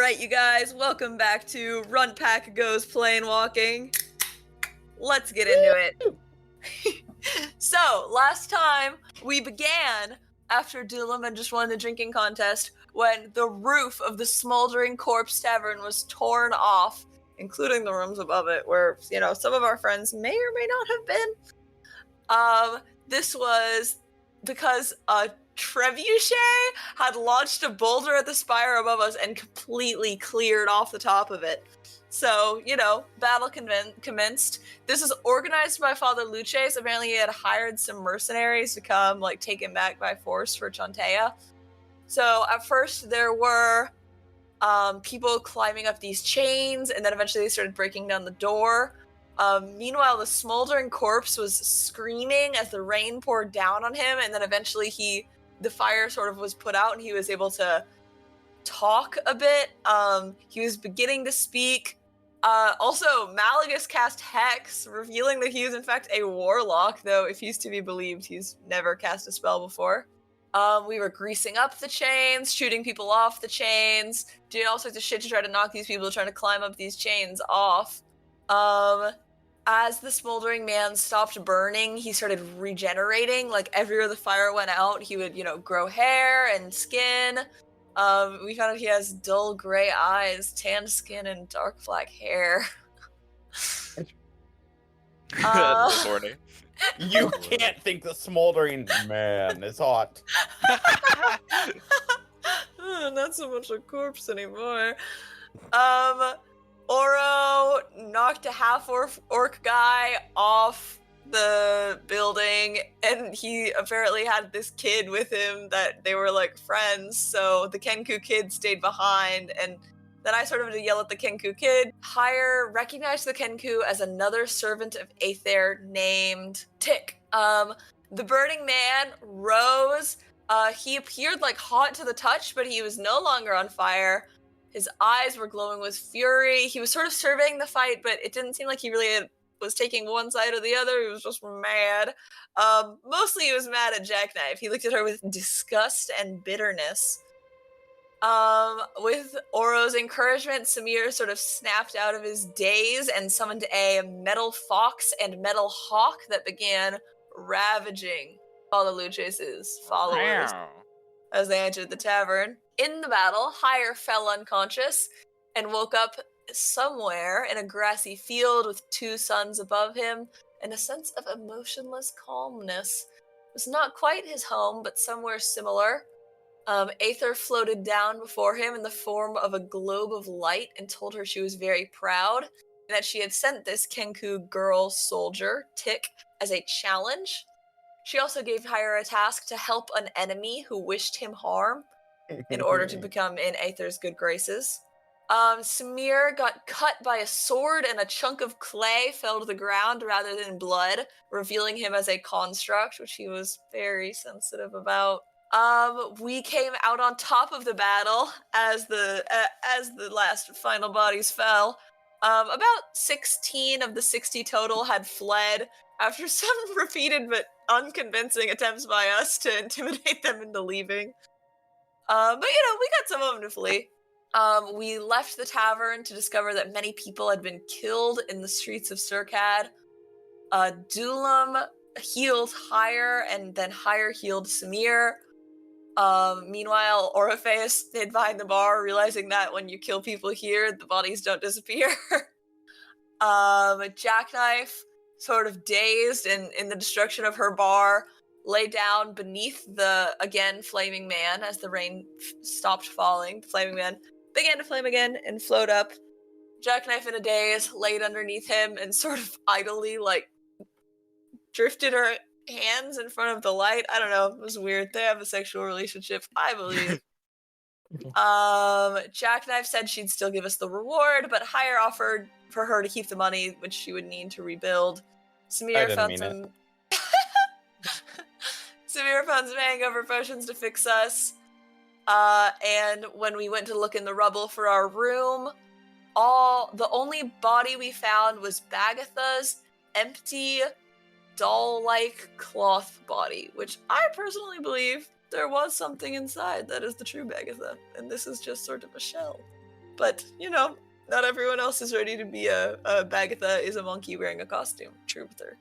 Alright, you guys, welcome back to Runt Pack Goes Plane Walking. Let's get into it. So, last time we began after Dulam had just won the drinking contest when the roof of the Smoldering Corpse Tavern was torn off, including the rooms above it where, some of our friends may or may not have been. This was because a trebuchet had launched a boulder at the spire above us and completely cleared off the top of it. So, battle commenced. This is organized by Father Luces. Apparently he had hired some mercenaries to come, take him back by force for Chantea. So, at first there were people climbing up these chains, and then eventually they started breaking down the door. Meanwhile, the smoldering corpse was screaming as the rain poured down on him, and then eventually the fire sort of was put out, and he was able to talk a bit. He was beginning to speak. Also, Malagus cast Hex, revealing that he is in fact a warlock, though if he's to be believed, he's never cast a spell before. We were greasing up the chains, shooting people off the chains, doing all sorts of shit to try to knock these people trying to climb up these chains off. As the smoldering man stopped burning, he started regenerating. Everywhere the fire went out, he would, grow hair and skin. We found out he has dull gray eyes, tan skin, and dark black hair. That's horny. You can't think the smoldering man is hot. Not so much a corpse anymore. Oro knocked a half-orc guy off the building, and he apparently had this kid with him that they were, friends, so the Kenku kid stayed behind, and then I sort of had to yell at the Kenku kid. Hire recognized the Kenku as another servant of Aether named Tick. The burning man rose. He appeared, hot to the touch, but he was no longer on fire. His eyes were glowing with fury. He was sort of surveying the fight, but it didn't seem like he really was taking one side or the other. He was just mad. Mostly he was mad at Jackknife. He looked at her with disgust and bitterness. With Oro's encouragement, Samir sort of snapped out of his daze and summoned a metal fox and metal hawk that began ravaging Father Luces' followers as they entered the tavern. In the battle, Hire fell unconscious and woke up somewhere in a grassy field with two suns above him and a sense of emotionless calmness. It was not quite his home, but somewhere similar. Aether floated down before him in the form of a globe of light and told her she was very proud and that she had sent this Kenku girl soldier, Tick, as a challenge. She also gave Hire a task to help an enemy who wished him harm in order to become in Aether's good graces. Samir got cut by a sword and a chunk of clay fell to the ground rather than blood, revealing him as a construct, which he was very sensitive about. We came out on top of the battle as the last final bodies fell. About 16 of the 60 total had fled after some repeated but unconvincing attempts by us to intimidate them into leaving. But we got some of them to flee. We left the tavern to discover that many people had been killed in the streets of Circad. Dulam healed Hire, and then Hire healed Samir. Meanwhile, Orpheus stayed behind the bar, realizing that when you kill people here, the bodies don't disappear. Jackknife, sort of dazed in the destruction of her bar, lay down beneath the, again, flaming man as the rain stopped falling. The flaming man began to flame again and float up. Jackknife in a daze laid underneath him and sort of idly, drifted her hands in front of the light. I don't know, it was weird. They have a sexual relationship, I believe. Jackknife said she'd still give us the reward, but Hire offered for her to keep the money, which she would need to rebuild. Samir found some hangover potions to fix us. And when we went to look in the rubble for our room, the only body we found was Bagatha's empty, doll-like cloth body, which I personally believe there was something inside that is the true Bagatha, and this is just sort of a shell. But, not everyone else is ready to be a Bagatha is a monkey wearing a costume. Truther.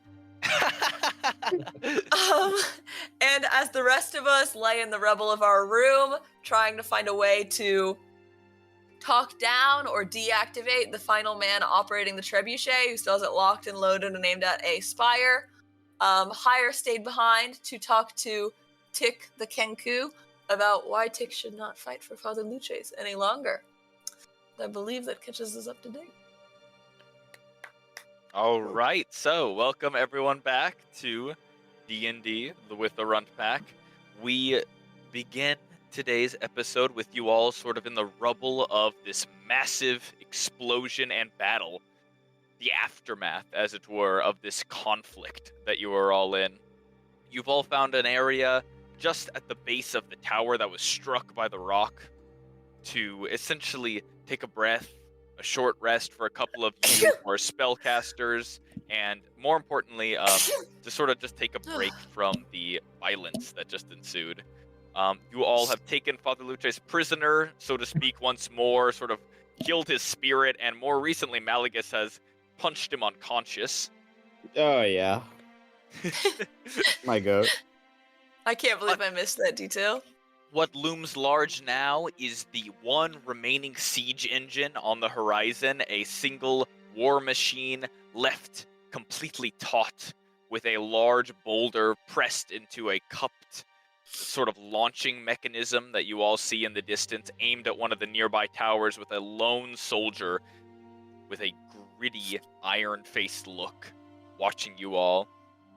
And as the rest of us lay in the rubble of our room, trying to find a way to talk down or deactivate the final man operating the trebuchet, who still has it locked and loaded and aimed at a spire, Hire stayed behind to talk to Tick the Kenku about why Tick should not fight for Father Luces any longer. I believe that catches us up to date. All right, so welcome everyone back to D&D with the Runt Pack. We begin today's episode with you all sort of in the rubble of this massive explosion and battle, the aftermath, as it were, of this conflict that you are all in. You've all found an area just at the base of the tower that was struck by the rock to essentially take a breath, a short rest for a couple of you who are spellcasters, and more importantly, to sort of just take a break from the violence that just ensued. You all have taken Father Luces prisoner, so to speak, once more, sort of killed his spirit, and more recently, Malagus has punched him unconscious. Oh, yeah. My goat. I can't believe I missed that detail. What looms large now is the one remaining siege engine on the horizon, a single war machine left completely taut, with a large boulder pressed into a cupped sort of launching mechanism that you all see in the distance, aimed at one of the nearby towers with a lone soldier with a gritty, iron-faced look, watching you all.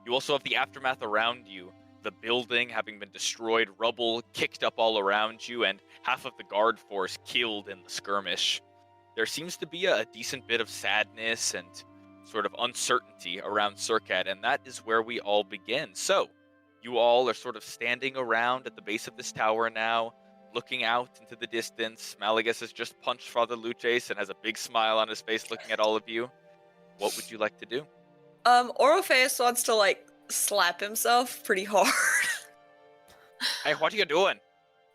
You also have the aftermath around you, the building having been destroyed, rubble kicked up all around you, and half of the guard force killed in the skirmish. There seems to be a decent bit of sadness and sort of uncertainty around Circad, and that is where we all begin. So, you all are sort of standing around at the base of this tower now, looking out into the distance. Malagus has just punched Father Luces and has a big smile on his face looking at all of you. What would you like to do? Orpheus wants to, slap himself pretty hard. Hey, what are you doing?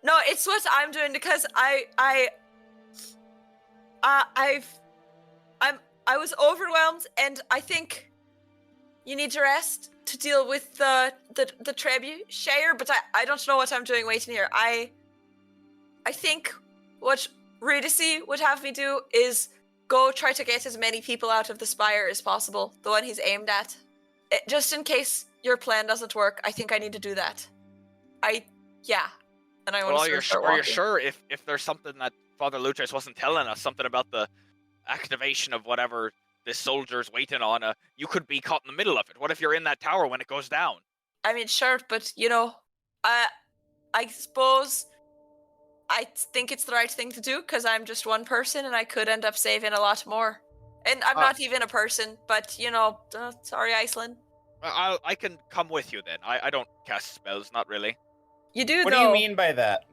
No, it's what I'm doing because I was overwhelmed, and I think you need to rest to deal with the trebuchet, but I don't know what I'm doing waiting here. I think what Rudicy would have me do is go try to get as many people out of the spire as possible, the one he's aimed at. Just in case your plan doesn't work, I think I need to do that. And I want to start walking. Are you sure if there's something that Father Luces wasn't telling us, something about the activation of whatever this soldier's waiting on, you could be caught in the middle of it? What if you're in that tower when it goes down? I mean, sure, but, I suppose I think it's the right thing to do, because I'm just one person, and I could end up saving a lot more. And I'm not even a person, but, sorry, Iceland. I can come with you then. I don't cast spells, not really. You do, What though. do you mean by that?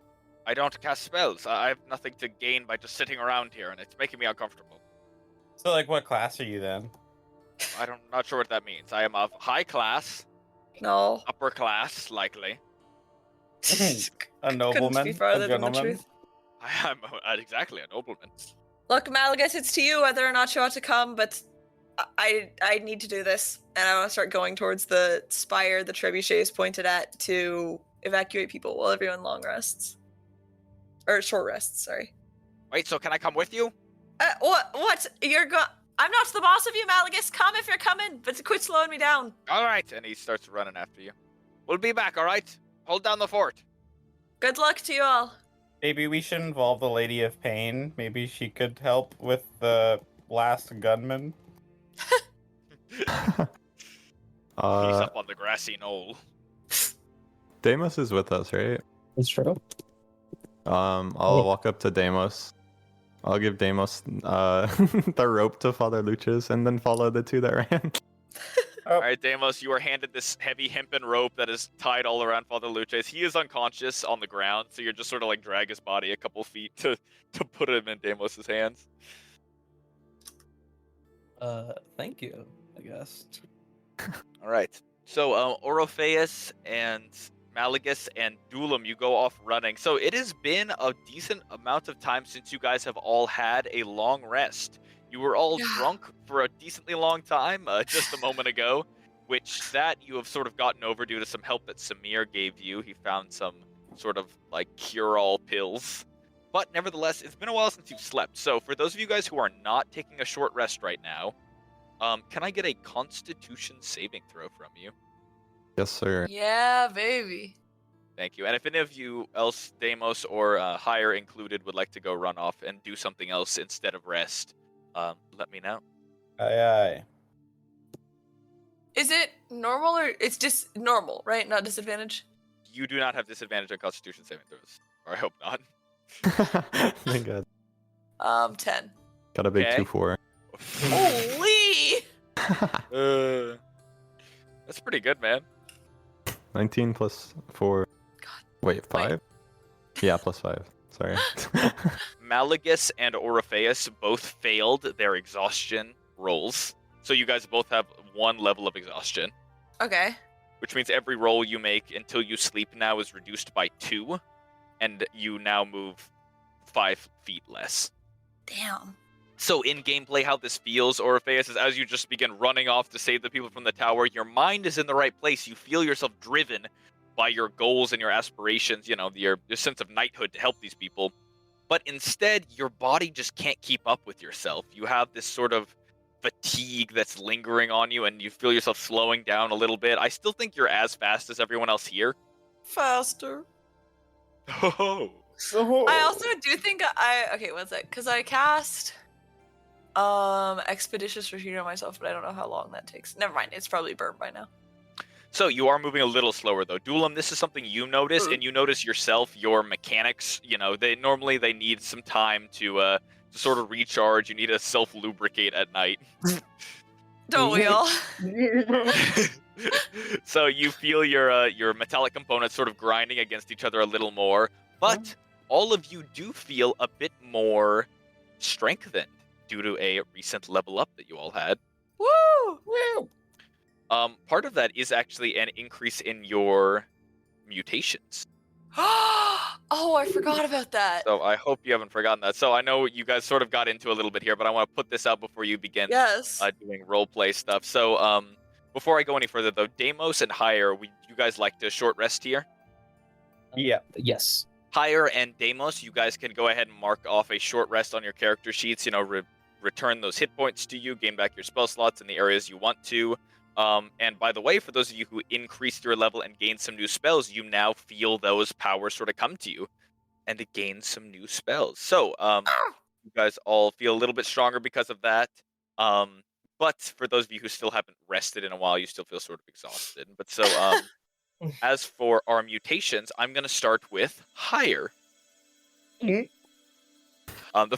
I don't cast spells. I have nothing to gain by just sitting around here, and it's making me uncomfortable. So, what class are you then? I'm not sure what that means. I am of high class. No. Upper class, likely. A nobleman? Couldn't be farther A than the gentleman? truth. I am exactly a nobleman. Look, Malagus, it's to you whether or not you want to come, but I need to do this, and I want to start going towards the spire the trebuchet is pointed at to evacuate people while everyone long rests. Or short rests, sorry. Wait, so can I come with you? What? I'm not the boss of you, Malagus. Come if you're coming, but quit slowing me down. All right, and he starts running after you. We'll be back, all right? Hold down the fort. Good luck to you all. Maybe we should involve the Lady of Pain. Maybe she could help with the last gunman. He's up on the grassy knoll. Deimos is with us, right? That's true. I'll walk up to Deimos. I'll give Deimos the rope to Father Luces and then follow the two that ran. All right, Deimos, you are handed this heavy hempen rope that is tied all around Father Luces. He is unconscious on the ground, so you're just sort of drag his body a couple feet to put him in Deimos' hands. Thank you, I guess. All right. So, Orpheus and Malagus and Dulam, you go off running. So it has been a decent amount of time since you guys have all had a long rest. You were all drunk for a decently long time just a moment ago, which that you have sort of gotten over due to some help that Samir gave you. He found some sort of like cure-all pills. But nevertheless, it's been a while since you've slept. So for those of you guys who are not taking a short rest right now, can I get a Constitution saving throw from you? Yes, sir. Yeah, baby. Thank you. And if any of you else, Deimos or higher included, would like to go run off and do something else instead of rest, let me know. Aye, aye. Is it normal or it's just normal, right? Not disadvantage? You do not have disadvantage on Constitution saving throws. Or I hope not. Thank God. 10. Got a big Okay. 2-4. Holy! That's pretty good, man. 19 plus 4. God. Wait, 5? Yeah, plus 5. Sorry. Malagus and Orpheus both failed their exhaustion rolls. So you guys both have 1 level of exhaustion. Okay. Which means every roll you make until you sleep now is reduced by 2. And you now move 5 feet less. Damn. So in gameplay, how this feels, Orpheus, is as you just begin running off to save the people from the tower, your mind is in the right place. You feel yourself driven by your goals and your aspirations, you know, your sense of knighthood to help these people. But instead, your body just can't keep up with yourself. You have this sort of fatigue that's lingering on you, and you feel yourself slowing down a little bit. I still think you're as fast as everyone else here. Faster. Oh. I also do think okay, what's that? Because I cast Expeditious Retreat on myself, but I don't know how long that takes. Never mind, it's probably burned by now. So you are moving a little slower though. Dulam, this is something you notice, and you notice yourself, your mechanics, you know, they need some time to sort of recharge. You need to self-lubricate at night. Don't we all? So you feel your metallic components sort of grinding against each other a little more, but all of you do feel a bit more strengthened due to a recent level up that you all had. Woo! Woo! Part of that is actually an increase in your mutations. Oh, I forgot about that. So I hope you haven't forgotten that. So I know you guys sort of got into a little bit here, but I want to put this out before you begin Yes. doing roleplay stuff. So before I go any further though, Deimos and Higher, you guys like to short rest here? Yeah. Yes. Higher and Deimos, you guys can go ahead and mark off a short rest on your character sheets, you know, return those hit points to you, gain back your spell slots in the areas you want to. And by the way, for those of you who increased your level and gained some new spells, you now feel those powers sort of come to you and to gain some new spells. So you guys all feel a little bit stronger because of that. But for those of you who still haven't rested in a while, you still feel sort of exhausted. But so as for our mutations, I'm going to start with Higher. The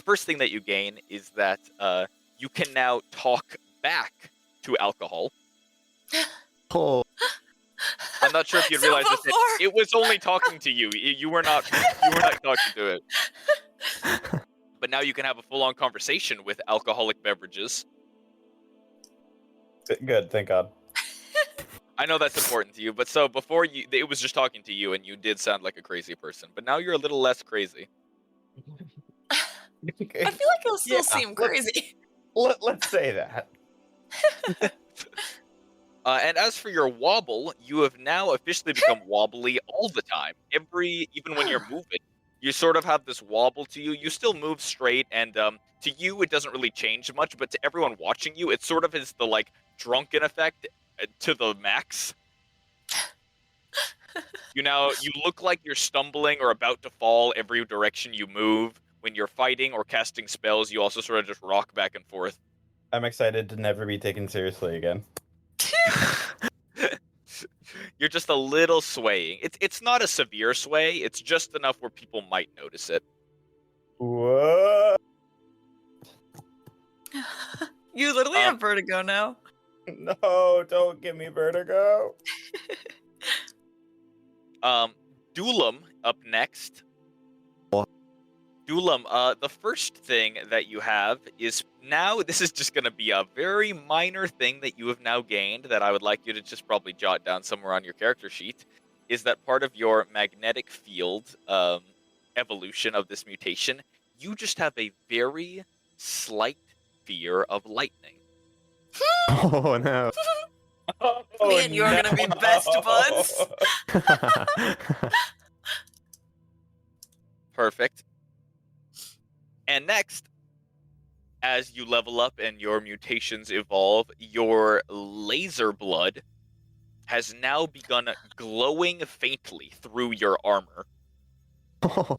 first thing that you gain is that you can now talk back to alcohol. Oh. I'm not sure if you So realize this. before- It was only talking to you. You were not talking to it. But now you can have a full-on conversation with alcoholic beverages. Good, thank God. I know that's important to you, but so before it was just talking to you, and you did sound like a crazy person. But now you're a little less crazy. I feel like it'll still seem crazy. Let's say that. And as for your wobble, you have now officially become wobbly all the time. Even when you're moving, you sort of have this wobble to you. You still move straight, and to you, it doesn't really change much, but to everyone watching you, it sort of is the, like, drunken effect to the max. You look like you're stumbling or about to fall every direction you move. When you're fighting or casting spells, you also sort of just rock back and forth. I'm excited to never be taken seriously again. You're just a little swaying. It's not a severe sway. It's just enough where people might notice it. What? You literally have vertigo now. No, don't give me vertigo. Dulam up next. Dulam, the first thing that you have is now, this is just going to be a very minor thing that you have now gained that I would like you to just probably jot down somewhere on your character sheet, is that part of your magnetic field evolution of this mutation, you just have a very slight fear of lightning. Oh no. Me and you are gonna be best buds. Perfect. And next, as you level up and your mutations evolve, your laser blood has now begun glowing faintly through your armor. Oh,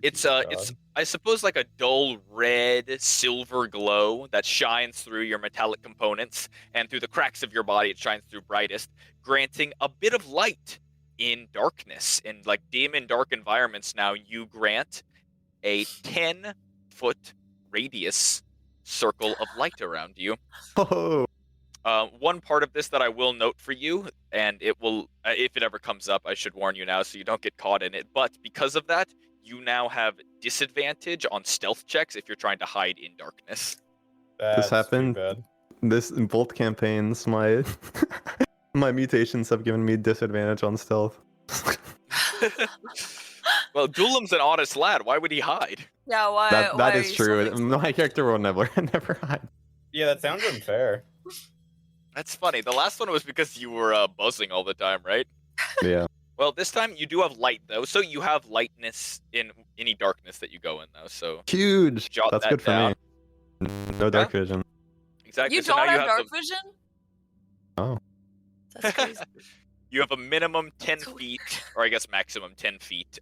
It's God. I suppose like a dull red silver glow that shines through your metallic components, and through the cracks of your body it shines through brightest, granting a bit of light in darkness. In like dim and dark environments now, you grant a 10-foot radius circle of light around you. Oh. One part of this that I will note for you, and it will, if it ever comes up, I should warn you now so you don't get caught in it, but because of that, you now have disadvantage on stealth checks if you're trying to hide in darkness. That's happened. too bad. This in both campaigns, my my mutations have given me disadvantage on stealth. Well, Dulam's an honest lad. Why would he hide? Yeah, why? That why are is you true. so My character will never hide. Yeah, that sounds unfair. That's funny. The last one was because you were buzzing all the time, right? Yeah. Well, this time you do have light, though, so you have lightness in any darkness that you go in, though, so... Huge. Jot That's that good for down. me. No dark vision. Exactly. You so don't now have dark vision? Oh. That's crazy. You have a minimum 10 So feet, or I guess maximum 10 feet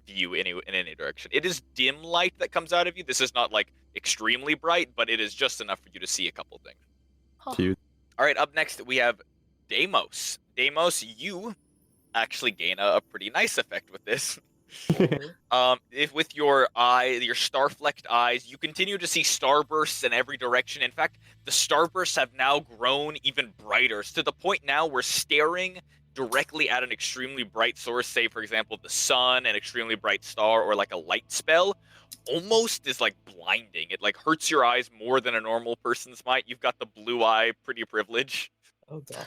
view in any direction. It is dim light that comes out of you. This is not, like, extremely bright, but it is just enough for you to see a couple things. Huh. Huge. All right, up next we have Deimos. Deimos, you actually gain a pretty nice effect with this. If with your star-flecked eyes, you continue to see starbursts in every direction. In fact, the starbursts have now grown even brighter, to the point now we're staring directly at an extremely bright source, say, for example, the sun, an extremely bright star, or like a light spell, almost is like blinding. It like hurts your eyes more than a normal person's might. You've got the blue eye pretty privilege. Oh god.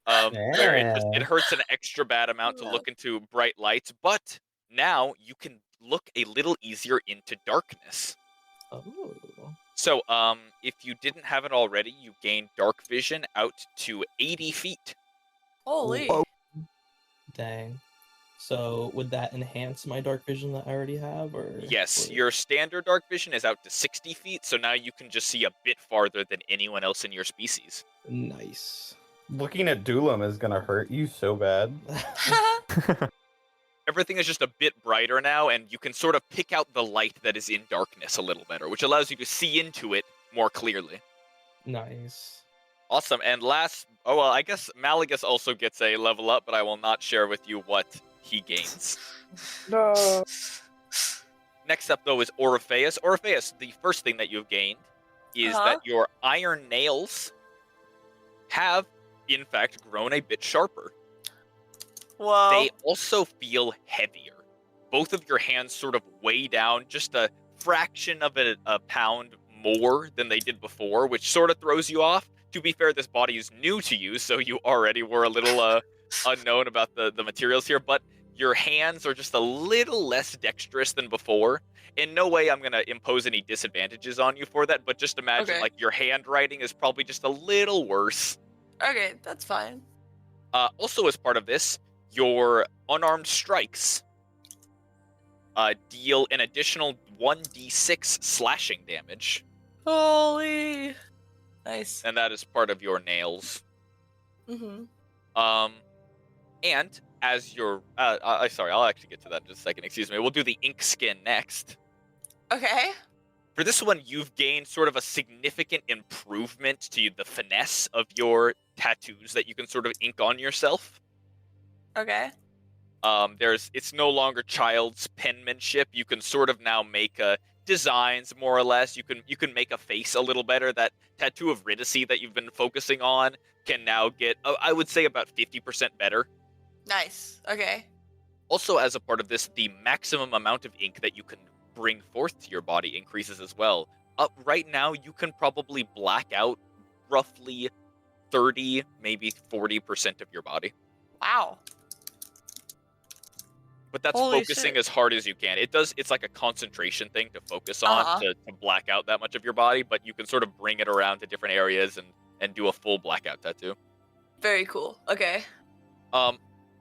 Where it hurts an extra bad amount to look into bright lights, but now you can look a little easier into darkness. Oh. So, if you didn't have it already, you gain dark vision out to 80 feet. Holy. Whoa. Dang. So would that enhance my dark vision that I already have, or? Yes, or- your standard dark vision is out to 60 feet, so now you can just see a bit farther than anyone else in your species. Nice. Looking at Dulam is gonna hurt you so bad. Everything is just a bit brighter now, and you can sort of pick out the light that is in darkness a little better, which allows you to see into it more clearly. Nice. Awesome, and last... Oh, well, I guess Malagus also gets a level up, but I will not share with you what he gains. No. Next up, though, is Orpheus. Orpheus, the first thing that you've gained is that your iron nails have, in fact, grown a bit sharper. Whoa. They also feel heavier. Both of your hands sort of weigh down just a fraction of a pound more than they did before, which sort of throws you off. To be fair, this body is new to you, so you already were a little unknown about the materials here, but your hands are just a little less dexterous than before. In no way I'm going to impose any disadvantages on you for that, but just imagine like your handwriting is probably just a little worse. Okay, that's fine. Also, as part of this, your unarmed strikes deal an additional 1d6 slashing damage. Holy. Nice. And that is part of your nails. Mm-hmm. And as your... sorry, I'll actually get to that in just a second. Excuse me. We'll do the ink skin next. Okay. For this one, you've gained sort of a significant improvement to the finesse of your tattoos that you can sort of ink on yourself. Okay. It's no longer child's penmanship. You can sort of now make designs more or less. You can make a face a little better. That tattoo of Riddicy that you've been focusing on can now get, I would say, about 50% better. Nice. Okay. Also, as a part of this, the maximum amount of ink that you can bring forth to your body increases as well. Right now, you can probably black out roughly 30, maybe 40% of your body. Wow. But that's Holy focusing shit. as hard as you can. It's like a concentration thing to focus on Uh-huh. to black out that much of your body, but you can sort of bring it around to different areas and do a full blackout tattoo. Very cool. Okay.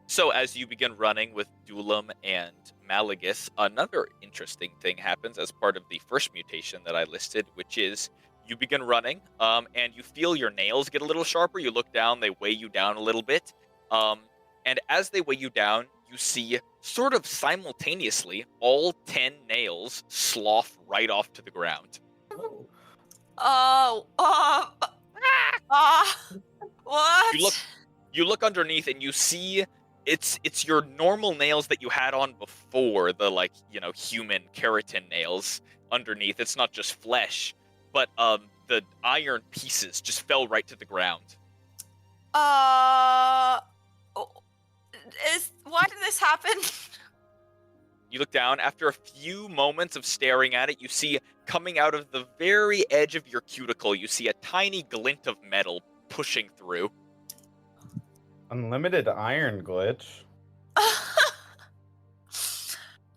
So as you begin running with Dulam and Malagus, another interesting thing happens as part of the first mutation that I listed, which is you begin running, and you feel your nails get a little sharper. You look down, they weigh you down a little bit. And as they weigh you down, you see, sort of simultaneously, all 10 nails slough right off to the ground. Oh. What? You look underneath and you see it's your normal nails that you had on before, the human keratin nails underneath. It's not just flesh, but the iron pieces just fell right to the ground. Why did this happen? You look down, after a few moments of staring at it, you see coming out of the very edge of your cuticle, you see a tiny glint of metal pushing through. Unlimited iron glitch.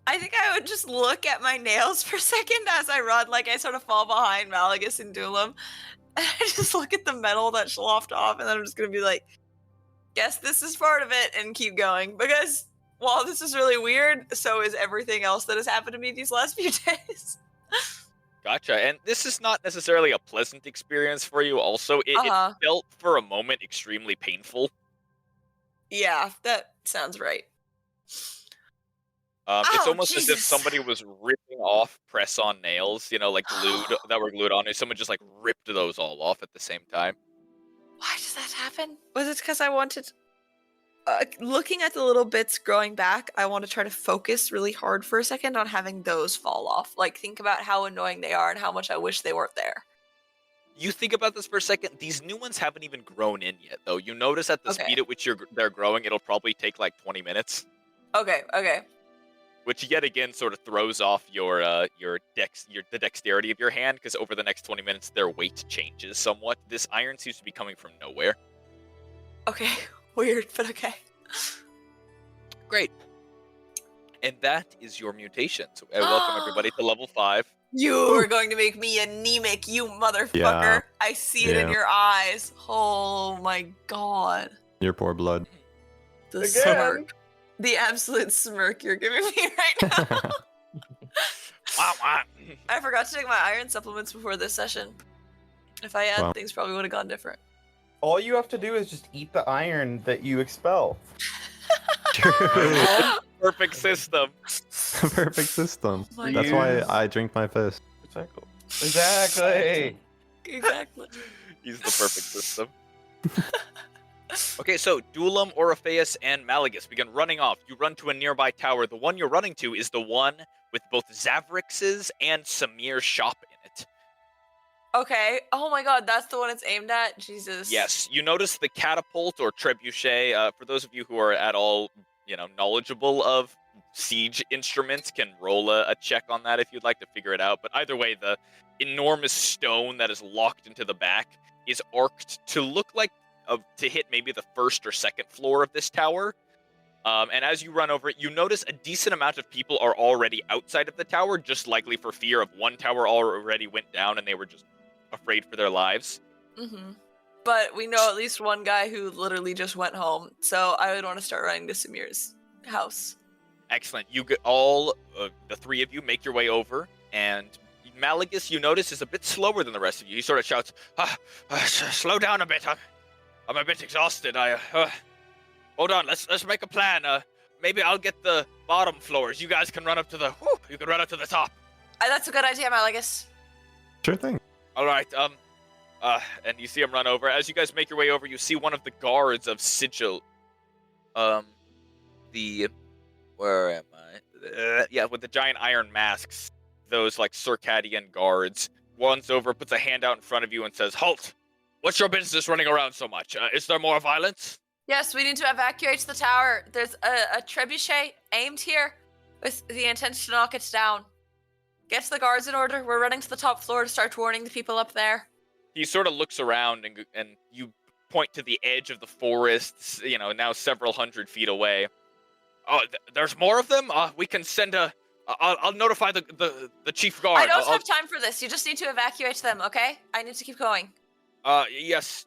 I think I would just look at my nails for a second as I run, like I sort of fall behind Malagus and Dulam. And I just look at the metal that sloughed off, and then I'm just gonna be like, guess this is part of it, and keep going. Because while this is really weird, so is everything else that has happened to me these last few days. Gotcha. And this is not necessarily a pleasant experience for you also. It felt for a moment extremely painful. Yeah, that sounds right. It's almost as if Jesus. somebody was ripping off press-on nails, like glued that were glued on. Someone just ripped those all off at the same time. Why does that happen? Was it because I wanted... looking at the little bits growing back, I want to try to focus really hard for a second on having those fall off. Like, think about how annoying they are and how much I wish they weren't there. You think about this for a second. These new ones haven't even grown in yet, though. You notice at the speed at which they're growing, it'll probably take 20 minutes. Okay. Which yet again sort of throws off the dexterity of your hand, because over the next 20 minutes their weight changes somewhat. This iron seems to be coming from nowhere. Okay, weird, but okay. Great. And that is your mutation. So welcome everybody to level 5. You are going to make me anemic, you motherfucker. Yeah. I see it in your eyes. Oh my god. Your poor blood. The smirk. The absolute smirk you're giving me right now. I forgot to take my iron supplements before this session. If I had, things probably would have gone different. All you have to do is just eat the iron that you expel. Perfect system. Perfect system. My That's why I drink my fist. Exactly. Exactly. He's the perfect system. Okay, so Dulam, Orpheus, and Malagus begin running off. You run to a nearby tower. The one you're running to is the one with both Zavrix's and Samir's shop in it. Okay. Oh my god, that's the one it's aimed at? Jesus. Yes, you notice the catapult or trebuchet. For those of you who are at all, knowledgeable of siege instruments, can roll a check on that if you'd like to figure it out. But either way, the enormous stone that is locked into the back is arced to look like to hit maybe the first or second floor of this tower. And as you run over it, you notice a decent amount of people are already outside of the tower, just likely for fear of one tower already went down and they were just afraid for their lives. Mm-hmm. But we know at least one guy who literally just went home, so I would want to start running to Samir's house. Excellent. You get all, the three of you make your way over, and Malagus, you notice, is a bit slower than the rest of you. He sort of shouts, slow down a bit. I'm a bit exhausted. Hold on, let's make a plan. Maybe I'll get the bottom floors. You guys can run up to the top. That's a good idea, Malagus. Sure thing. All right. And you see him run over. As you guys make your way over, you see one of the guards of Sigil. Where am I? Yeah, with the giant iron masks. Those Circadian guards. Runs over, puts a hand out in front of you, and says, "Halt! What's your business running around so much? Is there more violence?" Yes, we need to evacuate the tower. There's a trebuchet aimed here with the intent to knock it down. Get the guards in order. We're running to the top floor to start warning the people up there. He sort of looks around, and you point to the edge of the forest, now several hundred feet away. Oh, there's more of them? We can send a... I'll notify the chief guard. I don't have time for this. You just need to evacuate them, okay? I need to keep going. Yes,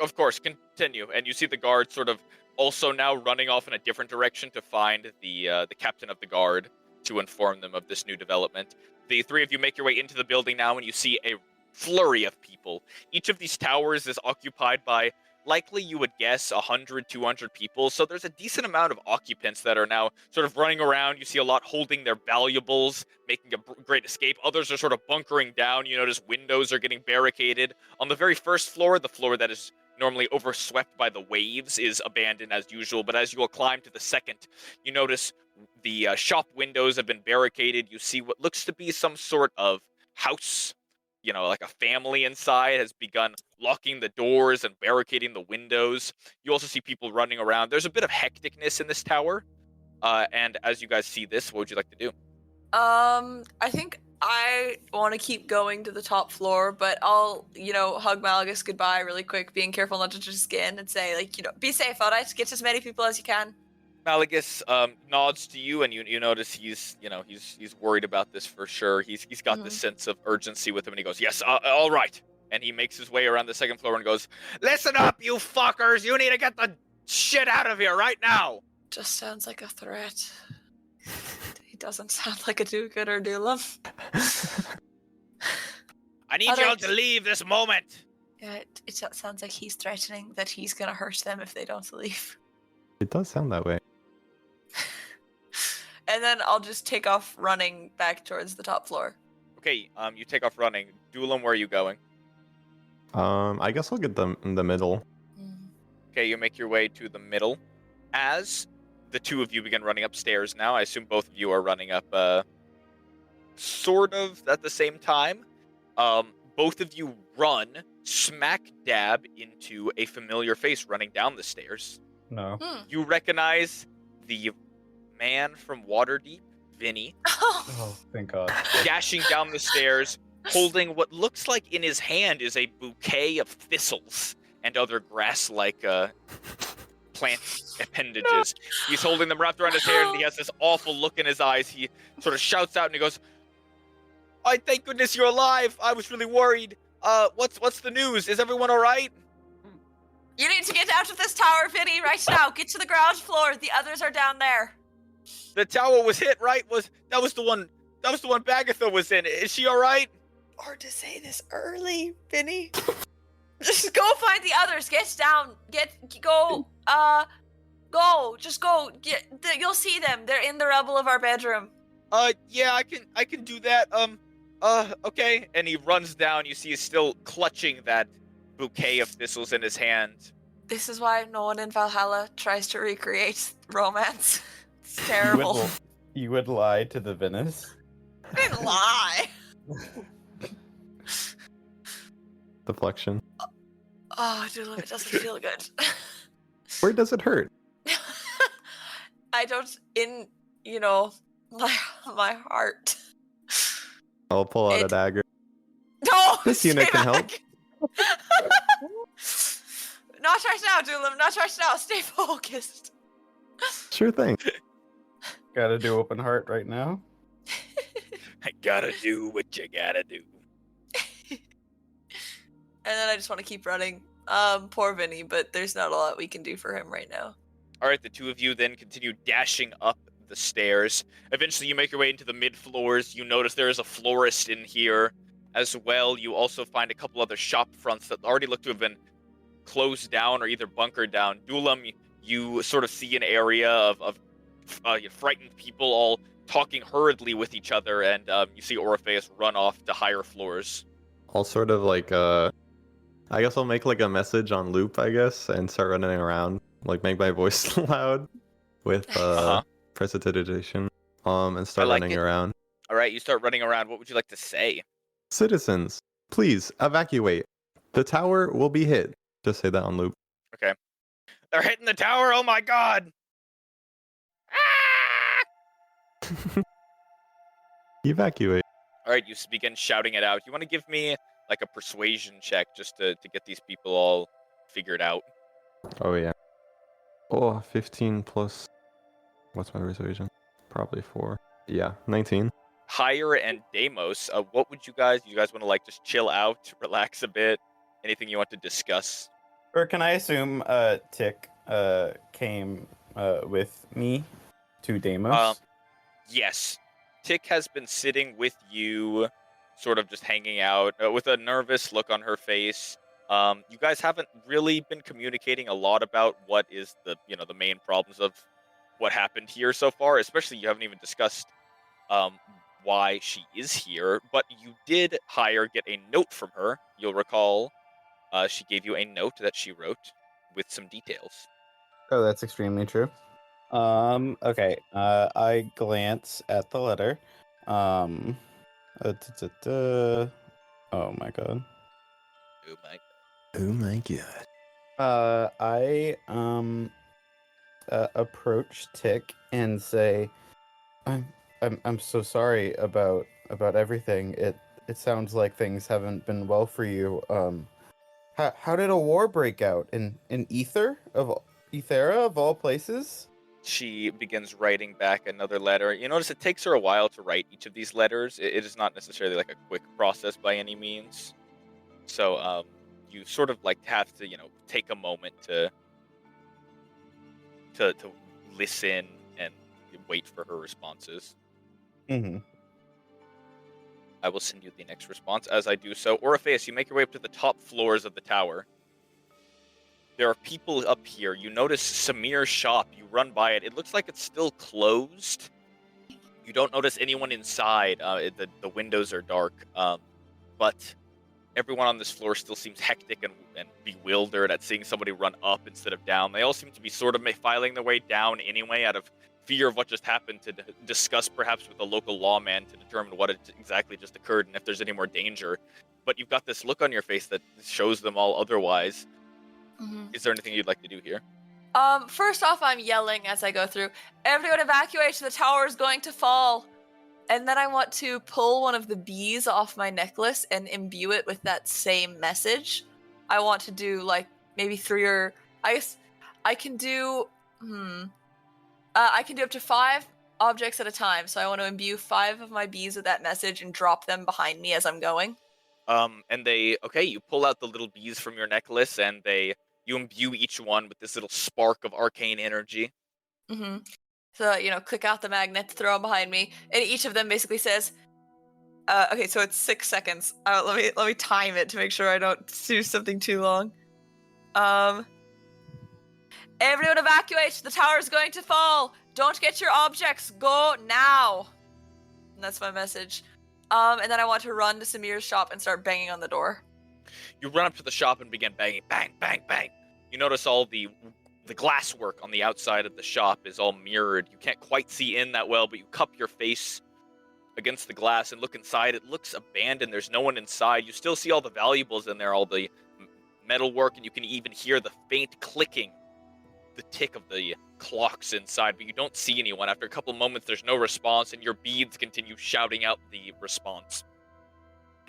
of course, continue. And you see the guard sort of also now running off in a different direction to find the captain of the guard to inform them of this new development. The three of you make your way into the building now, and you see a flurry of people. Each of these towers is occupied by, likely you would guess, 100, 200 people, so there's a decent amount of occupants that are now sort of running around. You see a lot holding their valuables, making a great escape. Others are sort of bunkering down. You notice windows are getting barricaded. On the very first floor, the floor that is normally overswept by the waves, is abandoned as usual, but as you will climb to the second, you notice the shop windows have been barricaded. You see what looks to be some sort of house, like a family inside has begun locking the doors and barricading the windows. You also see people running around. There's a bit of hecticness in this tower. And as you guys see this, what would you like to do? I think I want to keep going to the top floor, but I'll, hug Malagus goodbye really quick, being careful not to just get in and say, be safe, alright? Get as many people as you can. Malagus nods to you, and you notice he's worried about this for sure. He's got this sense of urgency with him, and he goes, yes, all right. And he makes his way around the second floor and goes, listen up, you fuckers! You need to get the shit out of here right now! Just sounds like a threat. He doesn't sound like a do-gooder, Doolam. I need y'all to leave this moment! Yeah, it sounds like he's threatening that he's gonna hurt them if they don't leave. It does sound that way. And then I'll just take off running back towards the top floor. Okay, you take off running. Doolam, where are you going? I guess I'll get them in the middle. Okay, you make your way to the middle. As the two of you begin running upstairs now, I assume both of you are running up sort of at the same time. Both of you run smack dab into a familiar face running down the stairs. No. You recognize the man from Waterdeep, Vinny, Oh, thank God. dashing down the stairs, holding what looks like in his hand is a bouquet of thistles and other grass-like plant appendages. He's holding them wrapped around his hair, and he has this awful look in his eyes. He sort of shouts out, and he goes, "I thank goodness you're alive. I was really worried. What's the news? Is everyone all right?" You need to get out of this tower, Vinny, right now. Get to the ground floor. The others are down there. The tower was hit, right? That was the one Bagatha was in. Is she all right? Or to say this early, Vinny. Just go find the others. Get down. Go. Just go. You'll see them. They're in the rubble of our bedroom. Yeah, I can do that. Okay. And he runs down. You see he's still clutching that bouquet of thistles in his hand. This is why no one in Valhalla tries to recreate romance. It's terrible. You would lie to the Venice? I didn't lie. Deflection. Oh, dude, it doesn't feel good. Where does it hurt? I don't, my heart. I'll pull out a dagger. No! This unit can help. Not right now, Doolam. Not right now. Stay focused. Sure thing. Gotta do open heart right now. I gotta do what you gotta do. And then I just want to keep running. Poor Vinny, but there's not a lot we can do for him right now. All right, the two of you then continue dashing up the stairs. Eventually, you make your way into the mid-floors. You notice there is a florist in here as well. You also find a couple other shop fronts that already look to have been closed down or either bunkered down. Doolam, you sort of see an area of frightened people all talking hurriedly with each other, and you see Orpheus run off to higher floors. I'll sort of I guess I'll make a message on loop, and start running around. Make my voice loud with precipitation. And start running around. All right, you start running around. What would you like to say? Citizens, please evacuate. The tower will be hit. Just say that on loop. Okay. They're hitting the tower. Oh my God. Ah! Evacuate. All right, you begin shouting it out. You want to give me a persuasion check just to get these people all figured out. Oh yeah. Oh, 15 plus. What's my persuasion? Probably 4. Yeah, 19. Hire and Deimos, what would you guys want to like just chill out, relax a bit? Anything you want to discuss? Or can I assume Tick came with me to Deimos? Yes. Tick has been sitting with you, sort of just hanging out, with a nervous look on her face. You guys haven't really been communicating a lot about what is the main problems of what happened here so far. Especially, you haven't even discussed why she is here. But you did get a note from her. You'll recall, she gave you a note that she wrote with some details. Oh, that's extremely true. Okay. I glance at the letter. Oh my god. Oh my. Oh my god. I approach Tick and say, I'm so sorry about everything. It sounds like things haven't been well for you. How did a war break out in Ethera of all places? She begins writing back another letter. You notice it takes her a while to write each of these letters. It is not necessarily like a quick process by any means. So you sort of like have to, take a moment to listen and wait for her responses. Mm-hmm. I will send you the next response as I do so. Orpheus, you make your way up to the top floors of the tower. There are people up here. You notice Samir's shop. You run by it. It looks like it's still closed. You don't notice anyone inside. The windows are dark. But everyone on this floor still seems hectic and bewildered at seeing somebody run up instead of down. They all seem to be sort of filing their way down anyway out of fear of what just happened, to discuss perhaps with a local lawman to determine what exactly just occurred and if there's any more danger. But you've got this look on your face that shows them all otherwise. Mm-hmm. Is there anything you'd like to do here? First off, I'm yelling as I go through, everyone evacuate, the tower is going to fall. And then I want to pull one of the bees off my necklace and imbue it with that same message. I want to do like maybe 3 or I guess I can do I can do up to 5 objects at a time. So I want to imbue 5 of my bees with that message and drop them behind me as I'm going. And you pull out the little bees from your necklace and you imbue each one with this little spark of arcane energy. Mm-hmm. So, click out the magnet, throw them behind me, and each of them basically says, okay, so it's 6 seconds. Let me time it to make sure I don't do something too long. Everyone evacuate, the tower is going to fall. Don't get your objects, go now. And that's my message. And then I want to run to Samir's shop and start banging on the door. You run up to the shop and begin banging, bang, bang, bang. You notice all the glasswork on the outside of the shop is all mirrored. You can't quite see in that well, but you cup your face against the glass and look inside. It looks abandoned. There's no one inside. You still see all the valuables in there, all the metalwork, and you can even hear the faint clicking, the tick of the clocks inside, but you don't see anyone. After a couple moments, there's no response, and your beads continue shouting out the response.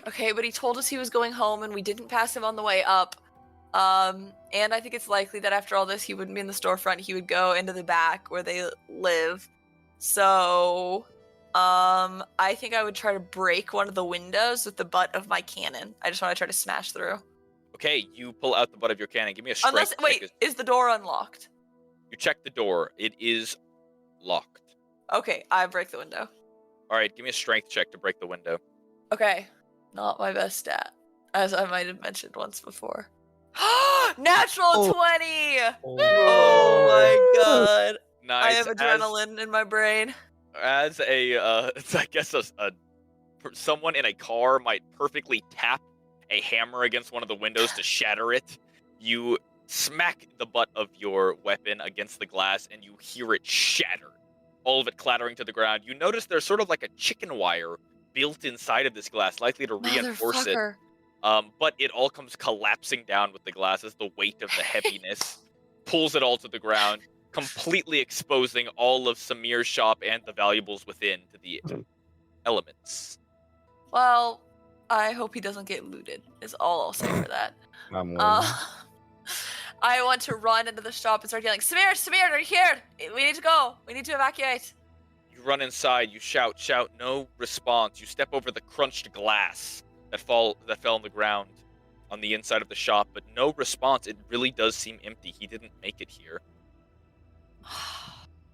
Okay, but he told us he was going home, and we didn't pass him on the way up. And I think it's likely that after all this, he wouldn't be in the storefront. He would go into the back where they live. So, I think I would try to break one of the windows with the butt of my cannon. I just want to try to smash through. Okay, you pull out the butt of your cannon. Give me a strength check. Is the door unlocked? You check the door. It is locked. Okay, I break the window. All right, give me a strength check to break the window. Okay, not my best stat, as I might have mentioned once before. Natural 20! Oh my god. Nice. I have adrenaline in my brain. As I guess someone in a car might perfectly tap a hammer against one of the windows to shatter it, you smack the butt of your weapon against the glass and you hear it shatter, all of it clattering to the ground. You notice there's sort of like a chicken wire built inside of this glass, likely to reinforce it. But it all comes collapsing down with the glass as the weight of the heaviness pulls it all to the ground, completely exposing all of Samir's shop and the valuables within to the elements. Well, I hope he doesn't get looted, is all I'll say for that. I'm waiting. I want to run into the shop and start yelling, Samir, are you here? We need to go. We need to evacuate. You run inside, you shout, no response. You step over the crunched glass that fell on the ground on the inside of the shop, but no response. It really does seem empty. He didn't make it here.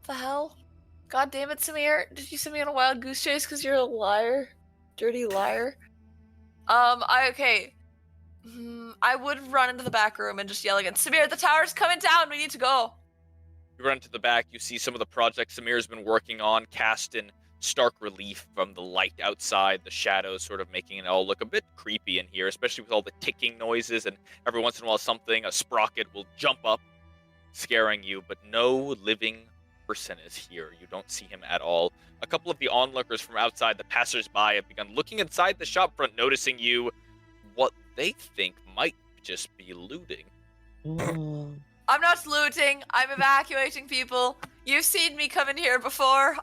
The hell? God damn it, Samir. Did you send me on a wild goose chase because you're a liar? Dirty liar. Okay. I would run into the back room and just yell again, Samir, the tower's coming down. We need to go. You run to the back. You see some of the projects Samir's been working on cast in stark relief from the light outside, the shadows sort of making it all look a bit creepy in here, especially with all the ticking noises, and every once in a while a sprocket will jump up, scaring you, but no living person is here. You don't see him at all. A couple of the onlookers from outside, the passers-by, have begun looking inside the shop front, noticing you. What they think might just be looting. I'm not looting. I'm evacuating people. You've seen me come in here before.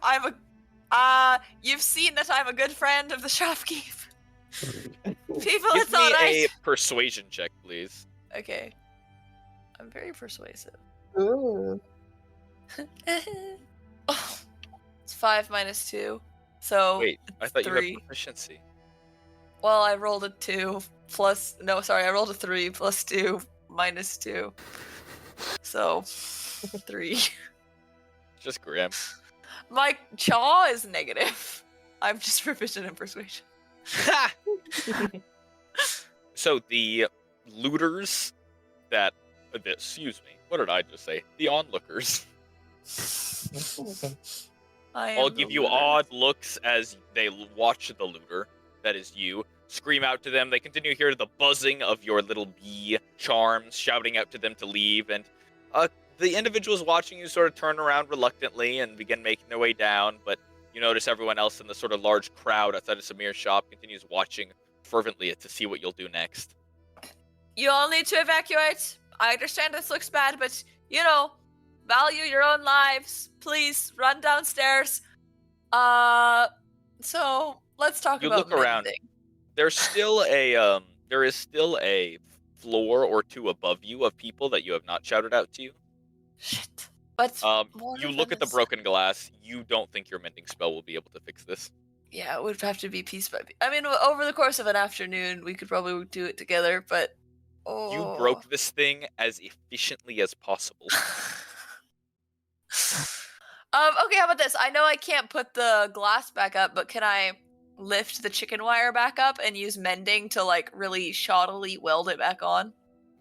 You've seen that I'm a good friend of the shopkeep. People, Give it's all me right. a persuasion check, please. Okay. I'm very persuasive. Ooh. Oh, it's 5 minus 2. So Wait, I thought 3. you had proficiency. Well, I rolled a 2 plus. No, sorry, I rolled a 3 plus 2 minus 2. So 3. Just grim. My jaw is negative. I'm just proficient in persuasion. So the looters that... excuse me. What did I just say? The onlookers. I'll give you odd looks as they watch the looter. That is you. Scream out to them. They continue to hear the buzzing of your little bee charms, shouting out to them to leave. And the individuals watching you sort of turn around reluctantly and begin making their way down. But you notice everyone else in the sort of large crowd outside of Samir's shop continues watching fervently to see what you'll do next. You all need to evacuate. I understand this looks bad, but, value your own lives. Please, run downstairs. So, let's talk You about look around. mending. There is still a floor or two above you of people that you have not shouted out to you. Shit. But You look at the broken glass. You don't think your mending spell will be able to fix this. Yeah, it would have to be piece by piece. I mean, over the course of an afternoon, we could probably do it together, but... You broke this thing as efficiently as possible. Okay, how about this? I know I can't put the glass back up, but can I lift the chicken wire back up and use mending to, really shoddily weld it back on?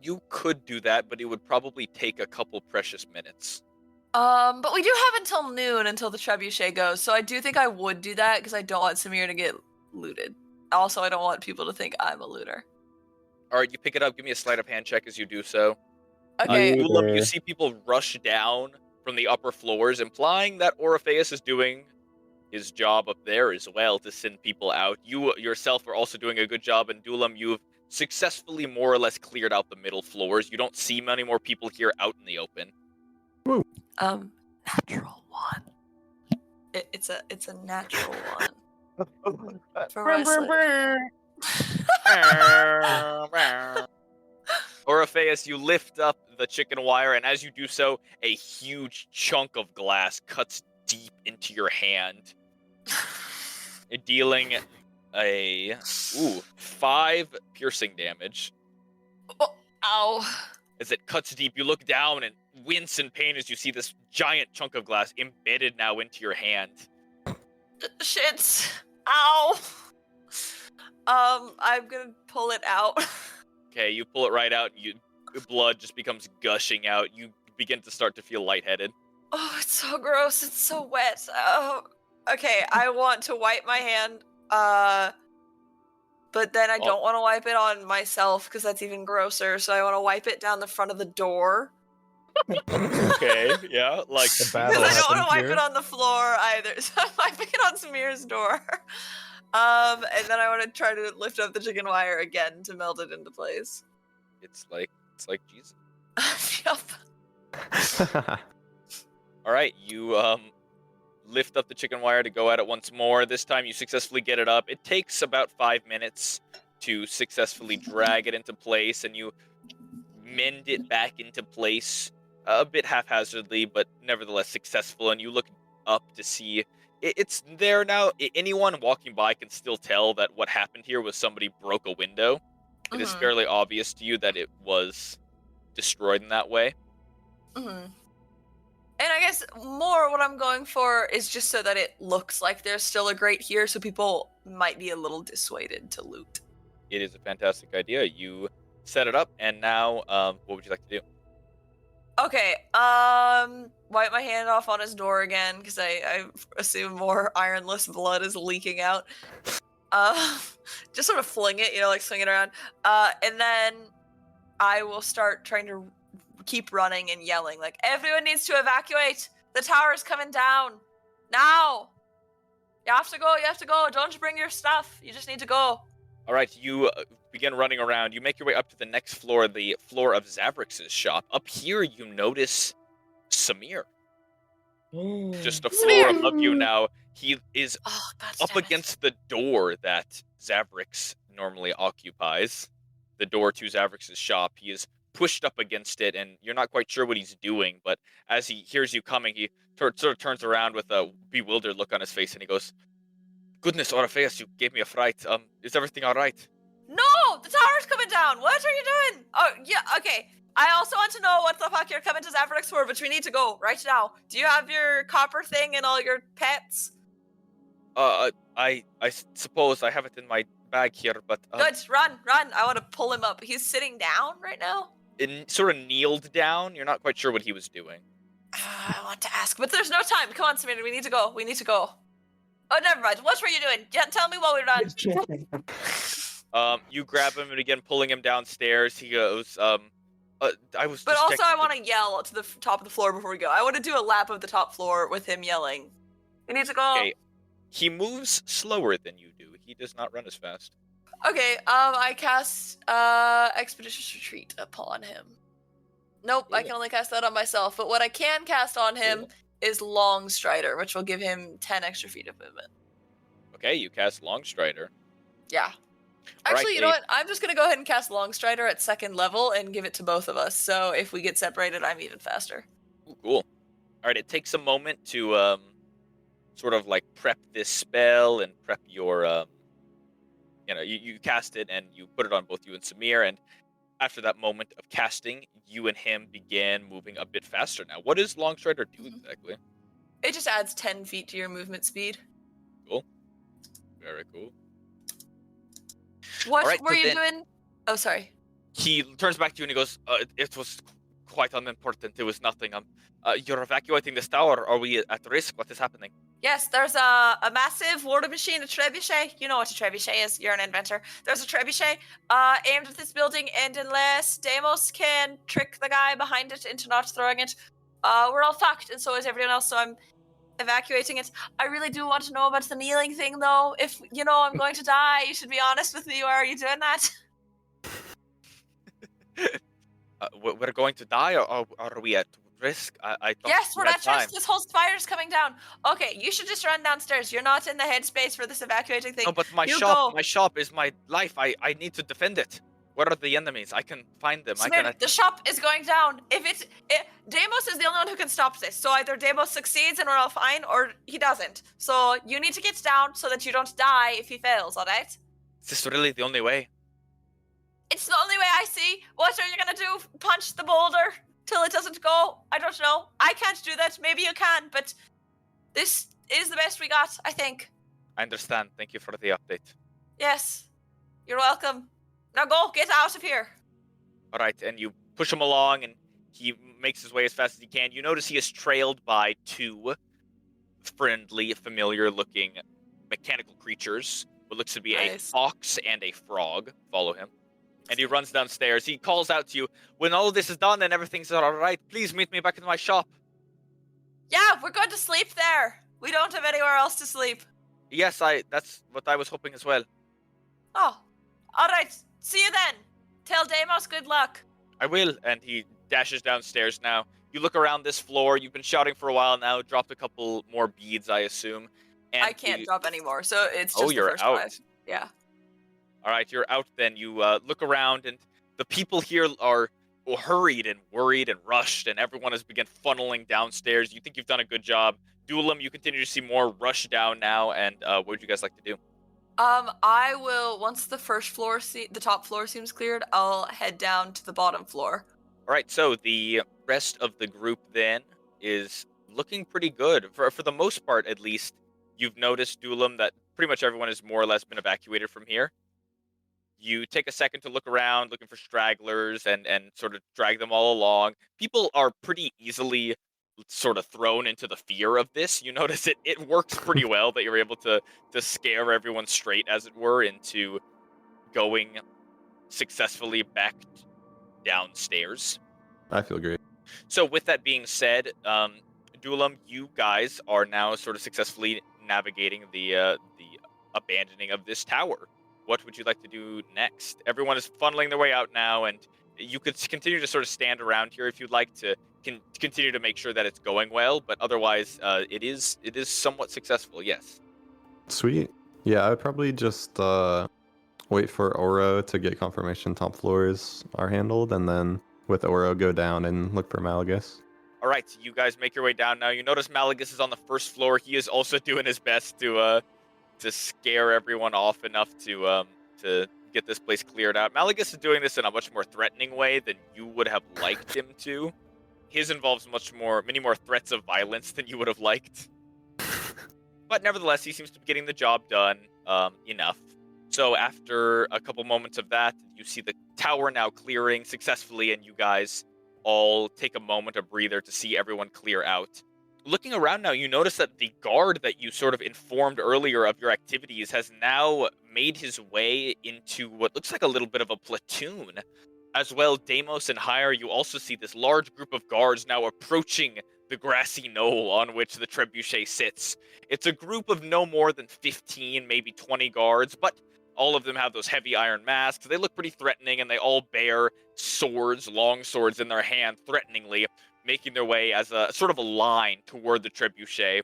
You could do that, but it would probably take a couple precious minutes. But we do have until noon until the trebuchet goes, so I do think I would do that because I don't want Samir to get looted. Also, I don't want people to think I'm a looter. Alright, you pick it up. Give me a sleight of hand check as you do so. Okay. You see people rush down from the upper floors, implying that Orpheus is doing his job up there as well to send people out. You yourself are also doing a good job, and Dulam, you've successfully more or less cleared out the middle floors. You don't see many more people here out in the open. Natural 1. It's a natural 1. For my Orpheus, you lift up the chicken wire, and as you do so, a huge chunk of glass cuts deep into your hand, dealing a 5 piercing damage. Oh, ow. As it cuts deep, you look down and wince in pain as you see this giant chunk of glass embedded now into your hand. Shit. Ow. I'm gonna pull it out. Okay, you pull it right out, blood just becomes gushing out. You begin to start to feel lightheaded. Oh, it's so gross. It's so wet. Oh. Okay, I want to wipe my hand, but then I don't want to wipe it on myself because that's even grosser, so I want to wipe it down the front of the door. Okay, yeah, like... The Because battle I don't want to happens wipe here. it on the floor either, so I'm wiping it on Samir's door. And then I want to try to lift up the chicken wire again to melt it into place. It's like Jesus. Yup. Alright, you lift up the chicken wire to go at it once more. This time you successfully get it up. It takes about 5 minutes to successfully drag it into place, and you mend it back into place, a bit haphazardly, but nevertheless successful. And you look up to see it's there now. Anyone walking by can still tell that what happened here was somebody broke a window. It is fairly obvious to you that it was destroyed in that way. And I guess more what I'm going for is just so that it looks like there's still a grate here, so people might be a little dissuaded to loot. It is a fantastic idea. You set it up, and now, what would you like to do? Okay, wipe my hand off on his door again, because I assume more ironless blood is leaking out. Just sort of fling it, like swing it around. And then I will start trying to keep running and yelling, like, everyone needs to evacuate! The tower's coming down! Now! You have to go, don't bring your stuff, you just need to go. Alright, you begin running around. You make your way up to the next floor, the floor of Zavrix's shop. Up here, you notice Samir. Just a floor above you now. He is up against the door that Zavrix normally occupies. The door to Zavrix's shop. He is pushed up against it, and you're not quite sure what he's doing, but as he hears you coming, he sort of turns around with a bewildered look on his face, and he goes, "Goodness, Orpheus, you gave me a fright. Is everything alright?" No! The tower's coming down! What are you doing? Oh, yeah, okay. I also want to know what the fuck you're coming to Zavrix for, but we need to go right now. Do you have your copper thing and all your pets? I suppose I have it in my bag here, but... Good, run! I want to pull him up. He's sitting down right now? Sort of kneeled down. You're not quite sure what he was doing. I want to ask, but there's no time. Come on, Samir, we need to go. Oh, never mind. What were you doing? Yeah, tell me while we're done. You grab him and again pulling him downstairs. He goes, I was. But also, I want to yell to the top of the floor before we go. I want to do a lap of the top floor with him yelling. We need to go. Okay. He moves slower than you do. He does not run as fast. Okay. I cast Expeditious Retreat upon him. Nope, I can only cast that on myself. But what I can cast on him is Long Strider, which will give him 10 extra feet of movement. Okay, you cast Long Strider. Yeah. Actually, you know what? I'm just going to go ahead and cast Long Strider at 2nd level and give it to both of us. So if we get separated, I'm even faster. Ooh, cool. All right, it takes a moment to sort of like prep this spell and prep your, you cast it and you put it on both you and Samir. And after that moment of casting, you and him began moving a bit faster now. What does Long Strider do exactly? It just adds 10 feet to your movement speed. Cool. Very cool. What were you doing? Oh, sorry. He turns back to you and he goes, it was quite unimportant. It was nothing. You're evacuating this tower. Are we at risk? What is happening? Yes, there's a massive war machine, a trebuchet. You know what a trebuchet is. You're an inventor. There's a trebuchet aimed at this building, and unless Deimos can trick the guy behind it into not throwing it, we're all fucked, and so is everyone else, so I'm evacuating it. I really do want to know about the kneeling thing, though. If, I'm going to die, you should be honest with me. Why are you doing that? We're going to die, or are we at risk? I thought yes, we're at time. risk. This whole spire's coming down. Okay, you should just run downstairs. You're not in the headspace for this evacuating thing. No, but my shop is my life. I need to defend it. Where are the enemies? I can find them. Samir, the shop is going down. Deimos is the only one who can stop this. So either Deimos succeeds and we're all fine, or he doesn't. So you need to get down so that you don't die if he fails, alright? Is this really the only way? It's the only way I see. What are you gonna do? Punch the boulder till it doesn't go? I don't know. I can't do that. Maybe you can, but this is the best we got, I think. I understand. Thank you for the update. Yes. You're welcome. Now go, get out of here. All right, and you push him along, and he makes his way as fast as he can. You notice he is trailed by 2 friendly, familiar-looking mechanical creatures. What looks to be a fox and a frog. Follow him. And he runs downstairs. He calls out to you, when all of this is done and everything's all right, please meet me back in my shop. Yeah, we're going to sleep there. We don't have anywhere else to sleep. Yes, that's what I was hoping as well. Oh, all right. See you then. Tell Deimos good luck. I will. And he dashes downstairs now. You look around this floor. You've been shouting for a while now. Dropped a couple more beads, I assume. And I can't drop anymore, so it's just the first out. 5. Yeah. All right, you're out then. You look around, and the people here are hurried and worried and rushed, and everyone has begun funneling downstairs. You think you've done a good job. Duelim, you continue to see more rush down now, and what would you guys like to do? I will, once the the top floor seems cleared, I'll head down to the bottom floor. All right, so the rest of the group then is looking pretty good. For the most part, at least, you've noticed, Duelim, that pretty much everyone has more or less been evacuated from here. You take a second to look around, looking for stragglers, and sort of drag them all along. People are pretty easily sort of thrown into the fear of this. You notice it works pretty well that you're able to scare everyone straight, as it were, into going successfully back downstairs. I feel great. So with that being said, Duelim, you guys are now sort of successfully navigating the abandoning of this tower. What would you like to do next? Everyone is funneling their way out now, and you could continue to sort of stand around here if you'd like to continue to make sure that it's going well, but otherwise, it is somewhat successful, yes. Sweet. Yeah, I'd probably just wait for Oro to get confirmation top floors are handled, and then with Oro go down and look for Malagus. All right, so you guys make your way down now. You notice Malagus is on the first floor. He is also doing his best to scare everyone off enough to get this place cleared out. Malagus is doing this in a much more threatening way than you would have liked him to. His involves many more threats of violence than you would have liked. But nevertheless, he seems to be getting the job done enough. So after a couple moments of that, you see the tower now clearing successfully, and you guys all take a moment, a breather, to see everyone clear out. Looking around now, you notice that the guard that you sort of informed earlier of your activities has now made his way into what looks like a little bit of a platoon. As well, Deimos and Hire, you also see this large group of guards now approaching the grassy knoll on which the trebuchet sits. It's a group of no more than 15, maybe 20 guards, but all of them have those heavy iron masks. They look pretty threatening, and they all bear swords, long swords in their hand, threateningly, making their way as a sort of a line toward the trebuchet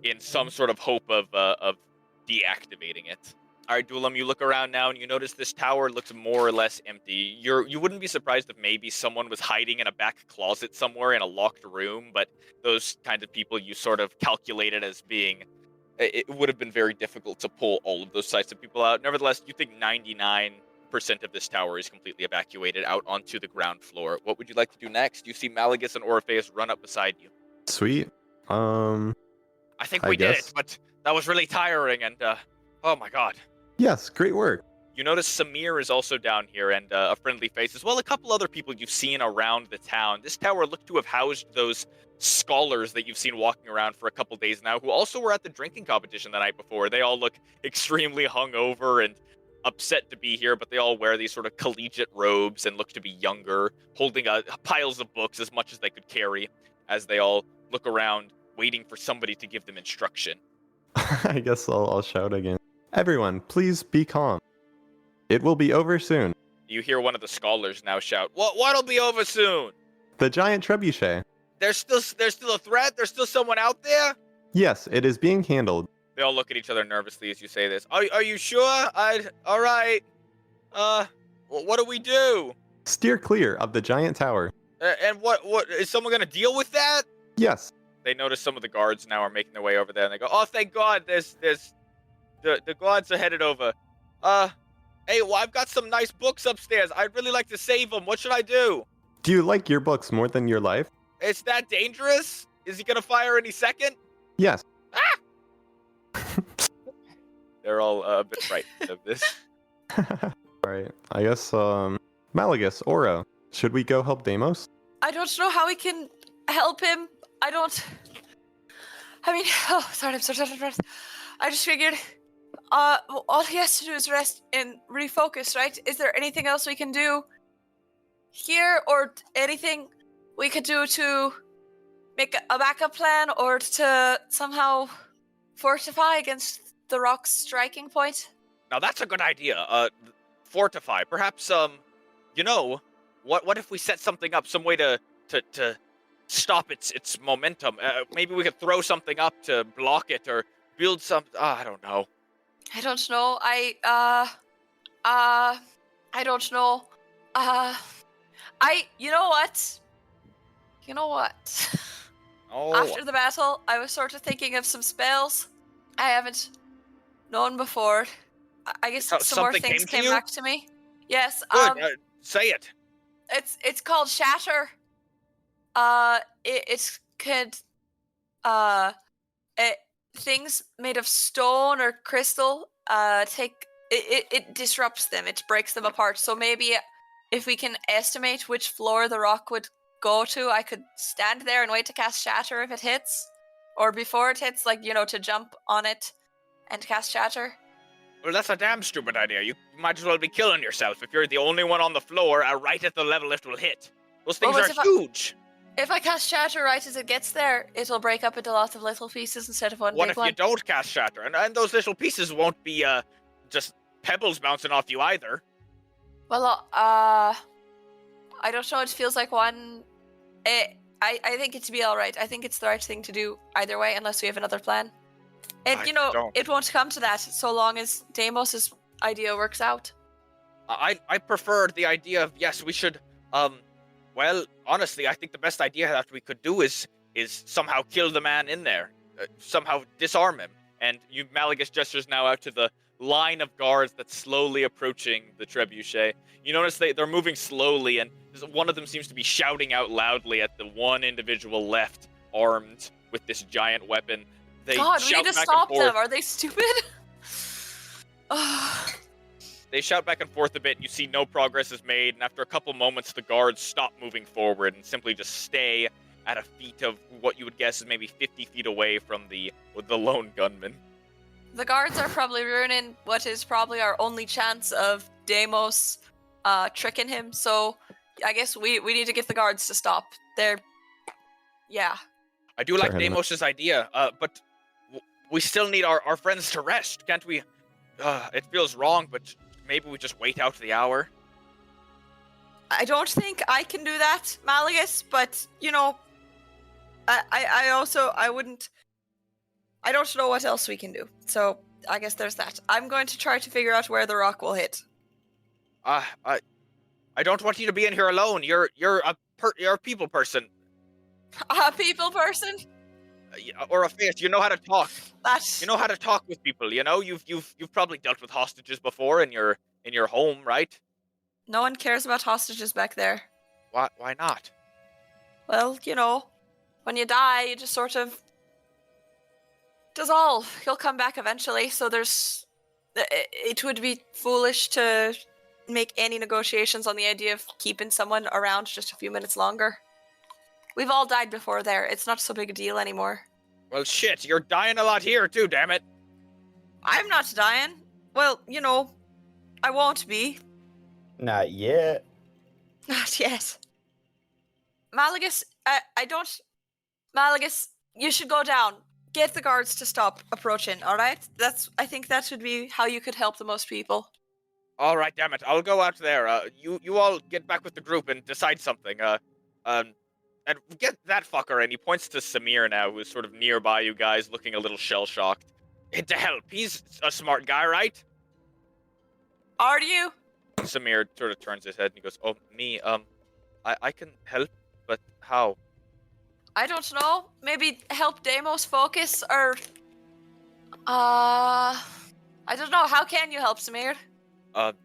in some sort of hope of deactivating it. All right, Duelim, you look around now, and you notice this tower looks more or less empty. You wouldn't be surprised if maybe someone was hiding in a back closet somewhere in a locked room, but those kind of people you sort of calculated as being... It would have been very difficult to pull all of those types of people out. Nevertheless, you think 99% of this tower is completely evacuated out onto the ground floor. What would you like to do next? You see Malagus and Orpheus run up beside you. Sweet. I think we did it, but that was really tiring, and oh my god. Yes, great work. You notice Samir is also down here, and a friendly face, as well a couple other people you've seen around the town. This tower looked to have housed those scholars that you've seen walking around for a couple days now, who also were at the drinking competition the night before. They all look extremely hungover and upset to be here, but they all wear these sort of collegiate robes and look to be younger, holding piles of books as much as they could carry, as they all look around, waiting for somebody to give them instruction. I guess I'll shout again. Everyone, please be calm. It will be over soon. You hear one of the scholars now shout, What'll be over soon? The giant trebuchet. There's still a threat? There's still someone out there? Yes, it is being handled. They all look at each other nervously as you say this. Are you sure? All right. What do we do? Steer clear of the giant tower. And what is someone gonna deal with that? Yes. They notice some of the guards now are making their way over there, and they go, oh, thank God, there's the guards are headed over. Hey, well, I've got some nice books upstairs. I'd really like to save them. What should I do? Do you like your books more than your life? It's that dangerous? Is he gonna fire any second? Yes. Ah! They're all a bit frightened of this. Alright, I guess, Malagus, Oro, should we go help Deimos? I don't know how we can help him. Sorry, I'm so tired of breath. I just figured, all he has to do is rest and refocus, right? Is there anything else we can do here, or anything we could do to make a backup plan, or to somehow fortify against the rock's striking point? Now that's a good idea. Fortify. Perhaps, what if we set something up, some way to stop its momentum? Maybe we could throw something up to block it, or build some. I don't know. I don't know. I don't know. You know what? You know what? Oh, After the battle, I was sort of thinking of some spells I haven't known before. I guess some more something things came to came you? back to me. Yes. good. Say it. It's called Shatter. It could it things made of stone or crystal it disrupts them. It breaks them apart. So maybe if we can estimate which floor the rock would go to, I could stand there and wait to cast Shatter if it hits, or before it hits, like, you know, to jump on it and cast Shatter. Well, that's a damn stupid idea. You might as well be killing yourself if you're the only one on the floor right at the level it will hit. Those things Well, are but if huge. If I cast Shatter right as it gets there, it'll break up into lots of little pieces instead of one What big if one. you don't cast Shatter? And those little pieces won't be just pebbles bouncing off you either. Well, I don't know. It feels like one. I think it'd be all right. I think it's the right thing to do either way, unless we have another plan. And don't. it won't come to that so long as Deimos' idea works out. I prefer the idea of, yes, we should well, honestly, I think the best idea that we could do is somehow kill the man in there, somehow disarm him. And Malagus gestures now out to the line of guards that's slowly approaching the trebuchet. You notice they're moving slowly, and one of them seems to be shouting out loudly at the one individual left, armed with this giant weapon. God, we need to stop them. Are they stupid? They shout back and forth a bit, and you see no progress is made, and after a couple moments, the guards stop moving forward and simply just stay at a feet of what you would guess is maybe 50 feet away from the lone gunman. The guards are probably ruining what is probably our only chance of Deimos tricking him, so I guess we need to get the guards to stop. Yeah. I do like Deimos' idea, but we still need our friends to rest, can't we? It feels wrong, but maybe we just wait out the hour. I don't think I can do that, Malagus, but, you know, I don't know what else we can do. So I guess there's that. I'm going to try to figure out where the rock will hit. I don't want you to be in here alone. You're a people person. A people person? Or a face. You know how to talk. That's... You know how to talk with people. You know, you've probably dealt with hostages before in your home, right? No one cares about hostages back there. Why not? Well, you know, when you die, you just sort of dissolve. You'll come back eventually, so it would be foolish to make any negotiations on the idea of keeping someone around just a few minutes longer. We've all died before there. It's not so big a deal anymore. Well, shit, you're dying a lot here too, damn it. I'm not dying. Well, you know, I won't be. Not yet. Not yet. Malagus, Malagus, you should go down. Get the guards to stop approaching, alright? I think that should be how you could help the most people. All right, damn it. I'll go out there. You all get back with the group and decide something. And get that fucker. And he points to Samir now, who's sort of nearby you guys, looking a little shell-shocked. To help. He's a smart guy, right? Are you? Samir sort of turns his head and he goes, "Oh, me. I can help, but how?" I don't know. Maybe help Deimos focus, or I don't know. How can you help, Samir?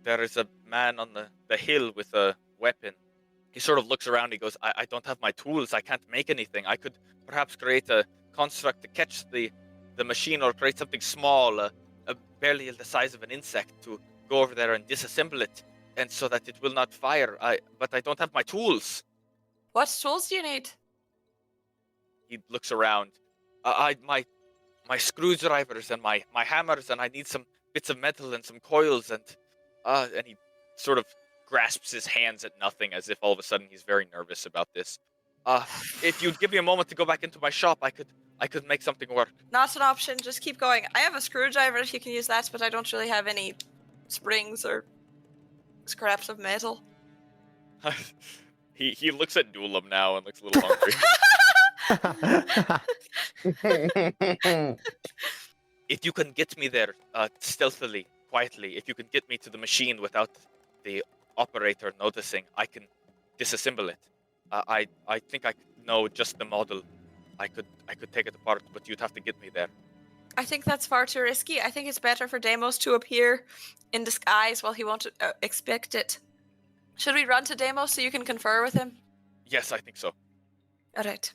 There is a man on the hill with a weapon. He sort of looks around, he goes, I don't have my tools, I can't make anything. I could perhaps create a construct to catch the machine, or create something small, barely the size of an insect, to go over there and disassemble it, and so that it will not fire. But I don't have my tools. What tools do you need? He looks around. My screwdrivers and my hammers, and I need some bits of metal and some coils, and he sort of grasps his hands at nothing, as if all of a sudden he's very nervous about this. If you'd give me a moment to go back into my shop, I could make something work. Not an option. Just keep going. I have a screwdriver if you can use that, but I don't really have any springs or scraps of metal. He looks at Dulam now and looks a little hungry. If you can get me there stealthily, quietly, if you can get me to the machine without the operator noticing, I can disassemble it. I think I know just the model. I could take it apart, but you'd have to get me there. I think that's far too risky. I think it's better for Deimos to appear in disguise while he won't expect it. Should we run to Deimos so you can confer with him? Yes, I think so. All right.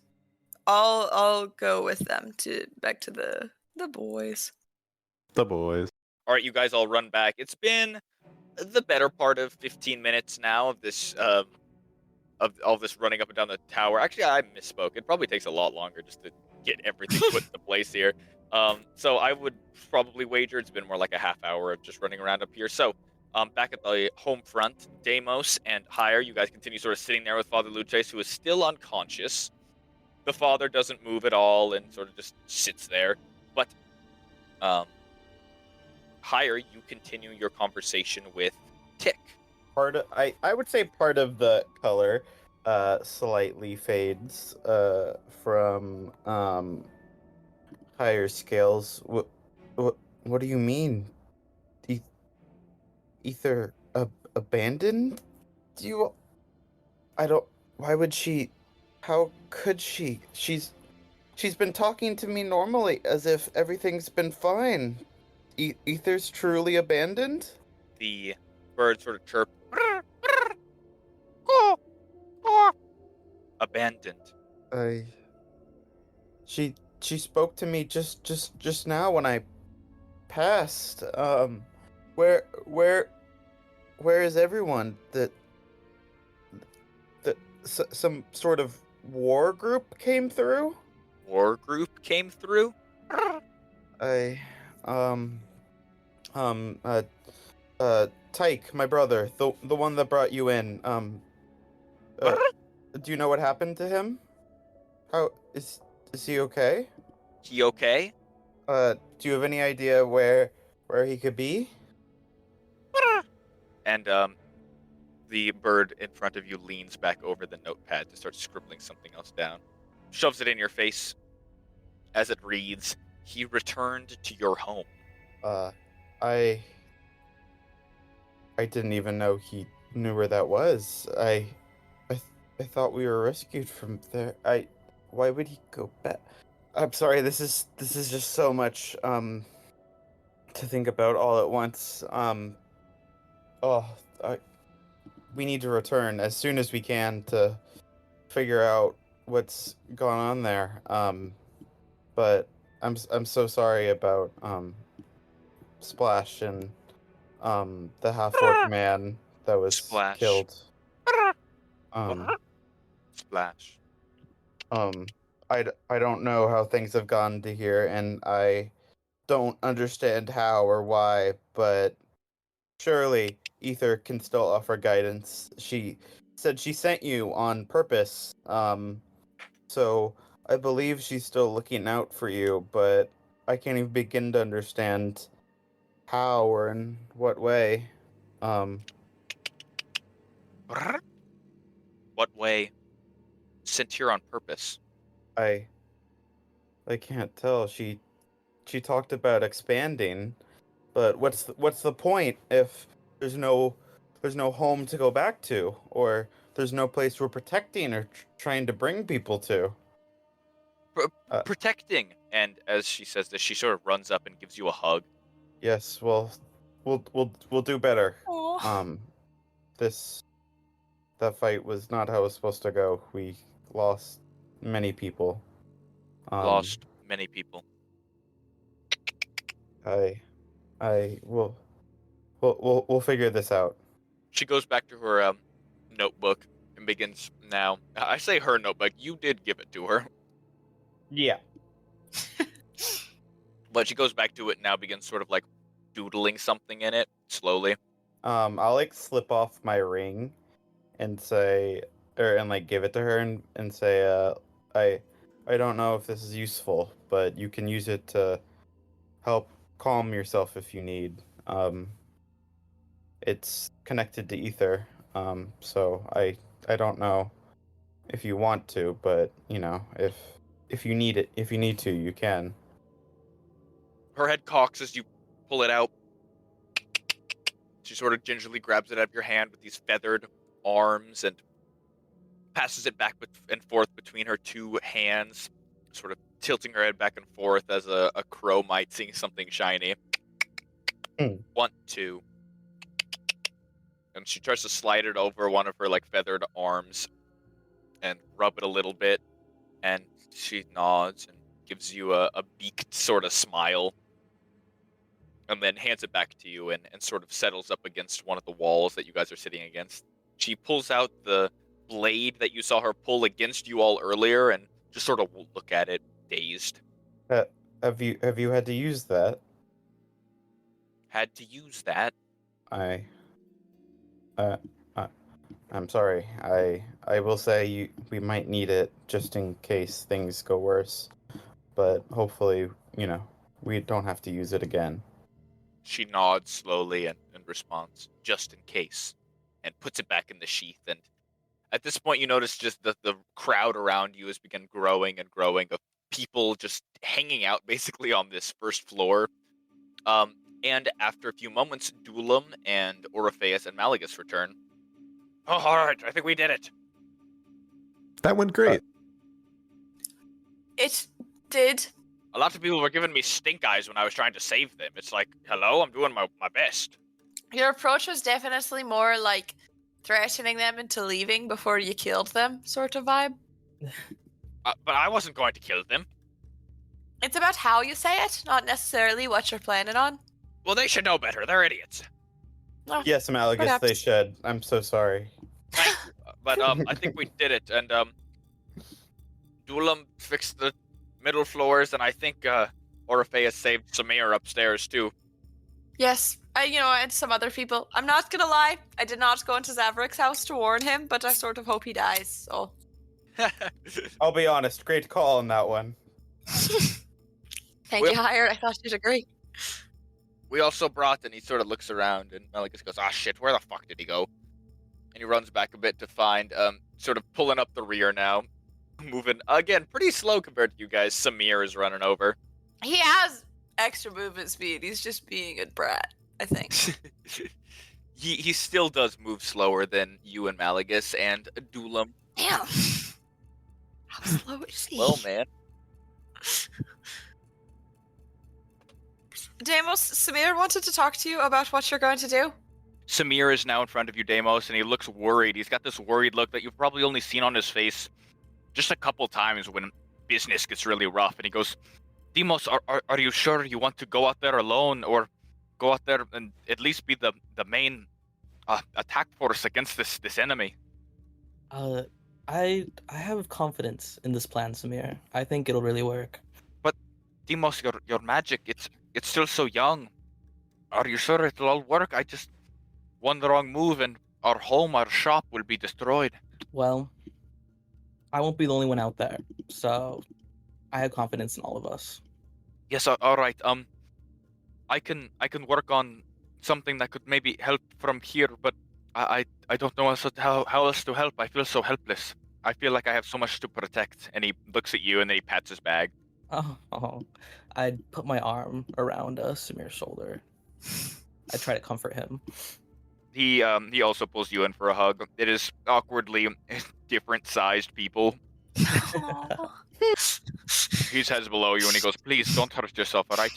I'll go with them back to the boys. The boys. All right, you guys all run back. It's been the better part of 15 minutes now of this of all this running up and down the tower. Actually, I misspoke. It probably takes a lot longer just to get everything put into place here. So I would probably wager it's been more like a half hour of just running around up here. So back at the home front, Deimos and Hire, you guys continue sort of sitting there with Father Luces, who is still unconscious. The father doesn't move at all and sort of just sits there. But Hire, you continue your conversation with Tick. I would say part of the color slightly fades from higher scales. What do you mean? Ether abandoned you? I don't. Why would she? How could she? She's been talking to me normally as if everything's been fine. Ether's truly abandoned? The bird sort of chirp. Abandoned. She spoke to me just now when I passed. Where is everyone? Some sort of war group came through? War group came through? Tyke, my brother, the one that brought you in, do you know what happened to him? How is he okay? He okay? Do you have any idea where he could be? And the bird in front of you leans back over the notepad to start scribbling something else down. Shoves it in your face. As it reads, "He returned to your home." I didn't even know he knew where that was. I thought we were rescued from there. Why would he go back? I'm sorry, this is just so much to think about all at once. We need to return as soon as we can to figure out what's going on there. But I'm so sorry about Splash and the half-orc man that was Splash. killed. Splash. I don't know how things have gone to here, and I don't understand how or why, but surely Ether can still offer guidance. She said she sent you on purpose, so I believe she's still looking out for you, but I can't even begin to understand how or in what way. What way? Sent here on purpose. I can't tell. She talked about expanding, but what's the point if there's no home to go back to, or there's no place we're protecting or trying to bring people to? Protecting. And as she says this, she sort of runs up and gives you a hug. Yes, well, we'll do better. Aww. That fight was not how it was supposed to go. We lost many people. Lost many people. We'll figure this out. She goes back to her notebook and begins now. I say her notebook. You did give it to her. Yeah. But she goes back to it and now, begins sort of like doodling something in it slowly. I'll like slip off my ring and say, and like give it to her and say, I don't know if this is useful, but you can use it to help calm yourself if you need. It's connected to ether, so I don't know if you want to, but you know, if you need it, if you need to, you can. Her head cocks as you pull it out. She sort of gingerly grabs it out of your hand with these feathered arms and passes it back and forth between her two hands, sort of tilting her head back and forth as a crow might seeing something shiny. 1, 2. And she tries to slide it over one of her feathered arms and rub it a little bit, and she nods and gives you a beaked sort of smile, and then hands it back to you and sort of settles up against one of the walls that you guys are sitting against. She pulls out the blade that you saw her pull against you all earlier and just sort of look at it, dazed. Have you had to use that? Had to use that? I'm sorry. I will say we might need it just in case things go worse. But hopefully, we don't have to use it again. She nods slowly and responds, just in case, and puts it back in the sheath. And at this point, you notice just that the crowd around you has begun growing and growing of people just hanging out basically on this first floor. And after a few moments, Dulam and Orpheus and Malagus return. Oh, all right, I think we did it. That went great. It did. A lot of people were giving me stink eyes when I was trying to save them. It's like, hello, I'm doing my best. Your approach was definitely more like threatening them into leaving before you killed them sort of vibe. But I wasn't going to kill them. It's about how you say it, not necessarily what you're planning on. Well, they should know better. They're idiots. Oh, Yes, Malagus, perhaps. they should. I'm so sorry. Thank you. But I think we did it. And Dulam fixed the middle floors, and I think Orpheus saved Samir upstairs too. Yes, and some other people. I'm not gonna lie, I did not go into Zavrik's house to warn him, but I sort of hope he dies, so. I'll be honest, great call on that one. Thank you, Hired. I thought you'd agree. We also brought, and he sort of looks around, and Malagus goes, ah, shit, where the fuck did he go? And he runs back a bit to find, sort of pulling up the rear now, moving, again, pretty slow compared to you guys. Samir is running over. He has extra movement speed. He's just being a brat, I think. he still does move slower than you and Malagus and Dulam. Damn. How slow is he? Well, man. Deimos, Samir wanted to talk to you about what you're going to do. Samir is now in front of you, Deimos, and he looks worried. He's got this worried look that you've probably only seen on his face just a couple times when business gets really rough. And he goes, Deimos, are you sure you want to go out there alone, or go out there and at least be the main attack force against this enemy? I have confidence in this plan, Samir. I think it'll really work. But Deimos, your magic, it's still so young. Are you sure it'll all work? I just one wrong move and our home, our shop will be destroyed. Well, I won't be the only one out there, so I have confidence in all of us. Yes, all right. I can work on something that could maybe help from here, but I don't know how else to help. I feel so helpless. I feel like I have so much to protect. And he looks at you and then he pats his bag. Oh, I'd put my arm around Samir's shoulder. I try to comfort him. He also pulls you in for a hug. It is awkwardly different sized people. His head's below you and he goes, please don't hurt yourself, alright?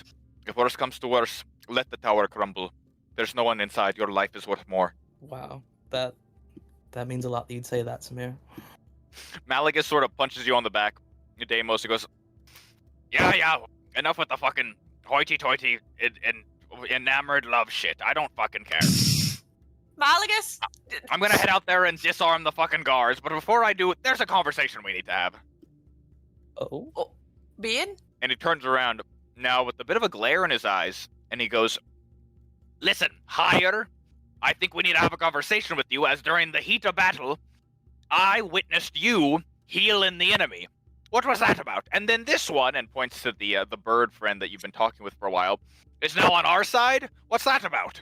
If worse comes to worse, let the tower crumble. There's no one inside. Your life is worth more. Wow, that means a lot that you'd say that, Samir. Malagus sort of punches you on the back. Deimos, he goes, yeah, enough with the fucking hoity-toity and enamored love shit. I don't fucking care. Malagus? I'm gonna head out there and disarm the fucking guards, but before I do, there's a conversation we need to have. Oh? Being? And he turns around, now with a bit of a glare in his eyes, and he goes, listen, Hire, I think we need to have a conversation with you, as during the heat of battle, I witnessed you healing the enemy. What was that about? And then this one, and points to the bird friend that you've been talking with for a while, is now on our side? What's that about?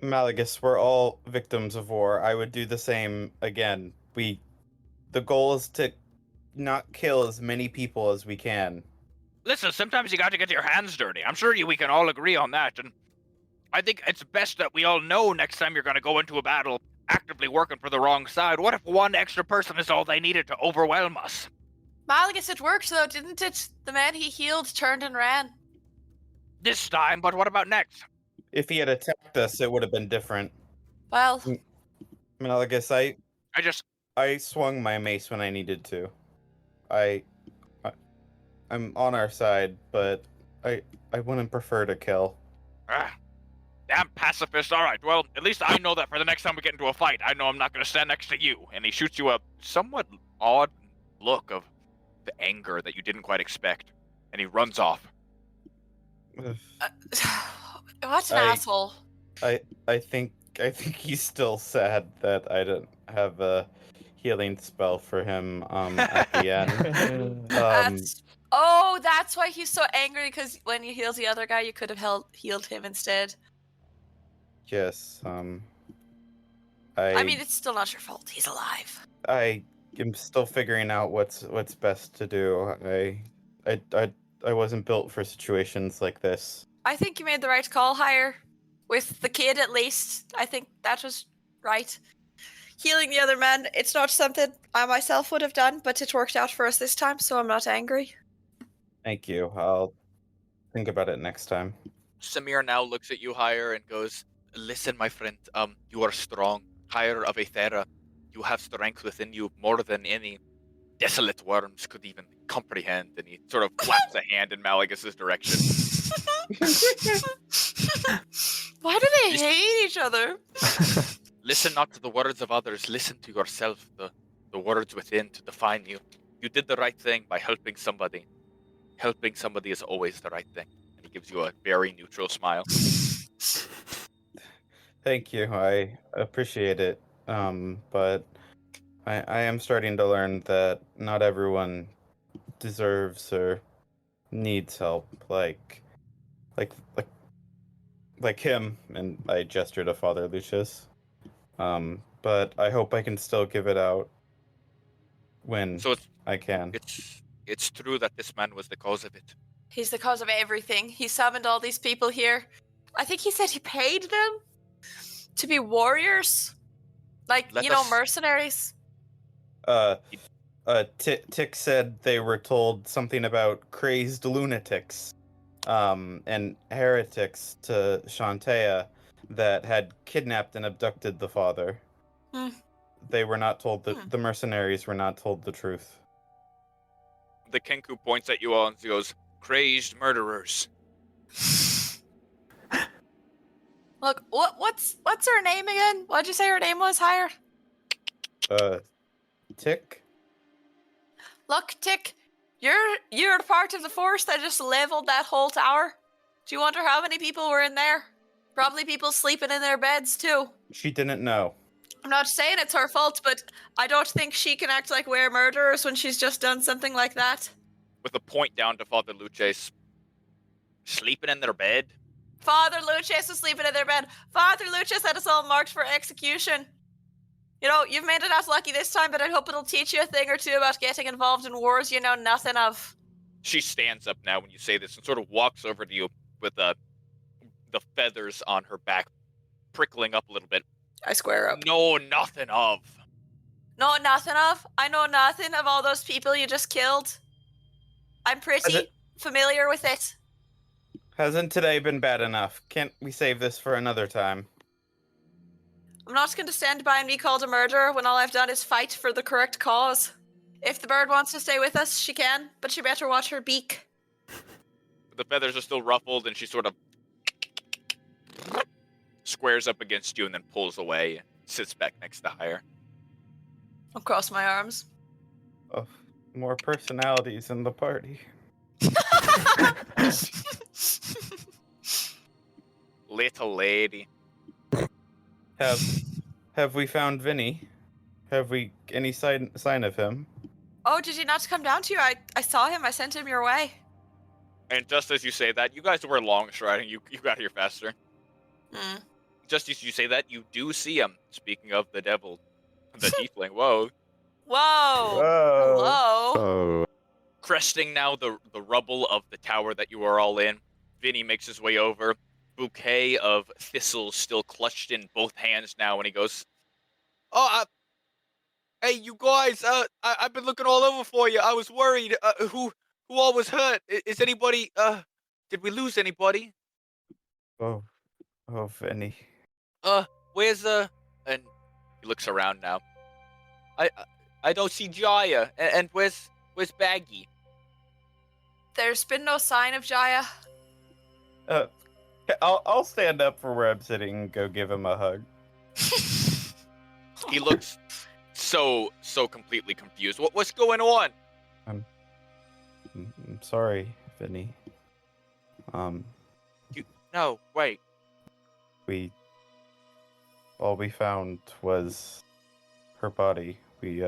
Malagus, we're all victims of war. I would do the same again. The goal is to not kill as many people as we can. Listen, sometimes you got to get your hands dirty. I'm sure we can all agree on that, and I think it's best that we all know next time you're going to go into a battle, actively working for the wrong side. What if one extra person is all they needed to overwhelm us? Malagus, it worked though, didn't it? The man he healed turned and ran. This time, but what about next? If he had attacked us, it would have been different. Well, Malagus, I I swung my mace when I needed to. I'm on our side, but I wouldn't prefer to kill. Damn pacifist. All right, well, at least I know that for the next time we get into a fight, I know I'm not going to stand next to you. And he shoots you a somewhat odd look of the anger that you didn't quite expect. And he runs off. what an asshole. I think he's still sad that I didn't have a healing spell for him at the end. That's why he's so angry, because when you healed the other guy, you could have healed him instead. Yes, I mean, it's still not your fault. He's alive. I am still figuring out what's best to do. I wasn't built for situations like this. I think you made the right call, Hire. With the kid, at least. I think that was right. Healing the other man, it's not something I myself would have done, but it worked out for us this time, so I'm not angry. Thank you. I'll think about it next time. Samir now looks at you, Hire, and goes, "Listen, my friend, you are strong. Hire of Aethera. You have strength within you more than any desolate worms could even comprehend." And he sort of flaps a hand in Malagus's direction. Why do they hate each other? Listen not to the words of others. Listen to yourself, the words within to define you. You did the right thing by helping somebody. Helping somebody is always the right thing. And he gives you a very neutral smile. Thank you. I appreciate it. But I am starting to learn that not everyone deserves or needs help like him, and I gestured to Father Lucius. But I hope I can still give it out when I can. It's true that this man was the cause of it. He's the cause of everything. He summoned all these people here. I think he said he paid them to be warriors. Mercenaries. Tick said they were told something about crazed lunatics, and heretics to Shantea that had kidnapped and abducted the father. They were not told the mercenaries were not told the truth. The Kenku points at you all and goes, "Crazed murderers." Look, what's her name again? What'd you say her name was, Hire? Tick? Look, Tick, you're part of the force that just leveled that whole tower. Do you wonder how many people were in there? Probably people sleeping in their beds, too. She didn't know. I'm not saying it's her fault, but I don't think she can act like we're murderers when she's just done something like that. With a point down to Father Luces. Sleeping in their bed? Father Lucius was sleeping in their bed. Father Lucius had us all marked for execution. You know, you've made it out lucky this time, but I hope it'll teach you a thing or two about getting involved in wars you know nothing of. She stands up now when you say this and sort of walks over to you with the feathers on her back prickling up a little bit. I square up. No, nothing of. No, nothing of? I know nothing of all those people you just killed. I'm pretty familiar with it. Hasn't today been bad enough? Can't we save this for another time? I'm not going to stand by and be called a murderer when all I've done is fight for the correct cause. If the bird wants to stay with us, she can, but she better watch her beak. The feathers are still ruffled, and she sort of squares up against you and then pulls away and sits back next to Hire. I'll cross my arms. Oh, more personalities in the party. Little lady. Have we found Vinny? Have we any sign of him? Oh, did he not come down to you? I saw him. I sent him your way. And just as you say that, you guys were long striding. You got here faster. Just as you say that, you do see him. Speaking of the devil, the tiefling. Whoa. Hello. Oh. Cresting now the rubble of the tower that you are all in, Vinny makes his way over. Bouquet of thistles still clutched in both hands now, and he goes, Oh, hey, you guys, I've been looking all over for you. I was worried. Who all was hurt? Is anybody, did we lose anybody? Oh, oh, Vinny. Where's, and he looks around now. I, I I don't see Jaya. And where's Baggy? There's been no sign of Jaya. I'll stand up from where I'm sitting and go give him a hug. He looks so completely confused. What's going on? I'm sorry, Vinny. No, wait. All we found was her body. We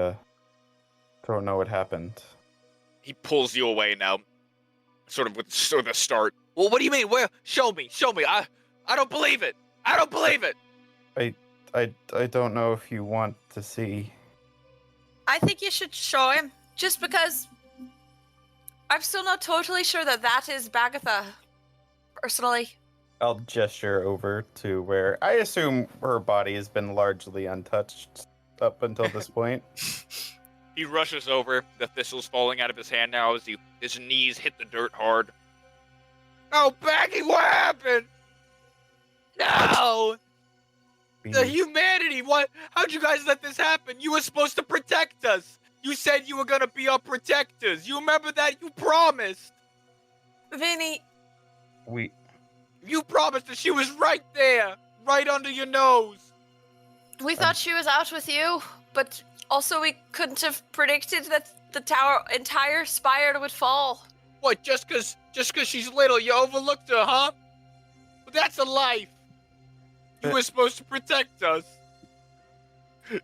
don't know what happened. He pulls you away now, sort of a start. Well, what do you mean? Where? Show me. I don't believe it. I don't believe it. I don't know if you want to see. I think you should show him, just because I'm still not totally sure that is Bagatha, personally. I'll gesture over to where I assume her body has been largely untouched up until this point. He rushes over, the thistle's falling out of his hand now as his knees hit the dirt hard. Oh, Baggy, what happened? No! The humanity, what? How'd you guys let this happen? You were supposed to protect us. You said you were gonna be our protectors. You remember that? You promised. Vinny, You promised that she was right there, right under your nose. we thought she was out with you, but also we couldn't have predicted that the entire spire would fall. What, just cause she's little, you overlooked her, huh? Well, that's a life. You were supposed to protect us.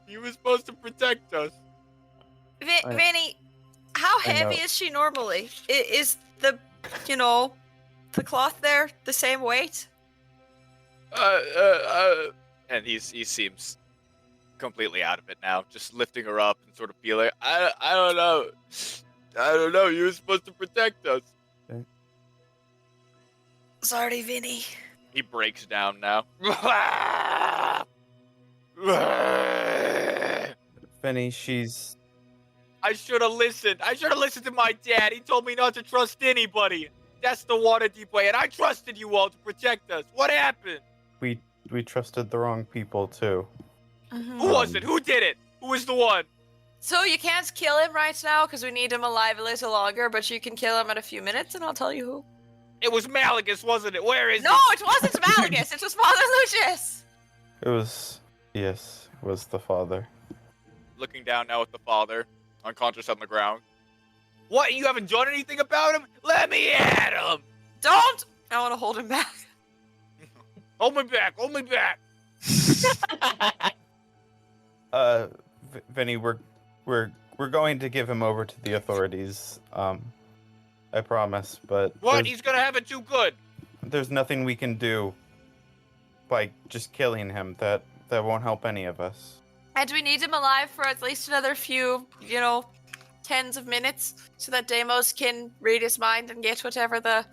You were supposed to protect us. Vinny, how heavy know. is she normally? Is the cloth there the same weight? And he seems completely out of it now, just lifting her up and sort of feeling, I don't know. I don't know, you were supposed to protect us. Sorry, Vinny. He breaks down now. Vinny, she's... I should have listened. I should have listened to my dad. He told me not to trust anybody. That's the Waterdeep way, and I trusted you all to protect us. What happened? We trusted the wrong people, too. Mm-hmm. Who was it? Who did it? Who was the one? So you can't kill him right now because we need him alive a little longer, but you can kill him in a few minutes, and I'll tell you who. It was Malagus, wasn't it? Where is No, it wasn't Malagus. It was Father Lucius. It was the father. Looking down now at the father, unconscious on the ground. What? You haven't done anything about him? Let me at him! Don't! I want to hold him back. Hold me back! Hold me back! Vinny, we're going to give him over to the authorities. I promise, but What? He's gonna have it too good! there's nothing we can do by just killing him. That won't help any of us. And we need him alive for at least another few, tens of minutes, so that Deimos can read his mind and get whatever the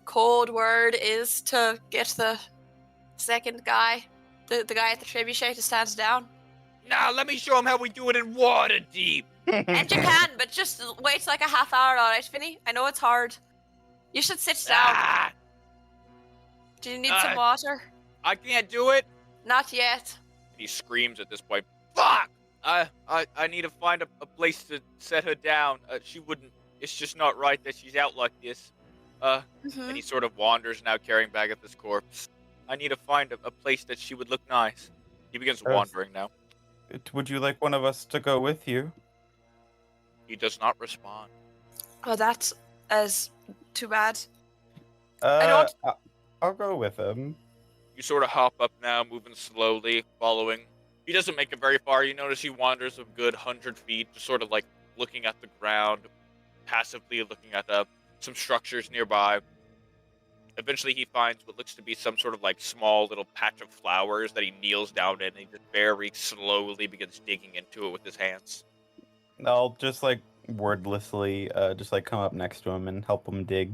code word is to get the second guy, the guy at the trebuchet, to stand down. Now, let me show him how we do it in Waterdeep! And you can, but just wait like a half hour, alright, Vinny? I know it's hard. You should sit down. Ah, Do you need some water? I can't do it! Not yet. He screams at this point. Fuck! I need to find a place to set her down. She wouldn't. It's just not right that she's out like this. And he sort of wanders now, carrying Bagatha's corpse. I need to find a place that she would look nice. He begins wandering now. Would you like one of us to go with you? He does not respond. Oh, that's too bad. I don't. I'll go with him. You sort of hop up now, moving slowly, following. He doesn't make it very far. You notice he wanders a good 100 feet, just sort of like looking at the ground, passively looking at some structures nearby. Eventually he finds what looks to be some sort of like small little patch of flowers that he kneels down in, and he just very slowly begins digging into it with his hands. I'll just wordlessly come up next to him and help him dig.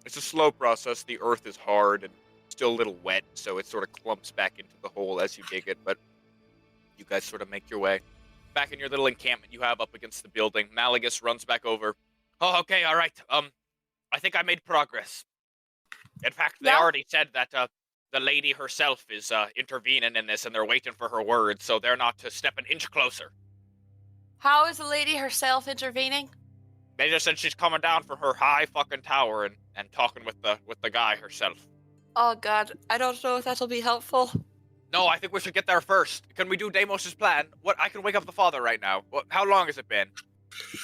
It's a slow process. The earth is hard and still a little wet, so it sort of clumps back into the hole as you dig it, but You guys sort of make your way back in your little encampment you have up against the building. Malagus runs back over. Oh, okay, all right. I think I made progress. In fact, they already said that the lady herself is intervening in this, and they're waiting for her word, so they're not to step an inch closer. How is the lady herself intervening? They just said she's coming down from her high fucking tower and talking with the guy herself. Oh god, I don't know if that'll be helpful. No, I think we should get there first. Can we do Deimos' plan? What? I can wake up the father right now. How long has it been?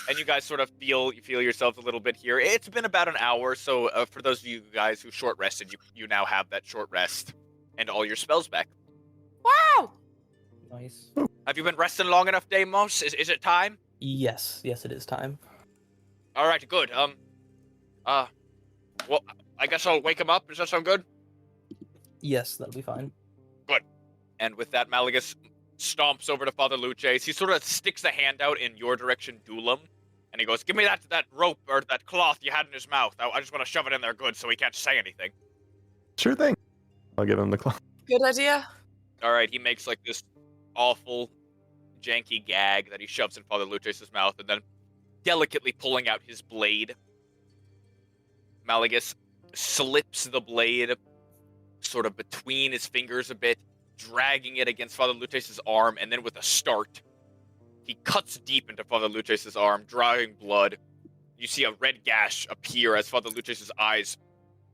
And you guys sort of feel yourselves a little bit here. It's been about an hour, so for those of you guys who short rested, you now have that short rest and all your spells back. Wow! Nice. Have you been resting long enough, Deimos? Is it time? Yes, it is time. All right, good. Well, I guess I'll wake him up. Does that sound good? Yes, that'll be fine. And with that, Malagus stomps over to Father Luces. He sort of sticks a hand out in your direction, Dulam, and he goes, "Give me that rope or that cloth you had in his mouth. I just want to shove it in there good so he can't say anything." Sure thing. I'll give him the cloth. Good idea. All right, he makes like this awful, janky gag that he shoves in Father Luces' mouth, and then delicately pulling out his blade, Malagus slips the blade sort of between his fingers a bit, dragging it against Father Luces' arm, and then with a start, he cuts deep into Father Luces' arm, drawing blood. You see a red gash appear as Father Luces' eyes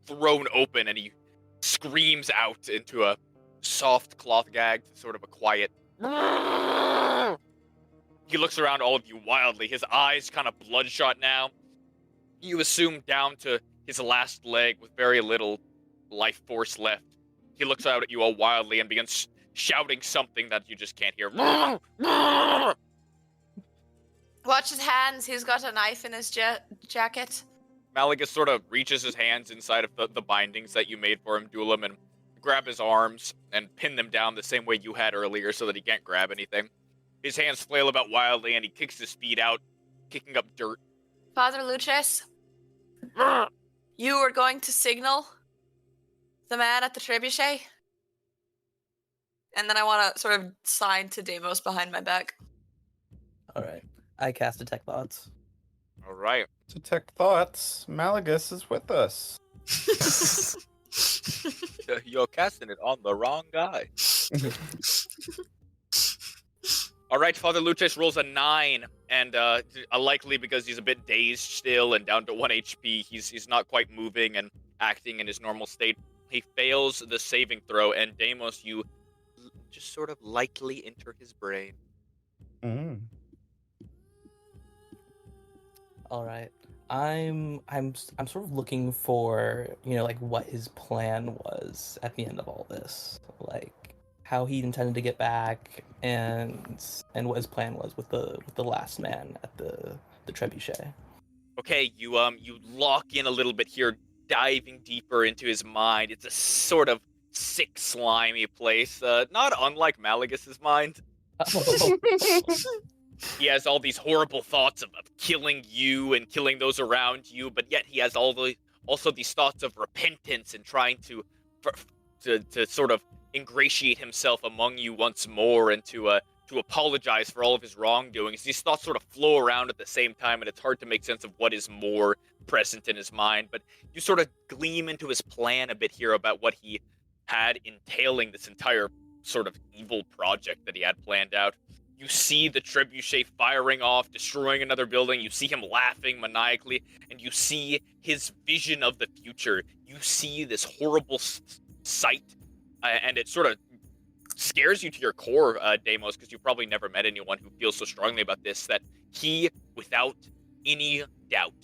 thrown open, and he screams out into a soft cloth gag, sort of a quiet. He looks around all of you wildly, his eyes kind of bloodshot now. You assume down to his last leg with very little life force left. He looks out at you all wildly and begins shouting something that you just can't hear. Watch his hands. He's got a knife in his jacket. Malagus sort of reaches his hands inside of the bindings that you made for him, Dulam, and grab his arms and pin them down the same way you had earlier so that he can't grab anything. His hands flail about wildly and he kicks his feet out, kicking up dirt. Father Luces, you were going to signal the man at the trebuchet? And then I want to sort of sign to Deimos behind my back. All right. I cast Detect Thoughts. All right. Detect thoughts. Malagus is with us. You're casting it on the wrong guy. All right, Father Luces rolls a 9, and likely because he's a bit dazed still and down to 1 HP, he's not quite moving and acting in his normal state. He fails the saving throw, and Deimos, you just sort of lightly enter his brain. Mm. All right. I'm sort of looking for, like what his plan was at the end of all this. Like how he intended to get back and what his plan was with the last man at the trebuchet. Okay, you lock in a little bit here, diving deeper into his mind. It's a sort of sick, slimy place, not unlike Malagus's mind. He has all these horrible thoughts of killing you and killing those around you, but yet he has also these thoughts of repentance and trying to sort of ingratiate himself among you once more and to apologize for all of his wrongdoings. These thoughts sort of flow around at the same time, and it's hard to make sense of what is more present in his mind, but you sort of gleam into his plan a bit here about what he had entailing this entire sort of evil project that he had planned out. You see the trebuchet firing off, destroying another building. You see him laughing maniacally, and you see his vision of the future. You see this horrible sight, and it sort of scares you to your core, Deimos, because you've probably never met anyone who feels so strongly about this, that he, without any doubt,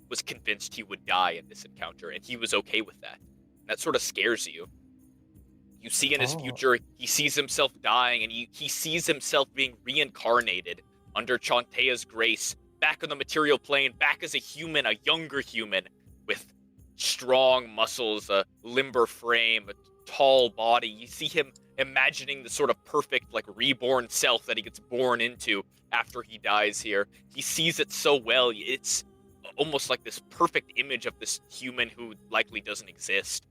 was convinced he would die in this encounter, and he was okay with that. And that sort of scares you. You see in his future, he sees himself dying, and he sees himself being reincarnated under Chantea's grace, back on the material plane, back as a human, a younger human, with strong muscles, a limber frame, a tall body. You see him imagining the sort of perfect, like, reborn self that he gets born into after he dies here. He sees it so well. It's almost like this perfect image of this human who likely doesn't exist.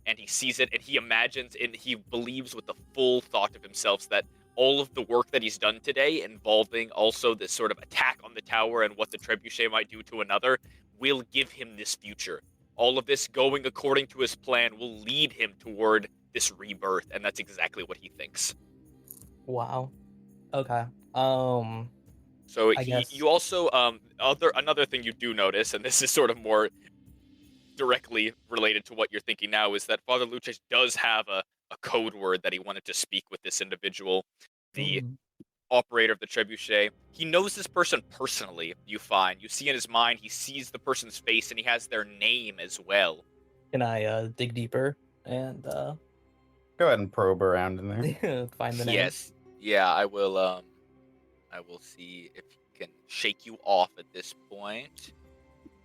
And he sees it, and he imagines, and he believes with the full thought of himself that all of the work that he's done today, involving also this sort of attack on the tower and what the trebuchet might do to another, will give him this future. All of this going according to his plan will lead him toward this rebirth, and that's exactly what he thinks. Wow. Okay. So I guess. you also another thing you do notice, and this is sort of more directly related to what you're thinking now, is that Father Luces does have a code word that he wanted to speak with this individual, the operator of the trebuchet. He knows this person personally, you find. You see in his mind, he sees the person's face, and he has their name as well. Can I dig deeper and Go ahead and probe around in there. find the name? Yes. Yeah, I will see if he can shake you off at this point.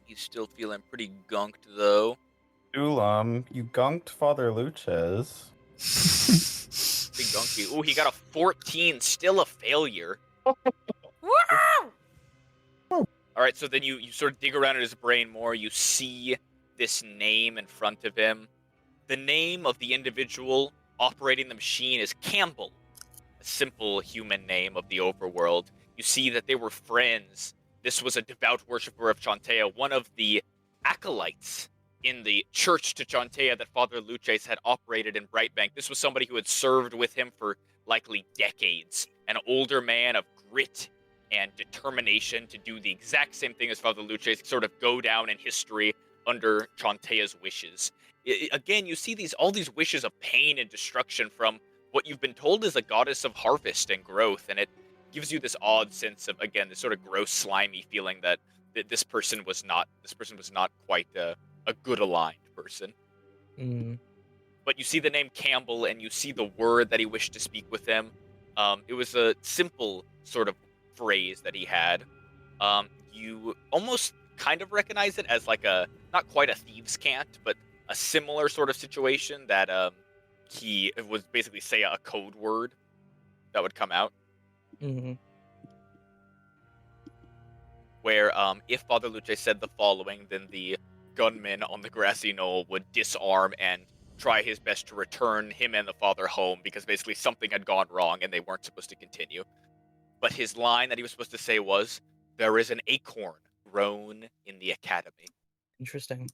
He's still feeling pretty gunked, though. Ulam, you gunked Father Luces. Big gunky. Ooh, he got a 14, still a failure. Alright, so then you sort of dig around in his brain more. You see this name in front of him. The name of the individual operating the machine is Campbell, a simple human name of the overworld. You see that they were friends. This was a devout worshiper of Chantea, one of the acolytes in the church to Chantea that Father Luces had operated in Brightbank. This was somebody who had served with him for likely decades. An older man of grit and determination to do the exact same thing as Father Luces, sort of go down in history under Chantea's wishes. Again, you see all these wishes of pain and destruction from what you've been told is a goddess of harvest and growth, and it gives you this odd sense of, again, this sort of gross, slimy feeling that this person was not quite a good aligned person. But you see the name Campbell, and you see the word that he wished to speak with him. It was a simple sort of phrase that he had. You almost kind of recognize it as like not quite a thieves' cant, but a similar sort of situation that he would basically say a code word that would come out. Where if Father Luces said the following, then the gunman on the Grassy Knoll would disarm and try his best to return him and the father home, because basically something had gone wrong and they weren't supposed to continue. But his line that he was supposed to say was, "There is an acorn grown in the academy." Interesting.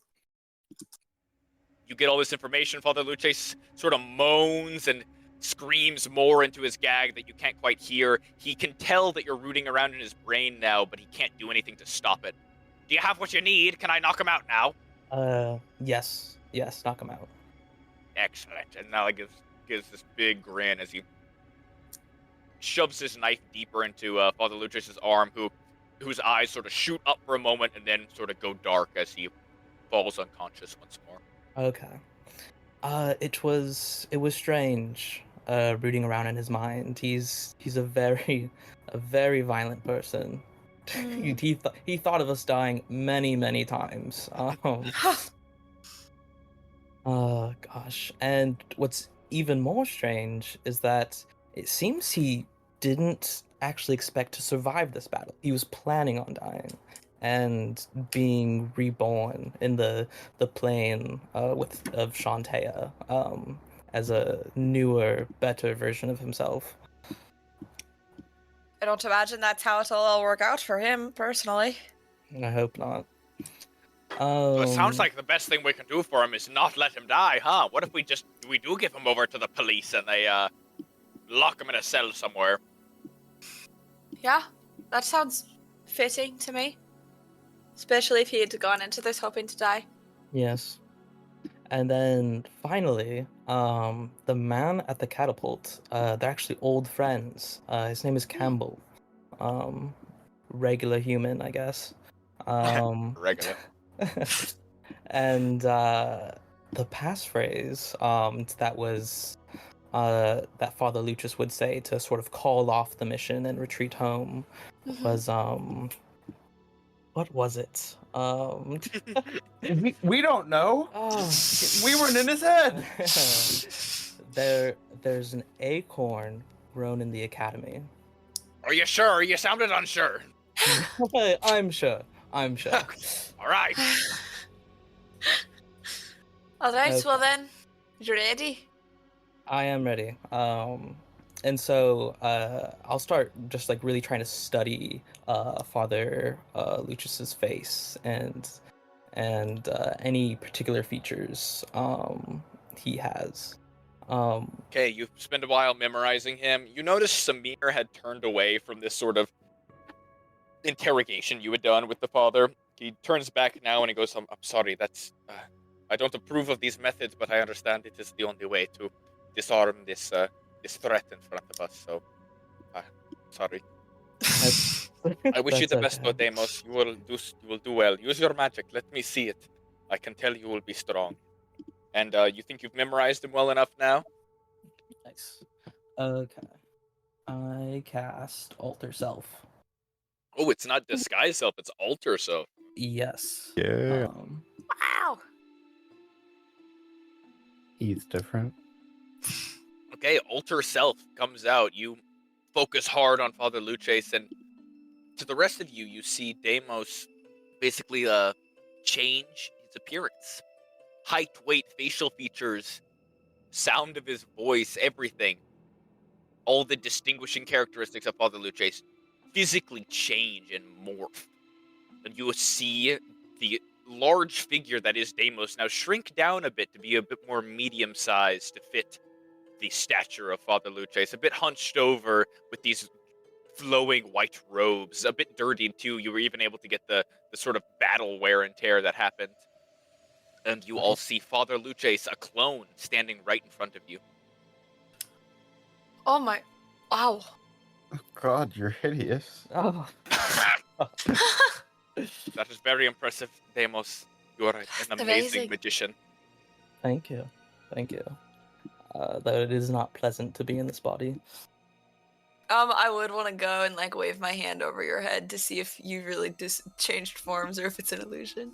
You get all this information. Father Luces sort of moans and screams more into his gag that you can't quite hear. He can tell that you're rooting around in his brain now, but he can't do anything to stop it. Do you have what you need? Can I knock him out now? Yes, knock him out. Excellent. And now he gives this big grin as he shoves his knife deeper into Father Luces' arm, whose eyes sort of shoot up for a moment and then sort of go dark as he falls unconscious once more. Okay. It was strange, rooting around in his mind. He's a very violent person. He thought of us dying many times. Oh gosh. And what's even more strange is that it seems he didn't actually expect to survive this battle. He was planning on dying and being reborn in the plane of Chantea, as a newer, better version of himself. I don't imagine that's how it'll all work out for him, personally. I hope not. So it sounds like the best thing we can do for him is not let him die, huh? What if we do give him over to the police and they lock him in a cell somewhere? Yeah, that sounds fitting to me. Especially if he had gone into this hoping to die. Yes. And then finally, the man at the catapult, they're actually old friends. His name is Campbell. Regular human, I guess. Regular. And the passphrase that Father Luces would say to sort of call off the mission and retreat home was what was it? We don't know. Oh, We weren't in his head. There's an acorn grown in the academy. Are you sure? You sounded unsure. I'm sure. All right. All right, well then, you ready? I am ready. and so I'll start just like really trying to study Father Lucius's face and any particular features he has. Okay, you spend a while memorizing him. You notice Samir had turned away from this sort of interrogation you had done with the father. He turns back now and he goes, I'm sorry, that's... I don't approve of these methods, but I understand it is the only way to disarm this this threat in front of us, so... sorry. I wish you the best, though, Deimos. You will do well. Use your magic. Let me see it. I can tell you will be strong. And you think you've memorized him well enough now? Nice. Okay. I cast Alter Self. Oh, it's not disguise self, it's alter self. Yes. Yeah. Wow. He's different. Okay, alter self comes out. You focus hard on Father Luces, and to the rest of you, you see Deimos basically change his appearance. Height, weight, facial features, sound of his voice, everything. All the distinguishing characteristics of Father Luces physically change and morph. And you will see the large figure that is Deimos now shrink down a bit to be a bit more medium-sized to fit the stature of Father Luces, a bit hunched over with these flowing white robes, a bit dirty too. You were even able to get the sort of battle wear and tear that happened. And you all see Father Luces, a clone, standing right in front of you. Oh my. Wow. Oh, God, you're hideous. Oh. That is very impressive, Deimos. You are an amazing amazing. magician. Thank you. Thank you. Though it is not pleasant to be in this body. I would want to go and like wave my hand over your head to see if you really changed forms or if it's an illusion.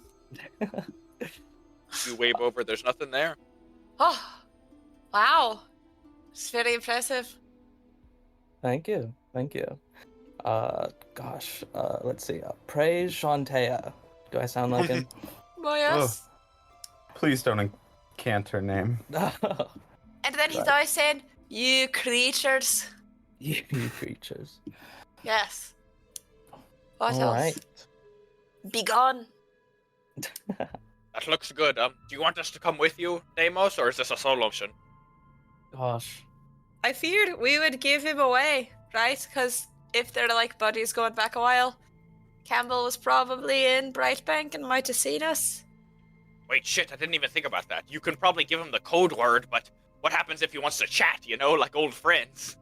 You wave over, there's nothing there. Oh, wow. It's very impressive. Thank you. Thank you. Gosh. Let's see. Praise Shantea. Do I sound like him? Well, yes. Please don't encant her name. And then he's Right. always saying, "You creatures." You creatures. Yes. What All else? right. Be gone. That looks good. Do you want us to come with you, Deimos, or is this a solo mission? Gosh. I feared we would give him away, right? Because if they're like buddies going back a while, Campbell was probably in Brightbank and might have seen us. Wait, shit, I didn't even think about that. You can probably give him the code word, but what happens if he wants to chat, you know, like old friends?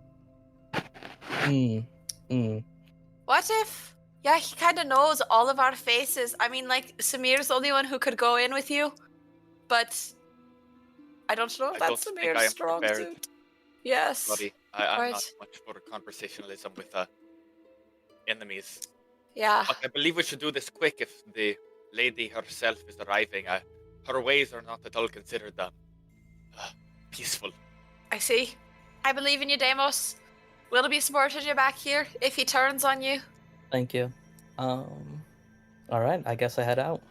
What if? Yeah, he kind of knows all of our faces. I mean, like, Samir's the only one who could go in with you, but I don't know if that's Samir's strong suit. Yes. Sorry, I'm Right. not much for conversationalism with enemies. Yeah. But I believe we should do this quick if the lady herself is arriving. Her ways are not at all considered peaceful. I see. I believe in you, Deimos. We'll be supporting you back here if he turns on you. Thank you. All right. I guess I head out.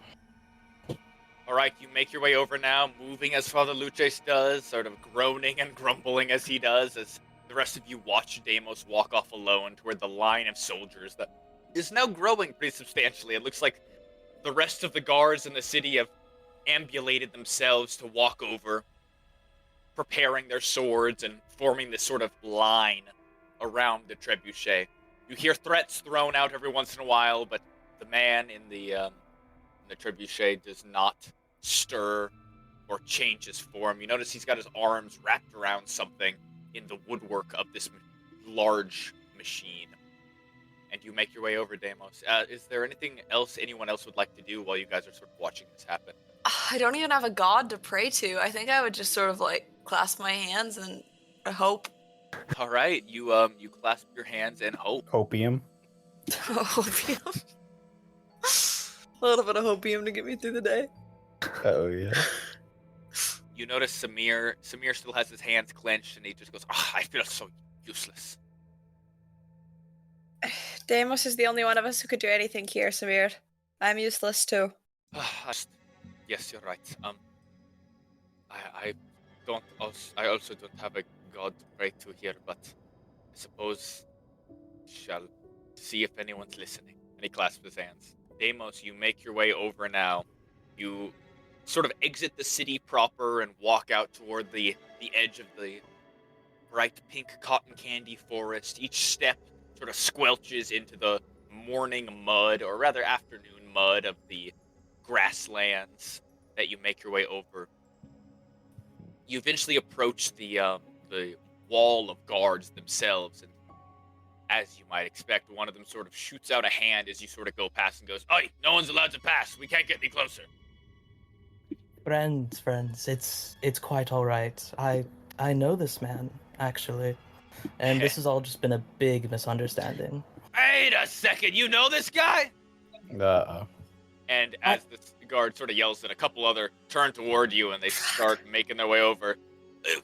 All right, you make your way over now, moving as Father Luces does, sort of groaning and grumbling as he does, as the rest of you watch Deimos walk off alone toward the line of soldiers that is now growing pretty substantially. It looks like the rest of the guards in the city have ambulated themselves to walk over, preparing their swords and forming this sort of line around the trebuchet. You hear threats thrown out every once in a while, but the man in the trebuchet does not stir or change his form. You notice he's got his arms wrapped around something in the woodwork of this large machine. And you make your way over, Deimos. Is there anything else anyone else would like to do while you guys are sort of watching this happen? I don't even have a god to pray to. I think I would just sort of like clasp my hands and hope. All right, you clasp your hands and hope. Hopium. Hopium. A little bit of hopium to get me through the day. Oh, yeah. You notice Samir still has his hands clenched, and he just goes, I feel so useless. Deimos is the only one of us who could do anything here, Samir. I'm useless too. Yes, you're right. I also don't have a god to pray to here, but I suppose shall see if anyone's listening. And he clasps his hands. Deimos, you make your way over now. You sort of exit the city proper and walk out toward the edge of the bright pink cotton candy forest. Each step sort of squelches into the morning mud, or rather afternoon mud, of the grasslands that you make your way over. You eventually approach the wall of guards themselves, and as you might expect, one of them sort of shoots out a hand as you sort of go past and goes, "Oi, no one's allowed to pass. We can't get any closer." Friends, it's quite all right. I know this man, actually, and this has all just been a big misunderstanding. Wait a second, you know this guy? Uh-oh. And as the guard sort of yells that, a couple other turn toward you and they start making their way over.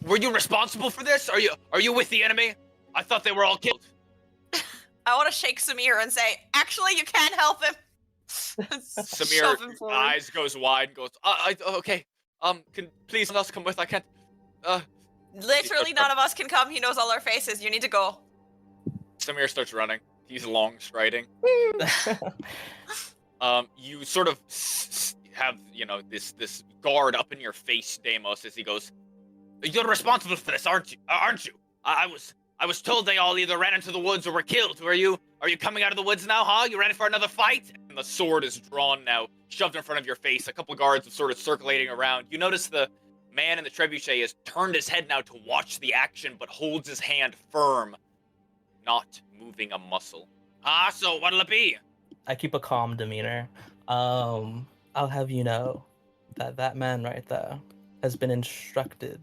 Were you responsible for this? Are you with the enemy? I thought they were all killed. I want to shake Samir and say, actually, you can't help him. Shove him Samir forward. eyes goes wide and goes, okay. Can please someone else come with? I can't. Literally none of us can come. He knows all our faces. You need to go. Samir starts running. He's long striding. You sort of have, this guard up in your face, Deimos, as he goes, "You're responsible for this, aren't you? I was told they all either ran into the woods or were killed. Are you coming out of the woods now, huh? You ready for another fight?" And the sword is drawn now, shoved in front of your face. A couple of guards are sort of circulating around. You notice the man in the trebuchet has turned his head now to watch the action, but holds his hand firm, not moving a muscle. So what'll it be? I keep a calm demeanor. I'll have you know that man right there has been instructed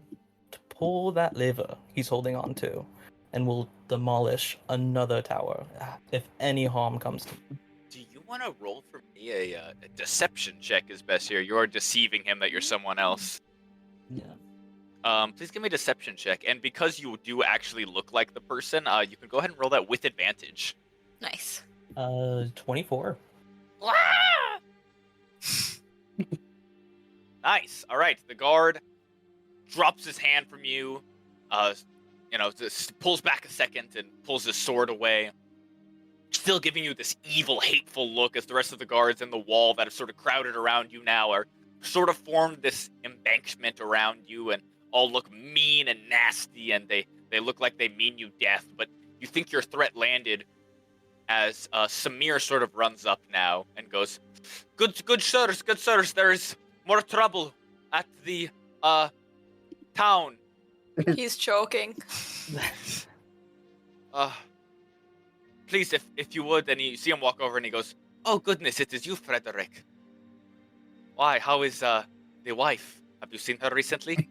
to pull that lever he's holding on to, and will demolish another tower if any harm comes to him. Do you want to roll for me a deception check is best here? You're deceiving him that you're someone else. Yeah. Please give me a deception check. And because you do actually look like the person, you can go ahead and roll that with advantage. Nice. 24. Nice. All right. The guard drops his hand from you, just pulls back a second and pulls his sword away, still giving you this evil, hateful look as the rest of the guards in the wall that have sort of crowded around you now are sort of formed this embankment around you and all look mean and nasty, and they look like they mean you death, but you think your threat landed as Samir sort of runs up now and goes, Good sirs, there's more trouble at the town. He's choking. Please, if you would." And you see him walk over and he goes, "Oh goodness, it is you, Frederick. Why, how is the wife? Have you seen her recently?"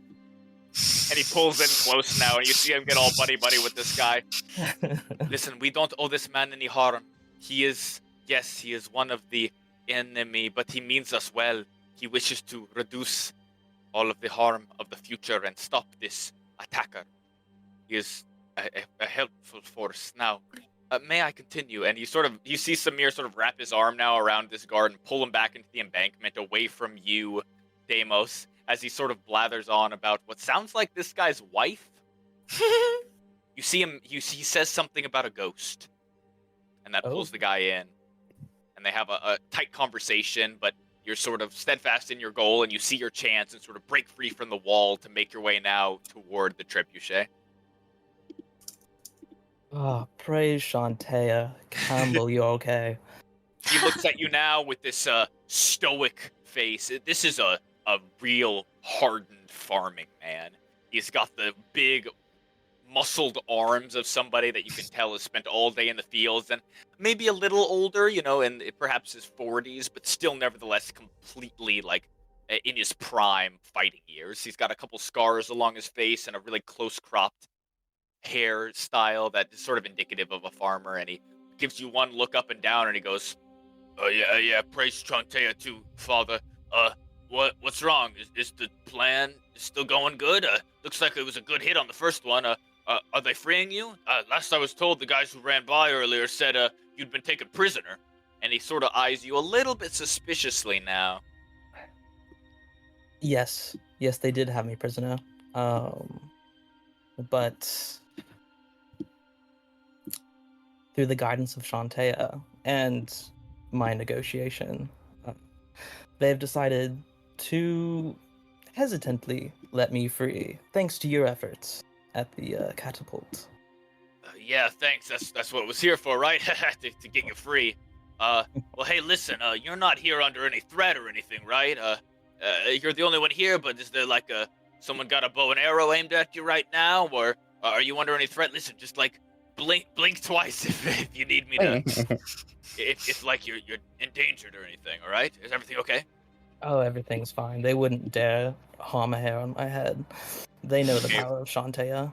And he pulls in close now, and you see him get all buddy-buddy with this guy. "Listen, we don't owe this man any harm. He is one of the enemy, but he means us well. He wishes to reduce all of the harm of the future and stop this attacker. He is a helpful force. Now, may I continue?" And you see Samir sort of wrap his arm now around this guard and pull him back into the embankment away from you, Deimos, as he sort of blathers on about what sounds like this guy's wife. You see him, he says something about a ghost, and that pulls the guy in, and they have a tight conversation, but you're sort of steadfast in your goal, and you see your chance and sort of break free from the wall to make your way now toward the trebuchet. Oh, praise Shantea. Campbell, you okay? He looks at you now with this stoic face. This is a real hardened farming man. He's got the big muscled arms of somebody that you can tell has spent all day in the fields, and maybe a little older, in perhaps his 40s, but still nevertheless completely in his prime fighting years. He's got a couple scars along his face and a really close cropped hairstyle that is sort of indicative of a farmer, and he gives you one look up and down and he goes, "Oh yeah, praise Chantea too, father. What's wrong? Is the plan still going good? Looks like it was a good hit on the first one. Are they freeing you? Last I was told, the guys who ran by earlier said you'd been taken prisoner." And he sort of eyes you a little bit suspiciously now. Yes, they did have me prisoner. But through the guidance of Shantea and my negotiation, they've decided to hesitantly let me free, thanks to your efforts at the catapult. Yeah, thanks. That's what it was here for, right? to get you free. Well, hey, listen. You're not here under any threat or anything, right? You're the only one here, but is there like someone got a bow and arrow aimed at you right now, or are you under any threat? Listen, just like blink twice if you need me to. if like you're endangered or anything. All right? Is everything okay? Oh, everything's fine. They wouldn't dare harm a hair on my head. They know the power of Shantea.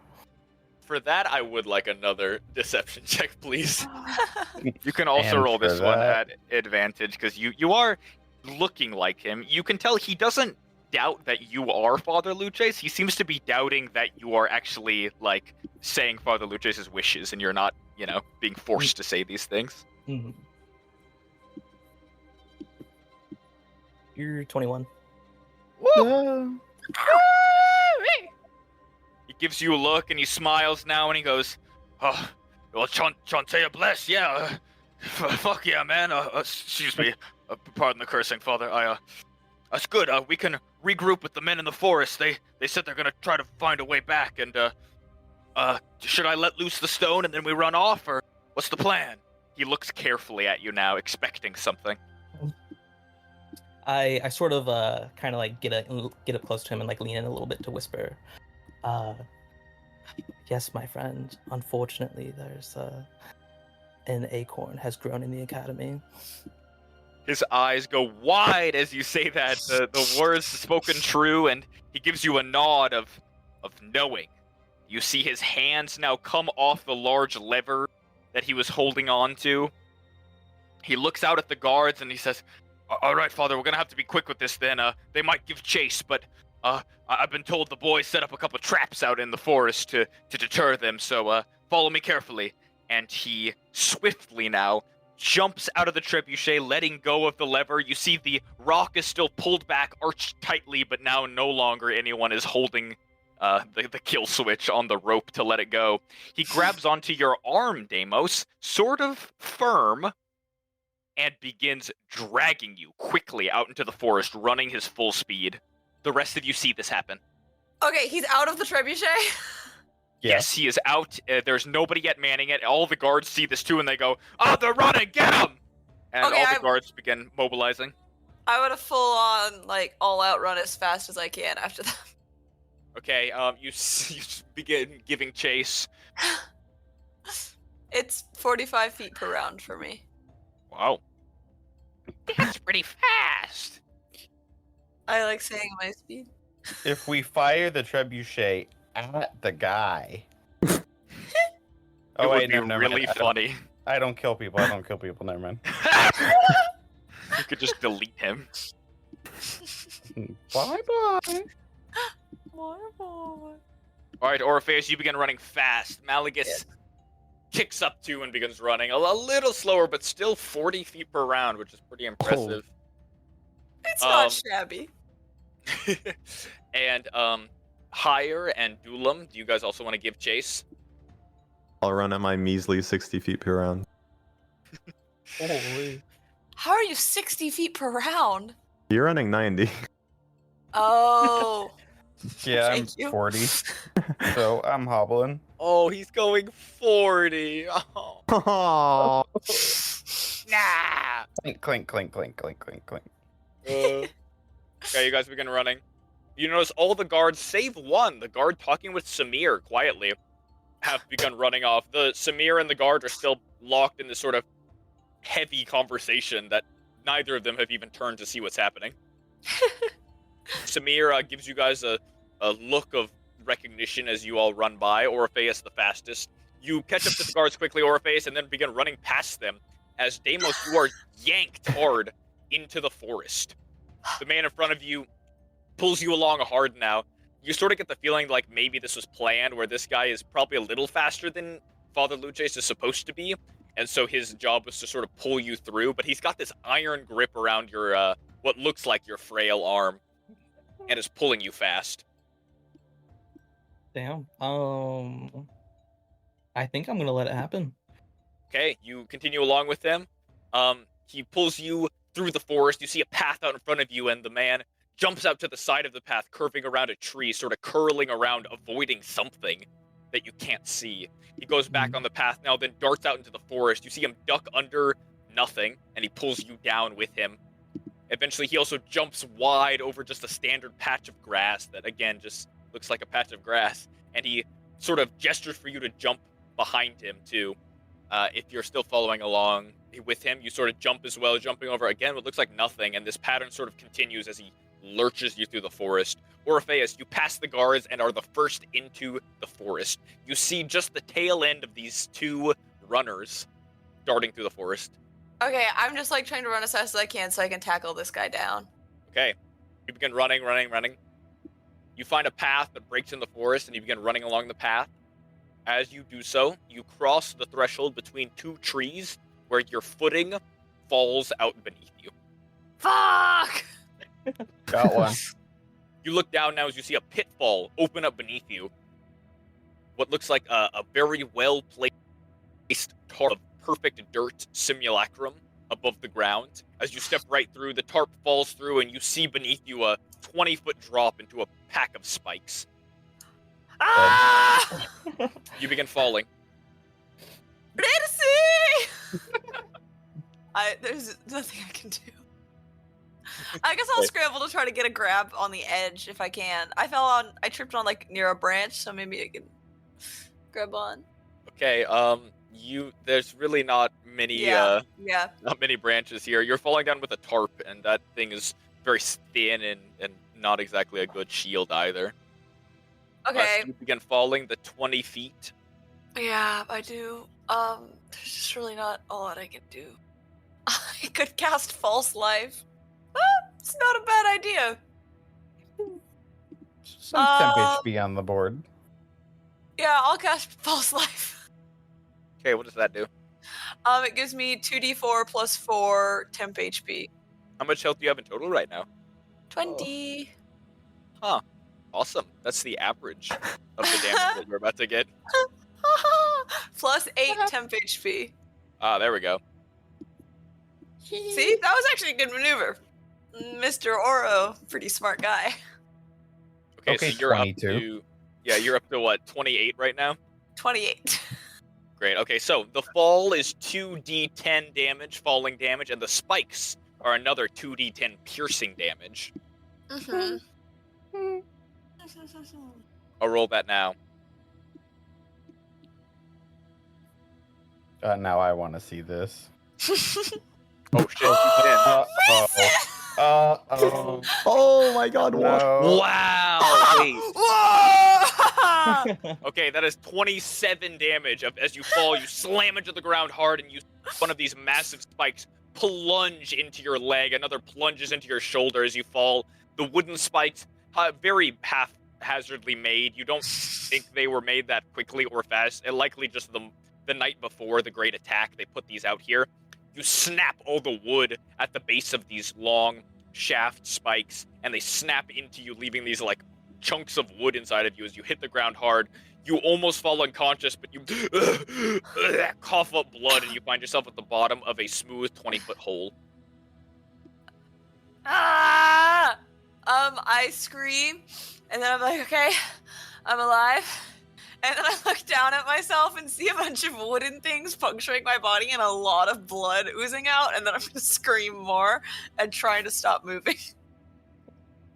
For that, I would like another deception check, please. You can also And roll for this one that- at advantage because you are looking like him. You can tell he doesn't doubt that you are Father Luces. He seems to be doubting that you are actually like saying Father Luces' wishes and you're not, being forced to say these things. Mhm. You're 21. He gives you a look and he smiles now and he goes, "Oh, well, Chantea bless, yeah. Fuck yeah, man. Excuse me. Pardon the cursing, Father. That's good. We can regroup with the men in the forest. They said they're gonna try to find a way back. And should I let loose the stone and then we run off, or what's the plan?" He looks carefully at you now, expecting something. I sort of kind of like get up close to him and like lean in a little bit to whisper. Yes, my friend. Unfortunately, there's an acorn has grown in the academy. His eyes go wide as you say that, the words spoken true, and he gives you a nod of knowing. You see his hands now come off the large lever that he was holding on to. He looks out at the guards and he says, "All right, Father, we're gonna have to be quick with this then. They might give chase, but I've been told the boys set up a couple traps out in the forest to deter them, so follow me carefully." And he swiftly now jumps out of the trebuchet, letting go of the lever. You see the rock is still pulled back, arched tightly, but now no longer anyone is holding the kill switch on the rope to let it go. He grabs onto your arm, Deimos, sort of firm, and begins dragging you quickly out into the forest, running his full speed. The rest of you see this happen. Okay, he's out of the trebuchet. Yes, he is out. There's nobody yet manning it. All the guards see this too, and they go, "Oh, they're running! Get them!" And Okay, all the guards begin mobilizing. I would have full on like all out run as fast as I can after that. Okay, you begin giving chase. It's 45 feet per round for me. Wow. That's pretty fast. I like saying my speed. If we fire the trebuchet at the guy. It would be never really mind. funny. I don't kill people. Never mind. You could just delete him. Bye. Alright, Orpheus, you begin running fast. Malagus kicks up too and begins running. A little slower, but still 40 feet per round, which is pretty impressive. It's not shabby. And Hire and Dulam, do you guys also want to give chase? I'll run at my measly 60 feet per round. Holy. How are you 60 feet per round? You're running 90. Oh. Yeah, I'm Thank you. 40. So I'm hobbling. Oh, he's going 40. Oh. Oh, Nah. Clink, clink. Okay, you guys begin running. You notice all the guards, save one, the guard talking with Samir quietly, have begun running off. The Samir and the guard are still locked in this sort of heavy conversation that neither of them have even turned to see what's happening. Samir gives you guys a look of recognition as you all run by. Orpheus the fastest. You catch up to the guards quickly, Orpheus, and then begin running past them. As Deimos, you are yanked hard into the forest. The man in front of you pulls you along hard now. You sort of get the feeling like maybe this was planned, where this guy is probably a little faster than Father Luces is supposed to be, and so his job was to sort of pull you through, but he's got this iron grip around your, what looks like your frail arm, and is pulling you fast. Damn. I think I'm gonna let it happen. Okay, you continue along with him. He pulls you through the forest. You see a path out in front of you, and the man jumps out to the side of the path, curving around a tree, sort of curling around, avoiding something that you can't see. He goes back on the path now, then darts out into the forest. You see him duck under nothing, and he pulls you down with him. Eventually, he also jumps wide over just a standard patch of grass that, again, just looks like a patch of grass. And he sort of gestures for you to jump behind him, too. If you're still following along with him, you sort of jump as well, jumping over again what looks like nothing, and this pattern sort of continues as he lurches you through the forest. Orpheus, you pass the guards and are the first into the forest. You see just the tail end of these two runners darting through the forest. Okay, I'm just like trying to run as fast as I can so I can tackle this guy down. Okay, you begin running. You find a path that breaks in the forest, and you begin running along the path. As you do so, you cross the threshold between two trees where your footing falls out beneath you. Fuck! Got one. You look down now as you see a pitfall open up beneath you. What looks like a very well-placed tarp of perfect dirt simulacrum above the ground. As you step right through, the tarp falls through, and you see beneath you a 20-foot drop into a pack of spikes. Ah! You begin falling. Mercy! There's nothing I can do. I guess I'll scramble to try to get a grab on the edge if I can. I tripped on like near a branch, so maybe I can grab on. Okay, there's really not many, not many branches here. You're falling down with a tarp, and that thing is very thin and not exactly a good shield either. Okay. So you begin falling the 20 feet. Yeah, I do. There's just really not a lot I can do. I could cast False Life. It's not a bad idea. Some temp HP on the board. Yeah, I'll cast False Life. Okay, what does that do? It gives me 2d4 plus 4 temp HP. How much health do you have in total right now? 20. Huh. Awesome. That's the average of the damage that you're about to get. Plus 8 temp HP. Ah, there we go. See, that was actually a good maneuver. Mr. Oro, pretty smart guy. Okay, so you're 22. up to... Yeah, you're up to what, 28 right now? 28. Great. Okay, so the fall is 2d10 damage, falling damage, and the spikes are another 2d10 piercing damage. Mm-hmm. I'll roll that now. Now I want to see this. Oh shit, you did. Uh-oh. Oh my god, what? No. Wow! Wait. Whoa! Okay, that is 27 damage. As you fall, you slam into the ground hard, and one of these massive spikes plunge into your leg. Another plunges into your shoulder as you fall. The wooden spikes, very haphazardly made. You don't think they were made that quickly or fast. It likely just the night before the great attack, they put these out here. You snap all the wood at the base of these long shaft spikes, and they snap into you, leaving these like chunks of wood inside of you as you hit the ground hard. You almost fall unconscious, but you cough up blood, and you find yourself at the bottom of a smooth 20-foot hole. Ah! I scream, and then I'm like, okay, I'm alive. And then I look down at myself and see a bunch of wooden things puncturing my body and a lot of blood oozing out, and then I'm gonna scream more and try to stop moving.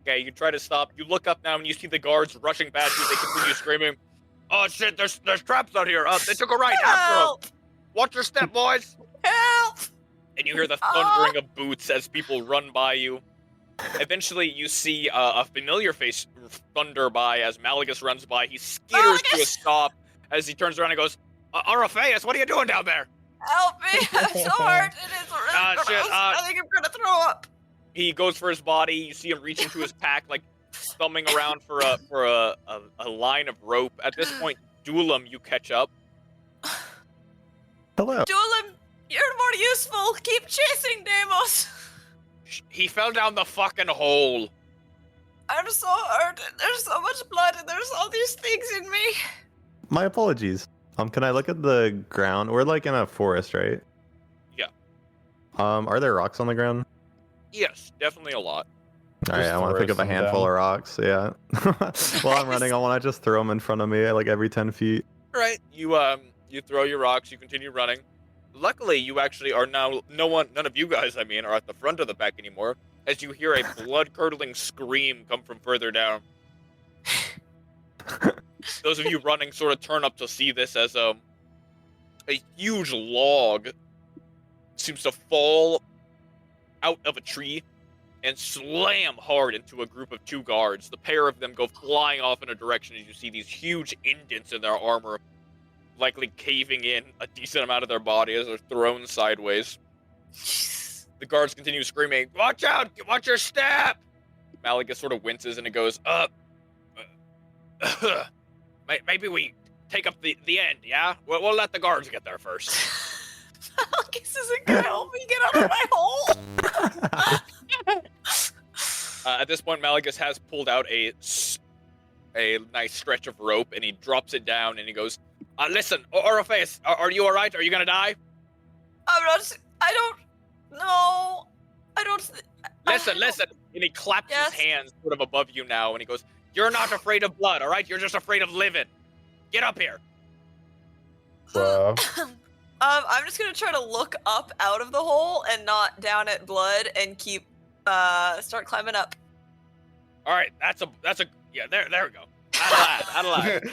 Okay, you try to stop. You look up now and you see the guards rushing past you. They continue screaming, "Oh shit, there's traps out here. They took a right after them. Watch your step, boys." Help! And you hear the thundering of boots as people run by you. Eventually, you see a familiar face thunder by as Malagus runs by. He skitters to a stop as he turns around and goes, "Orpheus, what are you doing down there?" Help me! I'm so hurt. It is really gross. Shit, I think I'm gonna throw up. He goes for his body. You see him reach into his pack, like thumbing around for a line of rope. At this point, Duelam, you catch up. Hello. Duelam, you're more useful. Keep chasing Deimos. He fell down the fucking hole. I'm so hurt. There's so much blood and there's all these things in me. My apologies. Can I look at the ground? We're like in a forest, right? Yeah. Are there rocks on the ground? Yes, definitely a lot. All right, I want to pick up a some handful down. of rocks. Yeah. While I'm running, I want to just throw them in front of me, like every 10 feet. All right, you throw your rocks. You continue running. Luckily, you actually are now none of you guys, I mean, are at the front of the pack anymore. As you hear a blood-curdling scream come from further down. Those of you running sort of turn up to see this as a huge log seems to fall out of a tree and slam hard into a group of 2 guards. The pair of them go flying off in a direction as you see these huge indents in their armor, likely caving in a decent amount of their body as they're thrown sideways. The guards continue screaming, "Watch out! Watch your step!" Malagus sort of winces and it goes, maybe we take up the end, yeah? We'll let the guards get there first. Malagus isn't gonna help me get out of my hole. At this point, Malagus has pulled out a nice stretch of rope, and he drops it down, and he goes, "Listen, Orpheus, are you all right? Are you gonna die?" I don't know. Listen. And he claps his hands sort of above you now, and he goes, "You're not afraid of blood, all right? You're just afraid of living. Get up here." I'm just gonna try to look up out of the hole and not down at blood and keep start climbing up. All right, that's a yeah. There we go. Adelad.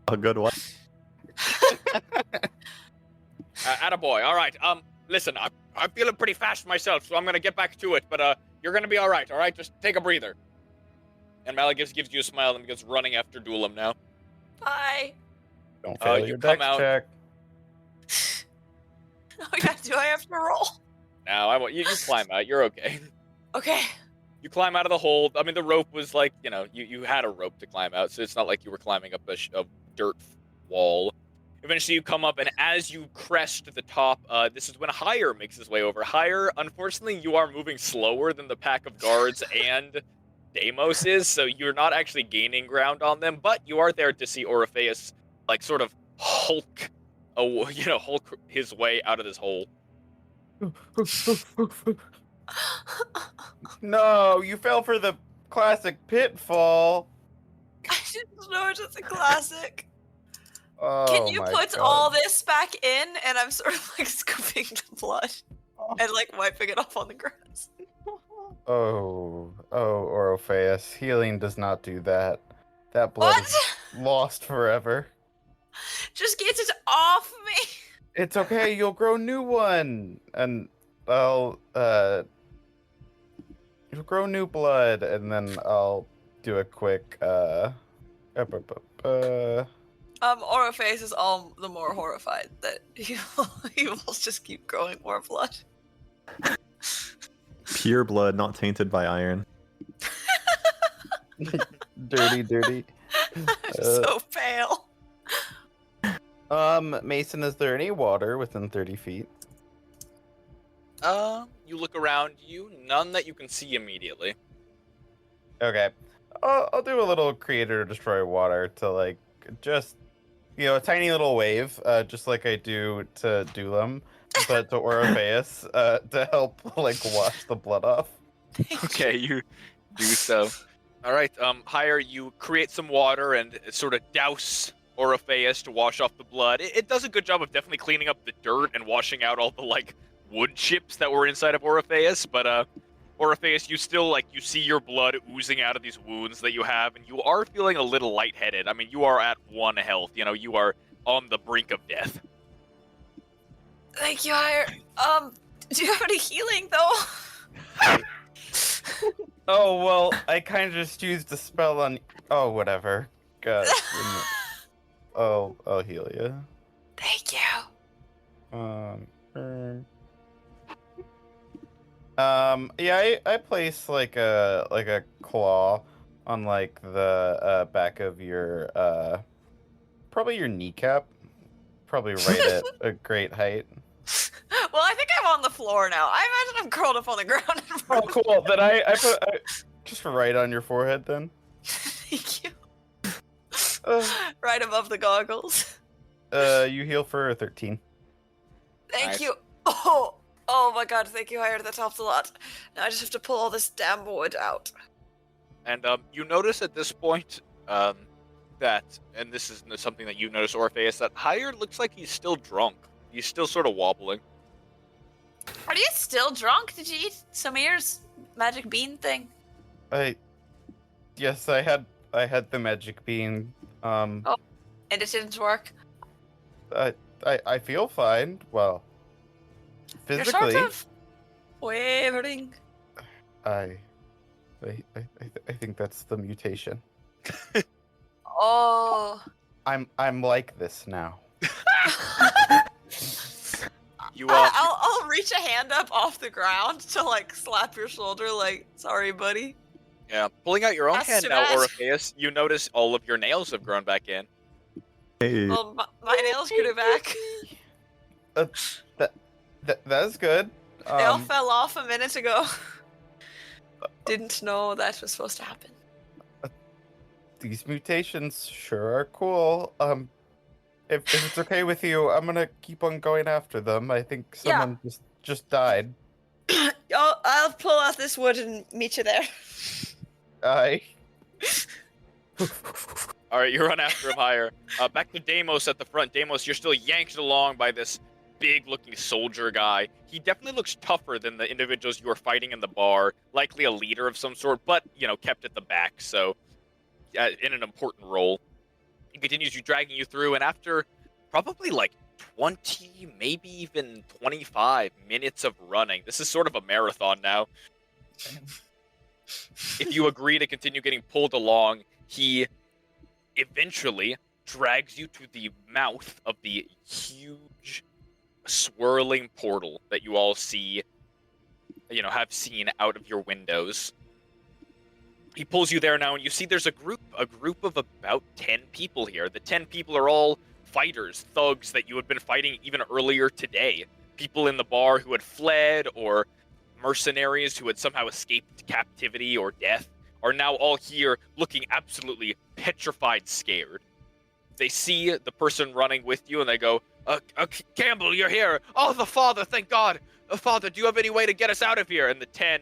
A good one. Attaboy. All right. Listen, I'm feeling pretty fast myself, so I'm gonna get back to it. But you're gonna be all right. All right, just take a breather. And Malagus gives you a smile and begins running after Duelam now. Bye. Don't fail you your come dex out- check. Oh yeah, do I have to roll? Now I want you climb out. You're okay. Okay. You climb out of the hole. I mean, the rope was like, you had a rope to climb out, so it's not like you were climbing up a dirt wall. Eventually, you come up, and as you crest the top, this is when Hire makes his way over. Hire, unfortunately, you are moving slower than the pack of guards and Deimos is, so you're not actually gaining ground on them, but you are there to see Orpheus, like, sort of hulk his way out of this hole. No, you fell for the classic pitfall. I didn't know it's just a classic. Oh, Can you my put God. all this back in? And I'm sort of like scooping the blood and like wiping it off on the grass. Oh, Orpheus, healing does not do that. That blood What? is lost forever. Just get it off me. It's okay, you'll grow a new one. And you'll grow new blood, and then I'll do a quick, Orpheus is all the more horrified that he will just keep growing more blood. Pure blood, not tainted by iron. Dirty. I'm so pale. Mason, is there any water within 30 feet? You look around you, none that you can see immediately. Okay. I'll do a little creator destroy water to, like, just, a tiny little wave, just like I do to Duelam, but to Orpheus, to help, like, wash the blood off. Okay, you do so. All right, Hire, you create some water and sort of douse Orpheus to wash off the blood. It does a good job of definitely cleaning up the dirt and washing out all the, like, wood chips that were inside of Orpheus, but, Orpheus, you still, you see your blood oozing out of these wounds that you have, and you are feeling a little lightheaded. I mean, you are at 1 health, you are on the brink of death. Thank you, Hire. Do you have any healing, though? Oh, well, I kind of just used a spell on... Oh, whatever. God. I'll heal you. Thank you. Yeah, I place like a claw on like the back of your probably your kneecap, probably right at a great height. Well, I think I'm on the floor now. I imagine I'm curled up on the ground in front Oh, cool. Then I put just right on your forehead then. Thank you. Right above the goggles. You heal for 13. Thank Nice. you. Oh my god, thank you, Hire. That helped a lot. Now I just have to pull all this damn wood out. And you notice at this point that, and this is something that you notice, Orpheus, that Hired looks like he's still drunk. He's still sort of wobbling. Are you still drunk? Did you eat Samir's magic bean thing? Yes, I had the magic bean. And it didn't work? I feel fine. Well, physically. You're sort of wavering. I think that's the mutation. Oh. I'm like this now. I'll reach a hand up off the ground to like slap your shoulder, like, sorry, buddy. Yeah, pulling out your own That's hand too now, bad. Orpheus, you notice all of your nails have grown back in. Hey. Well, my nails grew back. That's good. They all fell off a minute ago. Didn't know that was supposed to happen. These mutations sure are cool. If it's okay with you, I'm gonna keep on going after them. I think someone just died. I'll pull out this wood and meet you there. All right, you run after him higher. Back to Deimos at the front. Deimos, you're still yanked along by this big-looking soldier guy. He definitely looks tougher than the individuals you were fighting in the bar. Likely a leader of some sort, but, kept at the back, so in an important role. He continues dragging you through, and after probably like 20, maybe even 25 minutes of running, this is sort of a marathon now. If you agree to continue getting pulled along, he eventually drags you to the mouth of the huge swirling portal that you all see, have seen out of your windows. He pulls you there now, and you see there's a group of about 10 people here. The 10 people are all fighters, thugs that you had been fighting even earlier today. People in the bar who had fled, or mercenaries who had somehow escaped captivity or death, are now all here looking absolutely petrified, scared. They see the person running with you, and they go, Campbell, you're here! Oh, the father, thank God! Father, do you have any way to get us out of here? And the 10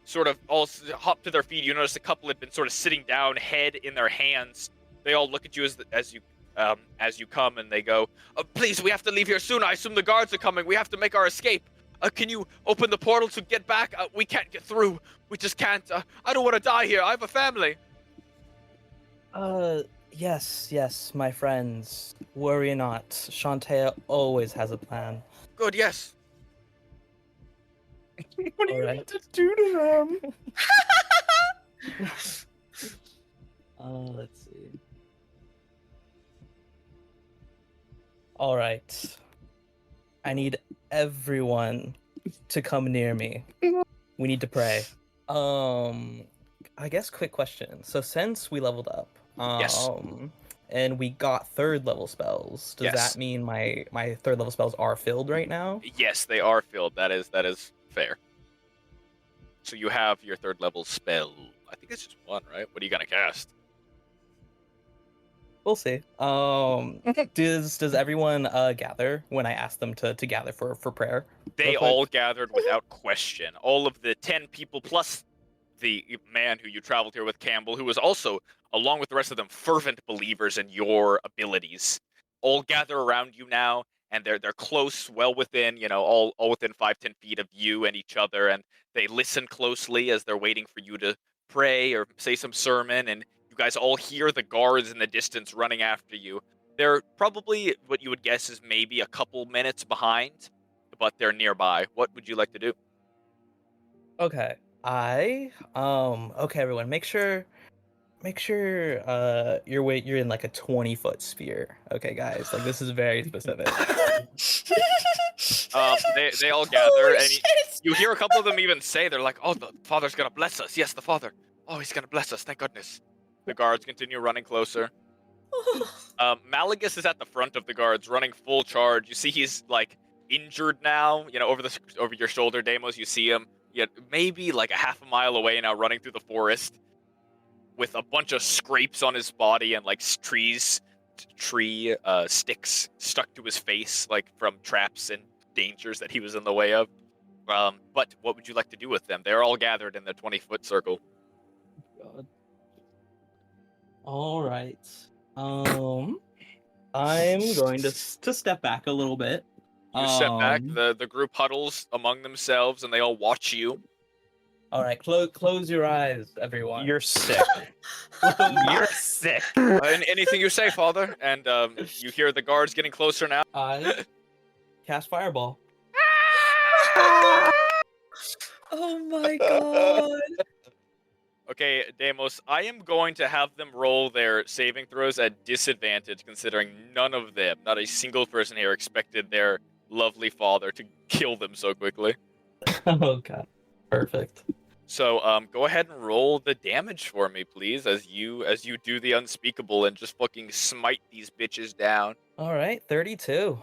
sort of all hop to their feet. You notice a couple had been sort of sitting down, head in their hands. They all look at you as you come, and they go, please, we have to leave here soon. I assume the guards are coming. We have to make our escape. Can you open the portal to get back? We can't get through. We just can't. I don't want to die here. I have a family. Yes, my friends. Worry not. Shantae always has a plan. Good, yes. What do you need to do to them? Let's see. All right. I need everyone to come near me. We need to pray. I guess quick question. So since we leveled up, Yes. and we got 3rd level spells, does Yes. that mean my 3rd level spells are filled right now? Yes, they are filled. That is fair. So you have your 3rd level spell. I think it's just one, right? What are you gonna cast? We'll see. Does everyone gather when I ask them to gather for prayer? They real quick? all gathered without question. All of the 10 people plus the man who you traveled here with, Campbell, who was also, along with the rest of them, fervent believers in your abilities, all gather around you now, and they're close, well within, all within 5-10 feet of you and each other, and they listen closely as they're waiting for you to pray or say some sermon, and you guys all hear the guards in the distance running after you. They're probably what you would guess is maybe a couple minutes behind, but they're nearby. What would you like to do? Okay. Okay, everyone, make sure you're in like a 20-foot sphere. Okay, guys, like this is very specific. They all gather, and you hear a couple of them even say, they're like, oh, the father's gonna bless us. Yes, the father. Oh, he's gonna bless us. Thank goodness. The guards continue running closer. Malagus is at the front of the guards, running full charge. You see he's like injured now. Over your shoulder, Deimos. You see him. Yet maybe like a half a mile away now, running through the forest. with a bunch of scrapes on his body and like tree sticks stuck to his face, like from traps and dangers that he was in the way of. But what would you like to do with them? They're all gathered in the 20-foot circle. God. All right. I'm going to step back a little bit. You step back. The group huddles among themselves, and they all watch you. All right, close your eyes, everyone. You're sick. You're sick. Anything you say, Father. And you hear the guards getting closer now. I cast Fireball. Oh my god. Okay, Deimos, I am going to have them roll their saving throws at disadvantage, considering none of them, not a single person here, expected their lovely father to kill them so quickly. Oh god, perfect. So, go ahead and roll the damage for me, please, as you do the unspeakable and just fucking smite these bitches down. All right, 32.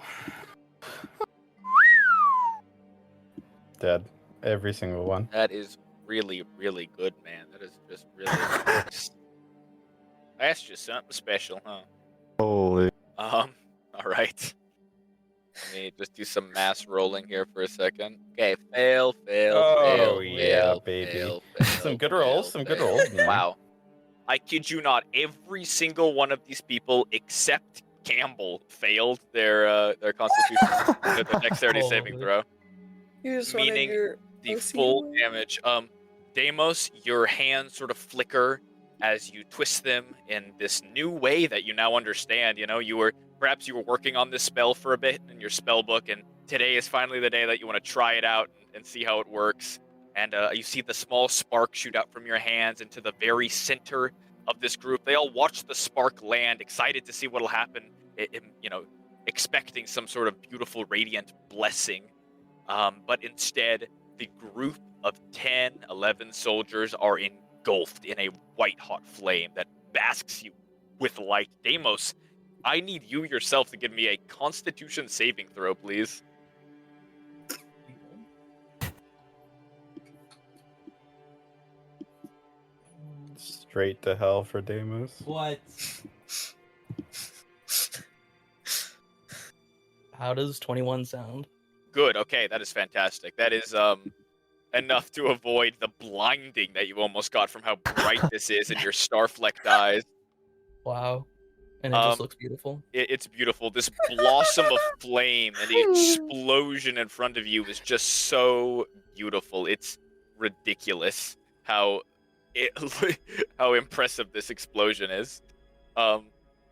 Dead. Every single one. That is really, really good, man. That is just really That's just something special, huh? Holy. All right. Let me just do some mass rolling here for a second. Okay, fail, Oh, yeah, fail, baby. fail, Some good rolls, some good rolls. Wow. I kid you not, every single one of these people except Campbell failed their constitution, their dexterity saving throw. You just Meaning wanted your the OC full to win? damage. Deimos, your hands sort of flicker as you twist them in this new way that you now understand. You know, perhaps you were working on this spell for a bit in your spell book, and today is finally the day that you want to try it out and see how it works. And you see the small spark shoot out from your hands into the very center of this group. They all watch the spark land, excited to see what'll happen, expecting some sort of beautiful, radiant blessing. But instead, the group of 10, 11 soldiers are engulfed in a white-hot flame that basks you with light. Deimos, I need you yourself to give me a Constitution saving throw, please. Straight to hell for Deimos. What? How does 21 sound? Good, okay, that is fantastic. That is enough to avoid the blinding that you almost got from how bright this is in your star-flecked eyes. Wow. And it just looks beautiful. It's beautiful. This blossom of flame and the explosion in front of you is just so beautiful. It's ridiculous how impressive this explosion is.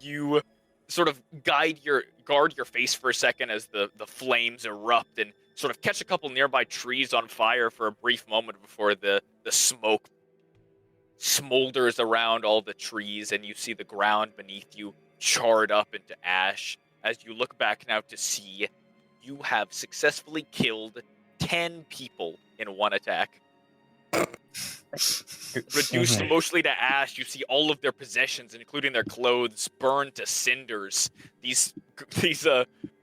You sort of guard your face for a second as the flames erupt and sort of catch a couple nearby trees on fire for a brief moment before the smoke smolders around all the trees, and you see the ground beneath you charred up into ash. As you look back now to see, you have successfully killed 10 people in one attack. Reduced mostly to ash, you see all of their possessions, including their clothes, burned to cinders. These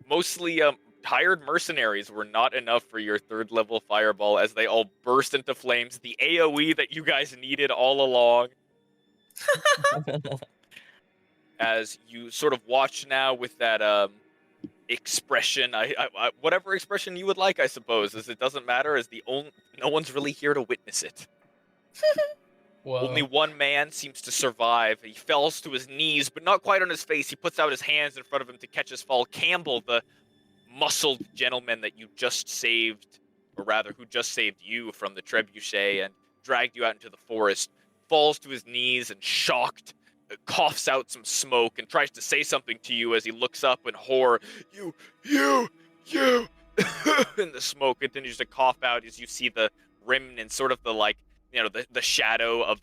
mostly hired mercenaries were not enough for your 3rd level fireball as they all burst into flames. The AoE that you guys needed all along. As you sort of watch now with that expression, whatever expression you would like, I suppose, as it doesn't matter, as no one's really here to witness it. Whoa. Only one man seems to survive. He falls to his knees, but not quite on his face. He puts out his hands in front of him to catch his fall. Campbell, the muscled gentleman that you just saved, or rather, who just saved you from the trebuchet and dragged you out into the forest, falls to his knees and shocked, coughs out some smoke and tries to say something to you as he looks up in horror. You! And the smoke continues to cough out as you see the remnant, sort of the shadow of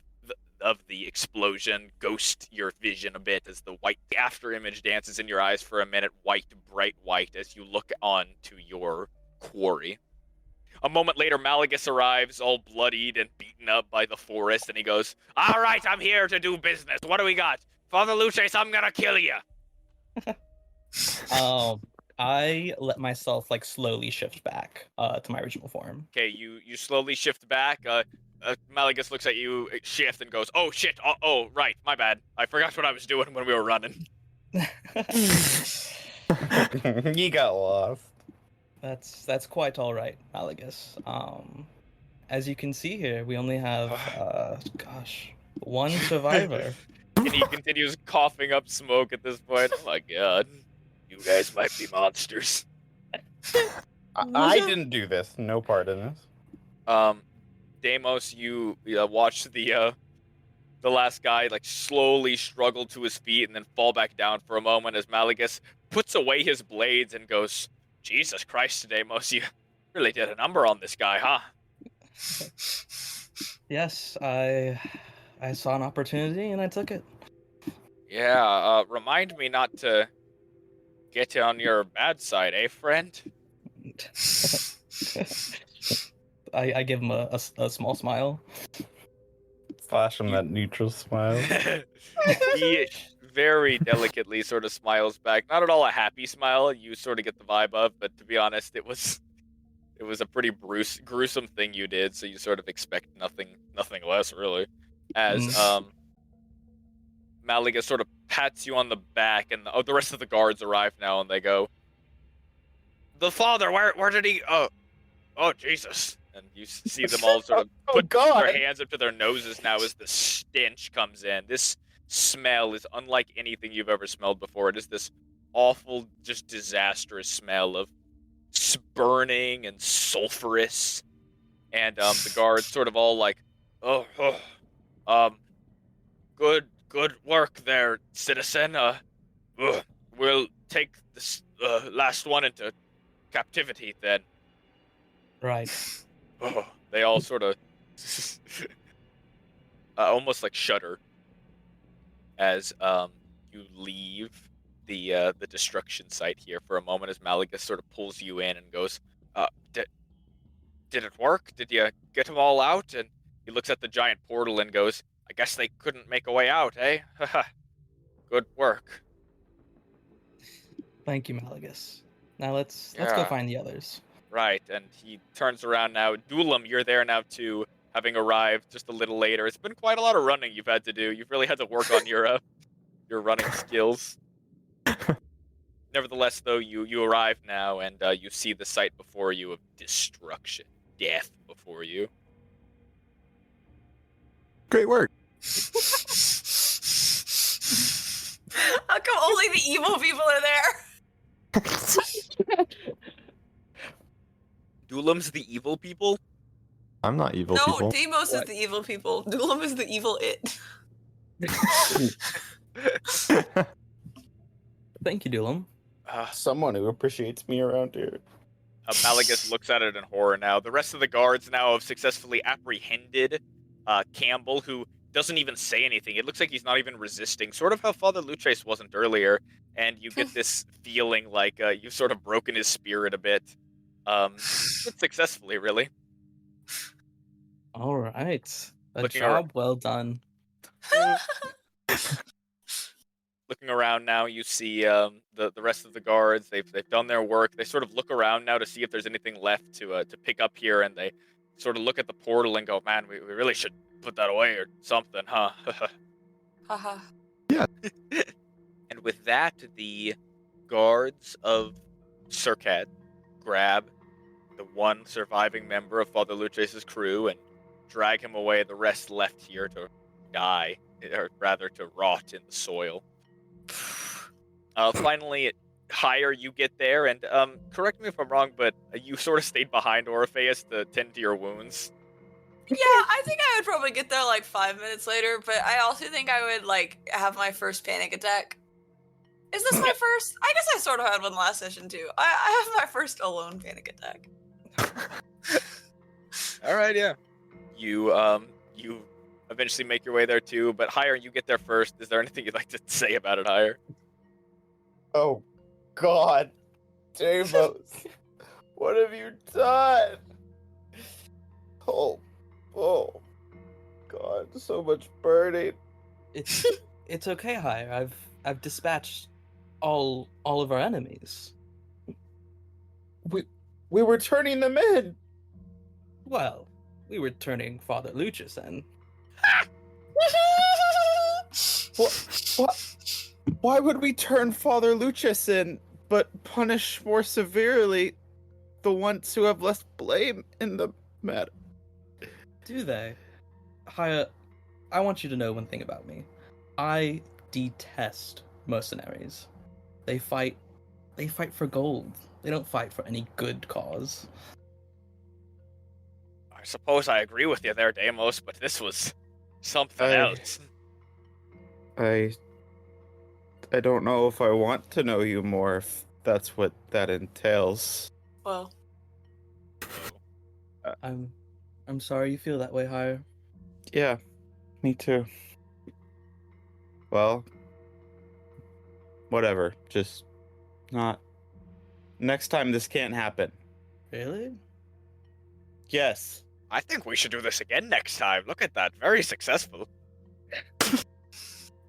the explosion ghost your vision a bit as the white after image dances in your eyes for a minute, bright white, as you look on to your quarry. A moment later, Malagus arrives, all bloodied and beaten up by the forest, and he goes, "All right, I'm here to do business. What do we got? Father Luces, I'm gonna kill you." I let myself slowly shift back to my original form. Okay, you slowly shift back. Malagus looks at you, shift, and goes, "Oh shit! Oh, right, my bad. I forgot what I was doing when we were running." You got lost. That's quite all right, Malagus. As you can see here, we only have one survivor. And he continues coughing up smoke at this point. Oh my god, you guys might be monsters. I didn't do this. No part in this. Deimos, you watch the last guy like slowly struggle to his feet and then fall back down for a moment as Malagus puts away his blades and goes, "Jesus Christ, Deimos, you really did a number on this guy, huh?" Yes, I saw an opportunity and I took it. Yeah, remind me not to get on your bad side, eh, friend? I give him a small smile. Flash him that neutral smile. He very delicately sort of smiles back. Not at all a happy smile, you sort of get the vibe of, but to be honest, it was a pretty gruesome thing you did, so you sort of expect nothing less, really. As Malaga sort of pats you on the back, and the rest of the guards arrive now, and they go, "The father, where did he? Oh Jesus!" And you see them all sort of put their hands up to their noses now as the stench comes in. This smell is unlike anything you've ever smelled before. It is this awful, just disastrous smell of burning and sulfurous. And the guards sort of all like, good work there, citizen. We'll take this last one into captivity then. Right. Oh, they all sort of almost like shudder as you leave the destruction site here for a moment as Malagus sort of pulls you in and goes, did it work? Did you get them all out? And he looks at the giant portal and goes, I guess they couldn't make a way out, eh? Good work. Thank you, Malagus. Now let's go find the others. Right, and he turns around now. Dulam, you're there now too, having arrived just a little later. It's been quite a lot of running you've had to do. You've really had to work on your running skills. Nevertheless, though, you arrive now, and you see the sight before you of destruction, death before you. Great work. How come only the evil people are there? Dulam's the evil people? I'm not evil No, people. Deimos is the evil people. Dulam is the evil it. Thank you, Dulam. Someone who appreciates me around here. Malagus looks at it in horror now. The rest of the guards now have successfully apprehended Campbell, who doesn't even say anything. It looks like he's not even resisting, sort of how Father Luchase wasn't earlier. And you get this feeling like you've sort of broken his spirit a bit. Successfully, really. All right. Looking Job well done. Looking around now, you see the rest of the guards. They've done their work. They sort of look around now to see if there's anything left to pick up here, and they sort of look at the portal and go, "Man, we really should put that away or something, huh?" Haha. Yeah. And with that, the guards of Circad grab the one surviving member of Father Luchase's crew and drag him away. The rest left here to die, or rather to rot in the soil. Finally, higher you get there, and correct me if I'm wrong, but you sort of stayed behind Orpheus to tend to your wounds. Yeah, I think I would probably get there like 5 minutes later, but I also think I would like have my first panic attack. Is this my first? I guess I sort of had one last session too. I have my first alone panic attack. All right, yeah. You eventually make your way there too, but higher you get there first. Is there anything you'd like to say about it, higher? Oh, God. Deimos. What have you done? Oh, God, so much burning. It's okay, Hire. I've dispatched all of our enemies. We were turning them in. Well, we were turning Father Lucius in. What? Why would we turn Father Lucius in, but punish more severely the ones who have less blame in the matter? Do they? Haya, I want you to know one thing about me. I detest mercenaries. They fight for gold. They don't fight for any good cause. I suppose I agree with you there, Deimos, but this was something I- else. I don't know if I want to know you more, if that's what that entails. Well, I'm sorry you feel that way, Haya. Yeah, me too. Well, whatever. Just not. Next time this can't happen. Really? Yes. I think we should do this again next time. Look at that. Very successful.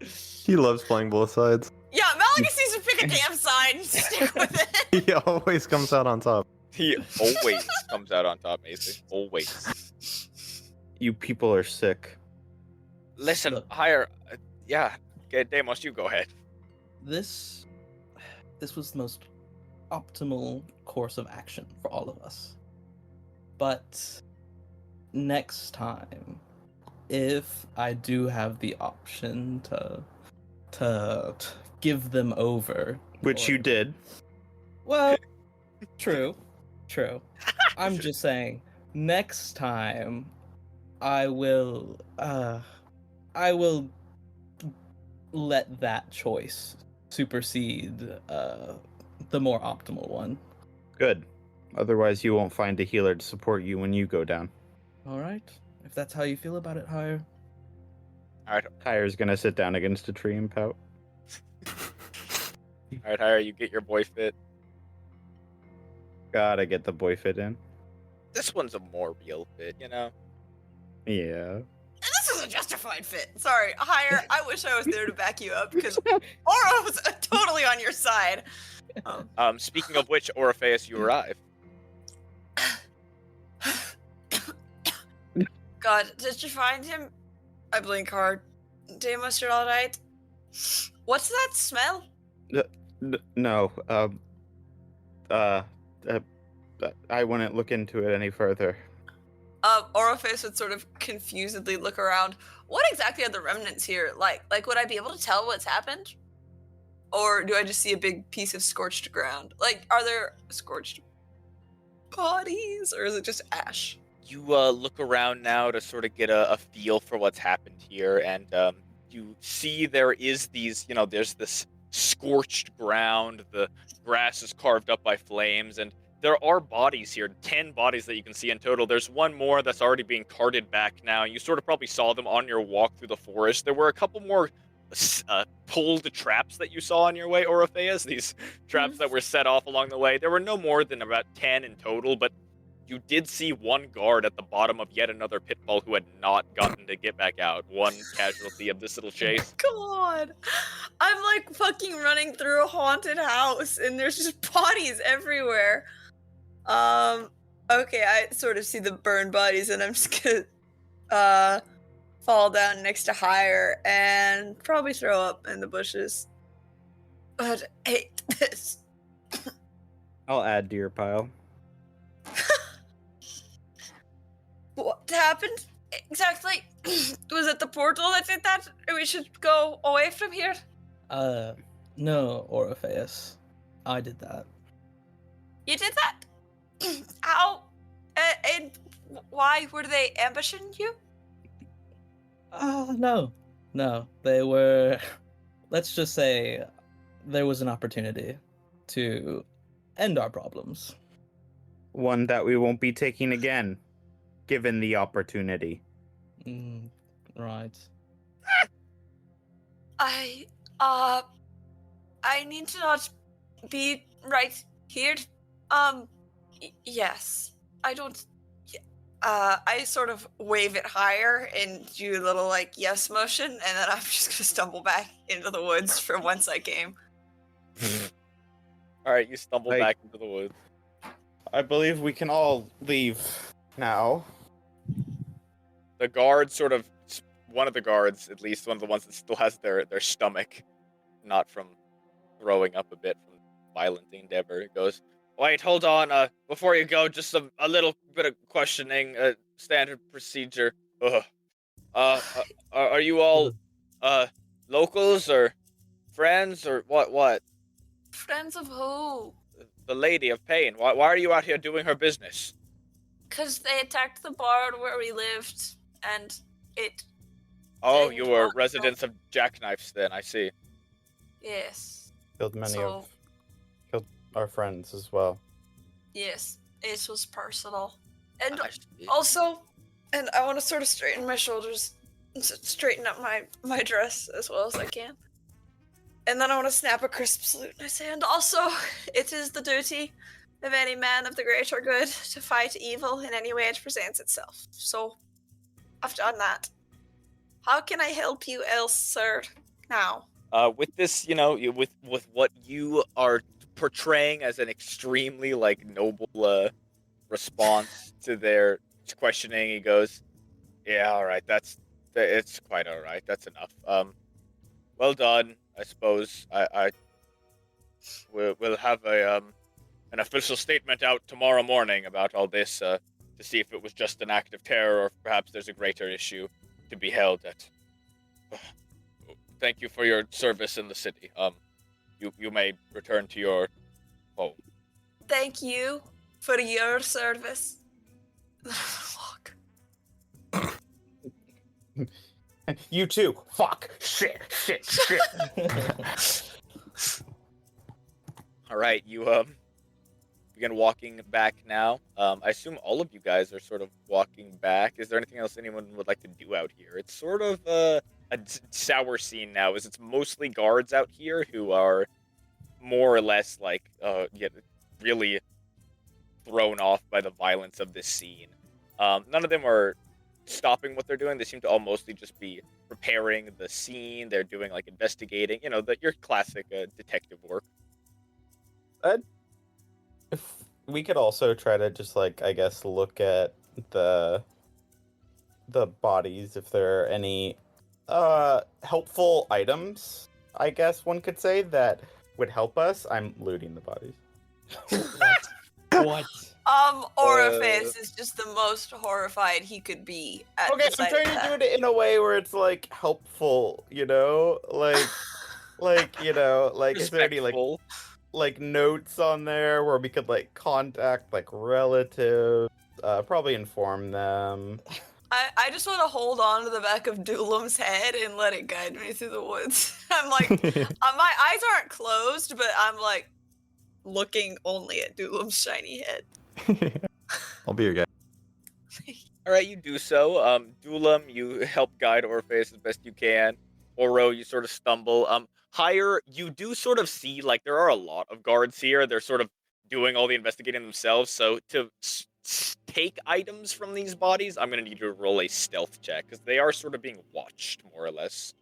He loves playing both sides. yeah, Malagus needs to pick a damn side and stick with it. He always comes out on top. He always comes out on top, Macy. Always. You people are sick. Listen, Look. higher. Yeah. Okay, Deimos, you go ahead. This was the most optimal course of action for all of us. But next time, if I do have the option to give them over, Which or- you did. Well, true. I'm just saying, next time, I will let that choice supersede the more optimal one. Good. Otherwise, you won't find a healer to support you when you go down. All right, if that's how you feel about it, Hire. Kyre's gonna sit down against a tree and pout. Alright, higher, you get your boy fit. Gotta get the boy fit in. This one's a more real fit, you know? Yeah. And this is a justified fit. Sorry, Hire, I wish I was there to back you up because Oro's totally on your side. Speaking of which, Orpheus, you arrive. God, did you find him? I blink hard. Deimos, you're alright? What's that smell? No. I wouldn't look into it any further. Orpheus would sort of confusedly look around. What exactly are the remnants here? Like, would I be able to tell what's happened? Or do I just see a big piece of scorched ground? Like, are there scorched bodies, or is it just ash? You look around now to sort of get a feel for what's happened here, and you see there is these, there's this scorched ground, the grass is carved up by flames, and there are bodies here, 10 bodies that you can see in total. There's one more that's already being carted back now. You sort of probably saw them on your walk through the forest. There were a couple more pulled traps that you saw on your way, Orpheus, these traps that were set off along the way. There were no more than about 10 in total, but you did see one guard at the bottom of yet another pitfall who had not gotten to get back out. One casualty of this little chase. God, I'm like fucking running through a haunted house and there's just bodies everywhere. Okay, I sort of see the burned bodies and I'm just gonna fall down next to Hire and probably throw up in the bushes. But I hate this. I'll add to your pile. What happened exactly? Was it the portal that did that? We should go away from here? No, Orpheus. I did that. You did that? How? And why were they ambushing you? No. They were. Let's just say there was an opportunity to end our problems. One that we won't be taking again, given the opportunity. Right. I need to not be right here. Yes. I don't. I sort of wave it higher and do a little yes motion, and then I'm just gonna stumble back into the woods from whence I came. Alright, you stumble Hey. back into the woods. I believe we can all leave now. the guard sort of, one of the guards, at least one of the ones that still has their stomach, not from throwing up a bit from violent endeavor, goes, "Wait, hold on, before you go, just a little bit of questioning, standard procedure. Ugh. Are you all, locals, or friends, or what? Friends of who? The Lady of Pain, why are you out here doing her business?" Because they attacked the bar where we lived, and it... Oh, didn't you were work residents of Jackknifes then, I see. Yes. Killed many So- of killed our friends as well. Yes, it was personal. And I see. also, and I want to sort of straighten my shoulders, straighten up my dress as well as I can. And then I want to snap a crisp salute and I say, and also, it is the duty of any man of the greater good to fight evil in any way it presents itself. So, I've done that. How can I help you else, sir, now? With this, with what you are portraying as an extremely, noble, response to their questioning, he goes, "Yeah, alright, it's quite alright, that's enough. Well done, I suppose. We'll have an official statement out tomorrow morning about all this, to see if it was just an act of terror or if perhaps there's a greater issue to be held at. Thank you for your service in the city. You may return to your home." Thank you for your service. Fuck. You too. Fuck. Shit. Alright, you begin walking back now. I assume all of you guys are sort of walking back. Is there anything else anyone would like to do out here? It's sort of a sour scene now, as it's mostly guards out here who are more or less really thrown off by the violence of this scene. None of them are stopping what they're doing. They seem to all mostly just be preparing the scene. They're doing investigating, your classic detective work. If we could also try to just I guess look at the bodies, if there are any helpful items, I guess one could say, that would help us. I'm looting the bodies. What? Orifice is just the most horrified he could be at Okay, the sight I'm of trying to that. do it in a way where it's helpful, is there any Respectful. notes on there where we could contact relatives, probably inform them. I just want to hold on to the back of Dulam's head and let it guide me through the woods. I'm my eyes aren't closed, but I'm looking only at Dulam's shiny head. I'll be your guy. Alright, you do so. Dulam, you help guide Orpheus as best you can. Oro, you sort of stumble. Higher, you do sort of see, there are a lot of guards here. They're sort of doing all the investigating themselves, so to take items from these bodies, I'm gonna need you to roll a stealth check, because they are sort of being watched, more or less.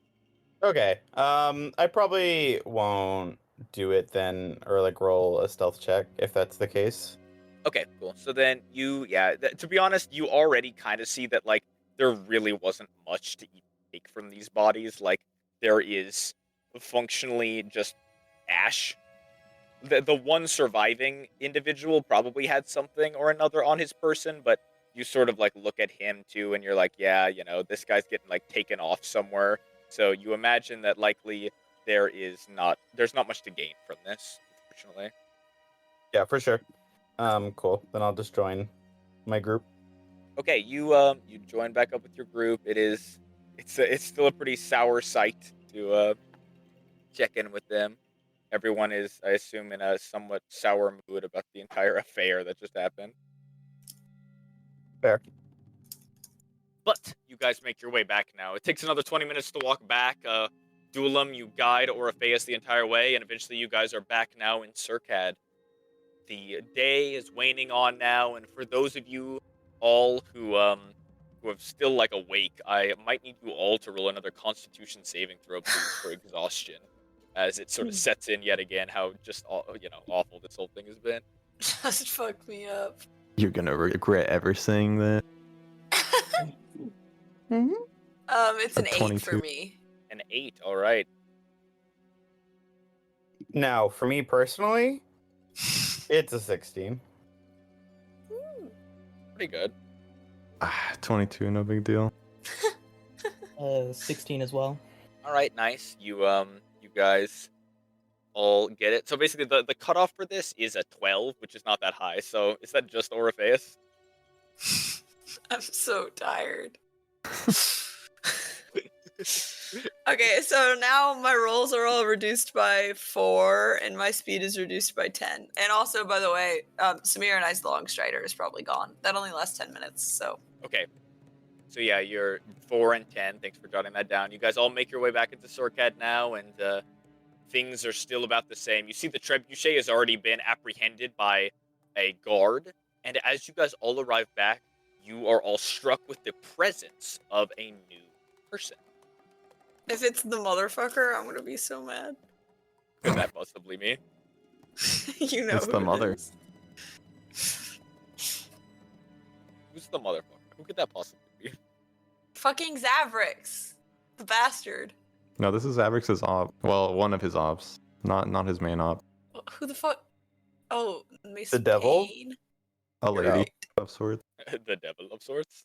Okay, I probably won't do it then, or roll a stealth check, if that's the case. Okay, cool. So then to be honest, you already kind of see that, there really wasn't much to even take from these bodies. There is functionally just ash. The one surviving individual probably had something or another on his person, but you sort of look at him too, and you're yeah, this guy's getting taken off somewhere. So you imagine that likely there's not much to gain from this, unfortunately. Yeah, for sure. Cool. Then I'll just join my group. Okay, you join back up with your group. It's still a pretty sour sight to check in with them. Everyone is, I assume, in a somewhat sour mood about the entire affair that just happened. Fair. But you guys make your way back now. It takes another 20 minutes to walk back. Dulam, you guide Orpheus the entire way, and eventually you guys are back now in Circad. The day is waning on now, and for those of you all who have still awake, I might need you all to roll another Constitution saving throw, please, for exhaustion, as it sort of sets in yet again how just awful this whole thing has been. Just fucked me up. You're gonna regret ever saying that. It's an 8 for 22. me. An 8, all right. Now, for me personally, it's a 16. Pretty good. 22, no big deal. 16 as well. All right, nice. You guys all get it. So basically, the cutoff for this is a 12, which is not that high. So is that just Orpheus? I'm so tired. Okay, so now my rolls are all reduced by 4, and my speed is reduced by 10. And also, by the way, Samir and I's long strider is probably gone. That only lasts 10 minutes, so. Okay. So yeah, you're 4 and 10. Thanks for jotting that down. You guys all make your way back into Circad now, and things are still about the same. You see the trebuchet has already been apprehended by a guard, and as you guys all arrive back, you are all struck with the presence of a new person. If it's the motherfucker, I'm gonna be so mad. Could that possibly mean? You know It's who the it mother. is. Who's the motherfucker? Who could that possibly be? Fucking Zavrix. The bastard. No, this is Abrix's op. Well, one of his ops, not his main op. Who the fuck? Oh, Miss The devil? Payne? A You're lady out. of sorts. The devil of sorts.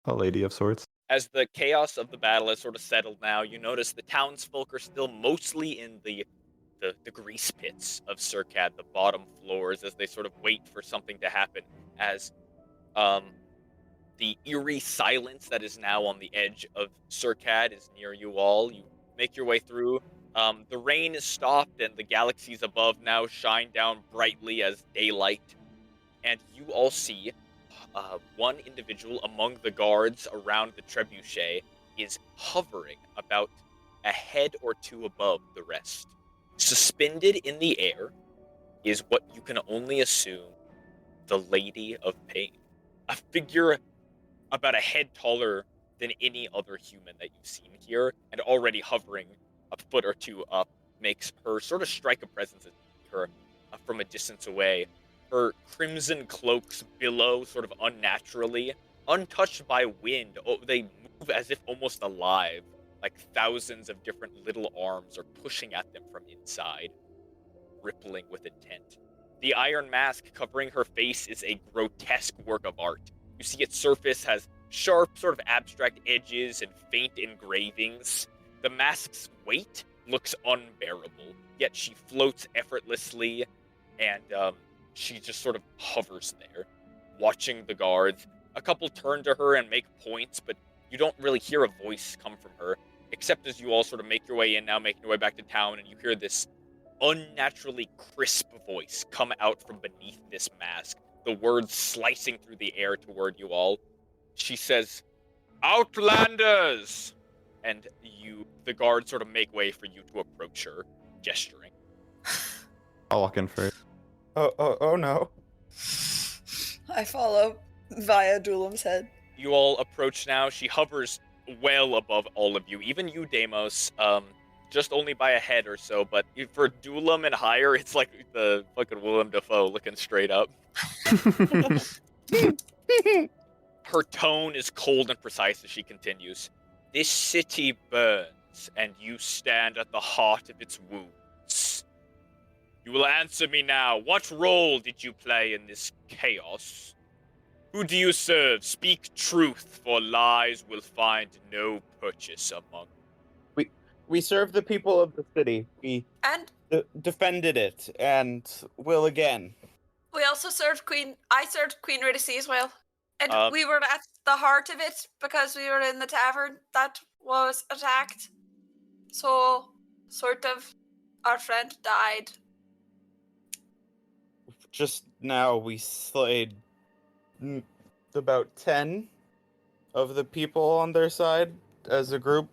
A lady of sorts. As the chaos of the battle has sort of settled now, you notice the townsfolk are still mostly in the grease pits of Circad, the bottom floors, as they sort of wait for something to happen. As the eerie silence that is now on the edge of Circad is near you all. You make your way through. The rain is stopped, and the galaxies above now shine down brightly as daylight. And you all see one individual among the guards around the trebuchet is hovering about a head or two above the rest. Suspended in the air is what you can only assume the Lady of Pain. A figure about a head taller than any other human that you've seen here, and already hovering a foot or two up, makes her sort of strike a presence at her from a distance away. Her crimson cloaks billow sort of unnaturally, untouched by wind. Oh, they move as if almost alive, like thousands of different little arms are pushing at them from inside, rippling with intent. The iron mask covering her face is a grotesque work of art. You see its surface has sharp, sort of abstract edges and faint engravings. The mask's weight looks unbearable, yet she floats effortlessly, and she just sort of hovers there, watching the guards. A couple turn to her and make points, but you don't really hear a voice come from her, except as you all sort of make your way in now, making your way back to town, and you hear this unnaturally crisp voice come out from beneath this mask, the words slicing through the air toward you all. She says, "Outlanders!" And the guards sort of make way for you to approach her, gesturing. I'll walk in first. Oh no. I follow via Dulam's head. You all approach now. She hovers well above all of you, even you, Deimos, just only by a head or so, but for Dulam and higher, it's like the fucking Willem Dafoe looking straight up. Her tone is cold and precise as she continues. This city burns, and you stand at the heart of its wounds. You will answer me now. What role did you play in this chaos? Who do you serve? Speak truth, for lies will find no purchase among. We serve the people of the city. We And defended it, and will again. we also served I served Queen Ridice as well. And Uh, we were at the heart of it because we were in the tavern that was attacked. So, sort of, our friend died. Just now, we slayed about 10 of the people on their side as a group.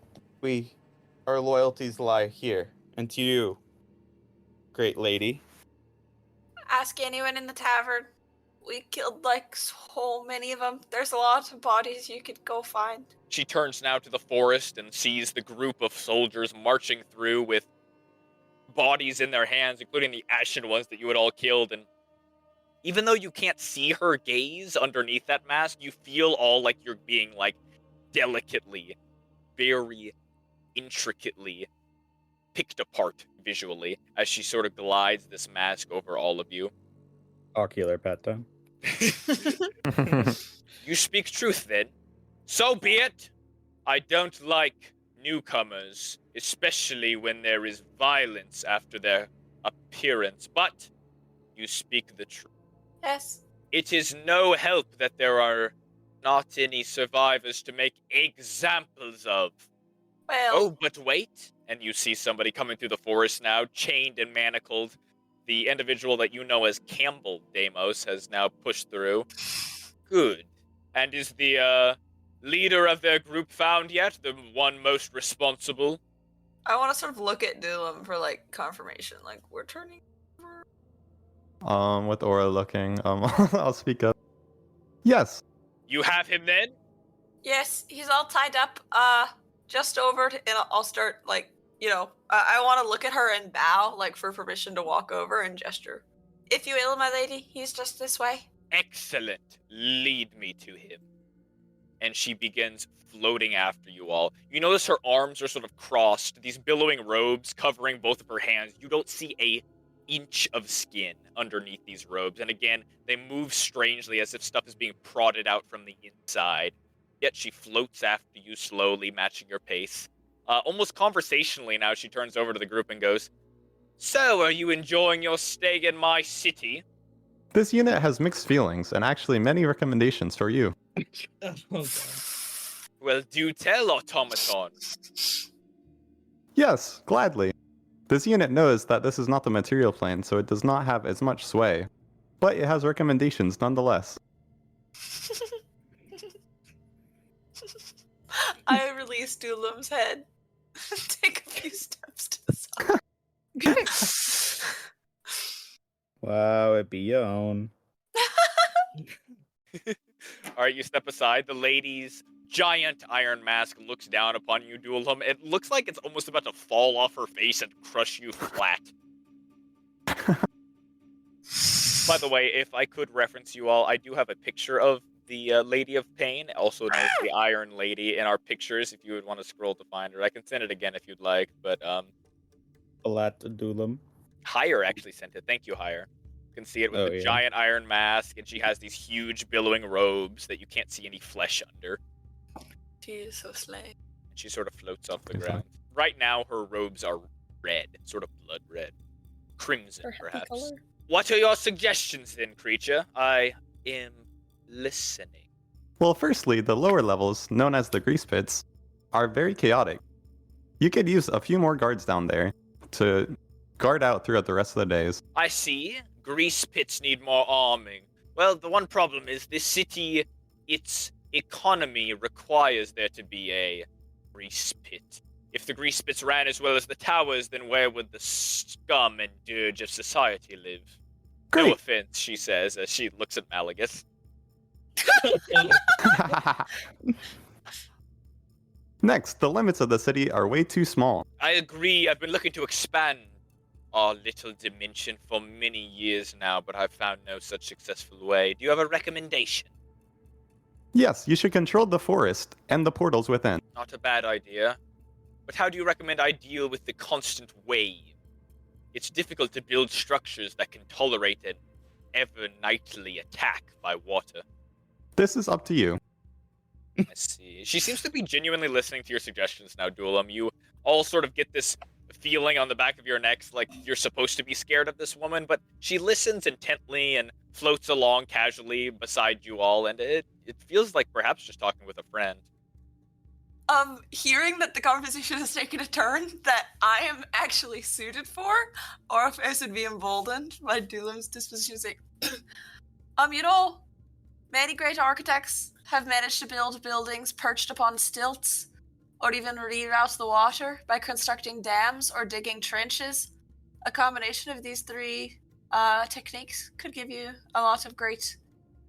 Our loyalties lie here, and to you, great lady. Ask anyone in the tavern. We killed like so many of them. There's a lot of bodies you could go find. She turns now to the forest and sees the group of soldiers marching through with bodies in their hands, including the ashen ones that you had all killed. And even though you can't see her gaze underneath that mask, you feel all like you're being like delicately, very intricately picked apart visually as she sort of glides this mask over all of you. Ocular pet time. You speak truth then. So be it. I don't like newcomers, especially when there is violence after their appearance, but you speak the truth. Yes. It is no help that there are not any survivors to make examples of. Well, Oh, but wait. And you see somebody coming through the forest now, chained and manacled. The individual that you know as Campbell Deimos has now pushed through. Good. And is the leader of their group found yet? The one most responsible? I want to sort of look at Doolum for, like, confirmation. Like, we're turning over. With Aura looking, I'll speak up. Yes. You have him then? Yes, he's all tied up, just over to, and I'll start, like, you know, I want to look at her and bow, like, for permission to walk over and gesture. If you will, my lady, he's just this way. Excellent. Lead me to him. And she begins floating after you all. You notice her arms are sort of crossed, these billowing robes covering both of her hands. You don't see a inch of skin underneath these robes. And again, they move strangely as if stuff is being prodded out from the inside. Yet she floats after you slowly, matching your pace. Almost conversationally now, she turns over to the group and goes, "So, are you enjoying your stay in my city?" This unit has mixed feelings and actually many recommendations for you. Oh, God. Well, do tell, automaton. Yes, gladly. This unit knows that this is not the material plane, so it does not have as much sway. But it has recommendations nonetheless. I release Doolum's head. Take a few steps to the side. Wow, it be your own. Alright, you step aside. The lady's giant iron mask looks down upon you, Duelum. It looks like it's almost about to fall off her face and crush you flat. By the way, if I could reference you all, I do have a picture of the Lady of Pain, also known as the Iron Lady, in our pictures, if you would want to scroll to find her. I can send it again if you'd like, but, A lot to do them. Hire actually sent it. Thank you, Hire. You can see it with the giant iron mask, and she has these huge billowing robes that you can't see any flesh under. She is so slay. And she sort of floats off the ground. Right now, her robes are red, sort of blood red. Crimson, Her happy perhaps. color. What are your suggestions then, creature? I am listening. Well, firstly, the lower levels, known as the grease pits, are very chaotic. You could use a few more guards down there to guard out throughout the rest of the days. I see. Grease pits need more arming. Well, the one problem is this city, its economy requires there to be a grease pit. If the grease pits ran as well as the towers, then where would the scum and dirge of society live? No Great. offense, she says, as she looks at Malagus. Next, the limits of the city are way too small. I agree. I've been looking to expand our little dimension for many years now, but I've found no such successful way. Do you have a recommendation? Yes, you should control the forest and the portals within. Not a bad idea. But how do you recommend I deal with the constant wave? It's difficult to build structures that can tolerate an ever-nightly attack by water. This is up to you. I see. She seems to be genuinely listening to your suggestions now, Duelam. You all sort of get this feeling on the back of your necks like you're supposed to be scared of this woman, but she listens intently and floats along casually beside you all, and it feels like perhaps just talking with a friend. Hearing that the conversation has taken a turn that I am actually suited for, or if I would be emboldened by Doolum's disposition to say, you know, many great architects have managed to build buildings perched upon stilts, or even reroute the water by constructing dams or digging trenches. A combination of these three techniques could give you a lot of great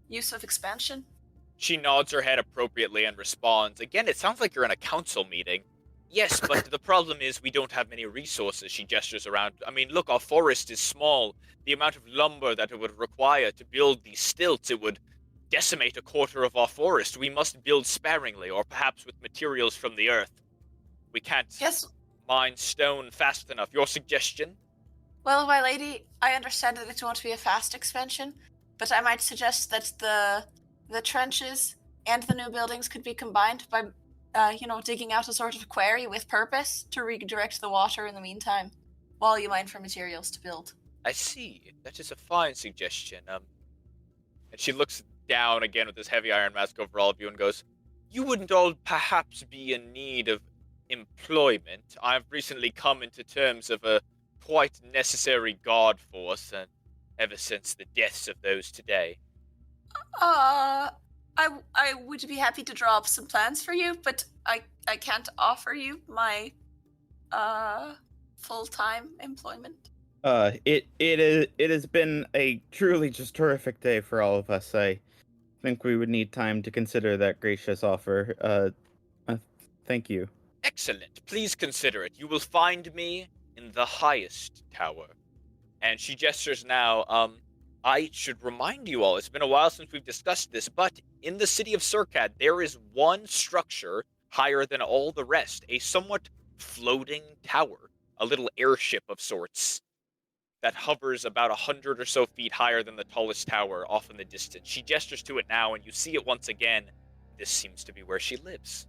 use of expansion. She nods her head appropriately and responds, again, it sounds like you're in a council meeting. Yes, but the problem is we don't have many resources, she gestures around. I mean, look, our forest is small. The amount of lumber that it would require to build these stilts, it would decimate a quarter of our forest. We must build sparingly, or perhaps with materials from the earth. We can't Yes. mine stone fast enough. Your suggestion? Well, my lady, I understand that it won't be a fast expansion, but I might suggest that the trenches and the new buildings could be combined by, digging out a sort of quarry with purpose to redirect the water in the meantime, while you mine for materials to build. I see. That is a fine suggestion. And she looks down again with this heavy iron mask over all of you and goes, "You wouldn't all perhaps be in need of employment. I've recently come into terms of a quite necessary guard force, and ever since the deaths of those today." I would be happy to draw up some plans for you, but I can't offer you my full-time employment. It has been a truly just terrific day for all of us. I think we would need time to consider that gracious offer. Thank you. Excellent. Please consider it. You will find me in the highest tower. And she gestures now. I should remind you all, it's been a while since we've discussed this, but in the city of Circad, there is one structure higher than all the rest, a somewhat floating tower, a little airship of sorts that hovers about 100 or so feet higher than the tallest tower off in the distance. She gestures to it now, and you see it once again. This seems to be where she lives.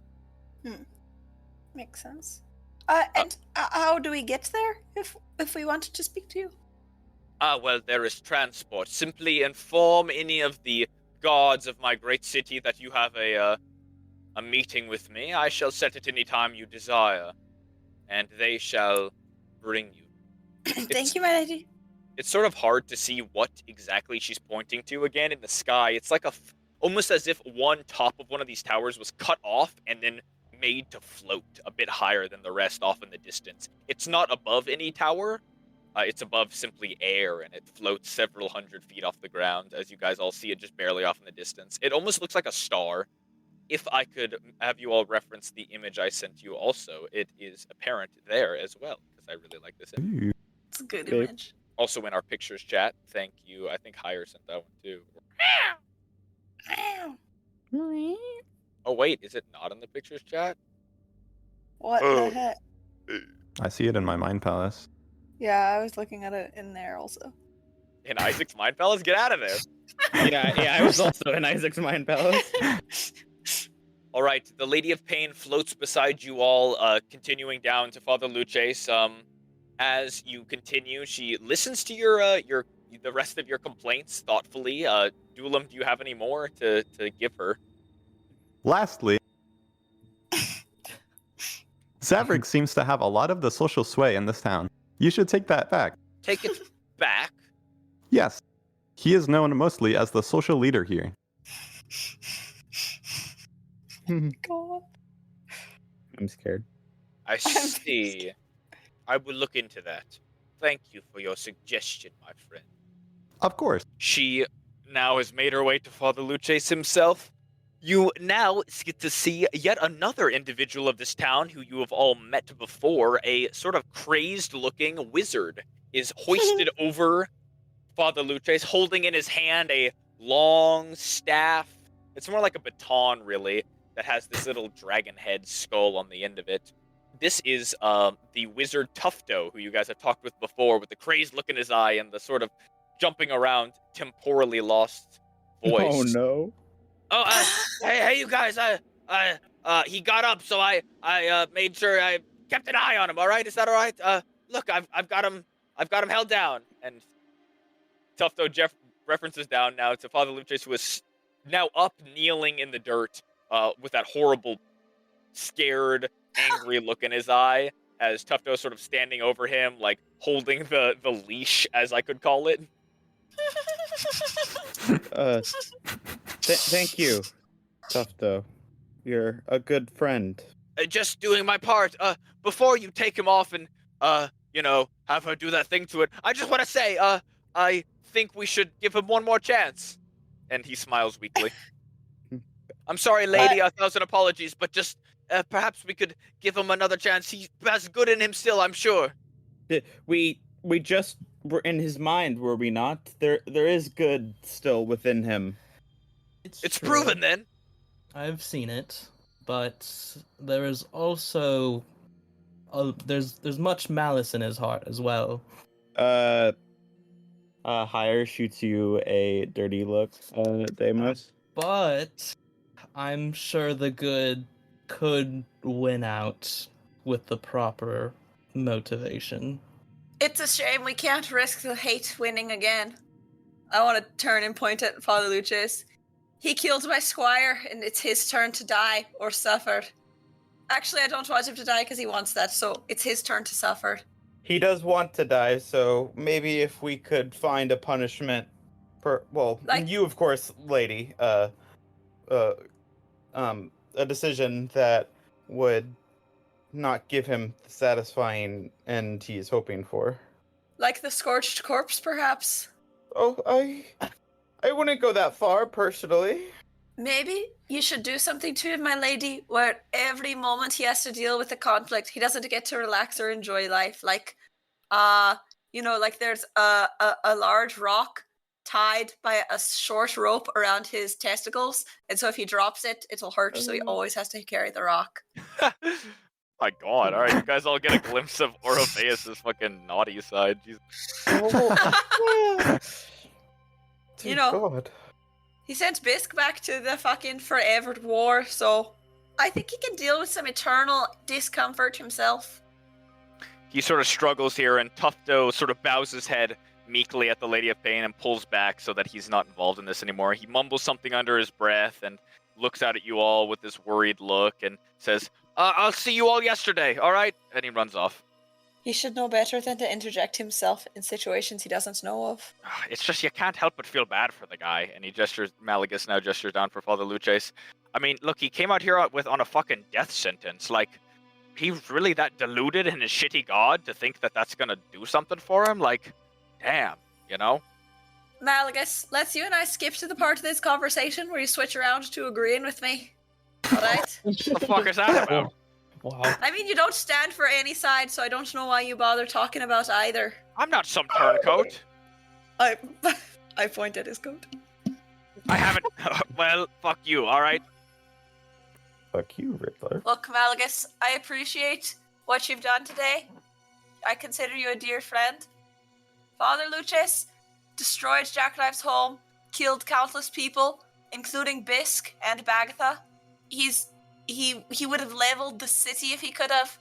Makes sense. And how do we get there if we wanted to speak to you? Well, there is transport. Simply inform any of the guards of my great city that you have a meeting with me. I shall set it any time you desire, and they shall bring you. Thank you, my lady. It's sort of hard to see what exactly she's pointing to again in the sky. It's like almost as if one top of one of these towers was cut off and then made to float a bit higher than the rest off in the distance. It's not above any tower. It's above simply air, and it floats several hundred feet off the ground, as you guys all see it just barely off in the distance. It almost looks like a star. If I could have you all reference the image I sent you also, it is apparent there as well, because I really like this image. It's a good Okay. image. Also in our pictures chat, thank you. I think Hire sent that one too. Oh wait, is it not in the pictures chat? What Oh. the heck? I see it in my mind palace. Yeah, I was looking at it in there also. In Isaac's Mind Palace? Get out of there. Yeah, I was also in Isaac's Mind Palace. All right, the Lady of Pain floats beside you all, continuing down to Father Luces. As you continue, she listens to the rest of your complaints thoughtfully. Dulam, do you have any more to give her? Lastly, Zavrik seems to have a lot of the social sway in this town. You should take that back. Take it back. Yes, he is known mostly as the social leader here. God. I'm scared. I see. I will look into that. Thank you for your suggestion, my friend. Of course. She now has made her way to Father Luces himself. You now get to see yet another individual of this town who you have all met before. A sort of crazed-looking wizard is hoisted over Father Luces, holding in his hand a long staff. It's more like a baton, really, that has this little dragon head skull on the end of it. This is the wizard Tufto, who you guys have talked with before, with the crazed look in his eye and the sort of jumping around, temporally lost voice. Oh no. Oh, hey, you guys! He got up, so I made sure I kept an eye on him. All right, is that all right? Look, I've got him held down. And Tufto references down now to Father Luces, who is now up, kneeling in the dirt, with that horrible, scared, angry look in his eye, as Tufto sort of standing over him, like holding the leash, as I could call it. Thank you, Tufto. You're a good friend. Just doing my part. Before you take him off and, have her do that thing to it, I just want to say, I think we should give him one more chance. And he smiles weakly. I'm sorry, lady, 1,000 apologies, but just, perhaps we could give him another chance. He has good in him still, I'm sure. We just were in his mind, were we not? There is good still within him. It's true. proven then. I've seen it, but there is also there's much malice in his heart as well. Hire shoots you a dirty look, Deimos. But I'm sure the good could win out with the proper motivation. It's a shame we can't risk the hate winning again. I want to turn and point at Father Lucius. He killed my squire, and it's his turn to die or suffer. Actually, I don't want him to die because he wants that, so it's his turn to suffer. He does want to die, so maybe if we could find a punishment you of course, lady, a decision that would not give him the satisfying end he is hoping for. Like the scorched corpse, perhaps? Oh, I wouldn't go that far, personally. Maybe you should do something to him, my lady, where every moment he has to deal with a conflict, he doesn't get to relax or enjoy life. Like, like there's a large rock tied by a short rope around his testicles, and so if he drops it, it'll hurt, so he always has to carry the rock. My god, alright, you guys all get a glimpse of Orpheus's fucking naughty side. Jesus. You know, God. he sent Bisk back to the fucking forever war, so I think he can deal with some eternal discomfort himself. He sort of struggles here, and Tufto sort of bows his head meekly at the Lady of Pain and pulls back so that he's not involved in this anymore. He mumbles something under his breath and looks out at you all with this worried look and says, I'll see you all yesterday, alright? And he runs off. He should know better than to interject himself in situations he doesn't know of. It's just you can't help but feel bad for the guy. And Malagus now gestures down for Father Luces. I mean, look, he came out here on a fucking death sentence. Like, he's really that deluded in his shitty god to think that that's gonna do something for him? Like, damn, you know? Malagus, let's you and I skip to the part of this conversation where you switch around to agreeing with me. Alright? What the fuck is that about? Wow. I mean, you don't stand for any side, so I don't know why you bother talking about either. I'm not some turncoat. I point at his coat. I haven't... well, fuck you, alright? Fuck you, Riddler. Look, Malagus, I appreciate what you've done today. I consider you a dear friend. Father Luces destroyed Jackknife's home, killed countless people, including Bisk and Bagatha. He would have leveled the city if he could have.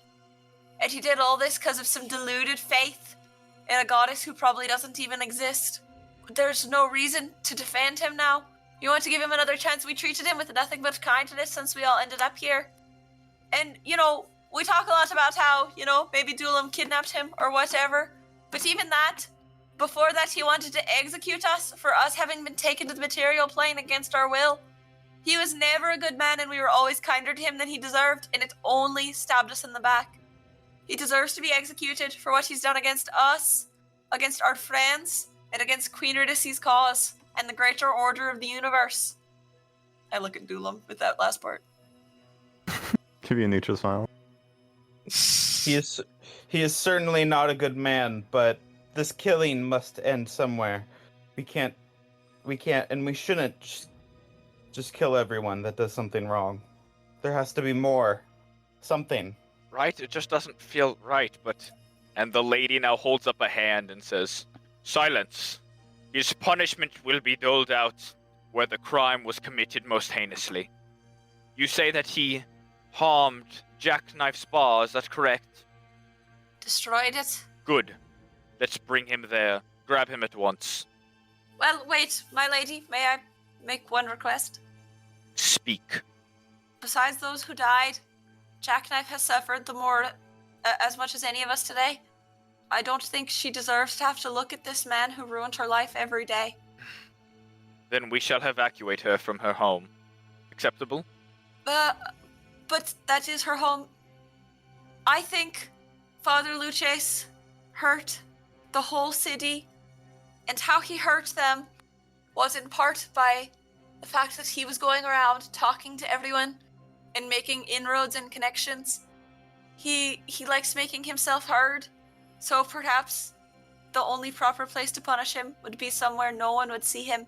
And he did all this because of some deluded faith in a goddess who probably doesn't even exist. There's no reason to defend him now. You want to give him another chance? We treated him with nothing but kindness since we all ended up here. And, we talk a lot about how, maybe Dulam kidnapped him or whatever. But even that, before that, he wanted to execute us for us having been taken to the material plane against our will. He was never a good man, and we were always kinder to him than he deserved, and it only stabbed us in the back. He deserves to be executed for what he's done against us, against our friends, and against Queen Eurydice's cause, and the greater order of the universe. I look at Dulam with that last part. Give you a neutral smile. He is certainly not a good man, but this killing must end somewhere. We can't, and we shouldn't just kill everyone that does something wrong. There has to be more. Something. Right? It just doesn't feel right, but... And the lady now holds up a hand and says, Silence. His punishment will be doled out where the crime was committed most heinously. You say that he harmed Jackknife's bar, is that correct? Destroyed it? Good. Let's bring him there. Grab him at once. Well, wait, my lady, may I make one request? Speak. Besides those who died, Jackknife has suffered as much as any of us today. I don't think she deserves to have to look at this man who ruined her life every day. Then we shall evacuate her from her home. Acceptable? But that is her home. I think Father Luces hurt the whole city, and how he hurt them was in part by the fact that he was going around talking to everyone and making inroads and connections. He likes making himself heard, so perhaps the only proper place to punish him would be somewhere no one would see him.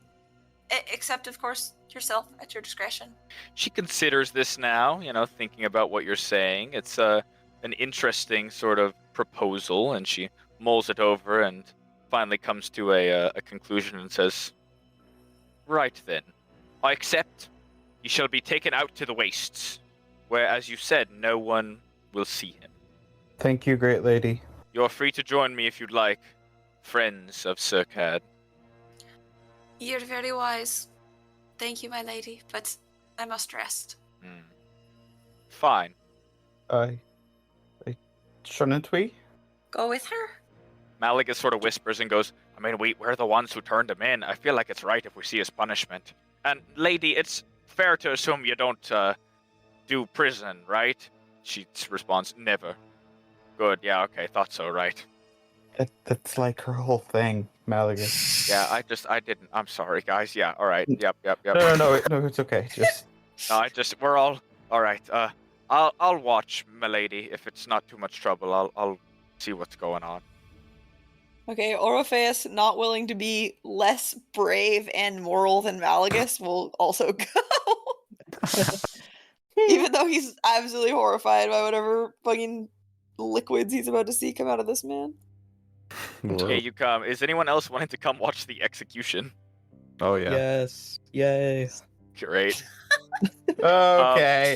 Except, of course, yourself at your discretion. She considers this now, thinking about what you're saying. It's an interesting sort of proposal, and she mulls it over and finally comes to a conclusion and says, "Right then, I accept. He shall be taken out to the wastes, where, as you said, no one will see him. Thank you, great lady. You're free to join me if you'd like, friends of Circad." You're very wise. Thank you, my lady, but I must rest. Fine. Shouldn't we? Go with her? Malaga sort of whispers and goes, "I mean, we're the ones who turned him in. I feel like it's right if we see his punishment. And, lady, it's fair to assume you don't do prison, right?" She responds, "Never." "Good, yeah, okay, thought so, right." That's like her whole thing, Malaga. Yeah, I didn't. I'm sorry, guys. Yeah, all right. Yep. No, it's okay. Just We're all right. I'll watch, milady. If it's not too much trouble, I'll see what's going on. Okay, Orpheus, not willing to be less brave and moral than Malagus, will also go. Even though he's absolutely horrified by whatever fucking liquids he's about to see come out of this man. Okay, you come. Is anyone else wanting to come watch the execution? Oh yeah. Yes. Yay. Great. okay,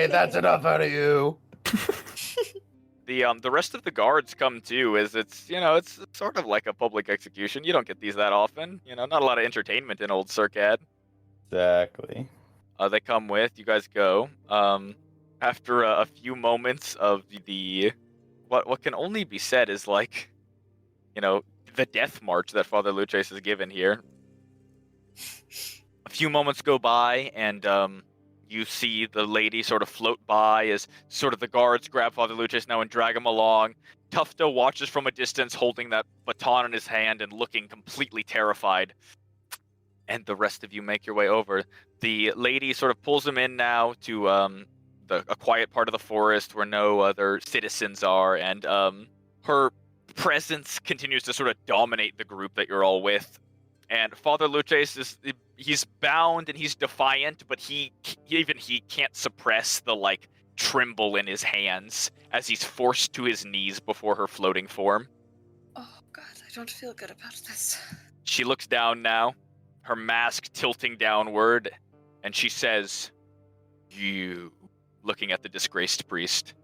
that's enough out of you. The rest of the guards come too, as it's it's sort of like a public execution. You don't get these that often. Not a lot of entertainment in old Circad. Exactly. They come with you guys go. After a few moments of the what can only be said is like, the death march that Father Luces has given here. A few moments go by, and you see the lady sort of float by as sort of the guards grab Father Luces now and drag him along. Tufto watches from a distance, holding that baton in his hand and looking completely terrified. And the rest of you make your way over. The lady sort of pulls him in now to a quiet part of the forest where no other citizens are, and her presence continues to sort of dominate the group that you're all with. And Father Luces he's bound and he's defiant, but he can't suppress the tremble in his hands as he's forced to his knees before her floating form. Oh god, I don't feel good about this. She looks down now, her mask tilting downward, and she says, "You," looking at the disgraced priest,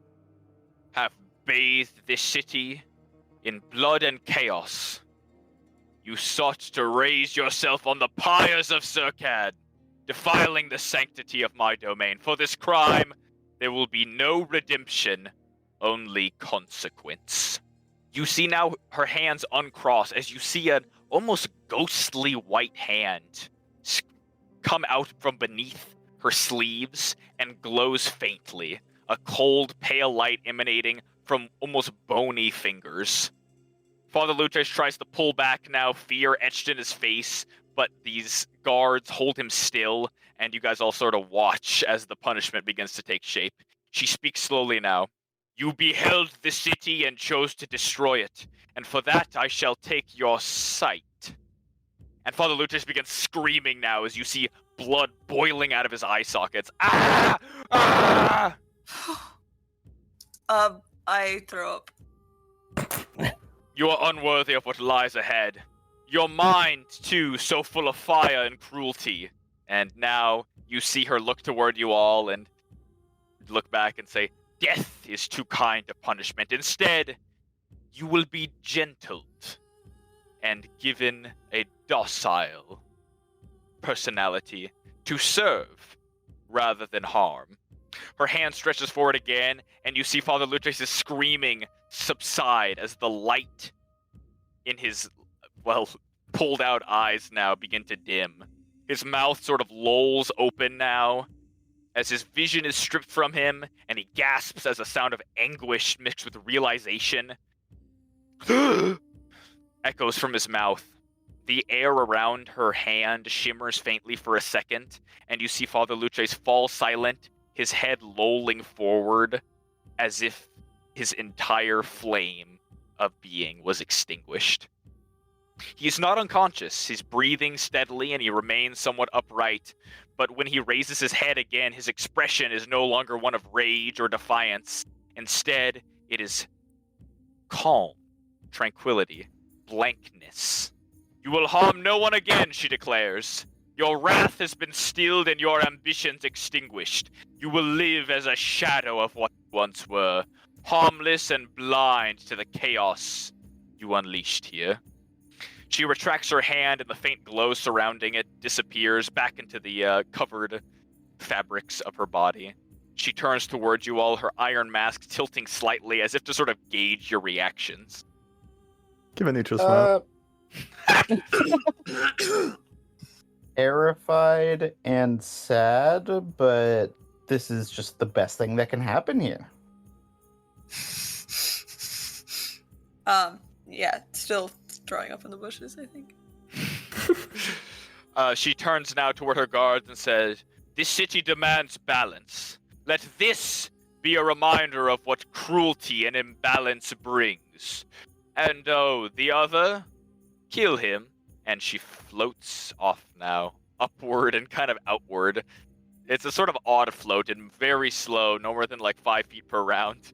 "have bathed this city in blood and chaos. You sought to raise yourself on the pyres of Circad, defiling the sanctity of my domain. For this crime, there will be no redemption, only consequence." You see now her hands uncross as you see an almost ghostly white hand come out from beneath her sleeves and glows faintly, a cold, pale light emanating from almost bony fingers. Father Luces tries to pull back now, fear etched in his face, but these guards hold him still, and you guys all sort of watch as the punishment begins to take shape. She speaks slowly now. "You beheld the city and chose to destroy it, and for that I shall take your sight." And Father Luces begins screaming now as you see blood boiling out of his eye sockets. Ah! Ah! I throw up. "You are unworthy of what lies ahead. Your mind, too, so full of fire and cruelty." And now you see her look toward you all and look back and say, "Death is too kind a punishment. Instead, you will be gentled and given a docile personality to serve rather than harm." Her hand stretches forward again, and you see Father Luces' screaming subside as the light in his, pulled out eyes now begin to dim. His mouth sort of lolls open now as his vision is stripped from him, and he gasps as a sound of anguish mixed with realization echoes from his mouth. The air around her hand shimmers faintly for a second, and you see Father Luces fall silent, his head lolling forward as if his entire flame of being was extinguished. He's not unconscious. He's breathing steadily and he remains somewhat upright. But when he raises his head again, his expression is no longer one of rage or defiance. Instead, it is calm, tranquility, blankness. You will harm no one again, she declares. Your wrath has been stilled and your ambitions extinguished. You will live as a shadow of what you once were, harmless and blind to the chaos you unleashed here. She retracts her hand and the faint glow surrounding it disappears back into the covered fabrics of her body. She turns towards you all, her iron mask tilting slightly as if to sort of gauge your reactions. Give a neutral smile. Terrified and sad, but this is just the best thing that can happen here. Yeah, still drawing up in the bushes, I think. She turns now toward her guards and says, "This city demands balance. Let this be a reminder of what cruelty and imbalance brings. And the other, kill him." And she floats off now, upward and kind of outward. It's a sort of odd float and very slow, no more than like 5 feet per round.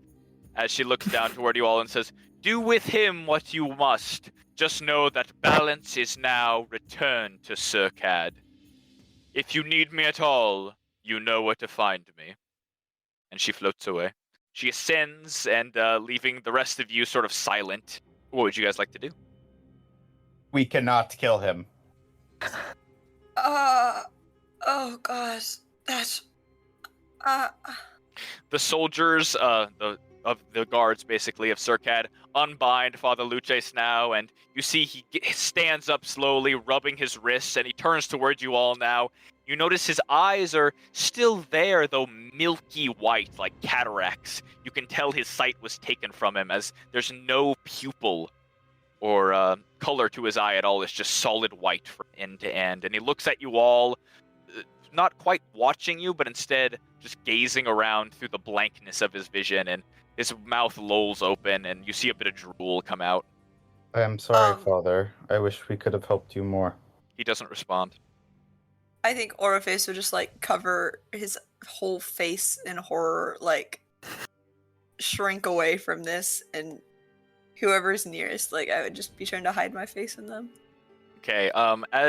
As she looks down toward you all and says, "Do with him what you must. Just know that balance is now returned to Circad. If you need me at all, you know where to find me." And she floats away. She ascends and leaving the rest of you sort of silent. What would you guys like to do? We cannot kill him. Oh gosh, that's The soldiers, of the guards, basically, of Circad, unbind Father Luces now, and you see he stands up slowly, rubbing his wrists, and he turns towards you all now. You notice his eyes are still there, though milky white, like cataracts. You can tell his sight was taken from him, as there's no pupil or color to his eye at all. It's just solid white from end to end. And he looks at you all, not quite watching you, but instead just gazing around through the blankness of his vision, and his mouth lolls open, and you see a bit of drool come out. I'm sorry, Father. I wish we could have helped you more. He doesn't respond. I think Orifice would just like cover his whole face in horror, like shrink away from this, and whoever's nearest, like I would just be trying to hide my face in them. Okay,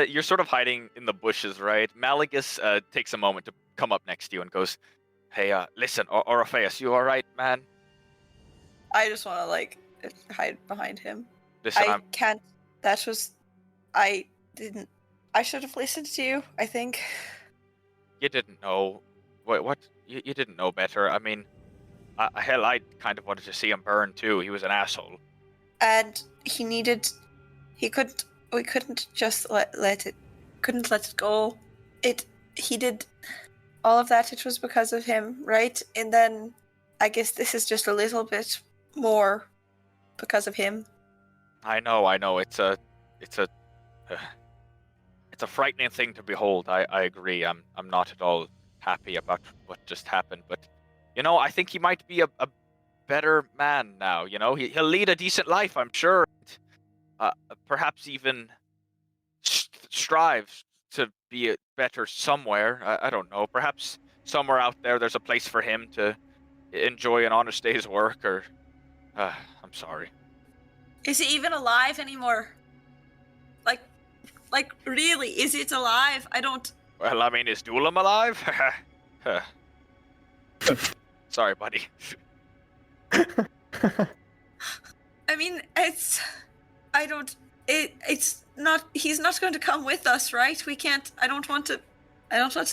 you're sort of hiding in the bushes, right? Malagus takes a moment to come up next to you and goes, "Hey, listen, Orpheus, you alright, man?" I just want to like hide behind him. Listen, can't. I should have listened to you, I think. You didn't know. What? You didn't know better. I mean, hell, I kind of wanted to see him burn too. He was an asshole. And we couldn't just let it go. He did all of that. It was because of him, right? And then I guess this is just a little bit more because of him. I know. It's a frightening thing to behold. I agree. I'm not at all happy about what just happened, but I think he might be a better man now. He'll lead a decent life, I'm sure. Perhaps even strive to be better somewhere. I don't know. Perhaps somewhere out there's a place for him to enjoy an honest day's work. Or I'm sorry. Is he even alive anymore? Like really? Is it alive? I don't. Well, I mean, is Duelam alive? Sorry, buddy. I mean, it's not. He's not going to come with us, right? We can't. I don't want to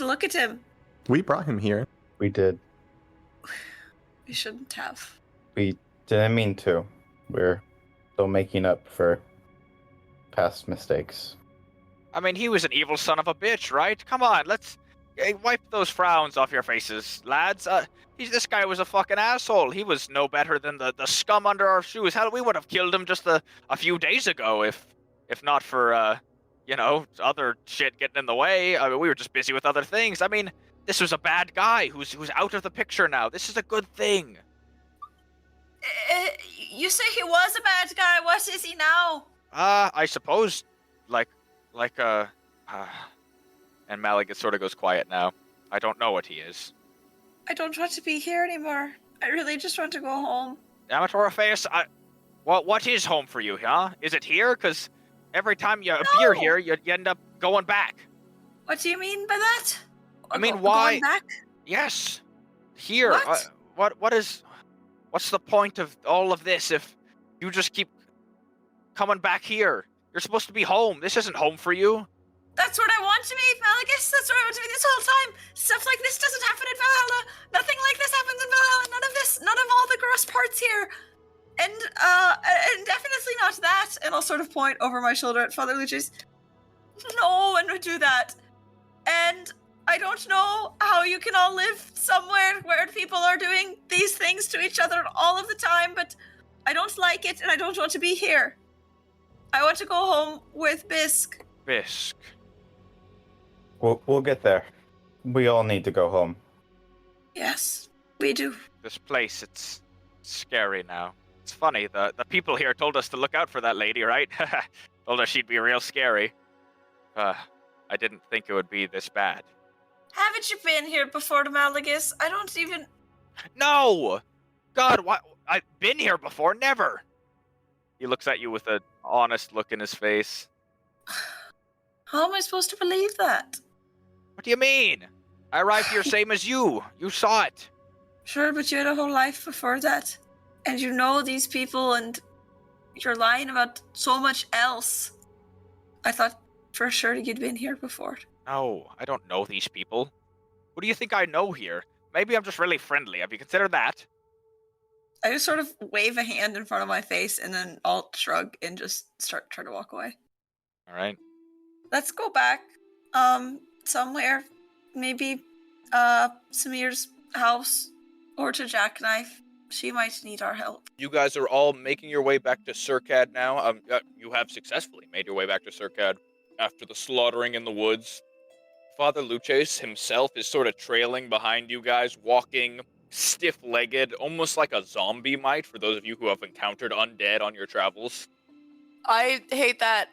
look at him. We brought him here. We did. We shouldn't have. We didn't mean to. We're still making up for past mistakes. I mean, he was an evil son of a bitch, right? Come on, let's wipe those frowns off your faces, lads. This guy was a fucking asshole. He was no better than the scum under our shoes. Hell, we would have killed him just a few days ago if not for, other shit getting in the way. I mean, we were just busy with other things. I mean, this was a bad guy who's out of the picture now. This is a good thing. You say he was a bad guy. What is he now? I suppose, like, and Malagus sort of goes quiet now. I don't know what he is. I don't want to be here anymore. I really just want to go home. Damn it, Orpheus, what is home for you, huh? Is it here? Because every time you appear here, you end up going back. What do you mean by that? I mean, why? Going back? Yes, here. What? What's the point of all of this if you just keep coming back here? You're supposed to be home. This isn't home for you. That's what I want to be, Malagus. That's what I want to be this whole time. Stuff like this doesn't happen in Valhalla. Nothing like this happens in Valhalla. None of all the gross parts here. And definitely not that. And I'll sort of point over my shoulder at Father Lucius. No one would do that. And I don't know how you can all live somewhere where people are doing these things to each other all of the time, but I don't like it and I don't want to be here. I want to go home with Bisk. Bisk. We'll get there. We all need to go home. Yes, we do. This place, it's scary now. It's funny, the people here told us to look out for that lady, right? Told us she'd be real scary. I didn't think it would be this bad. Haven't you been here before to Malagus? I don't even... No! God, what? I've been here before, never! He looks at you with an honest look in his face. How am I supposed to believe that? What do you mean? I arrived here same as you. You saw it. Sure, but you had a whole life before that. And you know these people and you're lying about so much else. I thought for sure you'd been here before. No, I don't know these people. Who do you think I know here? Maybe I'm just really friendly. Have you considered that? I just sort of wave a hand in front of my face and then I'll shrug and just try to walk away. All right. Let's go back somewhere. Maybe Samir's house or to Jackknife. She might need our help. You guys are all making your way back to Circad now. You have successfully made your way back to Circad after the slaughtering in the woods. Father Luces himself is sort of trailing behind you guys, walking stiff-legged, almost like a zombie might, for those of you who have encountered undead on your travels. I hate that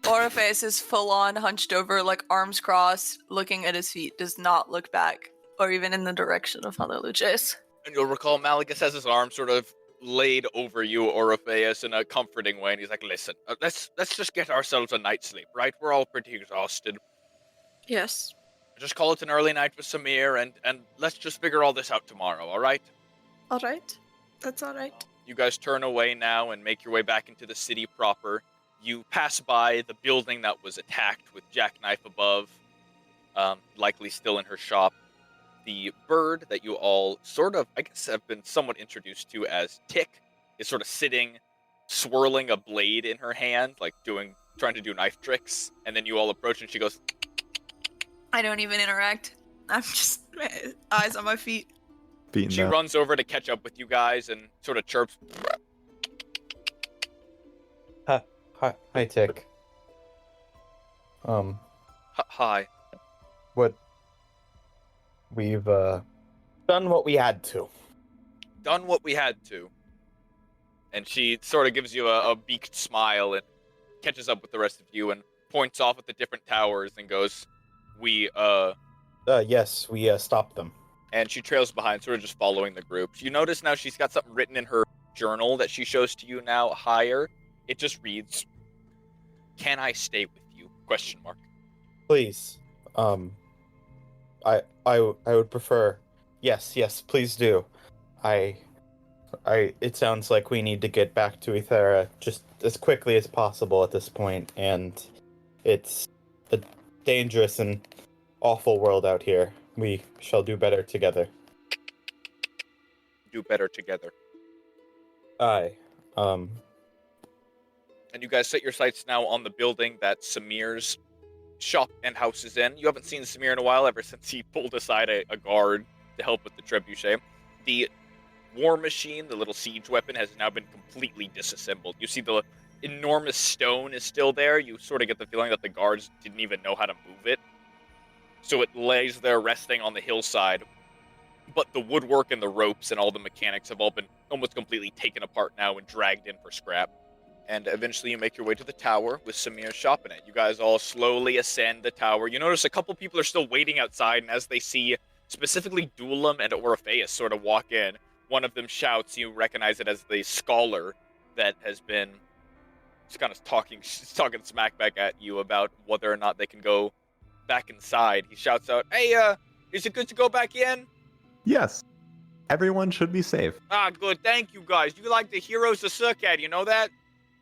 Orpheus is full-on hunched over, like arms crossed, looking at his feet, does not look back, or even in the direction of Father Luces. And you'll recall Malagus has his arm sort of laid over you, Orpheus, in a comforting way, and he's like, listen, let's just get ourselves a night's sleep, right? We're all pretty exhausted. Yes. Just call it an early night with Samir, and let's just figure all this out tomorrow, all right? All right. That's all right. You guys turn away now and make your way back into the city proper. You pass by the building that was attacked with Jackknife above, likely still in her shop. The bird that you all sort of, I guess, have been somewhat introduced to as Tick is sort of sitting, swirling a blade in her hand, like trying to do knife tricks. And then you all approach and she goes... I don't even interact. I'm just eyes on my feet. She runs over to catch up with you guys and sort of chirps. Hi, Tick. Hi. We've done what we had to. Done what we had to. And she sort of gives you a beaked smile and catches up with the rest of you and points off at the different towers and goes, Yes, we stopped them. And she trails behind, sort of just following the group. You notice now she's got something written in her journal that she shows to you now higher. It just reads, "Can I stay with you?" ? Please. I would prefer. Yes, please do. It sounds like we need to get back to Ethera just as quickly as possible at this point, and it's a dangerous and awful world out here. We shall do better together. Do better together. Aye. And you guys set your sights now on the building that Samir's shop and house is in. You haven't seen Samir in a while, ever since he pulled aside a guard to help with the trebuchet. The war machine, the little siege weapon, has now been completely disassembled. You see the enormous stone is still there. You sort of get the feeling that the guards didn't even know how to move it. So it lays there resting on the hillside. But the woodwork and the ropes and all the mechanics have all been almost completely taken apart now and dragged in for scrap. and eventually you make your way to the tower with Samir's shop in it. You guys all slowly ascend the tower. You notice a couple people are still waiting outside, and as they see specifically Dulam and Orpheus sort of walk in, one of them shouts, you recognize it as the scholar that has been just kind of talking smack back at you about whether or not they can go back inside. He shouts out, "Hey, is it good to go back in?" Yes. Everyone should be safe. Ah, good. Thank you, guys. You like the heroes of Circad, you know that?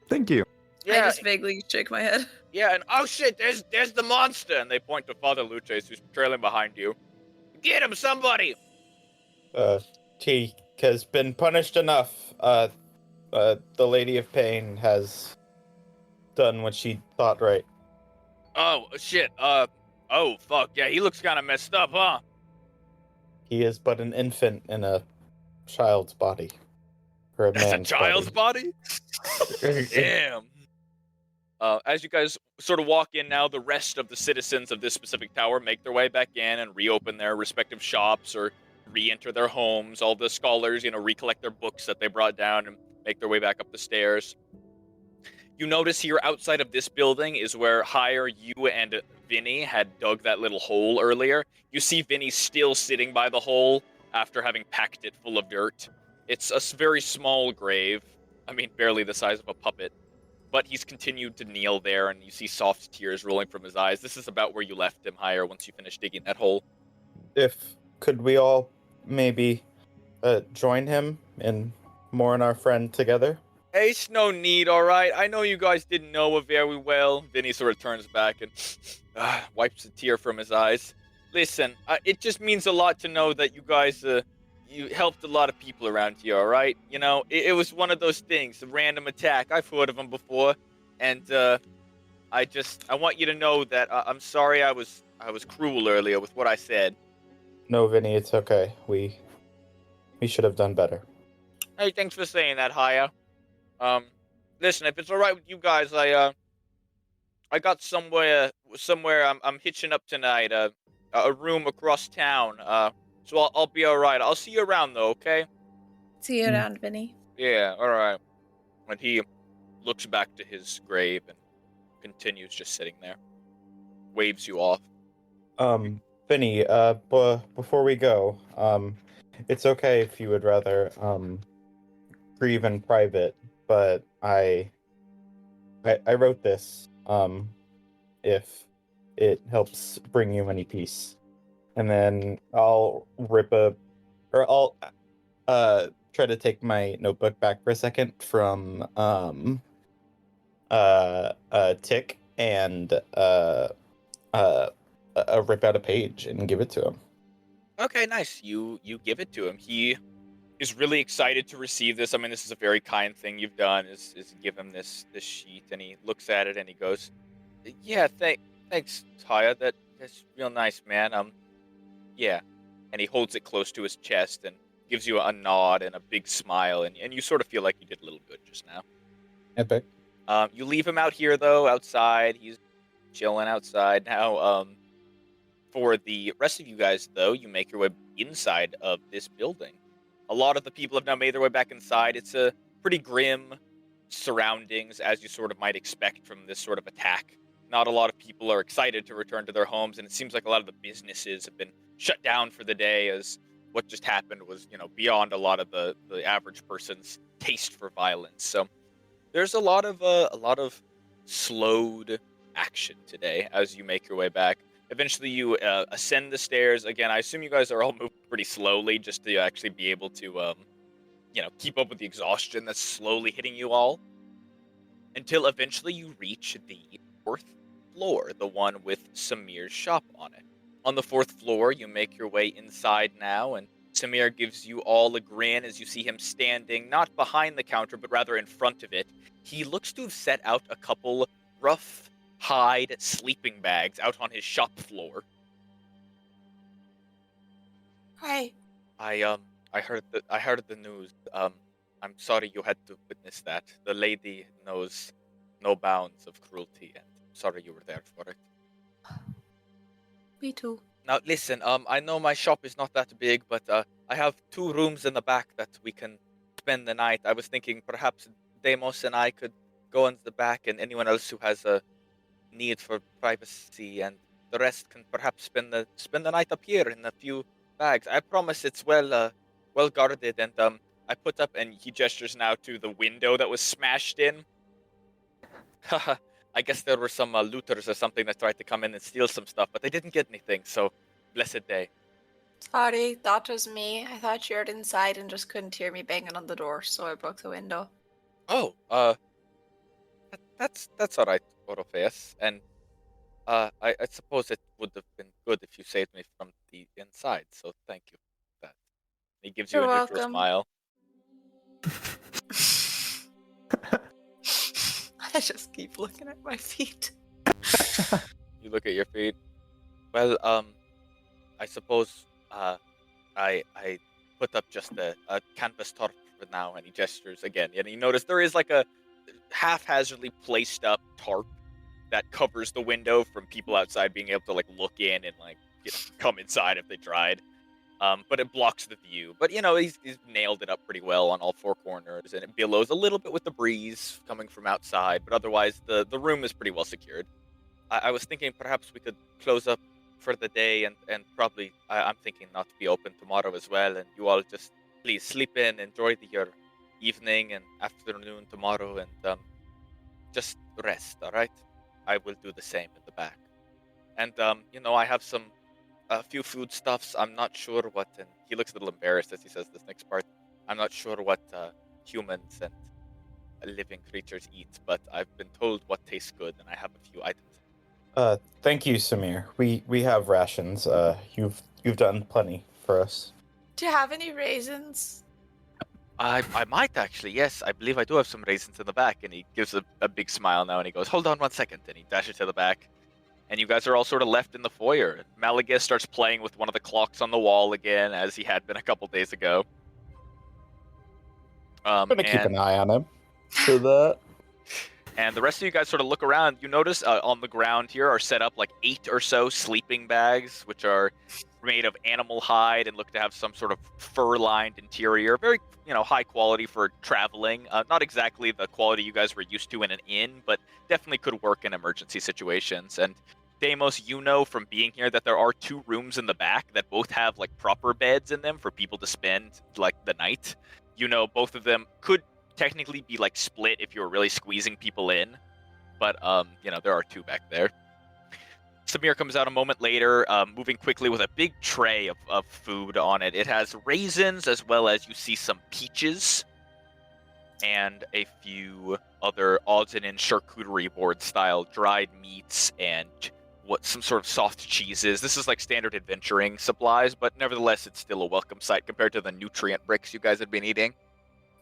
Thank you. I just vaguely shake my head. Yeah, and oh shit, there's the monster, and they point to Father Luces, who's trailing behind you. Get him, somebody! He has been punished enough. The Lady of Pain has done what she thought right. Oh shit. Oh fuck. Yeah, he looks kind of messed up, huh? He is but an infant in a child's body. Or a That's a man's child's body. Damn. As you guys sort of walk in now, the rest of the citizens of this specific tower make their way back in and reopen their respective shops or re-enter their homes. All the scholars, recollect their books that they brought down and make their way back up the stairs. You notice here outside of this building is where Hire, you, and Vinny had dug that little hole earlier. You see Vinny still sitting by the hole after having packed it full of dirt. It's a very small grave. I mean, barely the size of a puppet. But he's continued to kneel there, and you see soft tears rolling from his eyes. This is about where you left him, Hire, once you finished digging that hole. Could we all maybe join him and mourn our friend together? Hey, it's no need, alright? I know you guys didn't know her very well. Vinny sort of turns back and wipes a tear from his eyes. Listen, it just means a lot to know that you guys, you helped a lot of people around here, alright? It was one of those things, a random attack. I've heard of them before. And, I want you to know that I'm sorry I was cruel earlier with what I said. No, Vinny, it's okay. We should have done better. Hey, thanks for saying that, Haya. Listen, if it's all right with you guys, I got somewhere I'm hitching up tonight, a room across town, so I'll be all right. I'll see you around, though, okay? See you around, Vinny. Yeah, all right. And he looks back to his grave and continues just sitting there. Waves you off. Vinny, before we go, it's okay if you would rather, grieve in private, but I wrote this, if it helps bring you any peace. And then I'll try to take my notebook back for a second from, Tick and, rip out a page and give it to him. Okay, nice. You give it to him. He is really excited to receive this. I mean, this is a very kind thing you've done, is give him this sheet, and he looks at it and he goes, "Yeah, thanks, Taya. That's real nice, man. Yeah." And he holds it close to his chest and gives you a nod and a big smile, and you sort of feel like you did a little good just now. Epic. You leave him out here, though, outside. He's chilling outside now. For the rest of you guys, though, you make your way inside of this building. A lot of the people have now made their way back inside. It's a pretty grim surroundings, as you sort of might expect from this sort of attack. Not a lot of people are excited to return to their homes, and it seems like a lot of the businesses have been shut down for the day, as what just happened was, beyond a lot of the average person's taste for violence. So there's a lot of slowed action today as you make your way back. Eventually, you ascend the stairs. Again, I assume you guys are all moving pretty slowly just to actually be able to, keep up with the exhaustion that's slowly hitting you all. Until eventually you reach the 4th floor, the one with Samir's shop on it. On the 4th floor, you make your way inside now, and Samir gives you all a grin as you see him standing, not behind the counter, but rather in front of it. He looks to have set out a couple rough hide sleeping bags out on his shop floor. Hi. I heard the news. I'm sorry you had to witness that. The lady knows no bounds of cruelty, and sorry you were there for it. Me too. Now listen, I know my shop is not that big, but I have 2 rooms in the back that we can spend the night. I was thinking perhaps Deimos and I could go into the back, and anyone else who has a need for privacy, and the rest can perhaps spend the night up here in a few bags. I promise it's well guarded, and I put up, and he gestures now to the window that was smashed in. Haha, I guess there were some looters or something that tried to come in and steal some stuff, but they didn't get anything, so blessed day. Sorry, that was me. I thought you were inside and just couldn't hear me banging on the door, so I broke the window. Oh, that's all right, Orpheus, and I suppose it would have been good if you saved me from the inside, so thank you for that. He gives you You're a neutral welcome. smile. I just keep looking at my feet. You look at your feet. Well, I suppose I put up just a canvas tarp for now, and he gestures again, and you notice there is like a haphazardly placed up tarp that covers the window from people outside being able to like look in and like come inside if they tried. But it blocks the view. But he's nailed it up pretty well on all four corners, and it billows a little bit with the breeze coming from outside. But otherwise, the room is pretty well secured. I was thinking perhaps we could close up for the day, and probably I'm thinking not to be open tomorrow as well. And you all just please sleep in, enjoy your evening and afternoon tomorrow, and just rest. All right, I will do the same in the back. And I have a few foodstuffs. I'm not sure what, and he looks a little embarrassed as he says this next part. I'm not sure what humans and living creatures eat, but I've been told what tastes good, and I have a few items. Thank you, Samir. We have rations. You've done plenty for us. Do you have any raisins? I might actually, yes. I believe I do have some raisins in the back, and he gives a big smile now, and he goes, "Hold on 1 second," and he dashes to the back. And you guys are all sort of left in the foyer. Malagus starts playing with one of the clocks on the wall again, as he had been a couple days ago. I'm gonna keep an eye on him for that. And the rest of you guys sort of look around. You notice on the ground here are set up like 8 or so sleeping bags, which are made of animal hide and look to have some sort of fur-lined interior. Very, high quality for traveling. Not exactly the quality you guys were used to in an inn, but definitely could work in emergency situations. And Deimos, from being here that there are 2 rooms in the back that both have like proper beds in them for people to spend like the night. Both of them could technically be like split if you were really squeezing people in, but there are 2 back there. Samir comes out a moment later, moving quickly with a big tray of food on it. It has raisins, as well as you see some peaches and a few other odds and ends charcuterie board style dried meats and some sort of soft cheeses. This is like standard adventuring supplies, but nevertheless it's still a welcome sight compared to the nutrient bricks you guys had been eating.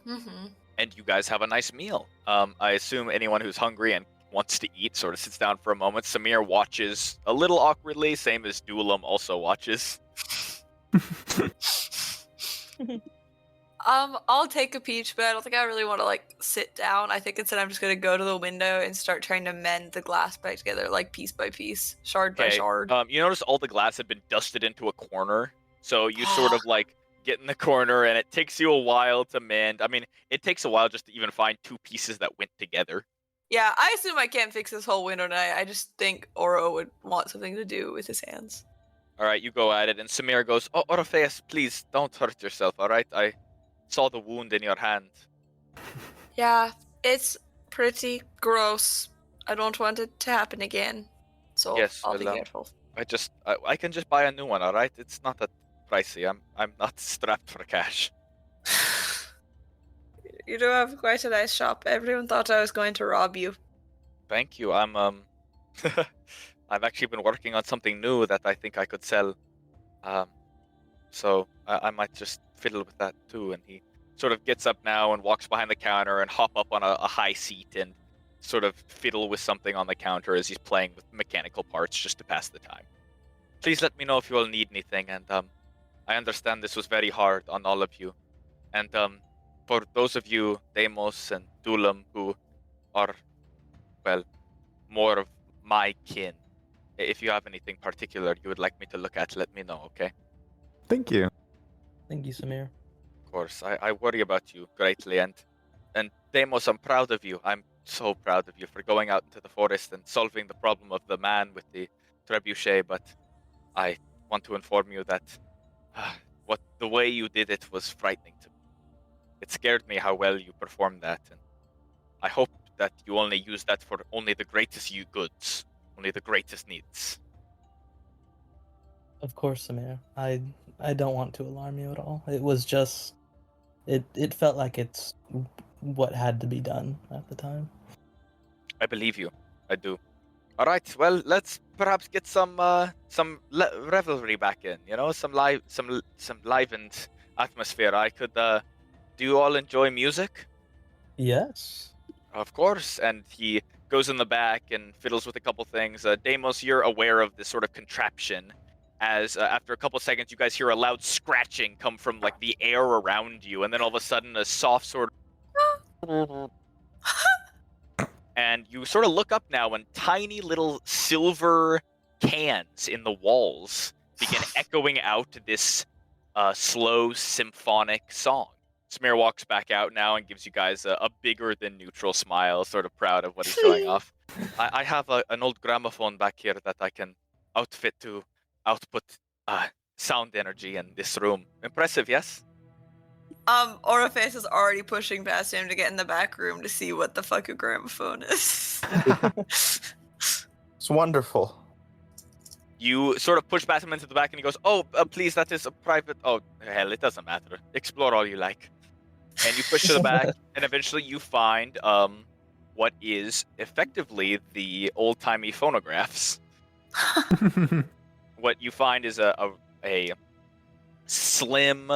Mm-hmm. And you guys have a nice meal. I assume anyone who's hungry and wants to eat sort of sits down for a moment. Samir watches a little awkwardly, same as Dulam also watches. I'll take a peach, but I don't think I really want to sit down. I think instead I'm just gonna go to the window and start trying to mend the glass back together, piece by piece, shard by shard. You notice all the glass had been dusted into a corner, so you sort of get in the corner, and it takes you a while to mend. I mean, it takes a while just to even find 2 pieces that went together. Yeah, I assume I can't fix this whole window tonight. I just think Oro would want something to do with his hands. All right, you go at it, and Samir goes, "Oh, Orpheus, please don't hurt yourself, all right? I saw the wound in your hand." Yeah, it's pretty gross. I don't want it to happen again, so Yes, I'll be careful. I can just buy a new one, all right? It's not that pricey. I'm not strapped for cash. You do have quite a nice shop. Everyone thought I was going to rob you. Thank you. I've actually been working on something new that I think I could sell. So I might just fiddle with that too. And he sort of gets up now and walks behind the counter and hop up on a high seat and sort of fiddle with something on the counter as he's playing with mechanical parts just to pass the time. Please let me know if you all need anything. And I understand this was very hard on all of you. And for those of you, Deimos and Dulam, who are, well, more of my kin, if you have anything particular you would like me to look at, let me know, okay? Thank you. Thank you, Samir. Of course, I worry about you greatly, and Deimos, I'm proud of you. I'm so proud of you for going out into the forest and solving the problem of the man with the trebuchet, but I want to inform you that the way you did it was frightening to me. It scared me how well you performed that, and I hope that you only use that for only the greatest goods, only the greatest needs. Of course, Samir. I don't want to alarm you at all. It was just it felt like it's what had to be done at the time. I believe you. I do. All right. Well, let's perhaps get some revelry back in. You know, some livened atmosphere. I could. Do you all enjoy music? Yes. Of course. And he goes in the back and fiddles with a couple things. Deimos, you're aware of this sort of contraption. As after a couple seconds, you guys hear a loud scratching come from like the air around you, and then all of a sudden, a soft sort of. And you sort of look up now, and tiny little silver cans in the walls begin echoing out this slow symphonic song. Samir walks back out now and gives you guys a bigger than neutral smile, sort of proud of what he's showing off. I have an old gramophone back here that I can outfit to output sound energy in this room. Impressive, yes? Orifice is already pushing past him to get in the back room to see what the fuck a gramophone is. It's wonderful. You sort of push past him into the back, and he goes, "Oh, please, that is a private." Oh, hell, it doesn't matter. Explore all you like. And you push to the back, and eventually you find what is effectively the old-timey phonographs. What you find is a slim,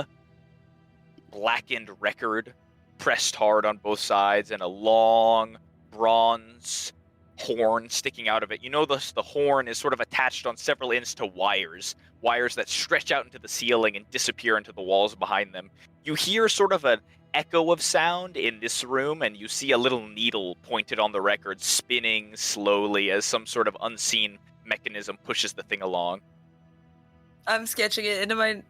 blackened record, pressed hard on both sides, and a long bronze horn sticking out of it. You know the horn is sort of attached on several ends to wires that stretch out into the ceiling and disappear into the walls behind them. You hear sort of an echo of sound in this room, and you see a little needle pointed on the record spinning slowly as some sort of unseen mechanism pushes the thing along. I'm sketching it into my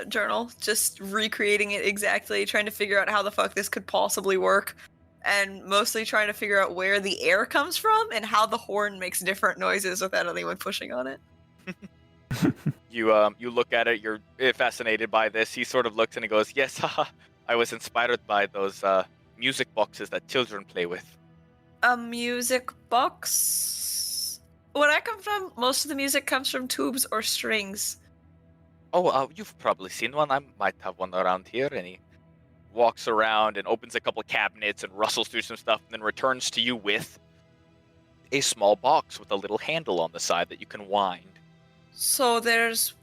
journal, just recreating it exactly, trying to figure out how the fuck this could possibly work, and mostly trying to figure out where the air comes from and how the horn makes different noises without anyone pushing on it. You look at it, you're fascinated by this. He sort of looks and he goes, "Yes, haha, I was inspired by those music boxes that children play with." A music box? Where I come from, most of the music comes from tubes or strings. Oh, you've probably seen one. I might have one around here. And he walks around and opens a couple cabinets and rustles through some stuff, and then returns to you with a small box with a little handle on the side that you can wind. So there's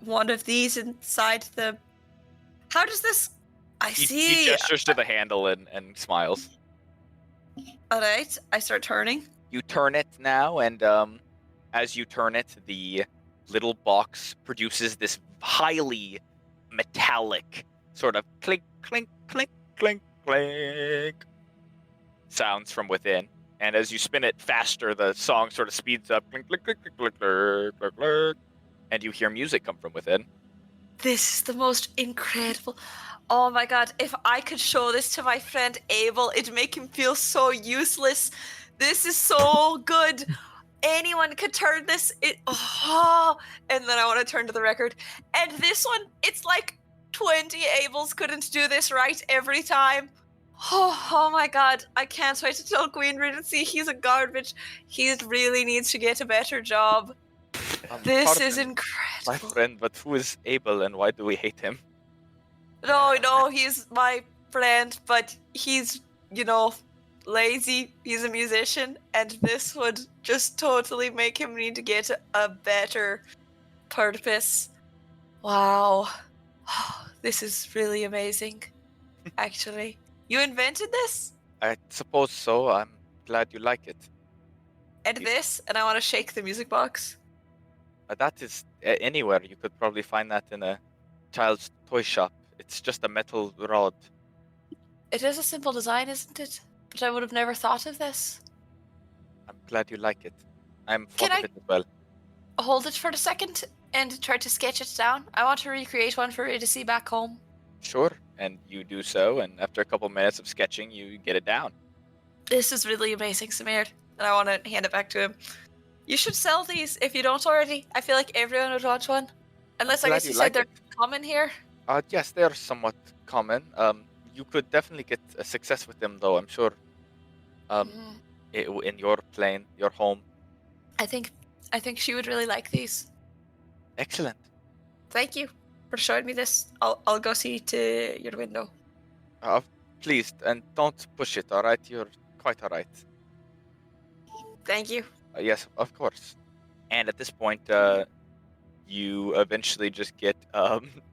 one of these inside the... How does this... He see. gestures to the handle and smiles. Alright, I start turning. You turn it now, and as you turn it, the little box produces this highly metallic sort of clink, clink, clink, clink, clink sounds from within. And as you spin it faster, the song sort of speeds up, clink, clink, clink, clink, clink, clink, clink, clink, and you hear music come from within. This is the most incredible... Oh my god, if I could show this to my friend Abel, it'd make him feel so useless. This is so good. Anyone could turn this. And then I want to turn to the record. And this one, it's like 20 Abels couldn't do this right every time. Oh my god, I can't wait to tell Gwynrid and see he's a garbage. He really needs to get a better job. This is incredible. My friend, but who is Abel and why do we hate him? No, he's my friend, but he's, lazy. He's a musician, and this would just totally make him need to get a better purpose. Wow. This is really amazing, actually. You invented this? I suppose so. I'm glad you like it. And this? And I want to shake the music box. That is anywhere. You could probably find that in a child's toy shop. It's just a metal rod. It is a simple design, isn't it? But I would have never thought of this. I'm glad you like it. I'm fond of it as well. Hold it for a second and try to sketch it down. I want to recreate one for you to see back home. Sure. And you do so, and after a couple minutes of sketching, you get it down. This is really amazing, Samir. And I want to hand it back to him. You should sell these if you don't already. I feel like everyone would want one. Unless I Glad guess you you said like they're it. common here. Yes, they are somewhat common. You could definitely get a success with them, though. I'm sure. In your plane, your home. I think she would really like these. Excellent. Thank you for showing me this. I'll go see to your window. Please, and don't push it. All right, you're quite all right. Thank you. Yes, of course. And at this point, you eventually just get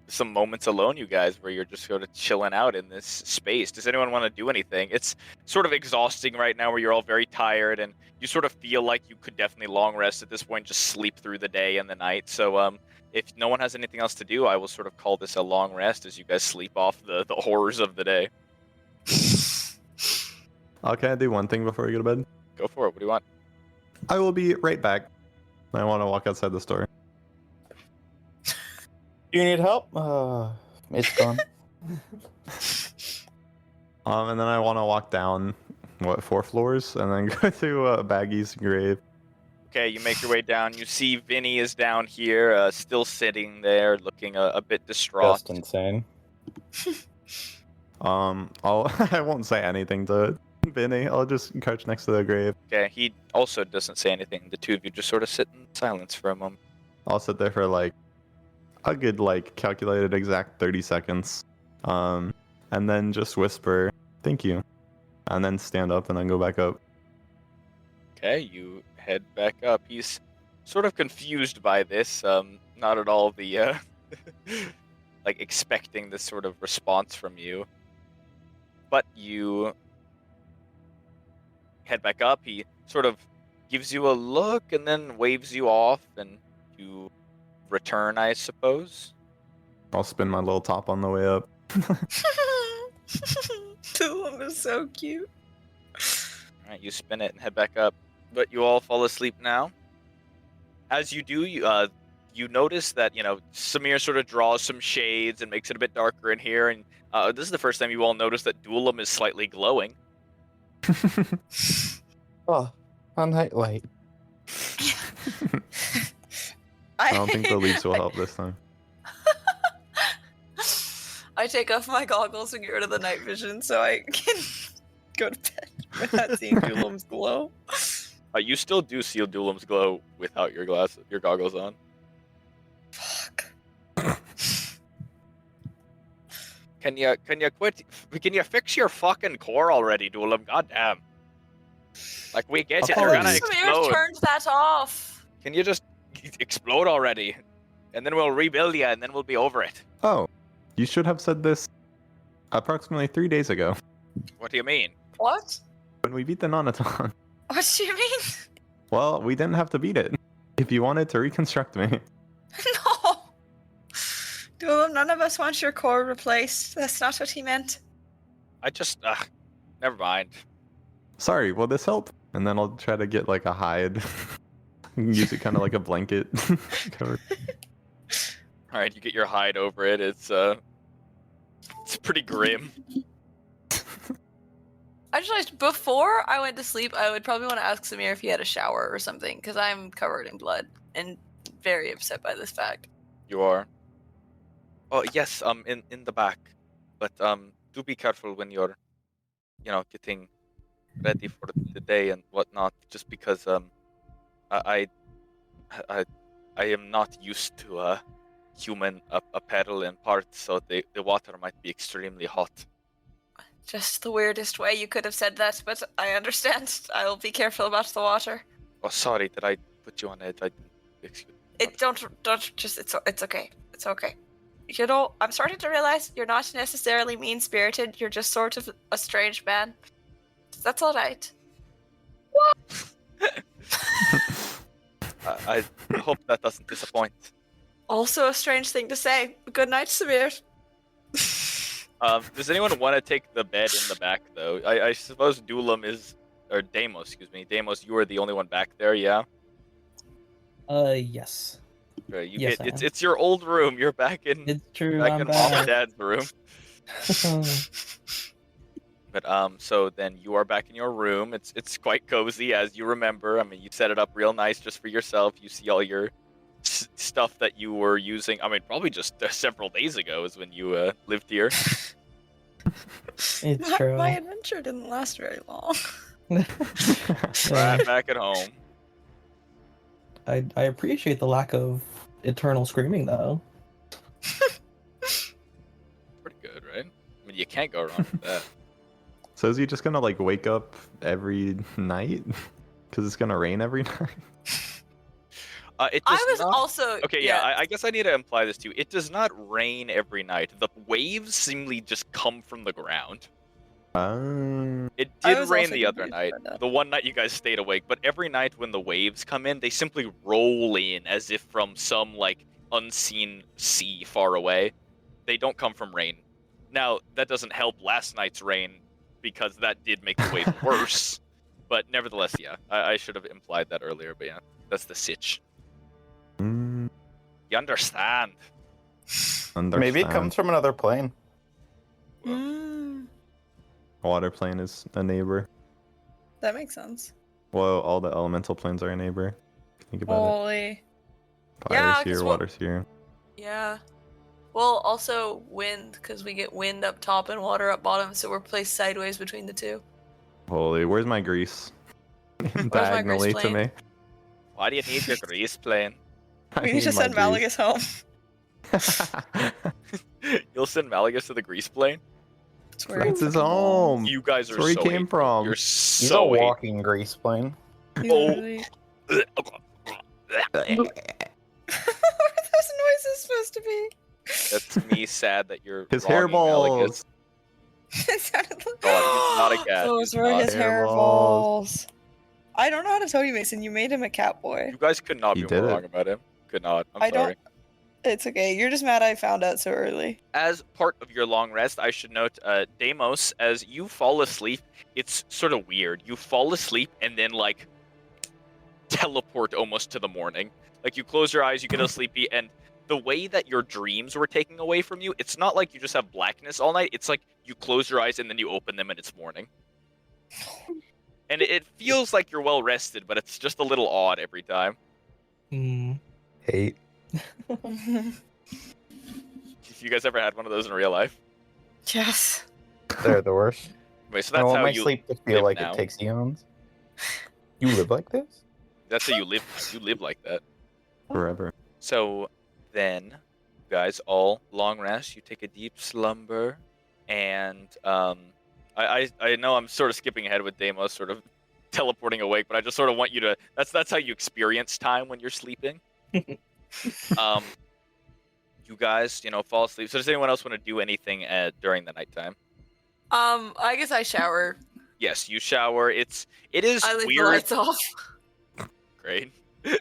some moments alone, you guys, where you're just sort of chilling out in this space. Does anyone want to do anything? It's sort of exhausting right now where you're all very tired and you sort of feel like you could definitely long rest at this point, just sleep through the day and the night. So if no one has anything else to do, I will sort of call this a long rest as you guys sleep off the horrors of the day. Can I do one thing before we go to bed? Go for it. What do you want? I will be right back. I want to walk outside the store. You need help? It's gone. And then I want to walk down, 4 floors, and then go to Baggy's grave. Okay, you make your way down. You see Vinny is down here, still sitting there, looking a bit distraught. Just insane. I won't say anything to Vinny. I'll just crouch next to the grave. Okay, he also doesn't say anything. The two of you just sort of sit in silence for a moment. I'll sit there for like a good calculated exact 30 seconds. And then just whisper, "Thank you." And then stand up and then go back up. Okay, you head back up. He's sort of confused by this. Not at all the expecting this sort of response from you. But you head back up. He sort of gives you a look and then waves you off, and you return, I suppose. I'll spin my little top on the way up. Tulum is so cute. Alright, you spin it and head back up. But you all fall asleep now. As you do, you notice that, Samir sort of draws some shades and makes it a bit darker in here, and this is the first time you all notice that Duelam is slightly glowing. Oh, a nightlight. I don't think the leaves will help this time. I take off my goggles and get rid of the night vision so I can go to bed without seeing Duelam's glow. You still do see Duelam's glow without your goggles on. Fuck. Can you quit? Can you fix your fucking core already, Duelam? Goddamn. We get it. You're gonna Samir explode. turned that off. Can you just explode already? And then we'll rebuild you, and then we'll be over it. Oh, you should have said this approximately 3 days ago. What do you mean? What? When we beat the Nonaton. What do you mean? Well, we didn't have to beat it. If you wanted to reconstruct me. No. Duelam, none of us want your core replaced. That's not what he meant. I just, never mind. Sorry, will this help? And then I'll try to get a hide. Use it kind of like a blanket cover. Alright, you get your hide over it. It's pretty grim. I just realized before I went to sleep, I would probably want to ask Samir if he had a shower or something, because I'm covered in blood and very upset by this fact. You are. Oh yes, in the back, but do be careful when you're, getting ready for the day and whatnot. Just because I am not used to human apparel and parts, so the water might be extremely hot. Just the weirdest way you could have said that, but I understand. I'll be careful about the water. Oh, sorry, did I put you on edge? Excuse me. Don't just. It's okay. It's okay. I'm starting to realize you're not necessarily mean-spirited. You're just sort of a strange man. That's all right. I hope that doesn't disappoint. Also a strange thing to say. Good night, Samir. Does anyone want to take the bed in the back, though? I suppose Deimos, Deimos, you are the only one back there, yeah? Yes. Right, Yes, it's your old room. You're back in. It's true. Back I'm in Mom and back. Dad's room. But so then you are back in your room. It's quite cozy as you remember. I mean, you set it up real nice just for yourself. You see all your stuff that you were using. I mean, probably just several days ago is when you lived here. It's true. My adventure didn't last very long. Right back at home. I appreciate the lack of eternal screaming though. Pretty good, right? I mean, you can't go wrong with that. So is he just gonna like wake up every night? Because it's gonna rain every night. It does I was not... also Okay, yeah, I guess I need to imply this too. It does not rain every night. The waves seemingly just come from the ground. It I did was rain also the other confused night. by that. The one night you guys stayed awake, but every night when the waves come in, they simply roll in as if from some like unseen sea far away. They don't come from rain. Now, that doesn't help last night's rain because that did make the wave worse. But nevertheless, yeah, I should have implied that earlier, but yeah, that's the sitch. Mm, You understand. Maybe it comes from another plane. Mm, Water plane is a neighbor. that makes sense. Well, all the elemental planes are a neighbor. Think about it. Holy. Fire's Yeah, 'cause here, what- water's here. Yeah. Well, also wind, because we get wind up top and water up bottom, so we're placed sideways between the two. Holy, where's my grease? my grease Diagonally to plane? me. Why do you need your grease plane? I We need to need my send Malagus home. grease. You'll send Malagus to the grease plane? That's where It's he his fucking belongs. home. You guys are That's where he so came hateful. from. You're He's so a hateful. walking grease plane. You Oh. literally- What are those noises supposed to be? That's me sad that you're His wronging Malagus. hairballs. It sounded like God, he's not a cat. those He's were not. his Hairballs. hairballs. I don't know how to tell you, Mason. You made him a cat boy. You guys could not He be did more it. wrong about him. Could not. I'm I sorry. don't. It's okay. You're just mad I found out so early. As part of your long rest, I should note, Deimos, as you fall asleep, it's sort of weird. You fall asleep and then, like, teleport almost to the morning. Like, you close your eyes, you get all sleepy, and the way that your dreams were taken away from you, it's not like you just have blackness all night. It's like you close your eyes and then you open them and it's morning. And it feels like you're well rested, but it's just a little odd every time. Hmm. Hate. If you guys ever had one of those in real life. Yes. They're the worst. Wait, so I that's want how my you sleep to feel live like now. it takes eons. You live like this? That's how you live. You live like that. Forever. So then, you guys all long rest. You take a deep slumber, and I know I'm sort of skipping ahead with Deimos, sort of teleporting awake, but I just sort of want you to. That's how you experience time when you're sleeping. You guys, fall asleep. So does anyone else want to do anything during the nighttime? I guess I shower. Yes, you shower. It is I leave the weird. lights off. Great. You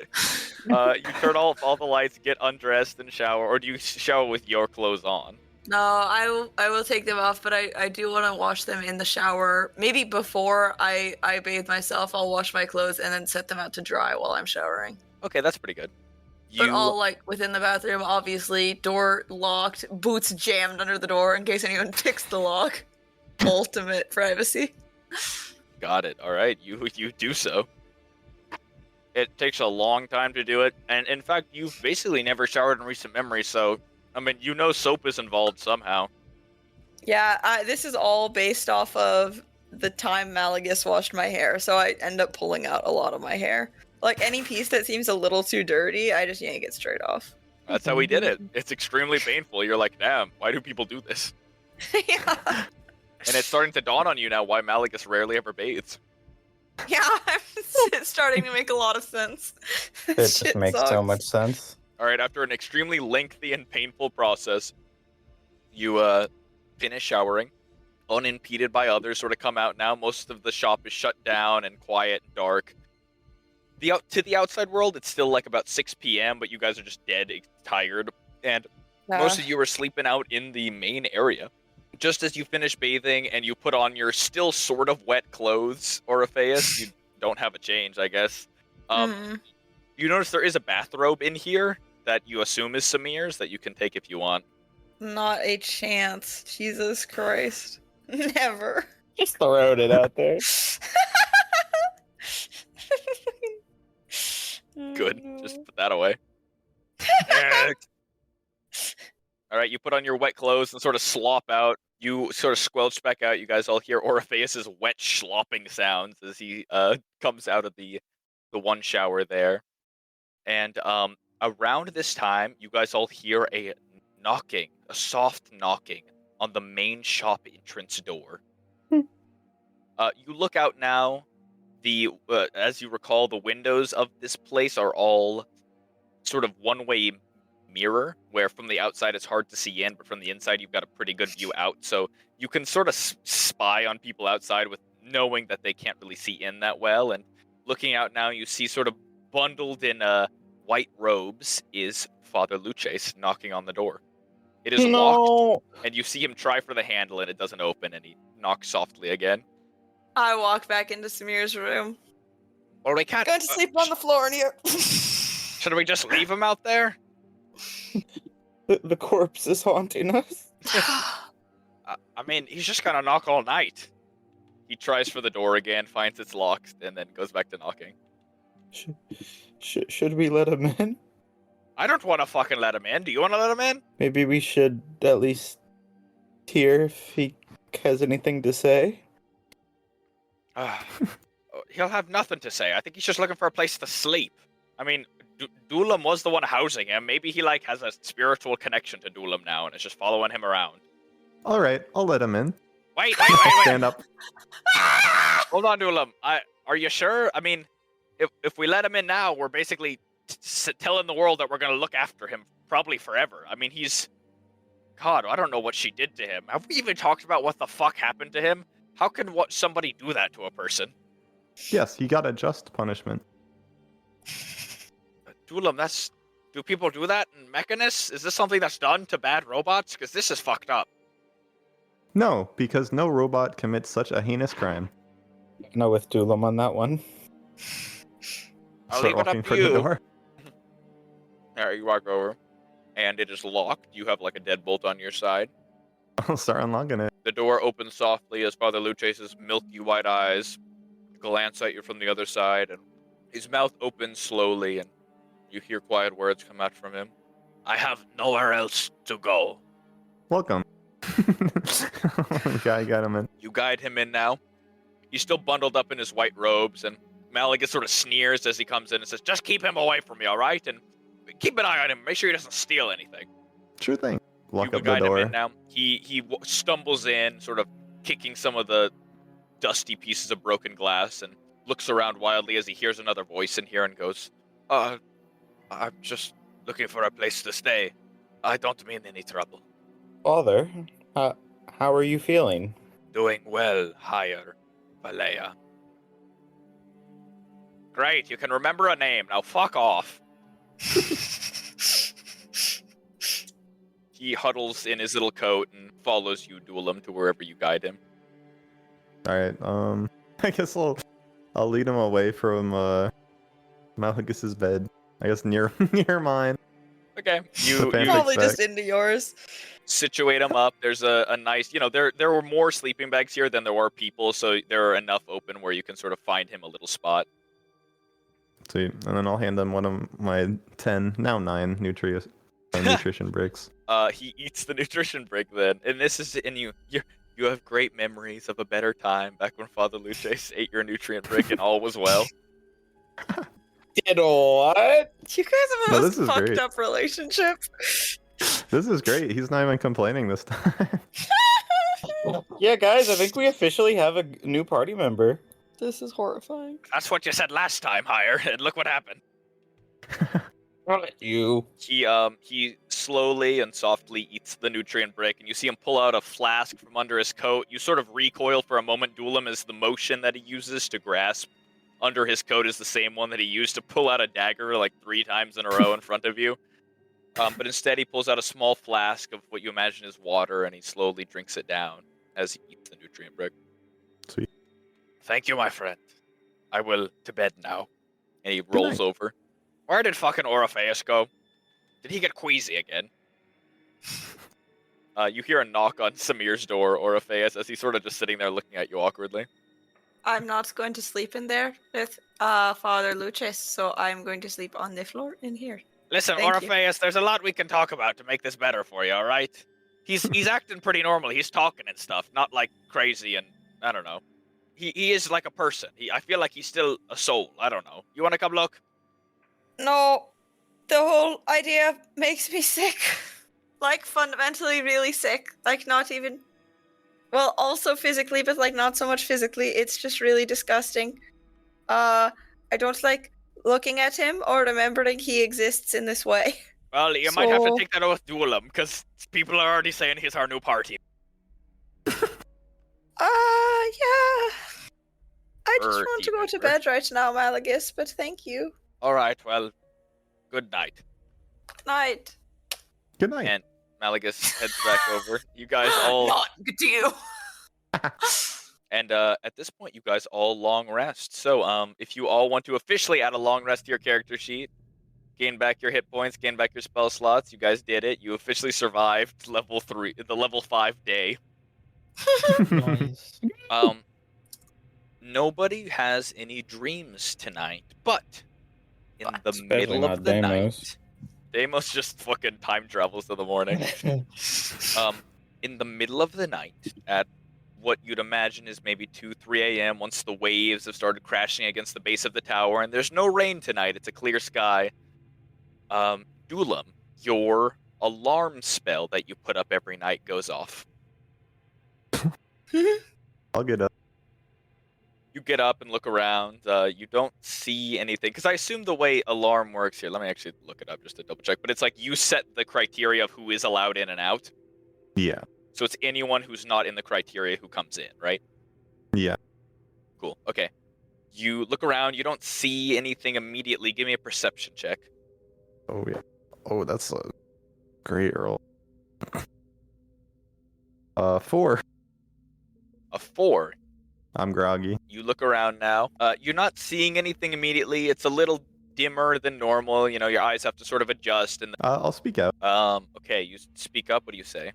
turn off all the lights, get undressed, and shower, or do you shower with your clothes on? No, I will take them off, but I do want to wash them in the shower. Maybe before I bathe myself, I'll wash my clothes and then set them out to dry while I'm showering. Okay, that's pretty good. But all like within the bathroom, obviously, door locked, boots jammed under the door in case anyone picks the lock. Ultimate privacy. Got it. All right, you do so. It takes a long time to do it, and in fact, you've basically never showered in recent memory, so, I mean, soap is involved somehow. Yeah, this is all based off of the time Malagus washed my hair, so I end up pulling out a lot of my hair. Like, any piece that seems a little too dirty, I just yank it straight off. That's how we did it. It's extremely painful. You're like, damn, why do people do this? Yeah. And it's starting to dawn on you now why Malagus rarely ever bathes. Yeah, it's starting to make a lot of sense. It just makes so much sense. All right, after an extremely lengthy and painful process, you finish showering, unimpeded by others, sort of come out now. Most of the shop is shut down and quiet and dark. To the outside world, it's still like about 6 p.m., but you guys are just dead, tired, and most of you are sleeping out in the main area. Just as you finish bathing and you put on your still sort of wet clothes, Orpheus, you don't have a change, I guess. You notice there is a bathrobe in here that you assume is Samir's that you can take if you want. Not a chance. Jesus Christ. Never. Just throwing it out there. Good. Just put that away. All right, you put on your wet clothes and sort of slop out. You sort of squelch back out. You guys all hear Orpheus's wet slopping sounds as he comes out of the one shower there. And around this time, you guys all hear a knocking, a soft knocking on the main shop entrance door. You look out now. As you recall, the windows of this place are all sort of one-way mirror, where from the outside it's hard to see in, but from the inside you've got a pretty good view out. So you can sort of spy on people outside with knowing that they can't really see in that well. And looking out now, you see sort of bundled in white robes is Father Luces knocking on the door. It is locked, and you see him try for the handle, and it doesn't open, and he knocks softly again. I walk back into Samir's room. Well, we can't. Going to sleep on the floor in here. Should we just leave him out there? The corpse is haunting us. I mean, he's just gonna knock all night. He tries for the door again, finds it's locked, and then goes back to knocking. Should we let him in? I don't want to fucking let him in. Do you want to let him in? Maybe we should at least hear if he has anything to say. He'll have nothing to say. I think he's just looking for a place to sleep. I mean, Dulam was the one housing him. Maybe he has a spiritual connection to Dulam now and is just following him around. All right, I'll let him in. Wait. Stand up. Hold on, Dulam. Are you sure? I mean, if we let him in now, we're basically telling the world that we're going to look after him probably forever. I mean, God, I don't know what she did to him. Have we even talked about what the fuck happened to him? How can somebody do that to a person? Yes, he got a just punishment. Dulam, do people do that in Mechanus? Is this something that's done to bad robots? Because this is fucked up. No, because no robot commits such a heinous crime. No, with Dulam on that one. I'll Start leave it walking up to for you. the door. Alright, you walk over. And it is locked. You have a deadbolt on your side. I'll start unlocking it. The door opens softly as Father Luces' milky white eyes glance at you from the other side, and his mouth opens slowly, and you hear quiet words come out from him. I have nowhere else to go. Welcome. Guy got him in. You guide him in now. He's still bundled up in his white robes, and Malaga sort of sneers as he comes in and says, just keep him away from me, alright? And keep an eye on him. Make sure he doesn't steal anything. Sure thing. Lock You up the guide door. him in now. He stumbles in, sort of kicking some of the dusty pieces of broken glass, and looks around wildly as he hears another voice in here and goes, I'm just looking for a place to stay. I don't mean any trouble. Father, how are you feeling? Doing well, higher, Valea. Great, you can remember a name. Now fuck off. He huddles in his little coat and follows you, Dulam, to wherever you guide him. Alright, I guess I'll lead him away from Malagus's bed. I guess near mine. Okay. You Panic Probably back. just into yours. situate him up. There's a nice, there were more sleeping bags here than there were people, so there are enough open where you can sort of find him a little spot. Sweet. And then I'll hand him one of my 10, now 9 nutrition bricks. He eats the nutrition brick then, and you have great memories of a better time back when Father Luces ate your nutrient brick and all was well. Did what? You guys have No, a this most is fucked great. up relationship. This is great. He's not even complaining this time. Yeah, guys, I think we officially have a new party member. This is horrifying. That's what you said last time, Hire, and look what happened. You. He slowly and softly eats the nutrient brick, and you see him pull out a flask from under his coat. You sort of recoil for a moment. Dulam, as the motion that he uses to grasp under his coat is the same one that he used to pull out a dagger like 3 times in a row in front of you. But instead, he pulls out a small flask of what you imagine is water, and he slowly drinks it down as he eats the nutrient brick. Sweet. Thank you, my friend. I will to bed now. And he rolls over. Where did fucking Orpheus go? Did he get queasy again? You hear a knock on Samir's door, Orpheus, as he's sort of just sitting there looking at you awkwardly. I'm not going to sleep in there with Father Luces, so I'm going to sleep on the floor in here. Listen, Thank you. Orpheus, there's a lot we can talk about to make this better for you, alright? He's acting pretty normal. He's talking and stuff, not like crazy and, I don't know. He is like a person. I feel like he's still a soul. I don't know. You want to come look? No, the whole idea makes me sick. Like, fundamentally really sick. Like, not even... Well, also physically, but, like, not so much physically. It's just really disgusting. I don't like looking at him or remembering he exists in this way. Well, you might have to So- take that oath dueling, because people are already saying he's our new party. Yeah. I just Dirty want to go to member. bed right now, Malagus, but thank you. Alright, well, good night. Night. Good night. And Malagus heads back over. You guys all... Not good to you. And at this point, you guys all long rest. So, if you all want to officially add a long rest to your character sheet, gain back your hit points, gain back your spell slots, you guys did it. You officially survived the level 5 day. Nice. Nobody has any dreams tonight, but in the Especially middle of not the Deimos. night, Deimos just fucking time travels to the morning. In the middle of the night, at what you'd imagine is maybe 2, 3 a.m., once the waves have started crashing against the base of the tower, and there's no rain tonight, it's a clear sky. Dulam, your alarm spell that you put up every night goes off. I'll get up. You get up and look around. You don't see anything, because I assume the way alarm works here, let me actually look it up just to double check, but it's like you set the criteria of who is allowed in and out. Yeah. So it's anyone who's not in the criteria who comes in, right? Yeah. Cool. Okay. You look around. You don't see anything immediately. Give me a perception check. Oh yeah. Oh, that's a great roll. 4. A 4. I'm groggy. You look around now. You're not seeing anything immediately. It's a little dimmer than normal. You know, your eyes have to sort of adjust. And I'll speak out. okay, you speak up. What do you say?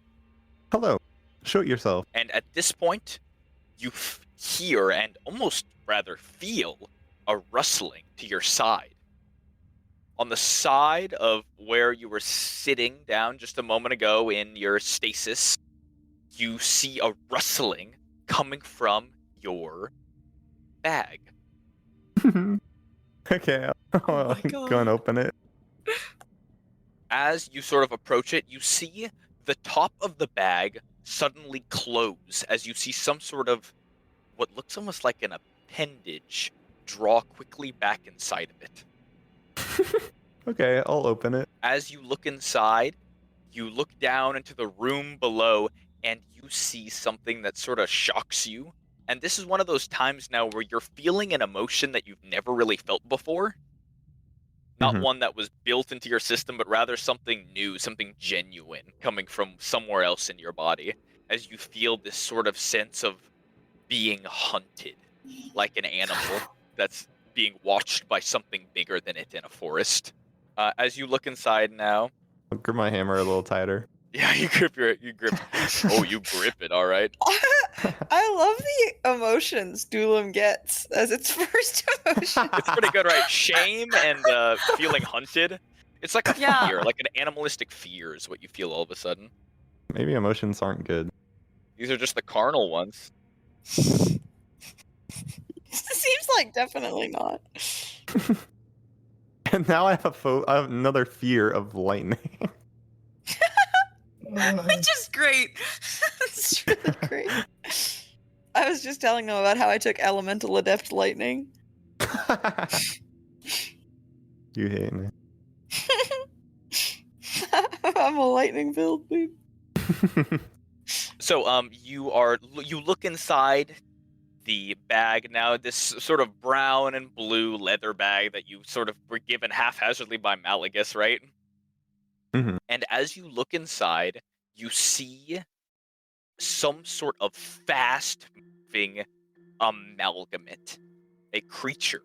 Hello. Show it yourself. And at this point, you hear and almost rather feel a rustling to your side. On the side of where you were sitting down just a moment ago in your stasis, you see a rustling coming from your bag. Okay, my I'll God. go and open it. As you sort of approach it, you see the top of the bag suddenly close as you see some sort of what looks almost like an appendage draw quickly back inside of it. Okay, I'll open it. As you look inside, you look down into the room below and you see something that sort of shocks you. And this is one of those times now where you're feeling an emotion that you've never really felt before. Not one that was built into your system, but rather something new, something genuine coming from somewhere else in your body. As you feel this sort of sense of being hunted, like an animal that's being watched by something bigger than it in a forest. As you look inside now, I'll grip my hammer a little tighter. yeah, you grip oh, you grip it, all right. I love the emotions Dulam gets as its first emotion. It's pretty good, right? Shame and feeling hunted. It's like a Yeah. fear, like an animalistic fear is what you feel all of a sudden. Maybe emotions aren't good. These are just the carnal ones. Seems like definitely not. And now I have I have another fear of lightning. Which is great. It's really great. I was just telling them about how I took elemental adept lightning. You hate me. I'm a lightning build, dude. So, you look inside the bag now. This sort of brown and blue leather bag that you sort of were given haphazardly by Malagus, right? Mhm. And as you look inside, you see some sort of fast-moving amalgamate, a creature.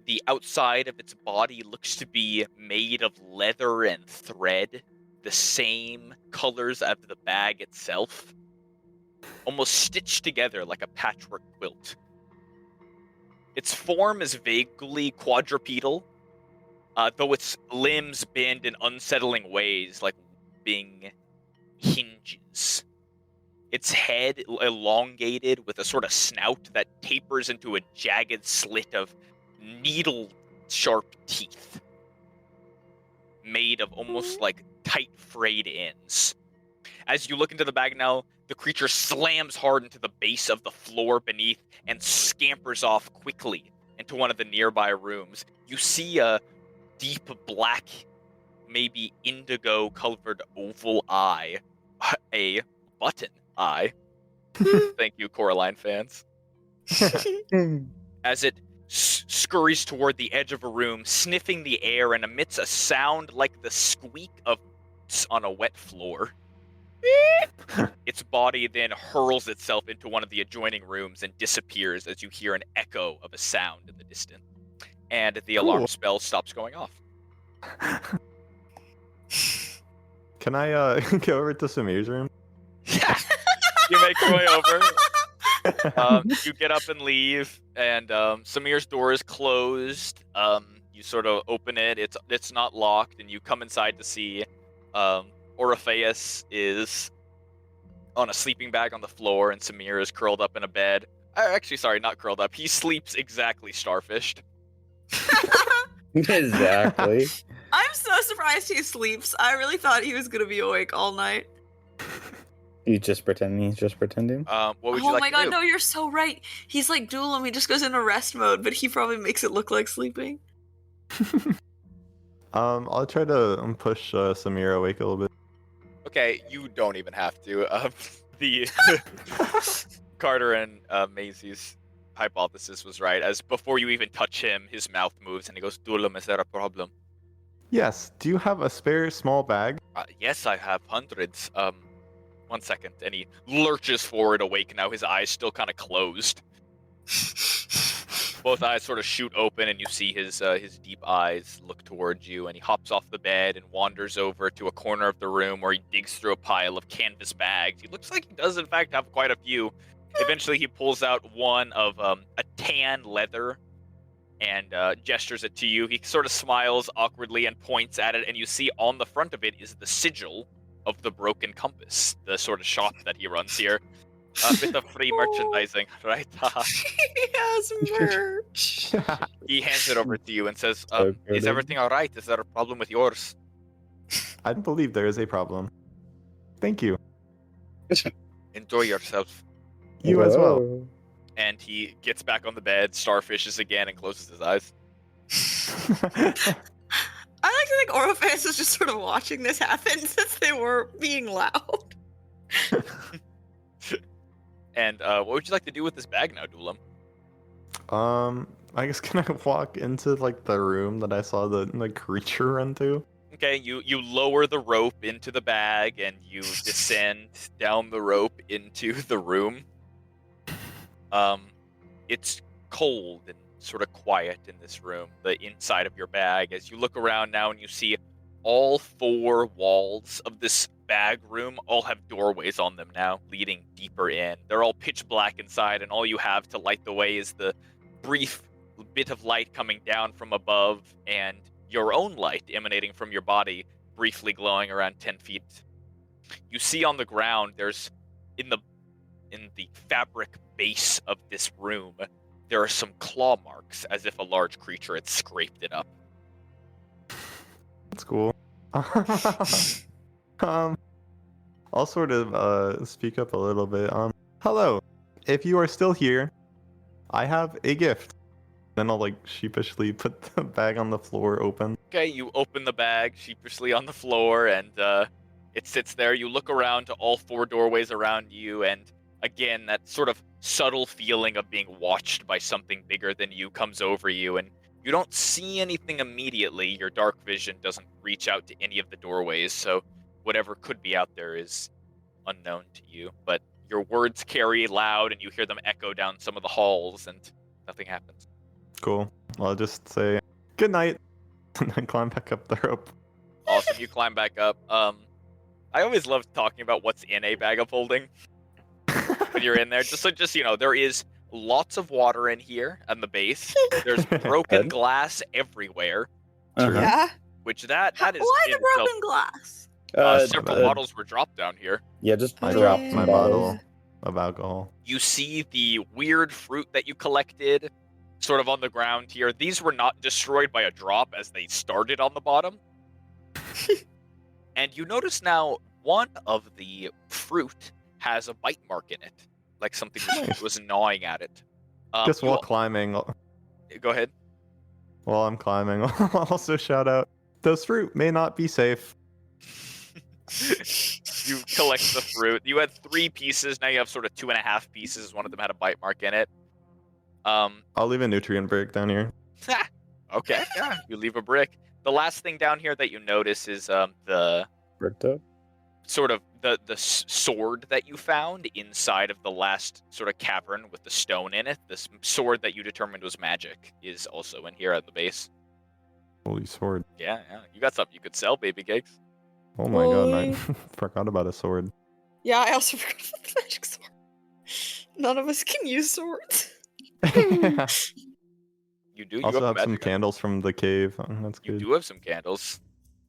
The outside of its body looks to be made of leather and thread, the same colors as the bag itself, almost stitched together like a patchwork quilt. Its form is vaguely quadrupedal, though its limbs bend in unsettling ways, like being hinges. Its head elongated with a sort of snout that tapers into a jagged slit of needle-sharp teeth, made of almost like tight frayed ends. As you look into the bag now, the creature slams hard into the base of the floor beneath and scampers off quickly into one of the nearby rooms. You see a deep black, maybe indigo-colored oval eye, a button eye. Thank you, Coraline fans. As it scurries toward the edge of a room, sniffing the air and emits a sound like the squeak of on a wet floor. Its body then hurls itself into one of the adjoining rooms and disappears as you hear an echo of a sound in the distance. And the alarm spell stops going off. Can I go over to Samir's room? You make your way over. You get up and leave, and Samir's door is closed. You sort of open it. It's not locked, and you come inside to see Orpheus is on a sleeping bag on the floor, and Samir is curled up in a bed. Actually, sorry, not curled up. He sleeps exactly starfished. Exactly. I'm so surprised he sleeps. I really thought he was gonna be awake all night. He's just pretending. What would you Oh like my to god, do? no, you're so right. He's like Duelim, he just goes into rest mode, but he probably makes it look like sleeping. I'll try to push Samir awake a little bit. Okay, you don't even have to. The Carter and Maisie's hypothesis was right, as before you even touch him, his mouth moves and he goes, Duelim, is there a problem? Yes. Do you have a spare small bag? Yes, I have hundreds. 1 second. And he lurches forward awake now, his eyes still kind of closed. Both eyes sort of shoot open, and you see his deep eyes look towards you, and he hops off the bed and wanders over to a corner of the room where he digs through a pile of canvas bags. He looks like he does, in fact, have quite a few. Eventually, he pulls out one of a tan leather and gestures it to you. He sort of smiles awkwardly and points at it, and you see on the front of it is the sigil of the Broken Compass, the sort of shop that he runs here. A bit of free merchandising, right? He has merch. He hands it over to you and says, So is good. everything alright? Is there a problem with yours? I don't believe there is a problem. Thank you. Enjoy yourself. You as well. Whoa. And he gets back on the bed, starfishes again, and closes his eyes. I like to think Orpheus is just sort of watching this happen since they were being loud. And what would you like to do with this bag now, Duelim? I guess can I walk into like the room that I saw the creature run to? Okay, you lower the rope into the bag, and you descend down the rope into the room. It's cold and sort of quiet in this room, the inside of your bag. As you look around now and you see all four walls of this bag room all have doorways on them now, leading deeper in. They're all pitch black inside, and all you have to light the way is the brief bit of light coming down from above and your own light emanating from your body, briefly glowing around 10 feet. You see on the ground, there's in the fabric base of this room, there are some claw marks, as if a large creature had scraped it up. That's cool. I'll sort of speak up a little bit. Hello. If you are still here, I have a gift. Then I'll like sheepishly put the bag on the floor open. Okay, you open the bag sheepishly on the floor, and it sits there. You look around to all four doorways around you, and again, that sort of subtle feeling of being watched by something bigger than you comes over you, and you don't see anything immediately. Your dark vision doesn't reach out to any of the doorways, so whatever could be out there is unknown to you. But your words carry loud, and you hear them echo down some of the halls, and nothing happens. Cool. I'll just say good night and then climb back up the rope. Awesome, you climb back up. I always love talking about what's in a bag of holding when you're in there. Just there is lots of water in here on the base. There's broken glass everywhere. Yeah. Which that is Why in the broken glass? several bottles were dropped down here. Yeah, just Oh, drop yeah. some My bottles. bottle of alcohol. You see the weird fruit that you collected sort of on the ground here. These were not destroyed by a drop as they started on the bottom. And you notice now one of the fruit has a bite mark in it. Like something was gnawing at it. Just while climbing. Go ahead. While I'm climbing, I'll also shout out, those fruit may not be safe. You collect the fruit. You had 3 pieces. Now you have sort of 2.5 pieces. One of them had a bite mark in it. I'll leave a nutrient break down here. Okay, yeah, you leave a brick. The last thing down here that you notice is the sort of the sword that you found inside of the last sort of cavern with the stone in it. This sword that you determined was magic is also in here at the base. Holy sword. Yeah. You got something you could sell, baby cakes. Oh my god, I Holy. forgot about a sword. Yeah, I also forgot about the magic sword. None of us can use swords. You do. You Also have have some magic. candles from the cave. Oh, that's You good. do have some candles.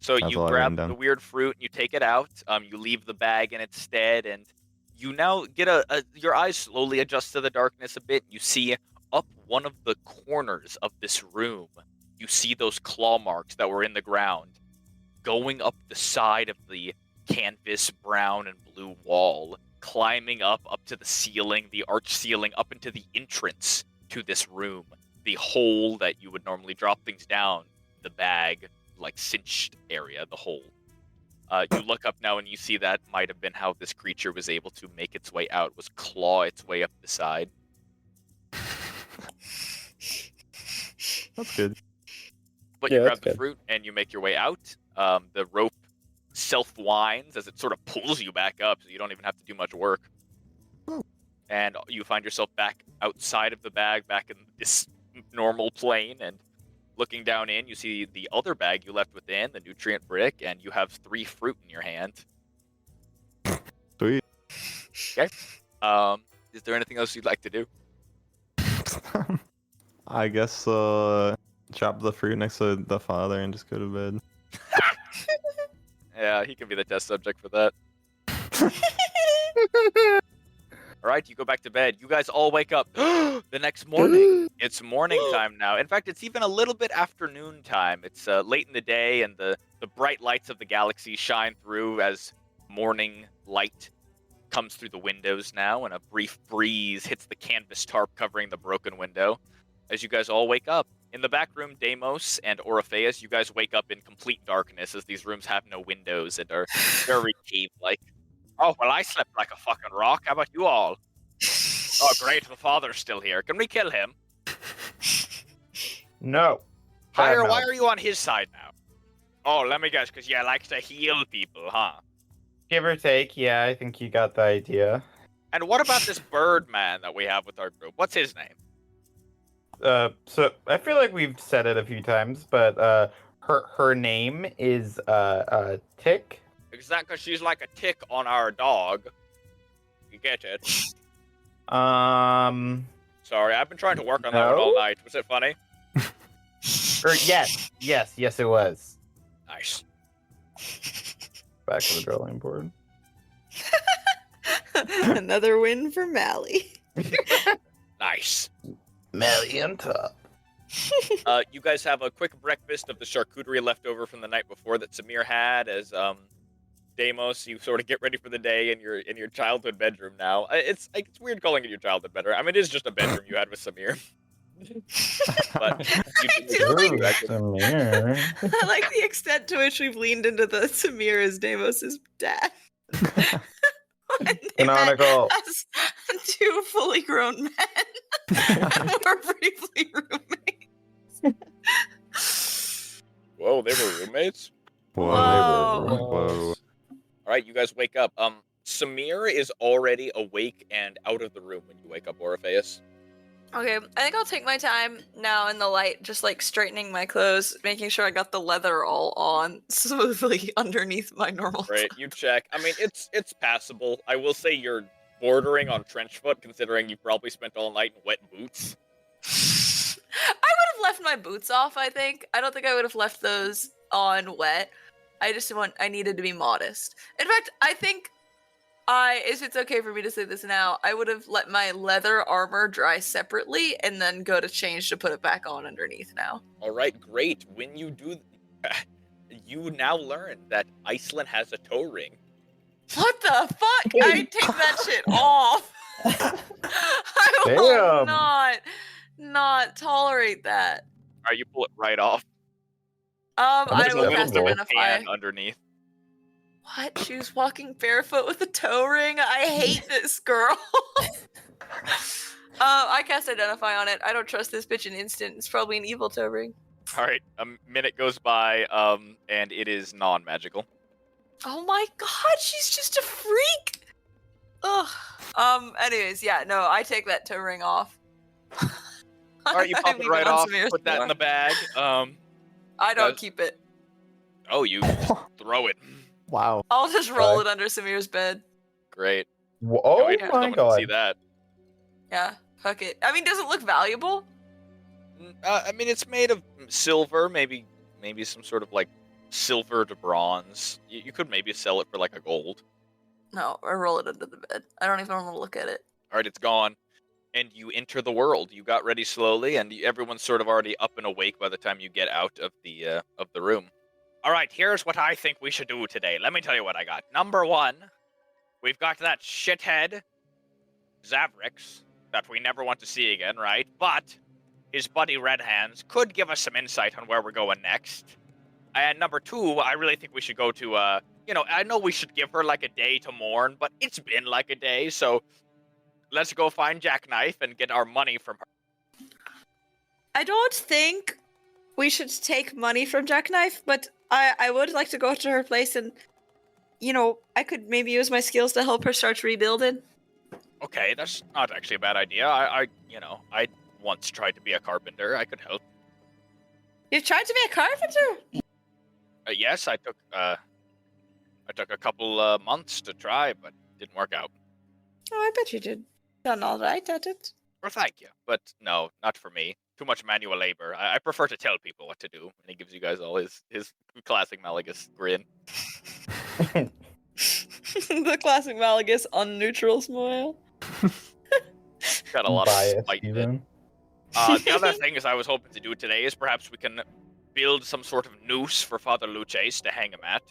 So That's you all I've grab written down. the weird fruit and you take it out. You leave the bag in its stead, and you now get your eyes slowly adjust to the darkness a bit. You see up one of the corners of this room. You see those claw marks that were in the ground going up the side of the canvas brown and blue wall, climbing up to the ceiling, the arch ceiling, up into the entrance to this room. The hole that you would normally drop things down, the bag, like cinched area, the hole. You look up now and you see that might have been how this creature was able to make its way out, was claw its way up the side. That's good. But Yeah, you grab that's the good. fruit and you make your way out. The rope self-winds as it sort of pulls you back up, so you don't even have to do much work. And you find yourself back outside of the bag, back in this normal plane, and looking down in, you see the other bag you left within, the nutrient brick, and you have 3 fruit in your hand. Sweet. Okay. Is there anything else you'd like to do? I guess chop the fruit next to the father and just go to bed. Yeah, he can be the test subject for that. All right, you go back to bed. You guys all wake up the next morning. It's morning time now. In fact, it's even a little bit afternoon time. It's late in the day, and the bright lights of the galaxy shine through as morning light comes through the windows now, and a brief breeze hits the canvas tarp covering the broken window. As you guys all wake up. In the back room, Deimos and Orpheus, you guys wake up in complete darkness as these rooms have no windows and are very cave-like. Oh, well, I slept like a fucking rock. How about you all? Oh, great, the father's still here. Can we kill him? No. Hire, no. why are you on his side now? Oh, let me guess, because you like to heal people, huh? Give or take, yeah, I think you got the idea. And what about this bird man that we have with our group? What's his name? So I feel like we've said it a few times, but her name is Tick. Is that because she's like a tick on our dog? You get it? Sorry, Sorry, I've been trying to work on that one all No? night. Was it funny? Yes, it was. Nice. Back to the drawing board. Another win for Mally. Nice. Melly on top. You guys have a quick breakfast of the charcuterie left over from the night before that Samir had. As Deimos, you sort of get ready for the day in your childhood bedroom now. It's weird calling it your childhood bedroom. I mean, it is just a bedroom you had with Samir. But Samir. I like the extent to which we've leaned into the Samir as Deimos' dad. When they met Canonical. as 2 fully grown men who were briefly roommates. Whoa, they were roommates? Whoa. Whoa. Whoa. All right, you guys wake up. Samir is already awake and out of the room when you wake up, Orpheus. Okay, I think I'll take my time now in the light, just like straightening my clothes, making sure I got the leather all on smoothly underneath my normal. Right, you check. I mean, it's passable. I will say you're bordering on trench foot, considering you probably spent all night in wet boots. I would have left my boots off, I think. I don't think I would have left those on wet. I needed to be modest. In fact, I think if it's okay for me to say this now, I would have let my leather armor dry separately and then go to change to put it back on underneath now. Alright, great. When you do... you now learn that Iceland has a toe ring. What the fuck? I take that shit off. I will not tolerate that. Alright, you pull it right off. I There's a will little cast bit of Identify. tan underneath. What? She was walking barefoot with a toe ring? I hate this girl. I cast Identify on it. I don't trust this bitch an instant. It's probably an evil toe ring. Alright, a minute goes by, and it is non-magical. Oh my god, she's just a freak! Ugh. Anyways, yeah, no, I take that toe ring off. Alright, you pop it right off, put that in the bag. I don't keep it. Oh, you throw it. Wow. I'll just roll it under Samir's bed. Great. Oh wait for my someone to god. see that. Yeah, fuck it. I mean, does it look valuable? I mean, it's made of silver, maybe some sort of like silver to bronze. You could maybe sell it for like a gold. No, I roll it under the bed. I don't even want to look at it. All right, it's gone, and you enter the world. You got ready slowly, and everyone's sort of already up and awake by the time you get out of the room. All right, here's what I think we should do today. Let me tell you what I got. Number one, we've got that shithead Zavrix that we never want to see again, right? But his buddy Red Hands could give us some insight on where we're going next. And number two, I really think we should go to, I know we should give her like a day to mourn, but it's been like a day, so let's go find Jackknife and get our money from her. I don't think we should take money from Jackknife, but I would like to go to her place and, I could maybe use my skills to help her start rebuilding. Okay, that's not actually a bad idea. I once tried to be a carpenter. I could help. You've tried to be a carpenter? Yes, I took a couple months to try, but didn't work out. Oh, I bet you did. Done all right at it. Well, thank you, but no, not for me. Too much manual labor. I prefer to tell people what to do, and he gives you guys all his classic Malagus grin. The classic Malagus unneutral smile. Got a lot of spite in it. even. The other thing is I was hoping to do today is perhaps we can build some sort of noose for Father Luces to hang him at.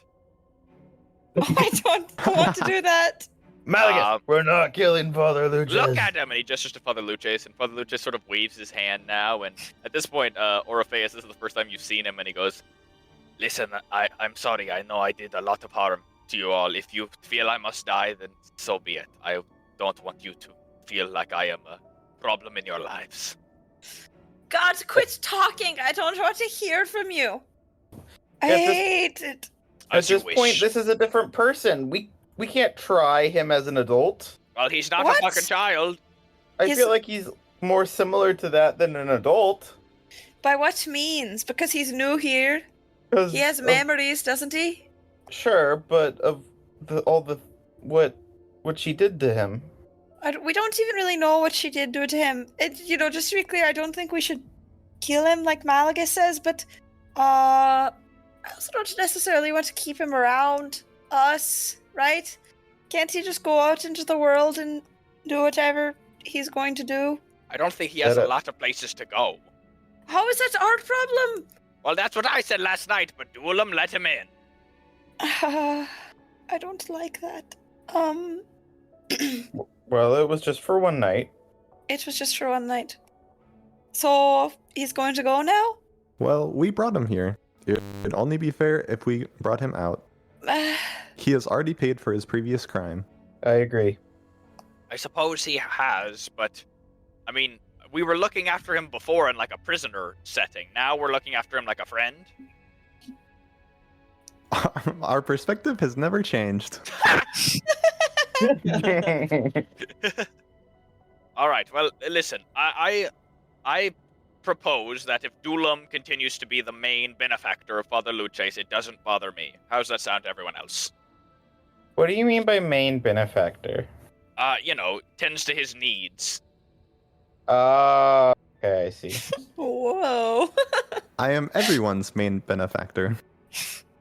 I don't want to do that. Malagus, we're not killing Father Luces. Look at him, and he gestures to Father Luces, and Father Luces sort of waves his hand now, and at this point, Orpheus, this is the first time you've seen him, and he goes, "Listen, I'm sorry, I know I did a lot of harm to you all. If you feel I must die, then so be it. I don't want you to feel like I am a problem in your lives." God, quit talking. I don't want to hear from you. I hate it. At As you this wish. point, this is a different person. We can't try him as an adult. Well, he's not What? a fucking child. I He's- feel like he's more similar to that than an adult. By what means? Because he's new here. 'Cause He has of- memories, doesn't he? Sure, but of what she did to him. We don't even really know what she did do to him. Just to be clear, I don't think we should kill him like Malagus says, but I also don't necessarily want to keep him around us, right? Can't he just go out into the world and do whatever he's going to do? I don't think he has That, a lot of places to go. How is that our problem? Well, that's what I said last night, but Duelam let him in. I don't like that. Well, it was just for one night. It was just for one night. So, he's going to go now? Well, we brought him here. It would only be fair if we brought him out. He has already paid for his previous crime. I agree. I suppose he has, but I mean, we were looking after him before in like a prisoner setting. Now we're looking after him like a friend. Our perspective has never changed. All right. Well, listen. I propose that if Dulam continues to be the main benefactor of Father Luces, it doesn't bother me. How does that sound to everyone else? What do you mean by main benefactor? Tends to his needs. Okay, I see. Whoa. I am everyone's main benefactor.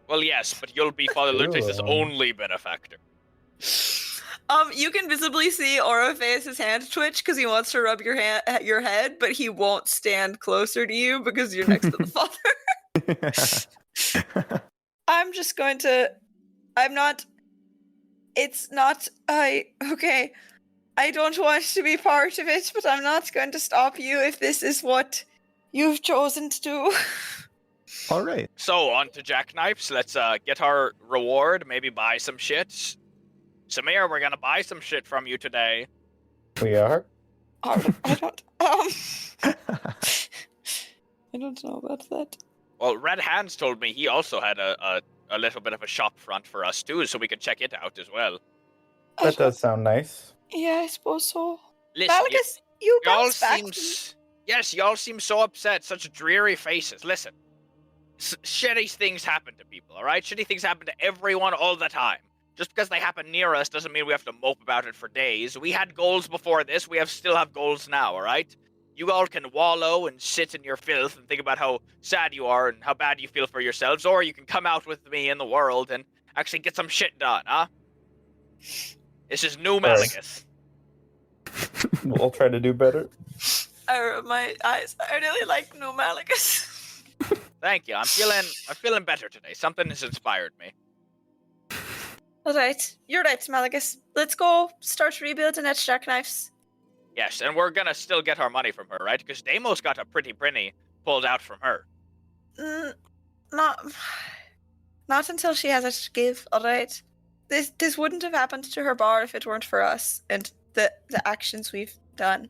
Well, yes, but you'll be Father Luces' only benefactor. You can visibly see Orpheus's hand twitch because he wants to rub your head, but he won't stand closer to you because you're next to the father. I'm just going to. I'm not. It's not. Okay. I don't want to be part of it, but I'm not going to stop you if this is what you've chosen to do. All right. So, on to Jackknifes. Let's get our reward, maybe buy some shit. Samir, we're gonna buy some shit from you today. We are? I don't. I don't know about that. Well, Red Hands told me he also had a little bit of a shop front for us too, so we could check it out as well. That does sound nice. Yeah, I suppose so. Listen, Malagus, you y'all bounce back. Yes, y'all seem so upset, such dreary faces. Listen, shitty things happen to people, all right? Shitty things happen to everyone all the time. Just because they happen near us doesn't mean we have to mope about it for days. We had goals before this. We still have goals now, all right? You all can wallow and sit in your filth and think about how sad you are and how bad you feel for yourselves, or you can come out with me in the world and actually get some shit done, huh? This is new Malagus. We'll try to do better. My eyes. I really like New Malagus. Thank you. I'm feeling better today. Something has inspired me. All right, you're right, Malagus. Let's go start rebuilding at Jackknifes. Yes, and we're gonna still get our money from her, right? Because Deimos got a pretty penny pulled out from her. Not until she has it to give. All right, this wouldn't have happened to her bar if it weren't for us and the actions we've done.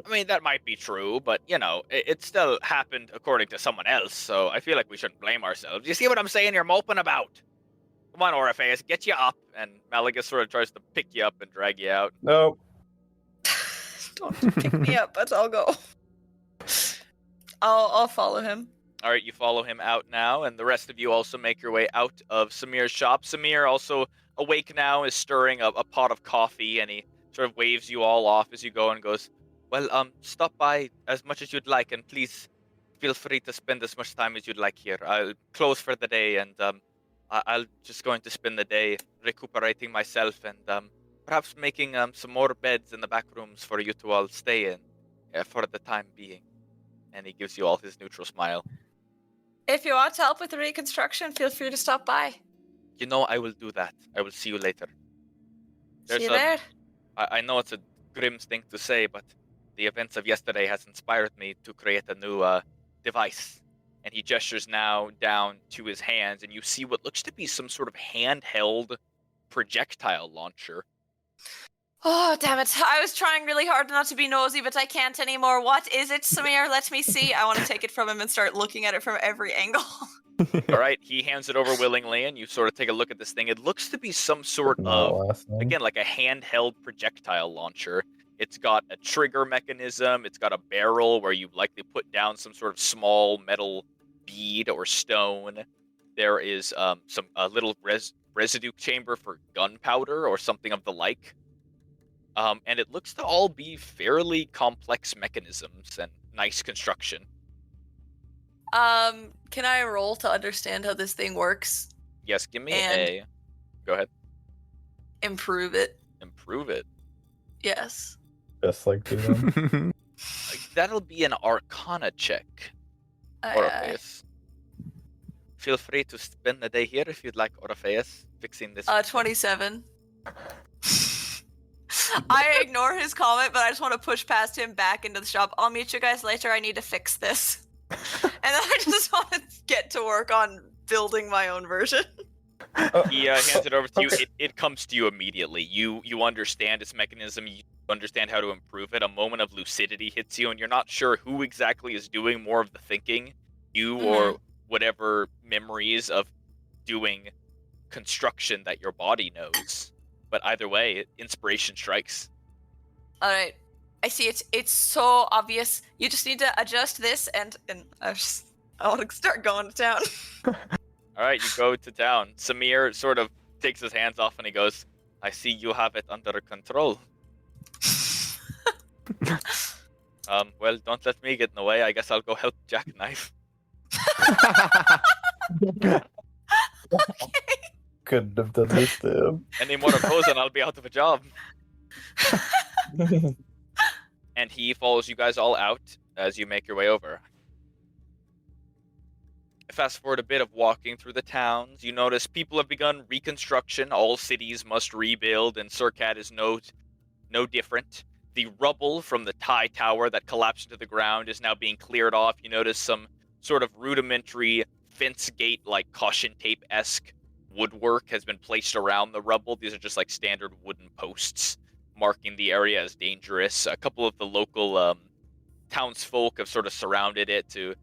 I mean, that might be true, but, it still happened according to someone else, so I feel like we shouldn't blame ourselves. You see what I'm saying? You're moping about. Come on, Orpheus, get you up, and Malagus sort of tries to pick you up and drag you out. Nope. Don't pick me up, but I'll go. I'll follow him. All right, you follow him out now, and the rest of you also make your way out of Samir's shop. Samir, also awake now, is stirring a pot of coffee, and he sort of waves you all off as you go and goes, well, stop by as much as you'd like, and please feel free to spend as much time as you'd like here. I'll close for the day, and I'll just going to spend the day recuperating myself and perhaps making some more beds in the back rooms for you to all stay in for the time being. And he gives you all his neutral smile. If you want help with the reconstruction, feel free to stop by. I will do that. I will see you later. See you there. I know it's a grim thing to say, but the events of yesterday has inspired me to create a new device. And he gestures now down to his hands, and you see what looks to be some sort of handheld projectile launcher. Oh, damn it. I was trying really hard not to be nosy, but I can't anymore. What is it, Samir? Let me see. I want to take it from him and start looking at it from every angle. All right, he hands it over willingly, and you sort of take a look at this thing. It looks to be some sort of, again, like a handheld projectile launcher. It's got a trigger mechanism. It's got a barrel where you likely put down some sort of small metal bead or stone. There is a little residue chamber for gunpowder or something of the like. And it looks to all be fairly complex mechanisms and nice construction. Can I roll to understand how this thing works? Yes, give me And- Go ahead. Improve it. Improve it. Yes. Just like Deimos. That'll be an Arcana check. Aye, Orpheus. Feel free to spend the day here if you'd like, Orpheus, fixing this. 27. I ignore his comment, but I just want to push past him back into the shop. I'll meet you guys later. I need to fix this. And then I just want to get to work on building my own version. He hands it over to you. It comes to you immediately. You understand its mechanism. You understand how to improve it. A moment of lucidity hits you, and you're not sure who exactly is doing more of the thinking. You or whatever memories of doing construction that your body knows. But either way, inspiration strikes. All right. I see it's so obvious. You just need to adjust this, and I want to start going to town. All right, you go to town. Samir sort of takes his hands off and he goes, "I see you have it under control." Well, don't let me get in the way. I guess I'll go help Jackknife. Couldn't have done this to him. Any more of those and I'll be out of a job. And he follows you guys all out as you make your way over. Fast forward a bit of walking through the towns. You notice people have begun reconstruction. All cities must rebuild, and Circad is no different. The rubble from the Thai tower that collapsed into the ground is now being cleared off. You notice some sort of rudimentary fence gate, like caution tape-esque woodwork has been placed around the rubble. These are just like standard wooden posts marking the area as dangerous. A couple of the local townsfolk have sort of surrounded it to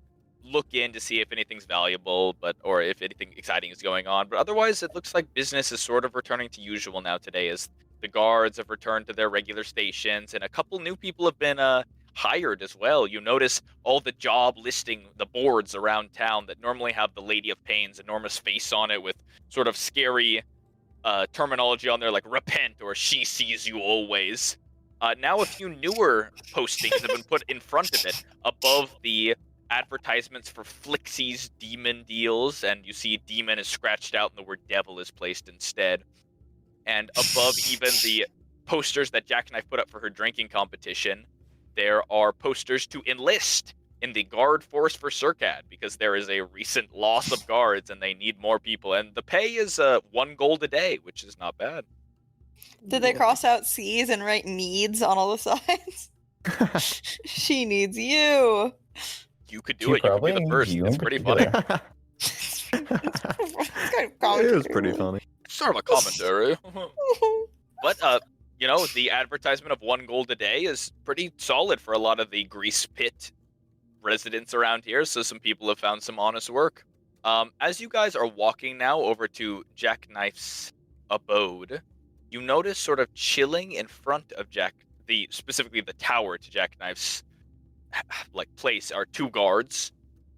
look in to see if anything's valuable, or if anything exciting is going on. But otherwise, it looks like business is sort of returning to usual now today, as the guards have returned to their regular stations, and a couple new people have been hired as well. You notice all the job listing, the boards around town that normally have the Lady of Pain's enormous face on it with sort of scary terminology on there like repent or she sees you always. Now a few newer postings have been put in front of it above the advertisements for Flixie's demon deals, and you see demon is scratched out and the word devil is placed instead. And above even the posters that Jackknife put up for her drinking competition, there are posters to enlist in the guard force for Circad, because there is a recent loss of guards and they need more people. And the pay is 1 gold a day, which is not bad. Did they cross out C's and write needs on all the sides? She needs you. You could do it. You could be the first. It's pretty funny. It was pretty funny. Sort of a commentary. But, you know, the advertisement of 1 gold a day is pretty solid for a lot of the grease pit residents around here, so some people have found some honest work. As you guys are walking now over to Jackknife's abode, you notice sort of chilling in front of specifically the tower to Jackknife's place are 2 guards,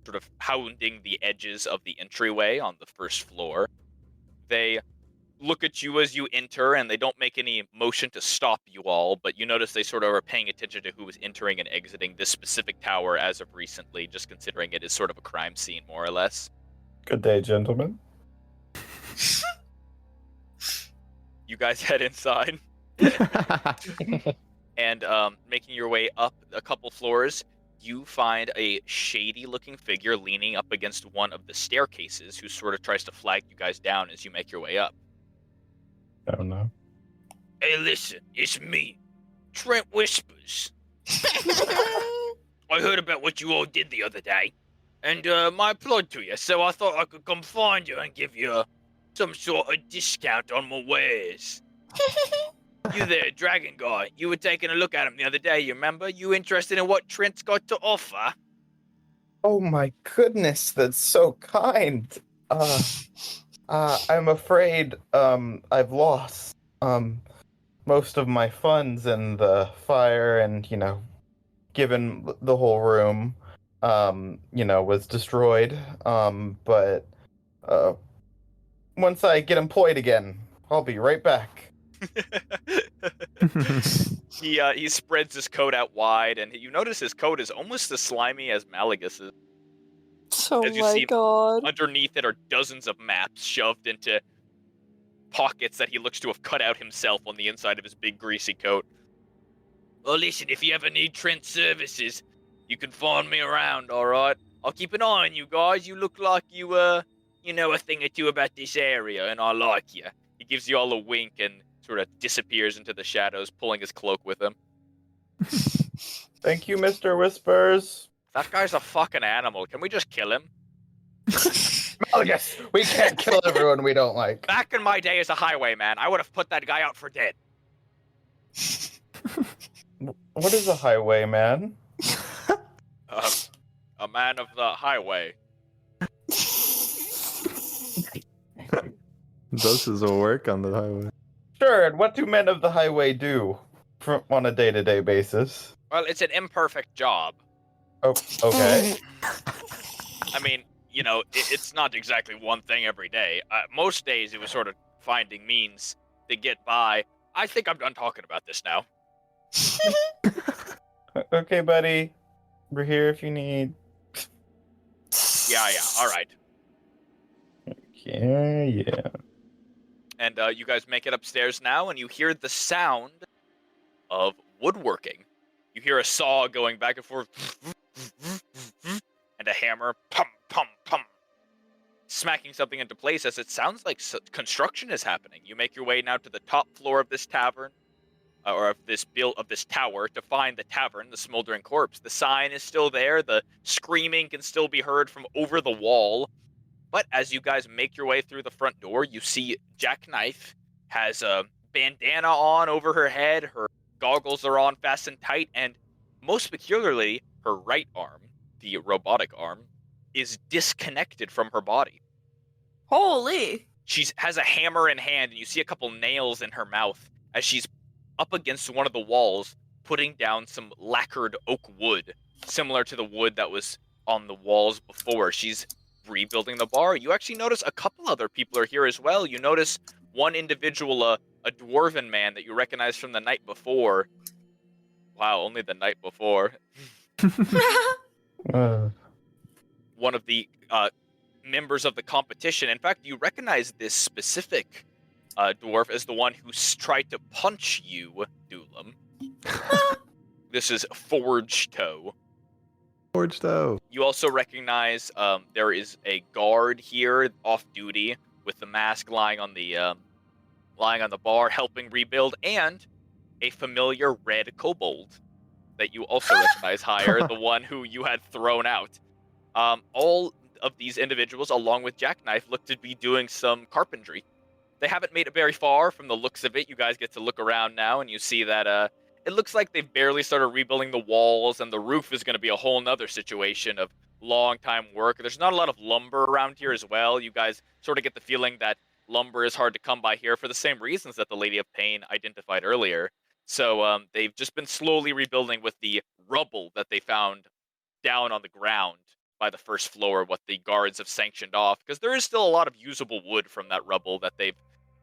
sort of hounding the edges of the entryway on the first floor. They look at you as you enter, and they don't make any motion to stop you all, but you notice they sort of are paying attention to who is entering and exiting this specific tower as of recently, just considering it is sort of a crime scene, more or less. Good day, gentlemen. You guys head inside. And making your way up a couple floors, you find a shady-looking figure leaning up against one of the staircases who sort of tries to flag you guys down as you make your way up. Oh, no. Hey, listen, it's me, Trent Whispers. I heard about what you all did the other day, and my plot to you, so I thought I could come find you and give you some sort of discount on my wares. You there, dragon guy. You were taking a look at him the other day, you remember? You interested in what Trent's got to offer? Oh my goodness, that's so kind. I'm afraid, I've lost, most of my funds in the fire, and, you know, given the whole room, you know, was destroyed. But once I get employed again, I'll be right back. He spreads his coat out wide, and you notice his coat is almost as slimy as Malagus's. Oh As you my see, god. underneath it are dozens of maps shoved into pockets that he looks to have cut out himself on the inside of his big greasy coat. Well, listen, if you ever need Trent services, you can find me around, alright? I'll keep an eye on you guys. You look like you know a thing or two about this area, and I like you. He gives you all a wink and sort of disappears into the shadows, pulling his cloak with him. Thank you, Mr. Whispers. That guy's a fucking animal. Can we just kill him? Oh, yes, we can't kill everyone we don't like. Back in my day as a highwayman, I would have put that guy out for dead. What is a highwayman? A man of the highway. Does his work on the highway. Sure, and what do men of the highway do? on a day-to-day basis. Well, it's an imperfect job. Oh, okay. I mean, you know, it's not exactly one thing every day. Most days it was sort of finding means to get by. I think I'm done talking about this now. Okay, buddy. We're here if you need. Yeah, all right. Yeah. And you guys make it upstairs now, and you hear the sound of woodworking. You hear a saw going back and forth, and a hammer, pum, pum, pum, smacking something into place as it sounds like construction is happening. You make your way now to the top floor of this tavern, or of this tower, to find the tavern, the Smoldering Corpse. The sign is still there. The screaming can still be heard from over the wall. But as you guys make your way through the front door, you see Jackknife has a bandana on over her head. Her goggles are on fastened tight, and most peculiarly, her right arm, the robotic arm, is disconnected from her body. Holy! She has a hammer in hand, and you see a couple nails in her mouth as she's up against one of the walls, putting down some lacquered oak wood, similar to the wood that was on the walls before. She's rebuilding the bar. You actually notice a couple other people are here as well. You notice one individual, a dwarven man that you recognize from the night before. Wow, only the night before. One of the members of the competition. In fact, you recognize this specific dwarf as the one who tried to punch you, Dulam. This is Forge Toe. Forge Toe. You also recognize there is a guard here off duty with the mask lying on the bar, helping rebuild, and a familiar red kobold that you also recognize higher, the one who you had thrown out. All of these individuals, along with Jackknife, look to be doing some carpentry. They haven't made it very far from the looks of it. You guys get to look around now, and you see that it looks like they've barely started rebuilding the walls, and the roof is going to be a whole nother situation of long time work. There's not a lot of lumber around here as well. You guys sort of get the feeling that lumber is hard to come by here for the same reasons that the Lady of Pain identified earlier. So they've just been slowly rebuilding with the rubble that they found down on the ground by the first floor, what the guards have sanctioned off, because there is still a lot of usable wood from that rubble that they've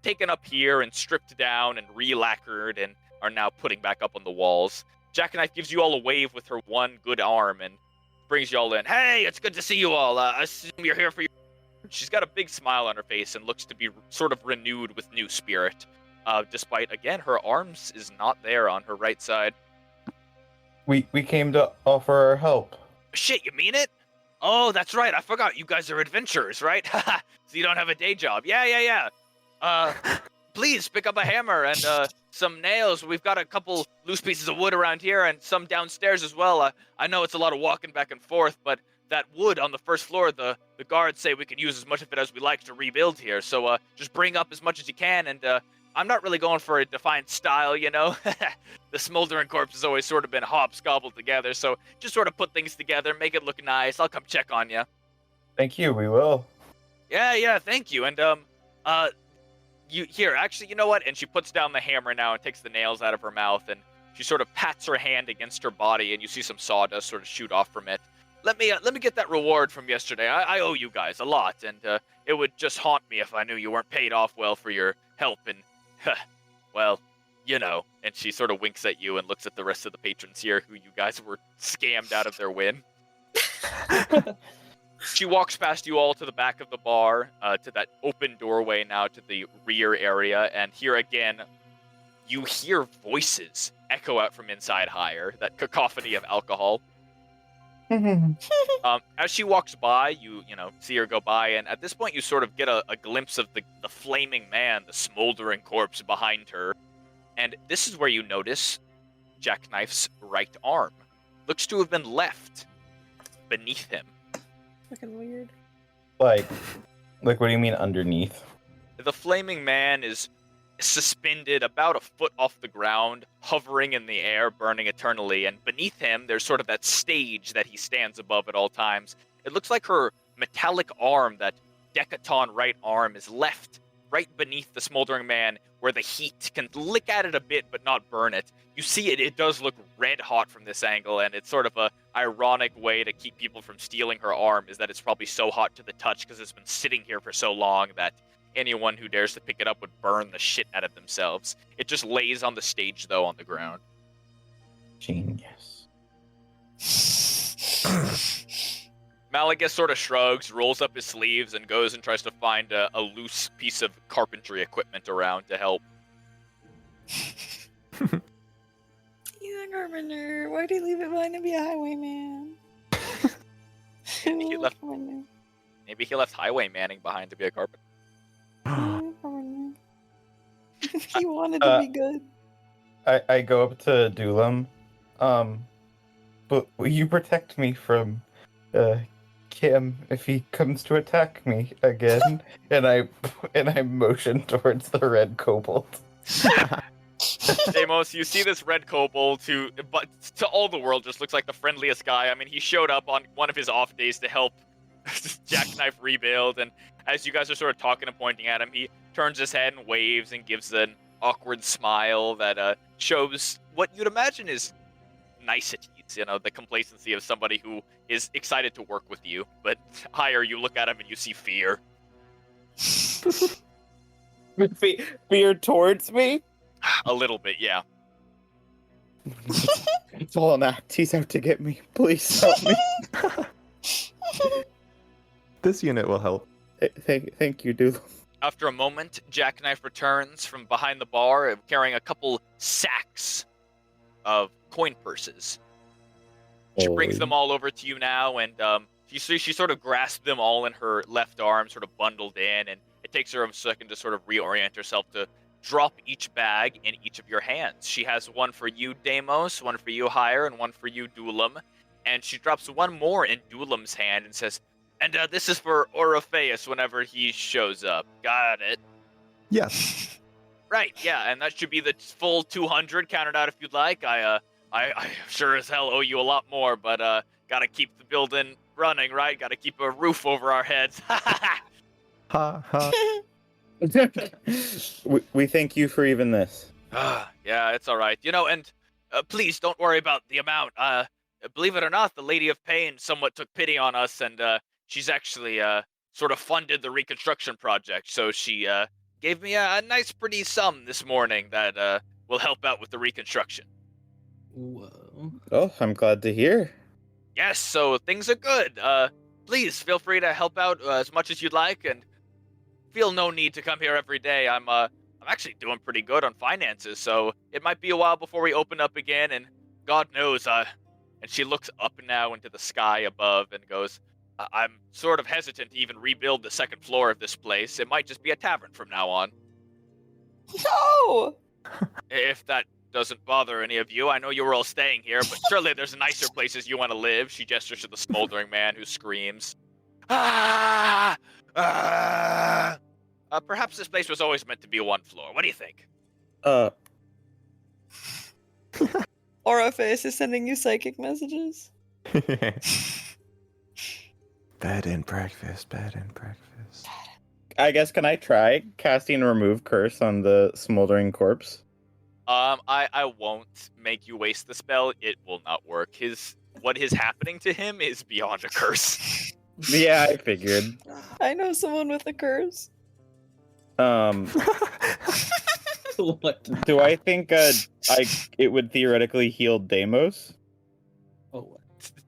taken up here and stripped down and re-lacquered and are now putting back up on the walls. Jackknife gives you all a wave with her one good arm and brings you all in. Hey, it's good to see you all. I assume you're here for your... She's got a big smile on her face and looks to be sort of renewed with new spirit, despite, again, her arms is not there on her right side. We came to offer our help. Shit, you mean it? Oh, that's right. I forgot. You guys are adventurers, right? So you don't have a day job. Yeah. Please pick up a hammer and some nails. We've got a couple loose pieces of wood around here and some downstairs as well. I know it's a lot of walking back and forth, but that wood on the first floor, the guards say we can use as much of it as we like to rebuild here. So just bring up as much as you can. And I'm not really going for a defined style, you know. The Smoldering Corpse has always sort of been hobscobbled together. So just sort of put things together, make it look nice. I'll come check on you. Thank you. We will. Yeah. Thank you. And you know what? And she puts down the hammer now and takes the nails out of her mouth, and she sort of pats her hand against her body, and you see some sawdust sort of shoot off from it. Let me get that reward from yesterday. I owe you guys a lot, and it would just haunt me if I knew you weren't paid off well for your help. And well, you know. And she sort of winks at you and looks at the rest of the patrons here, who you guys were scammed out of their win. She walks past you all to the back of the bar, to that open doorway now to the rear area, and here again, you hear voices echo out from inside higher, that cacophony of alcohol. As she walks by, you see her go by, and at this point you sort of get a glimpse of the flaming man, the Smoldering Corpse behind her, and this is where you notice Jackknife's right arm looks to have been left beneath him. Fucking weird. Like what do you mean underneath? The flaming man is suspended about a foot off the ground, hovering in the air, burning eternally, and beneath him there's sort of that stage that he stands above at all times. It looks like her metallic arm, that Decaton right arm, is left right beneath the smoldering man, where the heat can lick at it a bit but not burn it. You see it does look red hot from this angle, and it's sort of a ironic way to keep people from stealing her arm, is that it's probably so hot to the touch because it's been sitting here for so long that anyone who dares to pick it up would burn the shit out of themselves. It just lays on the stage, though, on the ground. Genius. Malagus sort of shrugs, rolls up his sleeves, and goes and tries to find a loose piece of carpentry equipment around to help. He's a carpenter. Why'd he leave it behind to be a highwayman? Maybe he left highwaymanning behind to be a carpenter. He wanted to be good. I go up to Dulam. But will you protect me from Kim if he comes to attack me again? and I motion towards the red kobold. Deimos, you see this red kobold who, but to all the world, just looks like the friendliest guy. I mean, he showed up on one of his off days to help Jackknife rebuild, and as you guys are sort of talking and pointing at him, he turns his head and waves and gives an awkward smile that shows what you'd imagine is niceties, you know, the complacency of somebody who is excited to work with you. But higher, you look at him and you see fear. Fear towards me? A little bit, yeah. It's all an act. He's out to get me. Please help me. This unit will help. Thank you, Dulam. After a moment, Jackknife returns from behind the bar carrying a couple sacks of coin purses. She brings them all over to you now, and she sort of grasps them all in her left arm, sort of bundled in, and it takes her a second to sort of reorient herself to drop each bag in each of your hands. She has one for you, Deimos, one for you, Higher, and one for you, Dulam. And she drops one more in Dulam's hand and says, and this is for Orpheus whenever he shows up. Got it? Yes. Right, yeah, and that should be the full 200. Count it out if you'd like. I sure as hell owe you a lot more, but gotta keep the building running, right? Gotta keep a roof over our heads. Ha ha. We thank you for even this. Yeah, it's all right. You know, and please don't worry about the amount. Believe it or not, the Lady of Pain somewhat took pity on us, and she's actually sort of funded the reconstruction project. So she gave me a nice, pretty sum this morning that will help out with the reconstruction. Whoa. Oh, I'm glad to hear. Yes, so things are good. Please feel free to help out as much as you'd like, and feel no need to come here every day. I'm actually doing pretty good on finances, so it might be a while before we open up again, and God knows, and she looks up now into the sky above and goes, I'm sort of hesitant to even rebuild the second floor of this place. It might just be a tavern from now on. No! If that doesn't bother any of you. I know you were all staying here, but surely there's nicer places you want to live. She gestures to the smoldering man who screams. Ah! Ah! Perhaps this place was always meant to be one floor. What do you think? Orpheus is sending you psychic messages. Bed and breakfast, bed and breakfast. I guess, can I try casting Remove Curse on the smoldering corpse? I won't make you waste the spell. It will not work. What is happening to him is beyond a curse. Yeah, I figured. I know someone with a curse. What? Do I think it would theoretictically heal Deimos? Oh, what?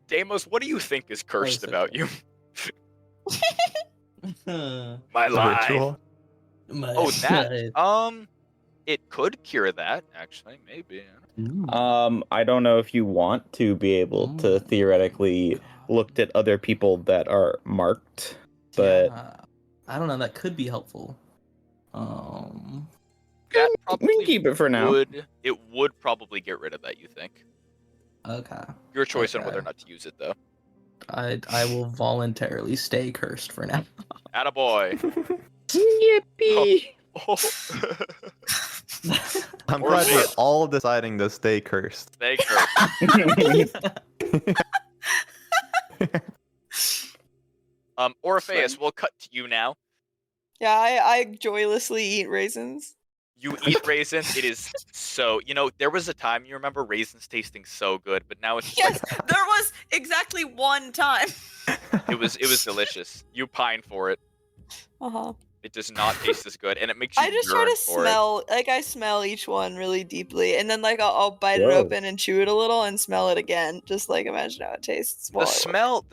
Deimos, what do you think is cursed about you? My life. Ritual? Oh, that. It could cure that, actually, maybe. I don't know if you want to be able to theoretically look at other people that are marked, but I don't know. That could be helpful. That we can keep it for now. It would probably get rid of that, you think? Okay. Your choice on Okay. whether or not to use it, though. I will voluntarily stay cursed for now. Attaboy. Yippee! Oh. I'm Or glad we're this. all deciding to stay cursed. Stay cursed. Orpheus, we'll cut to you now. Yeah, I joylessly eat raisins. You eat raisins. It is so, there was a time, you remember raisins tasting so good, but now it's just Yes, there was exactly one time. it was delicious. You pine for it. Uh-huh. It does not taste as good, and it makes you I just try yearn to for smell, I smell each one really deeply, and then I'll bite it Whoa. open and chew it a little and smell it again. Just imagine how it tastes. it. The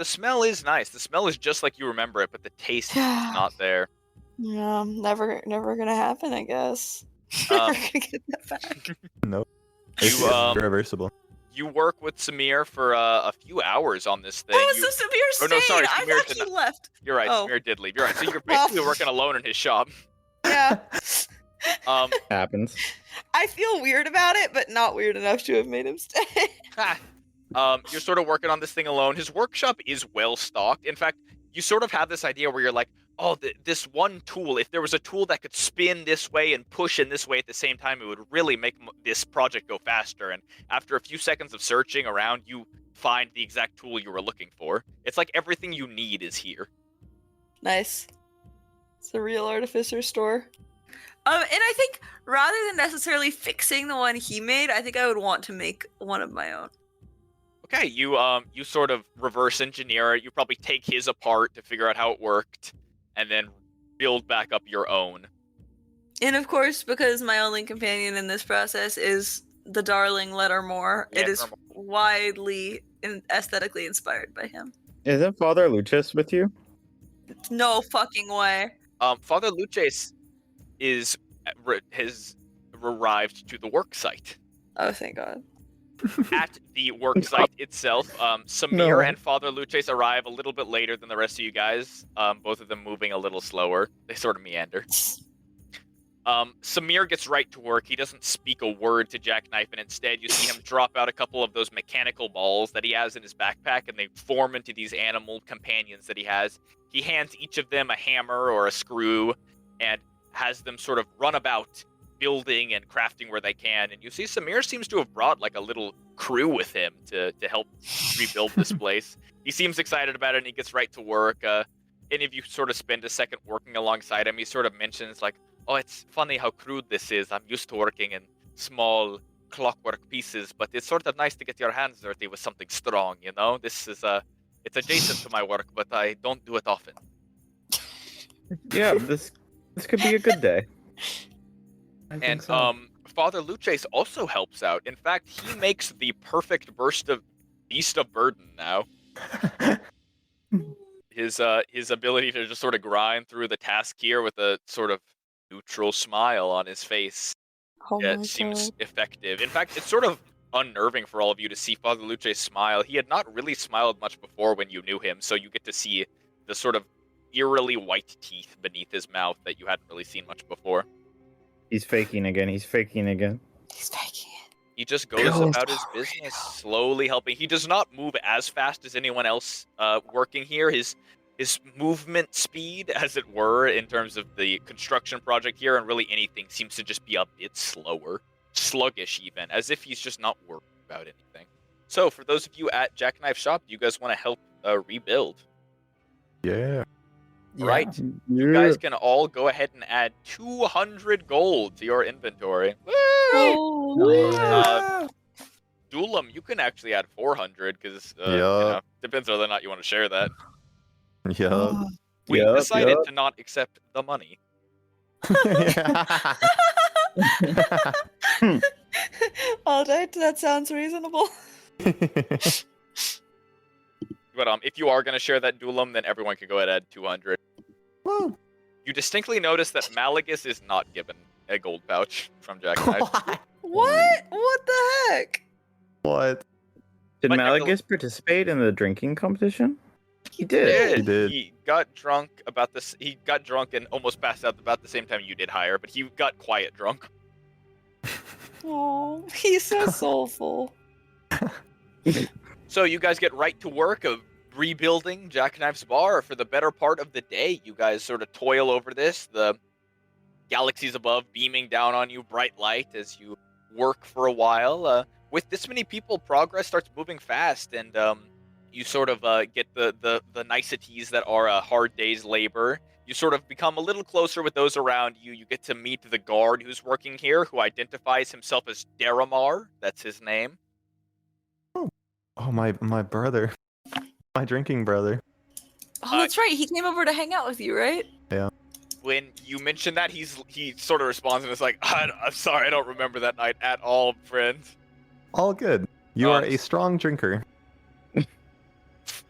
smell is nice. The smell is just like you remember it, but the taste is not there. Yeah, never gonna happen, I guess. Um, Never gonna get that back. No. You, It's irreversible. You work with Samir for a few hours on this thing. Oh, so Samir Oh, no, stayed. sorry, I Samir thought did he not- left. You're right, Oh. Samir did leave. You're right. So you're Well- basically working alone in his shop. Yeah. Happens. I feel weird about it, but not weird enough to have made him stay. You're sort of working on this thing alone. His workshop is well stocked. In fact, you sort of have this idea where you're like, oh, this one tool, if there was a tool that could spin this way and push in this way at the same time, it would really make this project go faster. And after a few seconds of searching around, you find the exact tool you were looking for. It's like everything you need is here. Nice. It's a real artificer store. And I think rather than necessarily fixing the one he made, I think I would want to make one of my own. Okay, you sort of reverse engineer it. You probably take his apart to figure out how it worked, and then build back up your own. And of course, because my only companion in this process is the darling Lettermore, it is widely and aesthetically inspired by him. Isn't Father Lucius with you? No fucking way. Father Luces has arrived to the work site. Oh, thank God. At the work site itself, Samir and Father Luces arrive a little bit later than the rest of you guys, both of them moving a little slower. They sort of meander. Samir gets right to work. He doesn't speak a word to Jackknife, and instead you see him drop out a couple of those mechanical balls that he has in his backpack, and they form into these animal companions that he has. He hands each of them a hammer or a screw, and has them sort of run about, building and crafting where they can. And you see Samir seems to have brought a little crew with him to help rebuild this place. He seems excited about it, and he gets right to work. Any of you sort of spend a second working alongside him, he sort of mentions oh, it's funny how crude this is. I'm used to working in small clockwork pieces, but it's sort of nice to get your hands dirty with something strong, This is it's adjacent to my work, but I don't do it often. Yeah, this could be a good day. And Father Luces also helps out. In fact, he makes the perfect beast of burden now. His ability to just sort of grind through the task here with a sort of neutral smile on his face seems effective. In fact, it's sort of unnerving for all of you to see Father Luces smile. He had not really smiled much before when you knew him, so you get to see the sort of eerily white teeth beneath his mouth that you hadn't really seen much before. He's faking again. He's faking it. He just goes about his business, slowly helping. He does not move as fast as anyone else working here. His movement speed, as it were, in terms of the construction project here and really anything, seems to just be a bit slower. Sluggish even, as if he's just not worried about anything. So, for those of you at Jackknife Shop, do you guys want to help rebuild? Yeah. Right. You guys can all go ahead and add 200 gold to your inventory. Dulam, you can actually add 400 because depends whether or not you want to share that. Yeah. We decided to not accept the money. All right, that sounds reasonable. But if you are going to share that Dulam, then everyone can go ahead and add 200. Woo. You distinctly notice that Malagus is not given a gold pouch from Jackknife. What? What the heck? What? Did But Malagus participate in the drinking competition? He did. He did. He got drunk about this. He got drunk and almost passed out about the same time you did, Hire, but he got quiet drunk. Oh, he's so soulful. So you guys get right to work of rebuilding Jackknife's bar for the better part of the day. You guys sort of toil over this. The galaxies above beaming down on you, bright light as you work for a while. With this many people, progress starts moving fast, and you sort of get the niceties that are a hard day's labor. you sort of become a little closer with those around you. You get to meet the guard who's working here, who identifies himself as Derimar. That's his name. Oh, my brother. My drinking brother. Oh, that's right. He came over to hang out with you, right? Yeah. When you mention that, he sort of responds and is like, I'm sorry, I don't remember that night at all, friend. All good. You are a strong drinker.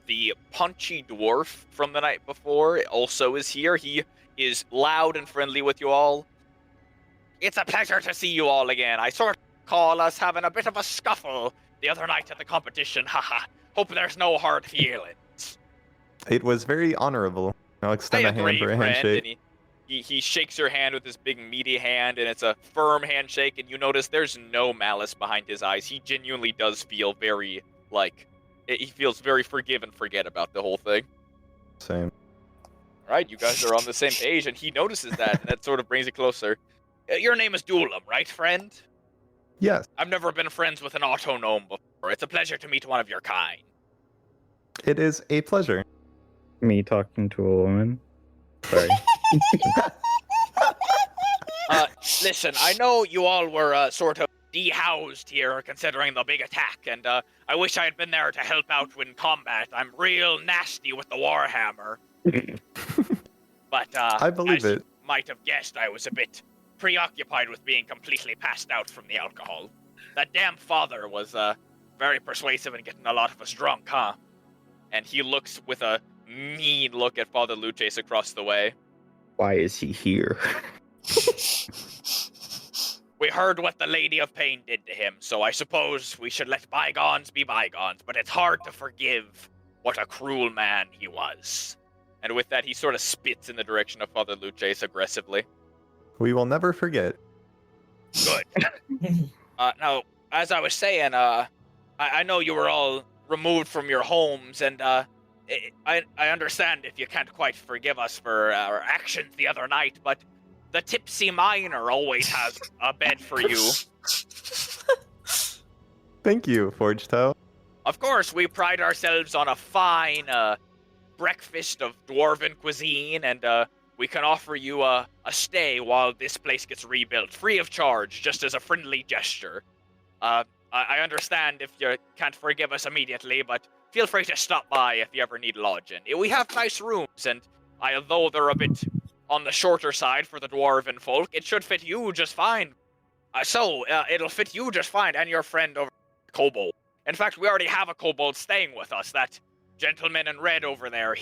The punchy dwarf from the night before also is here. He is loud and friendly with you all. It's a pleasure to see you all again. I sort of recall us having a bit of a scuffle the other night at the competition. Haha. Hope there's no hard feelings. It was very honorable. I'll extend a hand for a handshake. And he shakes your hand with his big meaty hand, and it's a firm handshake, and you notice there's no malice behind his eyes. He genuinely does feel very, he feels very forgive and forget about the whole thing. Same. Alright, you guys are on the same page, and he notices that, and that sort of brings it closer. Your name is Dulam, right, friend? Yes. I've never been friends with an auto-gnome before. It's a pleasure to meet one of your kind. It is a pleasure. Me talking to a woman. Sorry. Listen, I know you all were sort of dehoused here considering the big attack, and I wish I had been there to help out in combat. I'm real nasty with the warhammer. But I believe as it. You might have guessed, I was a bit preoccupied with being completely passed out from the alcohol. That damn father was very persuasive in getting a lot of us drunk, huh? And he looks with a mean look at Father Luces across the way. Why is he here? We heard what the Lady of Pain did to him, so I suppose we should let bygones be bygones, but it's hard to forgive what a cruel man he was. And with that, he sort of spits in the direction of Father Luces aggressively. We will never forget. Good. Now, as I was saying, I know you were all removed from your homes, and I understand if you can't quite forgive us for our actions the other night, but the tipsy miner always has a bed for you. Thank you, Forgetail. Of course, we pride ourselves on a fine breakfast of dwarven cuisine, and we can offer you a stay while this place gets rebuilt, free of charge, just as a friendly gesture. I understand if you can't forgive us immediately, but feel free to stop by if you ever need lodging. We have nice rooms, and although they're a bit on the shorter side for the dwarven folk, it should fit you just fine. It'll fit you just fine, and your friend over Kobold. In fact, we already have a kobold staying with us. That gentleman in red over there,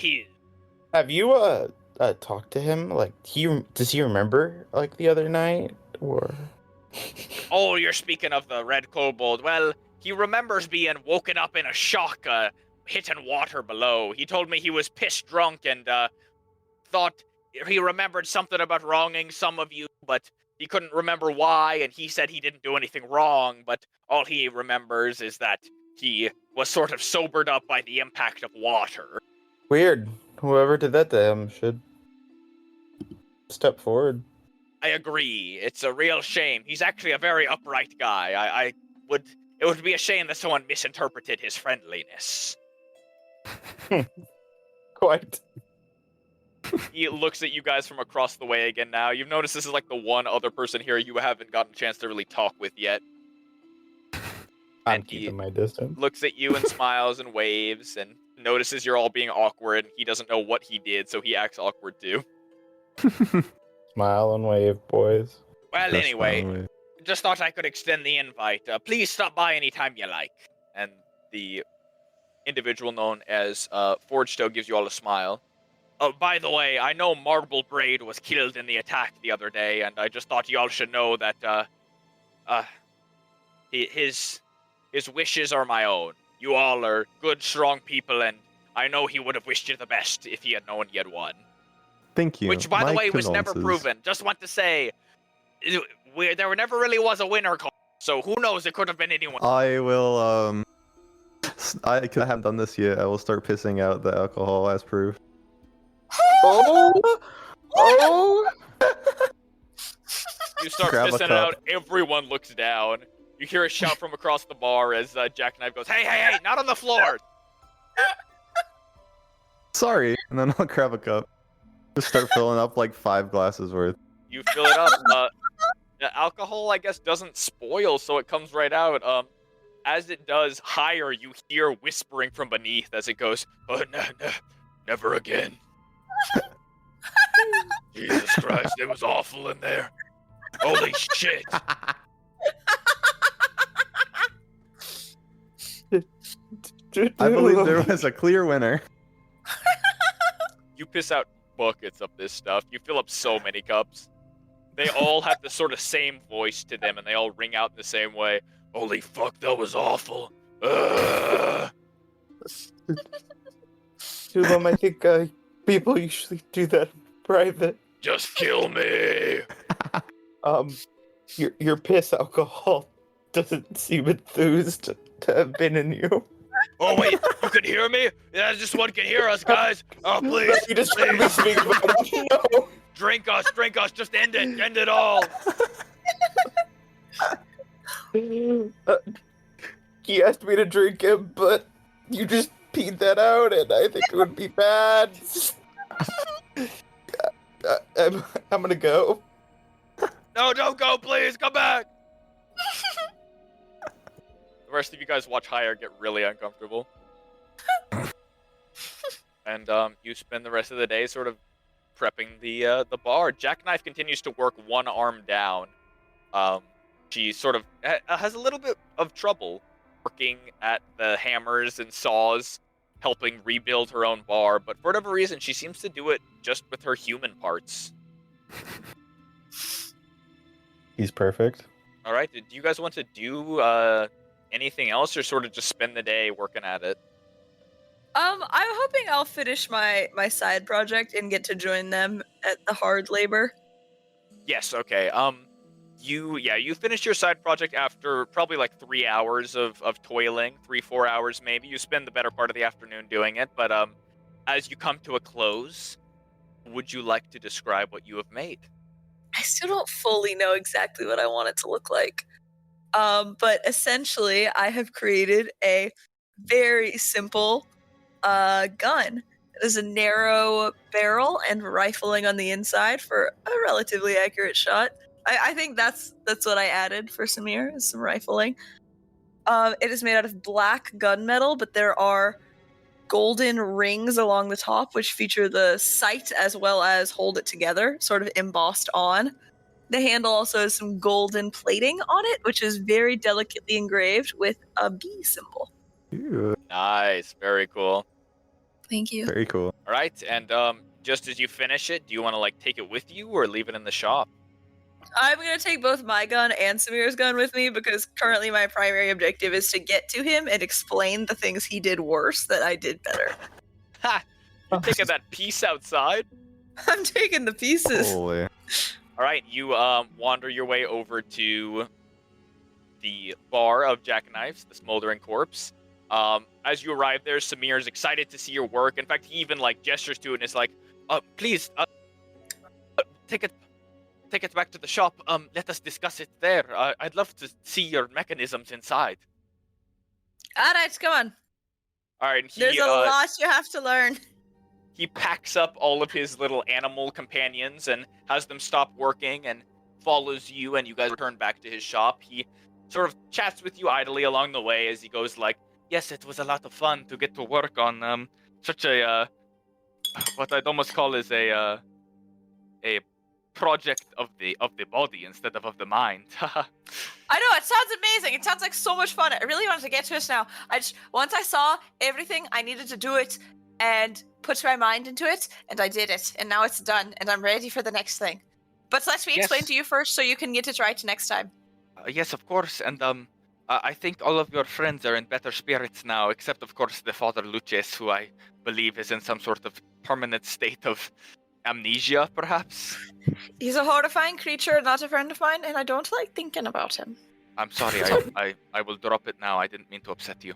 Have you talked to him? Like, does he remember the other night, or? Oh, you're speaking of the red kobold. Well, he remembers being woken up in a shock, hitting water below. He told me he was pissed drunk and thought he remembered something about wronging some of you, but he couldn't remember why, and he said he didn't do anything wrong, but all he remembers is that he was sort of sobered up by the impact of water. Weird. Whoever did that to him should step forward. I agree. It's a real shame. He's actually a very upright guy. It would be a shame that someone misinterpreted his friendliness. Quite. He looks at you guys from across the way again now. You've noticed this is like the one other person here you haven't gotten a chance to really talk with yet. I'm keeping my distance. Looks at you and smiles and waves and notices you're all being awkward. He doesn't know what he did, so he acts awkward too. Smile and wave, boys. Well, anyway, just thought I could extend the invite. Please stop by anytime you like. And the individual known as Forgetail gives you all a smile. Oh, by the way, I know Marble Braid was killed in the attack the other day, and I just thought y'all should know that his wishes are my own. You all are good, strong people, and I know he would have wished you the best if he had known he had won. Thank you. Which, by the way, was never proven. Just want to say, there never really was a winner call, so who knows? It could have been anyone. I will, I haven't done this yet. I will start pissing out the alcohol as proof. Oh! You start Grab a pissing it cup. out, everyone looks down. You hear a shout from across the bar as Jackknife goes, hey, not on the floor! Sorry, and then I'll grab a cup. Just start filling up like 5 glasses worth. You fill it up. The alcohol, I guess, doesn't spoil, so it comes right out. As it does higher, you hear whispering from beneath as it goes, "Oh, no, never again." Jesus Christ, it was awful in there. Holy shit. I believe there was a clear winner. You piss out buckets of this stuff. You fill up so many cups. They all have the sort of same voice to them, and they all ring out in the same way. Holy fuck, that was awful. Tulum, I think people usually do that in private. Just kill me. Your piss alcohol doesn't seem enthused to have been in you. Oh wait, you can hear me? Yeah, just one can hear us, guys. Oh please, You just heard me speak about it. No. drink us, just end it all. He asked me to drink him, but you just peed that out, and I think it would be bad. I'm gonna go. No, don't go, please, come back. The rest of you guys watch Hire get really uncomfortable. And you spend the rest of the day sort of prepping the bar. Jackknife continues to work one arm down. She sort of has a little bit of trouble working at the hammers and saws, helping rebuild her own bar, but for whatever reason, she seems to do it just with her human parts. He's perfect. All right, do you guys want to do anything else, or sort of just spend the day working at it? I'm hoping I'll finish my side project and get to join them at the hard labor. Yes, okay. You finish your side project after probably like 3 hours of toiling, 3-4 hours maybe. You spend the better part of the afternoon doing it, but as you come to a close, would you like to describe what you have made? I still don't fully know exactly what I want it to look like. But essentially, I have created a very simple gun. There's a narrow barrel and rifling on the inside for a relatively accurate shot. I think that's what I added for Samir, is some rifling. It is made out of black gunmetal, but there are golden rings along the top which feature the sight as well as hold it together, sort of embossed on. The handle also has some golden plating on it, which is very delicately engraved with a bee symbol. Ew. Nice, very cool. Thank you. Very cool. All right, and just as you finish it, do you want to like take it with you or leave it in the shop? I'm going to take both my gun and Samir's gun with me because currently my primary objective is to get to him and explain the things he did worse that I did better. Ha! You're taking that piece outside? I'm taking the pieces. Holy. All right, you wander your way over to the bar of Jackknives, the Smoldering Corpse. As you arrive there, Samir is excited to see your work. In fact, he even like gestures to it and is like, please, take it back to the shop. Let us discuss it there. I'd love to see your mechanisms inside. All right, come on. All right, There's a lot you have to learn. He packs up all of his little animal companions and has them stop working and follows you, and you guys return back to his shop. He sort of chats with you idly along the way as he goes like, yes, it was a lot of fun to get to work on such a what I'd almost call is a project of the body instead of the mind. I know, it sounds amazing. It sounds like so much fun. I really wanted to get to it now. Once I saw everything, I needed to do it and put my mind into it, and I did it, and now it's done, and I'm ready for the next thing. But let me explain to you first so you can get it right next time. Yes, of course, and I think all of your friends are in better spirits now, except of course the Father Luces, who I believe is in some sort of permanent state of amnesia, perhaps? He's a horrifying creature, not a friend of mine, and I don't like thinking about him. I'm sorry, I will drop it now. I didn't mean to upset you.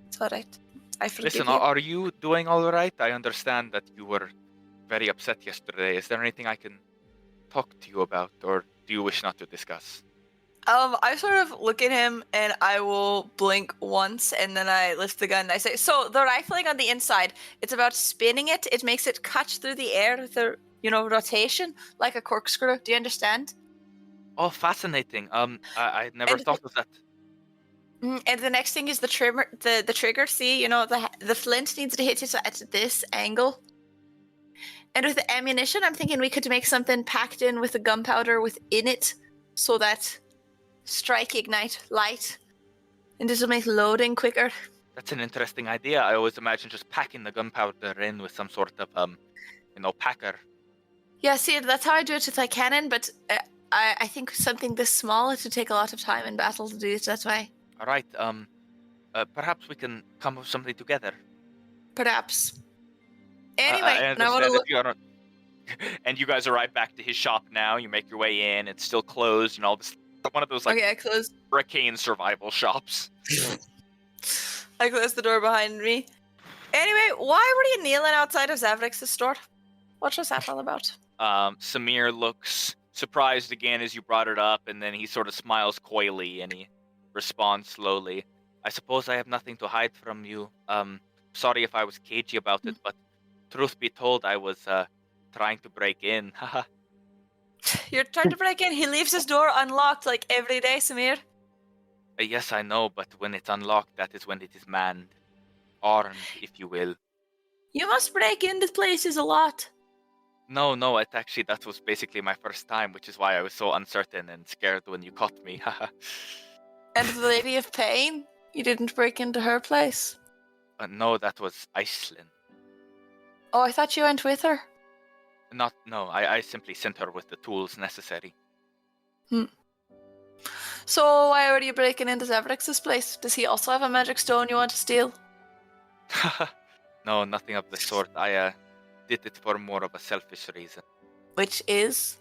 It's alright. I forgive Listen, you. are you doing all right? I understand that you were very upset yesterday. Is there anything I can talk to you about, or do you wish not to discuss? I sort of look at him and I will blink once and then I lift the gun and I say, so the rifling on the inside, it's about spinning it. It makes it cut through the air rotation, like a corkscrew. Do you understand? Oh, fascinating. I never And- thought of that. And the next thing is the trimmer, the trigger. See, the flint needs to hit it at this angle. And with the ammunition, I'm thinking we could make something packed in with the gunpowder within it, so that strike, ignite, light, and this will make loading quicker. That's an interesting idea. I always imagine just packing the gunpowder in with some sort of packer. Yeah, see, that's how I do it with my cannon, but I think something this small, it would take a lot of time in battle to do it. That's why. All right. Perhaps we can come up with something together. Perhaps. Anyway, I and I want understand to if you and you guys arrive back to his shop now. You make your way in. It's still closed. All this. One of those Okay, I closed. hurricane survival shops. I closed the door behind me. Anyway, why were you kneeling outside of Zavrix's store? What was that all about? Samir looks surprised again as you brought it up, and then he sort of smiles coyly and he responds slowly. I suppose I have nothing to hide from you. Sorry if I was cagey about it, but truth be told, I was trying to break in. You're trying to break in. He leaves his door unlocked like every day, Samir. Yes, I know, but when it's unlocked, that is when it is manned. Armed, if you will. You must break into places a lot. No, that was basically my first time, which is why I was so uncertain and scared when you caught me. And the Lady of Pain? You didn't break into her place? No, that was Iceland. Oh, I thought you went with her. I simply sent her with the tools necessary. So why are you breaking into Zavrix's place? Does he also have a magic stone you want to steal? No, nothing of the sort. I did it for more of a selfish reason. Which is?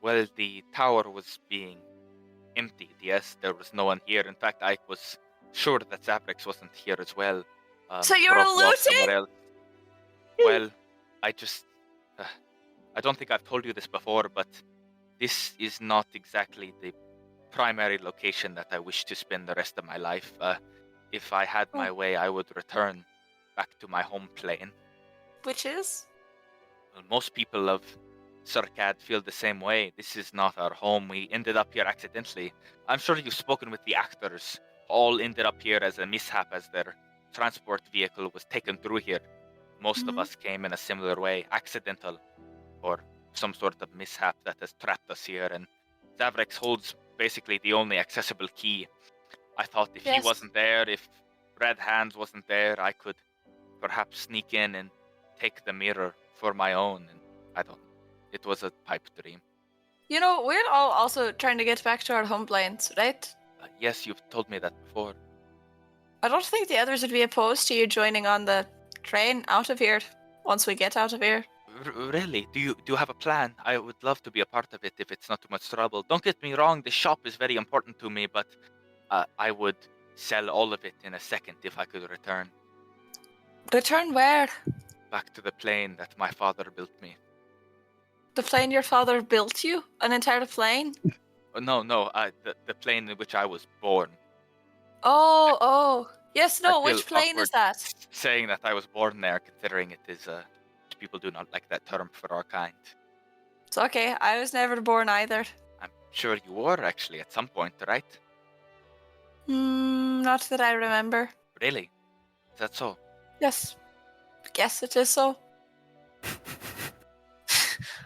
Well, the tower was being emptied, yes. There was no one here. In fact, I was sure that Zavrix wasn't here as well. So you're looting? Well, I don't think I've told you this before, but this is not exactly the primary location that I wish to spend the rest of my life. If I had my way, I would return back to my home plane. Which is? Well, most people of Circad feel the same way. This is not our home. We ended up here accidentally. I'm sure you've spoken with the actors. All ended up here as a mishap as their transport vehicle was taken through here. Most of us came in a similar way, accidental, or some sort of mishap that has trapped us here. And Zavrix holds basically the only accessible key. I thought if he wasn't there, if Red Hands wasn't there, I could perhaps sneak in and take the mirror for my own. And it was a pipe dream. We're all also trying to get back to our home planes, right? Yes, you've told me that before. I don't think the others would be opposed to you joining on the train out of here once we get out of here. Really? Do you have a plan? I would love to be a part of it if it's not too much trouble. Don't get me wrong, the shop is very important to me, but I would sell all of it in a second if I could return. Return where? Back to the plane that my father built me. The plane your father built you? An entire plane? No, the plane in which I was born. Oh. Yes, no, which plane is that? Saying that I was born there, considering it is, people do not like that term for our kind. It's okay, I was never born either. I'm sure you were, actually, at some point, right? Not that I remember. Really? Is that so? Yes. Guess it is so.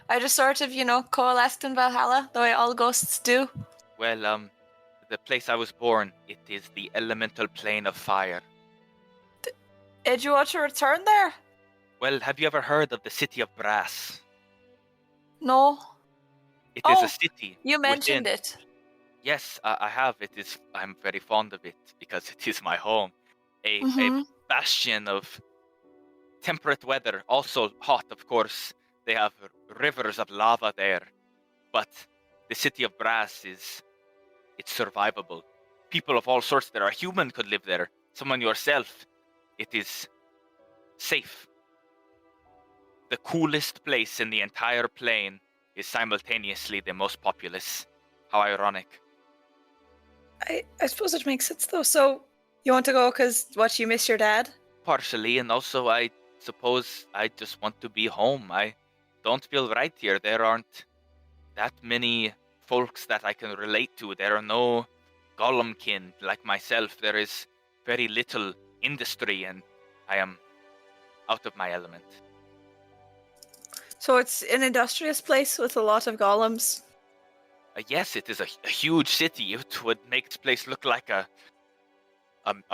I just sort of, coalesced in Valhalla, the way all ghosts do. Well, the place I was born, it is the elemental plane of fire. Did you want to return there? Well, have you ever heard of the city of Brass? No. It is a city. You mentioned within... it. Yes, I have. I'm very fond of it because it is my home. A bastion of temperate weather, also hot, of course. They have rivers of lava there. But the city of Brass it's survivable. People of all sorts there. A human could live there. Someone yourself. It is safe. The coolest place in the entire plane is simultaneously the most populous. How ironic. I suppose it makes sense, though. So, you want to go because, you miss your dad? Partially, and also I suppose I just want to be home. don't feel right here. There aren't that many folks that I can relate to. There are no golemkin like myself. There is very little industry, and I am out of my element. So it's an industrious place with a lot of golems. Yes, it is a huge city. It would make this place look like a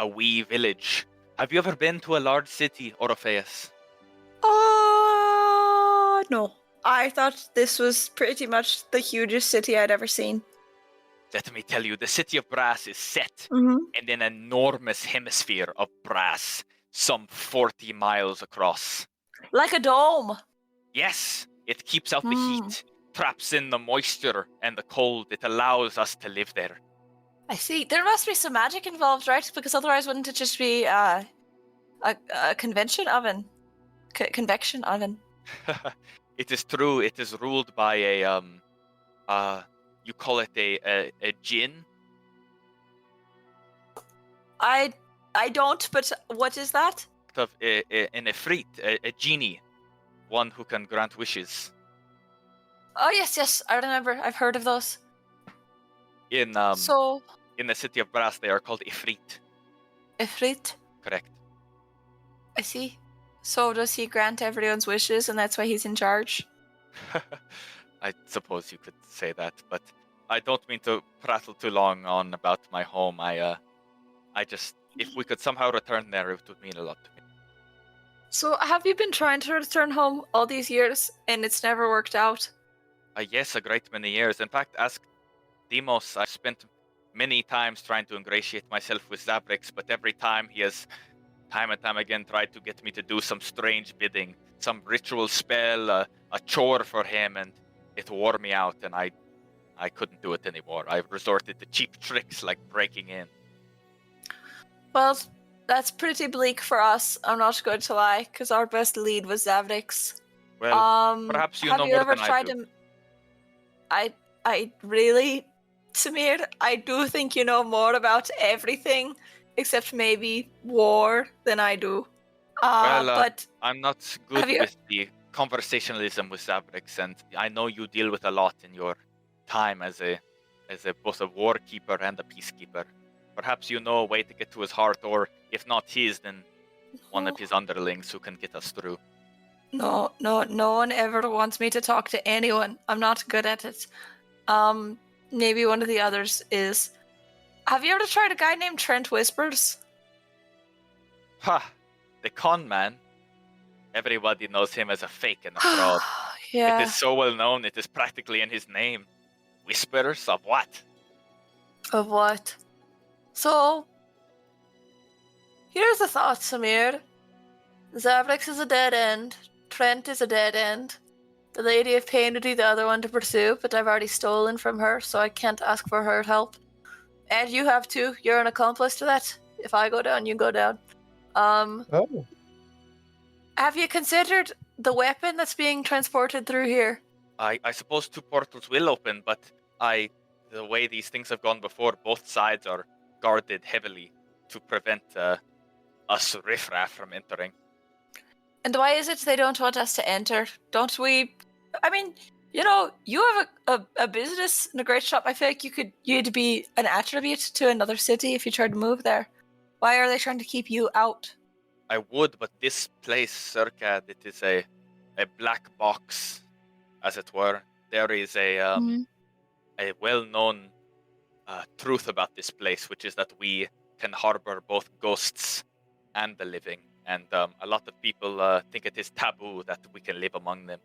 wee village. Have you ever been to a large city, Orpheus? No. I thought this was pretty much the hugest city I'd ever seen. Let me tell you, the city of brass is set Mm-hmm. in an enormous hemisphere of brass, some 40 miles across. Like a dome. Yes, it keeps out the heat, traps in the moisture and the cold. It allows us to live there. I see. There must be some magic involved, right? Because otherwise wouldn't it just be a convention oven? Convection oven. It is true. It is ruled by a you call it a djinn? I don't, but what is that? Of an ifrit, a genie, one who can grant wishes. Oh yes, I remember. I've heard of those. In So in the city of brass, they are called ifrit. Ifrit. Correct. I see. So does he grant everyone's wishes, and that's why he's in charge? I suppose you could say that, but I don't mean to prattle too long on about my home. I just, if we could somehow return there, it would mean a lot to me. So have you been trying to return home all these years, and it's never worked out? Yes, a great many years. In fact, ask Deimos. I spent many times trying to ingratiate myself with Zabrix, but every time he has time and time again tried to get me to do some strange bidding, some ritual spell, a chore for him, and it wore me out, and I couldn't do it anymore. I resorted to cheap tricks like breaking in. Well, that's pretty bleak for us, I'm not going to lie, because our best lead was Zavrix. Well, perhaps you know more than I do. I really, Samir, I do think you know more about everything, except maybe war, than I do. But I'm not good with the conversationalism with Zabrix, and I know you deal with a lot in your time as both a warkeeper and a peacekeeper. Perhaps you know a way to get to his heart, or if not his, then one of his underlings who can get us through. No one ever wants me to talk to anyone. I'm not good at it. Maybe one of the others is. Have you ever tried a guy named Trent Whispers? Ha! The con man. Everybody knows him as a fake and a fraud. Yeah. It is so well known, it is practically in his name. Whispers of what? Of what? So, here's the thought, Samir. Zavrix is a dead end. Trent is a dead end. The Lady of Pain would be the other one to pursue, but I've already stolen from her, so I can't ask for her help. And you have too. You're an accomplice to that. If I go down, you go down. Oh. Have you considered the weapon that's being transported through here? I suppose 2 portals will open, but the way these things have gone before, both sides are guarded heavily to prevent us riffraff from entering. And why is it they don't want us to enter? Don't we? I mean, you know, you have a business and a great shop. I feel like you'd be an attribute to another city if you tried to move there. Why are they trying to keep you out? I would, but this place, Circad, it is a black box, as it were. There is a well-known truth about this place, which is that we can harbor both ghosts and the living. And a lot of people think it is taboo that we can live among them.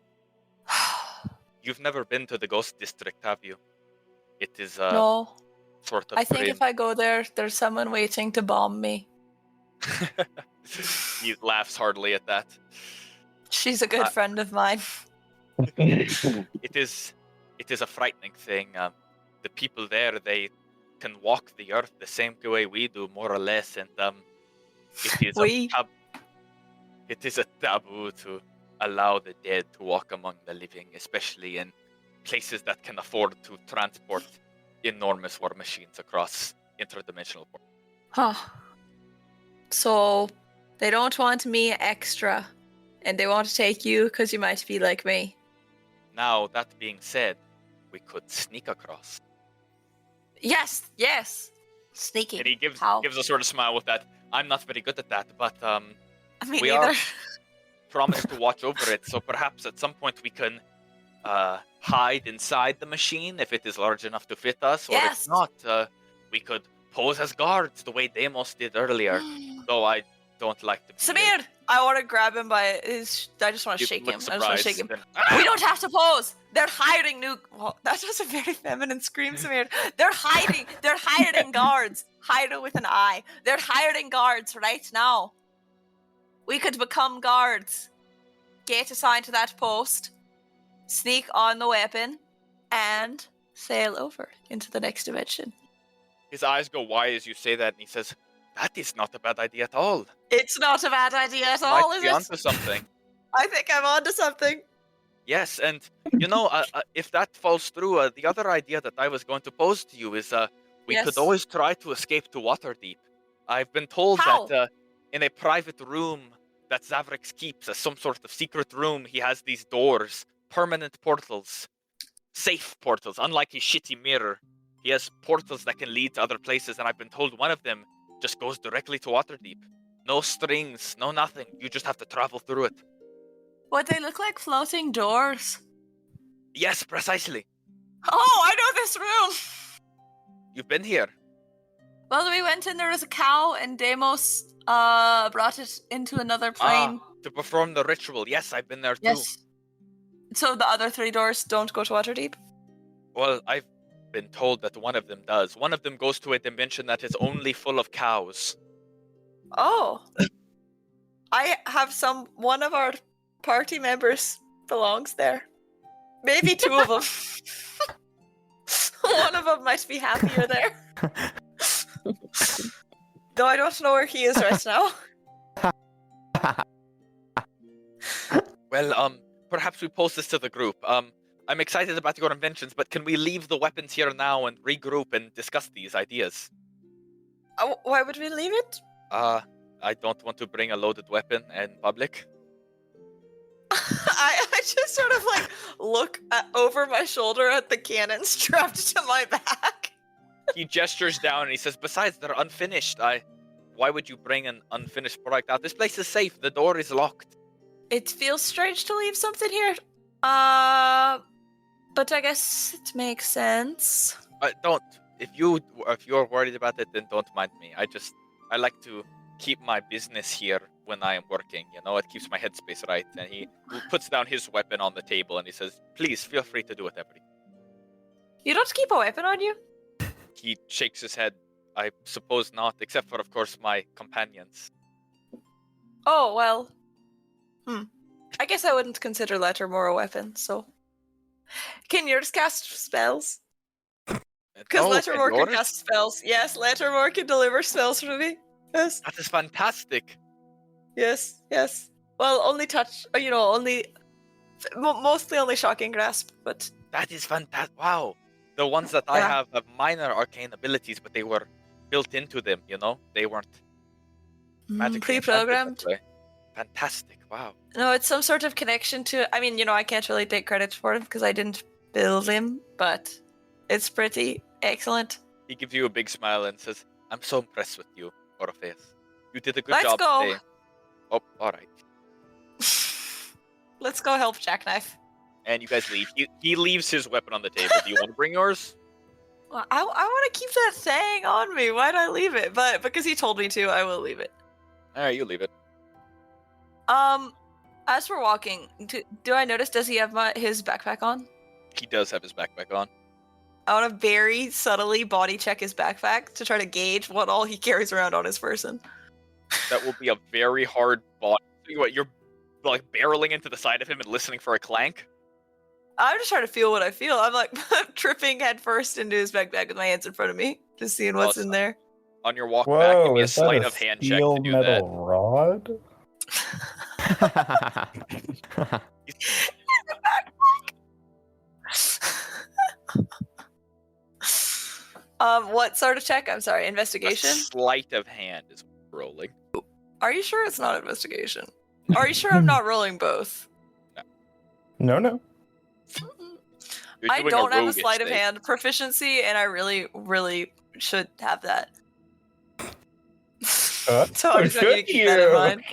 You've never been to the Ghost District, have you? It is no. Sort of. I think if I go there, there's someone waiting to bomb me. He laughs heartily at that. She's a good friend of mine. It is a frightening thing. The people there, they can walk the earth the same way we do, more or less, and it is a taboo to allow the dead to walk among the living, especially in places that can afford to transport enormous war machines across interdimensional portals. Huh. So, they don't want me extra, and they want to take you because you might be like me. Now, that being said, we could sneak across. Yes. Sneaking. And he gives How? a sort of smile with that. I'm not very good at that, but Me we neither. are promised to watch over it, so perhaps at some point we can hide inside the machine if it is large enough to fit us, or Yes. if not, we could pose as guards the way Deimos did earlier. Though I don't like to be Samir! I want to grab him by his. I just want to You shake look him. I just want to shake him. surprised We don't have to pose. They're hiding new. Well, that was a very feminine scream, Samir. They're hiding. They're hiring guards. Hide it with an eye. They're hiring guards right now. We could become guards. Get assigned to that post. Sneak on the weapon, and sail over into the next dimension. His eyes go wide as you say that, and he says, "That is not a bad idea at all. It's not a bad idea at all, Might is be it? onto something." I think I'm onto something. Yes, and you know, if that falls through, the other idea that I was going to pose to you is, we could Yes. always try to escape to Waterdeep. I've been told How? that in a private room that Zavrix keeps as some sort of secret room, he has these doors, permanent portals, safe portals. Unlike his shitty mirror, he has portals that can lead to other places, and I've been told one of them just goes directly to Waterdeep. No strings, no nothing. You just have to travel through it. Would they look like floating doors? Yes, precisely. Oh, I know this room! You've been here. Well, we went in, there was a cow, and Deimos brought it into another plane. To perform the ritual. Yes, I've been there too. Yes. So the other 3 doors don't go to Waterdeep? Well, I've been told that one of them does. One of them goes to a dimension that is only full of cows. Oh. I have one of our party members belongs there. Maybe 2 of them. One of them might be happier there. Though I don't know where he is right now. Well, perhaps we post this to the group. I'm excited about your inventions, but can we leave the weapons here now and regroup and discuss these ideas? Why would we leave it? I don't want to bring a loaded weapon in public. I just sort of like look over my shoulder at the cannon strapped to my back. He gestures down and he says, "Besides, they're unfinished. Why would you bring an unfinished product out? This place is safe. The door is locked." It feels strange to leave something here. But I guess it makes sense. Don't. If you're worried about it, then don't mind me. I like to keep my business here when I am working. You know, it keeps my headspace right. And he puts down his weapon on the table and he says, "Please feel free to do whatever." You don't keep a weapon on you? He shakes his head. "I suppose not, except for, of course, my companions." Oh, well. I guess I wouldn't consider Lettermore a weapon, so. Can yours cast spells? Because Lettermore can cast spells. Yes, Lettermore can deliver spells for me. Yes. That is fantastic. Yes. Well, only touch, mostly only shocking grasp, but. That is fantastic. Wow. The ones that I have minor arcane abilities, but they were built into them, you know? They weren't magically pre-programmed. Fantastic. Wow. No, it's some sort of connection to. I mean, I can't really take credit for it because I didn't build him, but it's pretty excellent. He gives you a big smile and says, "I'm so impressed with you, Orpheus. You did a good Let's job go. today." Oh, all right. Let's go help Jackknife. And you guys leave. He leaves his weapon on the table. Do you want to bring yours? Well, I want to keep that thing on me. Why'd I leave it? But because he told me to, I will leave it. All right, you leave it. As we're walking, do I notice, does he have his backpack on? He does have his backpack on. I want to very subtly body check his backpack to try to gauge what all he carries around on his person. That will be a very hard body. What, you're like barreling into the side of him and listening for a clank? I'm just trying to feel what I feel. I'm like tripping headfirst into his backpack with my hands in front of me, just seeing what's in there. On your walk back, give me a is that sleight a of hand check to steel do metal that. rod? What sort of check? I'm sorry, A investigation? sleight of hand is rolling. Are you sure it's not investigation? Are you sure I'm not rolling both? No. You're I doing don't have a roguish sleight of thing. hand proficiency, and I really, really should have that. So I just want you to should keep that in you? mind.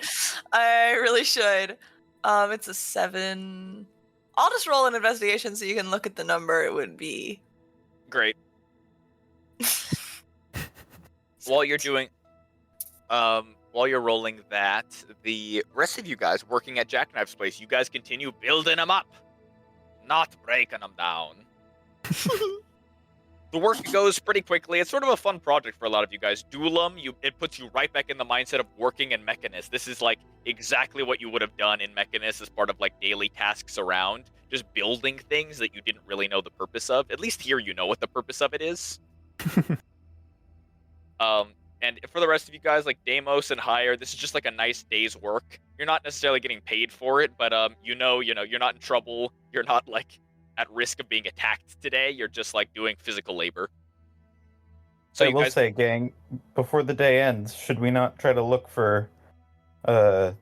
I really should. It's a 7. I'll just roll an investigation so you can look at the number. It would be Great. While you're doing, while you're rolling that, the rest of you guys working at Jackknife's place, you guys continue building them up, not breaking them down. The work goes pretty quickly. It's sort of a fun project for a lot of you guys. Duelam, it puts you right back in the mindset of working in Mechanist. This is like exactly what you would have done in Mechanist as part of like daily tasks around, just building things that you didn't really know the purpose of. At least here you know what the purpose of it is. And for the rest of you guys, like Deimos and higher, this is just like a nice day's work. You're not necessarily getting paid for it, but you know, you're not in trouble. You're not like at risk of being attacked today. You're just like doing physical labor. So I you will guys, say, gang, before the day ends, should we not try to look for the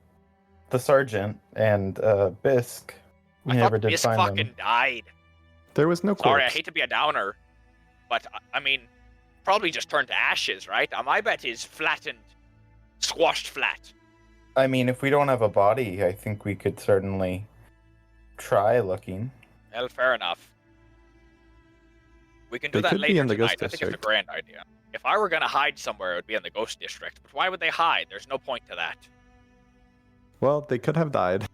sergeant and Bisk? We I never thought did Bisk find fucking them. died. There was no corpse. Sorry, I hate to be a downer, but I mean, probably just turned to ashes, right? My bet is flattened, squashed flat. I mean, if we don't have a body, I think we could certainly try looking. Well, fair enough. We can do They that could be later in the tonight. Ghost I think it's a District. grand idea. If I were gonna hide somewhere, it would be in the Ghost District. But why would they hide? There's no point to that. Well, they could have died.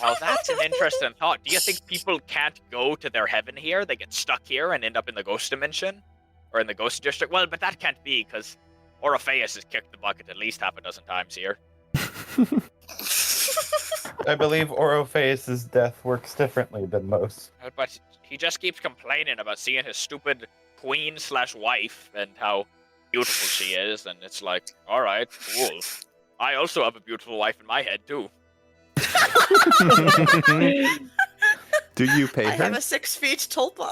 Well, that's an interesting thought. Do you think people can't go to their heaven here? They get stuck here and end up in the Ghost Dimension? Or in the Ghost District? Well, but that can't be, because Orpheus has kicked the bucket at least half a dozen times here. I believe Orpheus's death works differently than most. But he just keeps complaining about seeing his stupid queen/wife and how beautiful she is, and it's like, alright, cool. I also have a beautiful wife in my head, too. Do you pay I her? have a 6 feet tulpa.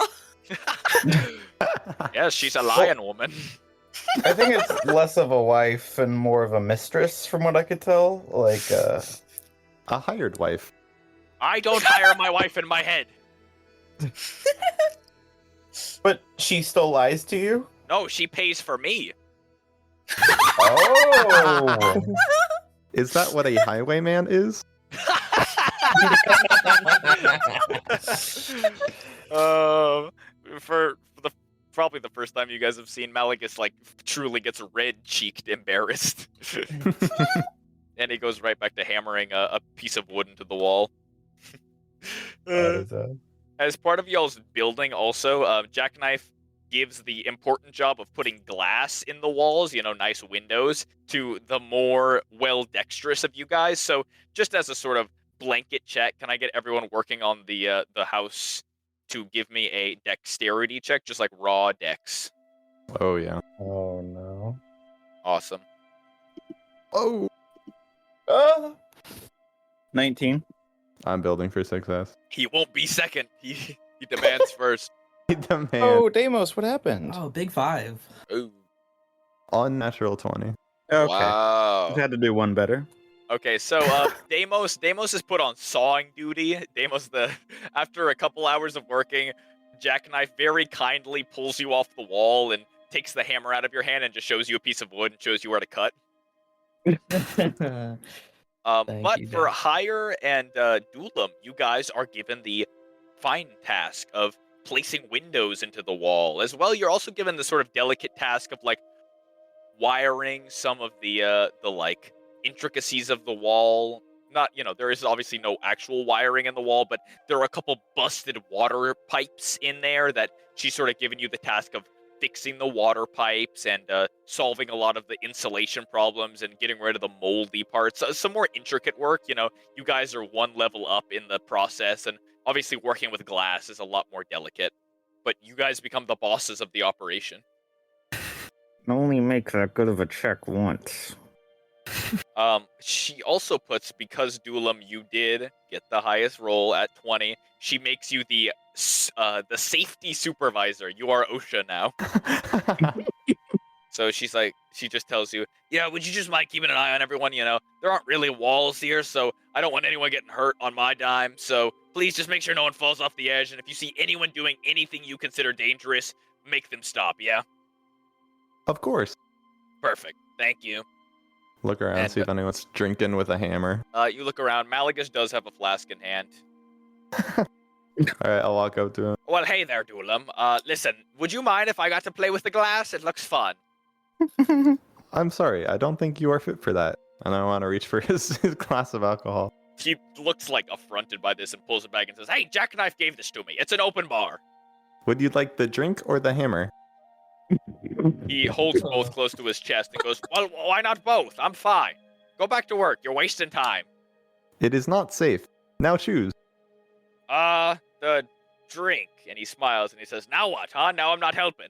Yes, she's a lion woman. I think it's less of a wife and more of a mistress, from what I could tell. Like, A hired wife. I don't hire my wife in my head. but she still lies to you? No, she pays for me. Oh! Is that what a highwayman is? For the probably the first time you guys have seen Malagus like truly gets red-cheeked embarrassed. And he goes right back to hammering a piece of wood into the wall. As part of y'all's building also, Jackknife gives the important job of putting glass in the walls, nice windows, to the more well-dexterous of you guys. So just as a sort of blanket check, can I get everyone working on the house to give me a dexterity check, just like raw dex? Oh, yeah. Oh, no. Awesome. Oh! 19. I'm building for success. He won't be second. He demands first. The man. Oh, Deimos, what happened? Oh, big 5. Ooh. Unnatural 20. Okay. Wow. I've had to do one better. Okay, so Deimos is put on sawing duty. After a couple hours of working, Jackknife very kindly pulls you off the wall and takes the hammer out of your hand and just shows you a piece of wood and shows you where to cut. But you, for Dad. Hire and Duelam, you guys are given the fine task of placing windows into the wall. As well, you're also given the sort of delicate task of like wiring some of the like intricacies of the wall. Not, there is obviously no actual wiring in the wall, but there are a couple busted water pipes in there that she's sort of given you the task of fixing the water pipes and solving a lot of the insulation problems and getting rid of the moldy parts. Some more intricate work. You guys are one level up in the process, and obviously working with glass is a lot more delicate. But you guys become the bosses of the operation. Only make that good of a check once. She also puts, because Duelam, you did get the highest roll at 20, she makes you the safety supervisor. You are OSHA now. So she just tells you, yeah, would you just mind keeping an eye on everyone? There aren't really walls here, so I don't want anyone getting hurt on my dime. So please just make sure no one falls off the edge. And if you see anyone doing anything you consider dangerous, make them stop, yeah? Of course. Perfect. Thank you. Look around, And, see if anyone's drinking with a hammer. You look around. Malagus does have a flask in hand. Alright, I'll walk up to him. Well, hey there, Dulam. Listen, would you mind if I got to play with the glass? It looks fun. I'm sorry, I don't think you are fit for that. And I want to reach for his glass of alcohol. He looks like affronted by this and pulls it back and says, hey, Jackknife gave this to me. It's an open bar. Would you like the drink or the hammer? He holds both close to his chest and goes, well, why not both? I'm fine. Go back to work. You're wasting time. It is not safe. Now choose. The drink. And he smiles and he says, now what, huh? Now I'm not helping.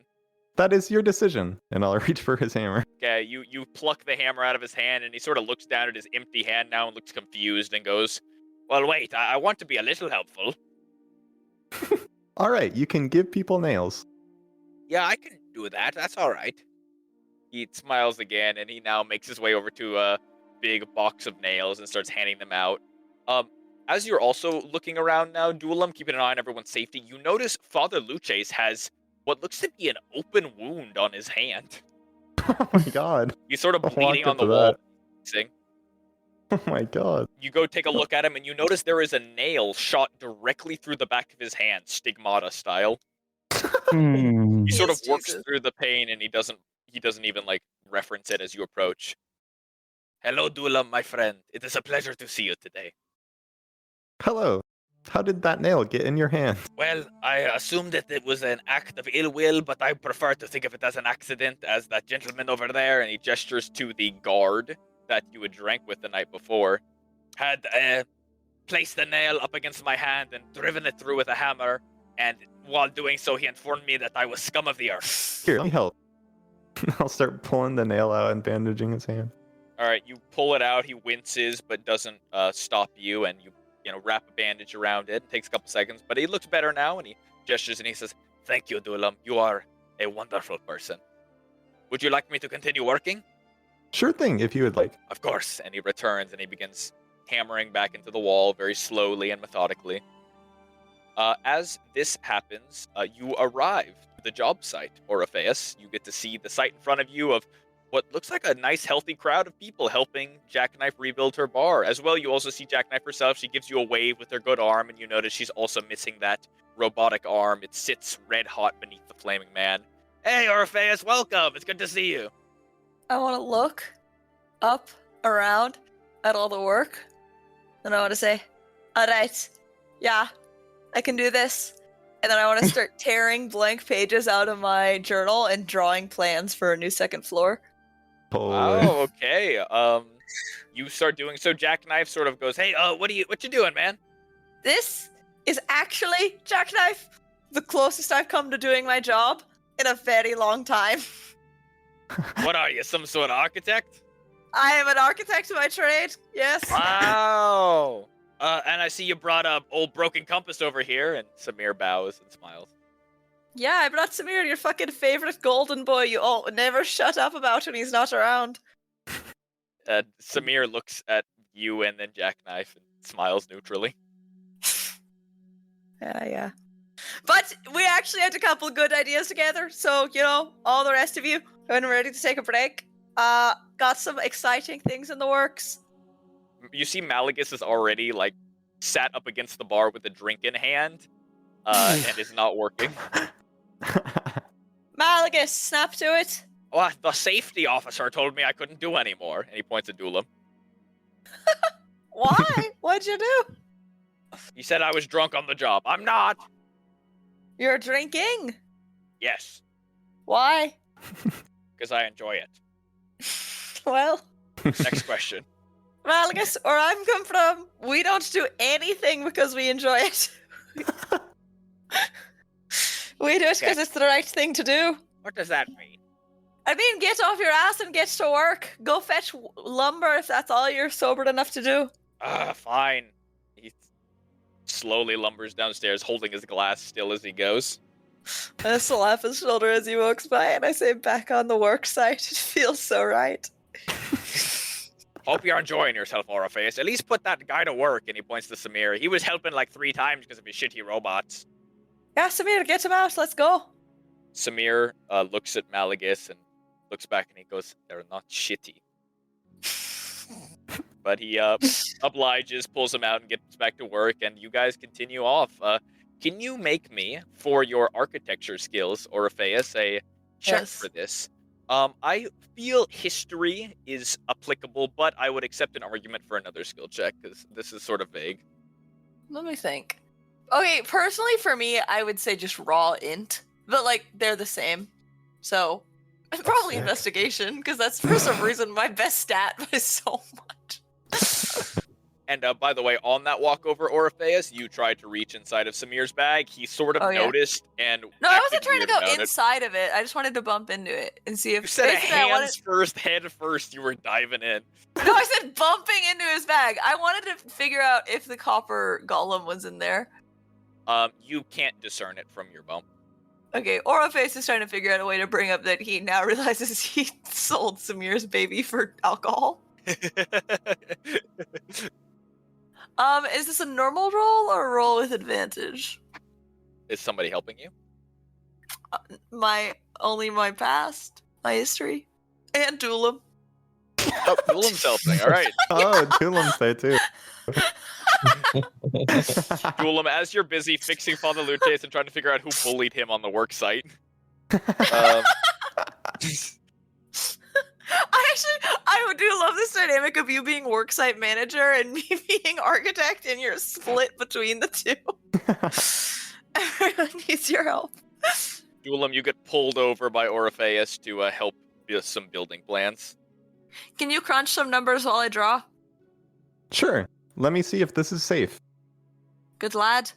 That is your decision. And I'll reach for his hammer. Okay, you pluck the hammer out of his hand and he sort of looks down at his empty hand now and looks confused and goes, well, wait, I want to be a little helpful. Alright, you can give people nails. Yeah, I can do that. That's all right. He smiles again, and he now makes his way over to a big box of nails and starts handing them out. As you're also looking around now, Duelam, keeping an eye on everyone's safety, you notice Father Luces has what looks to be an open wound on his hand. Oh my god. He's sort of I'll bleeding walk on the up to wall. that. Oh my god. You go take a look at him, and you notice there is a nail shot directly through the back of his hand, stigmata style. He sort of works Jesus. through the pain, and he doesn't even reference it as you approach. Hello, Duelam, my friend. It is a pleasure to see you today. Hello. How did that nail get in your hand? Well, I assumed that it was an act of ill will, but I prefer to think of it as an accident, as that gentleman over there, and he gestures to the guard that you had drank with the night before, had placed the nail up against my hand and driven it through with a hammer, and while doing so, he informed me that I was scum of the earth. Here, let me help. I'll start pulling the nail out and bandaging his hand. Alright, you pull it out, he winces, but doesn't stop you, and you wrap a bandage around it. It takes a couple seconds, but he looks better now, and he gestures and he says, thank you, Duelam. You are a wonderful person. Would you like me to continue working? Sure thing, if you would like. Of course. And he returns and he begins hammering back into the wall very slowly and methodically. As this happens, you arrive to the job site, Orpheus. You get to see the site in front of you of what looks like a nice, healthy crowd of people helping Jackknife rebuild her bar. As well, you also see Jackknife herself. She gives you a wave with her good arm, and you notice she's also missing that robotic arm. It sits red hot beneath the flaming man. Hey, Orpheus, welcome. It's good to see you. I want to look up, around, at all the work. And I want to say, all right, yeah, I can do this. And then I want to start tearing blank pages out of my journal and drawing plans for a new second floor. Oh, okay. You start doing so. Jackknife sort of goes, "Hey, what you doing, man?" This is actually, Jackknife, the closest I've come to doing my job in a very long time. What are you, some sort of architect? I am an architect by trade, yes. Wow. And I see you brought up old broken compass over here, and Samir bows and smiles. Yeah, I brought Samir, your fucking favorite golden boy you all never shut up about when he's not around. Samir looks at you and then Jackknife and smiles neutrally. Yeah. But we actually had a couple good ideas together, so, all the rest of you, when we're ready to take a break, got some exciting things in the works. You see Malagus is already, sat up against the bar with a drink in hand, and is not working. Malagus, snap to it. Oh, the safety officer told me I couldn't do anymore, and he points at Duelam. Why? What'd you do? He said I was drunk on the job. I'm not! You're drinking? Yes, Why? because I enjoy it. Well, Next question. Malagus, where I'm come from, we don't do anything because we enjoy it. We do it because it's the right thing to do. What does that mean? I mean, get off your ass and get to work. Go fetch lumber if that's all you're sober enough to do. Fine. He slowly lumbers downstairs, holding his glass still as he goes. I slap his shoulder as he walks by, and I say, "Back on the work site. It feels so right." Hope you're enjoying yourself, Orpheus. At least put that guy to work. And he points to Samir. He was helping like 3 times because of his shitty robots. Yeah, Samir, get him out. Let's go. Samir looks at Malagus and looks back and he goes, "They're not shitty." But he obliges, pulls him out, and gets back to work. And you guys continue off. Can you make me, for your architecture skills, Orpheus, a check Yes. for this? I feel history is applicable, but I would accept an argument for another skill check because this is sort of vague. Let me think. Okay, personally for me, I would say just raw int, but like they're the same. So probably sick. investigation because that's for some reason my best stat by so much. And by the way, on that walk over, Orpheus, you tried to reach inside of Samir's bag. He sort of Oh, yeah. noticed and No, I acted wasn't trying to weird go about it. inside of it. I just wanted to bump into it and see if You said a basically I wanted- hands first, head first. You were diving in. No, I said bumping into his bag. I wanted to figure out if the copper golem was in there. You can't discern it from your bump. Okay, Oroface is trying to figure out a way to bring up that he now realizes he sold Samir's baby for alcohol. Is this a normal roll or a roll with advantage? Is somebody helping you? My past, my history, and Duelam. Oh, Duelam's helping. All right. Oh, Duelam's there too. Duelam, as you're busy fixing Father Luches and trying to figure out who bullied him on the work site. I do love this dynamic of you being worksite manager and me being architect, and you're split between the two. Everyone needs your help. Duelam, you get pulled over by Orpheus to help with some building plans. Can you crunch some numbers while I draw? Sure. Let me see if this is safe. Good lad.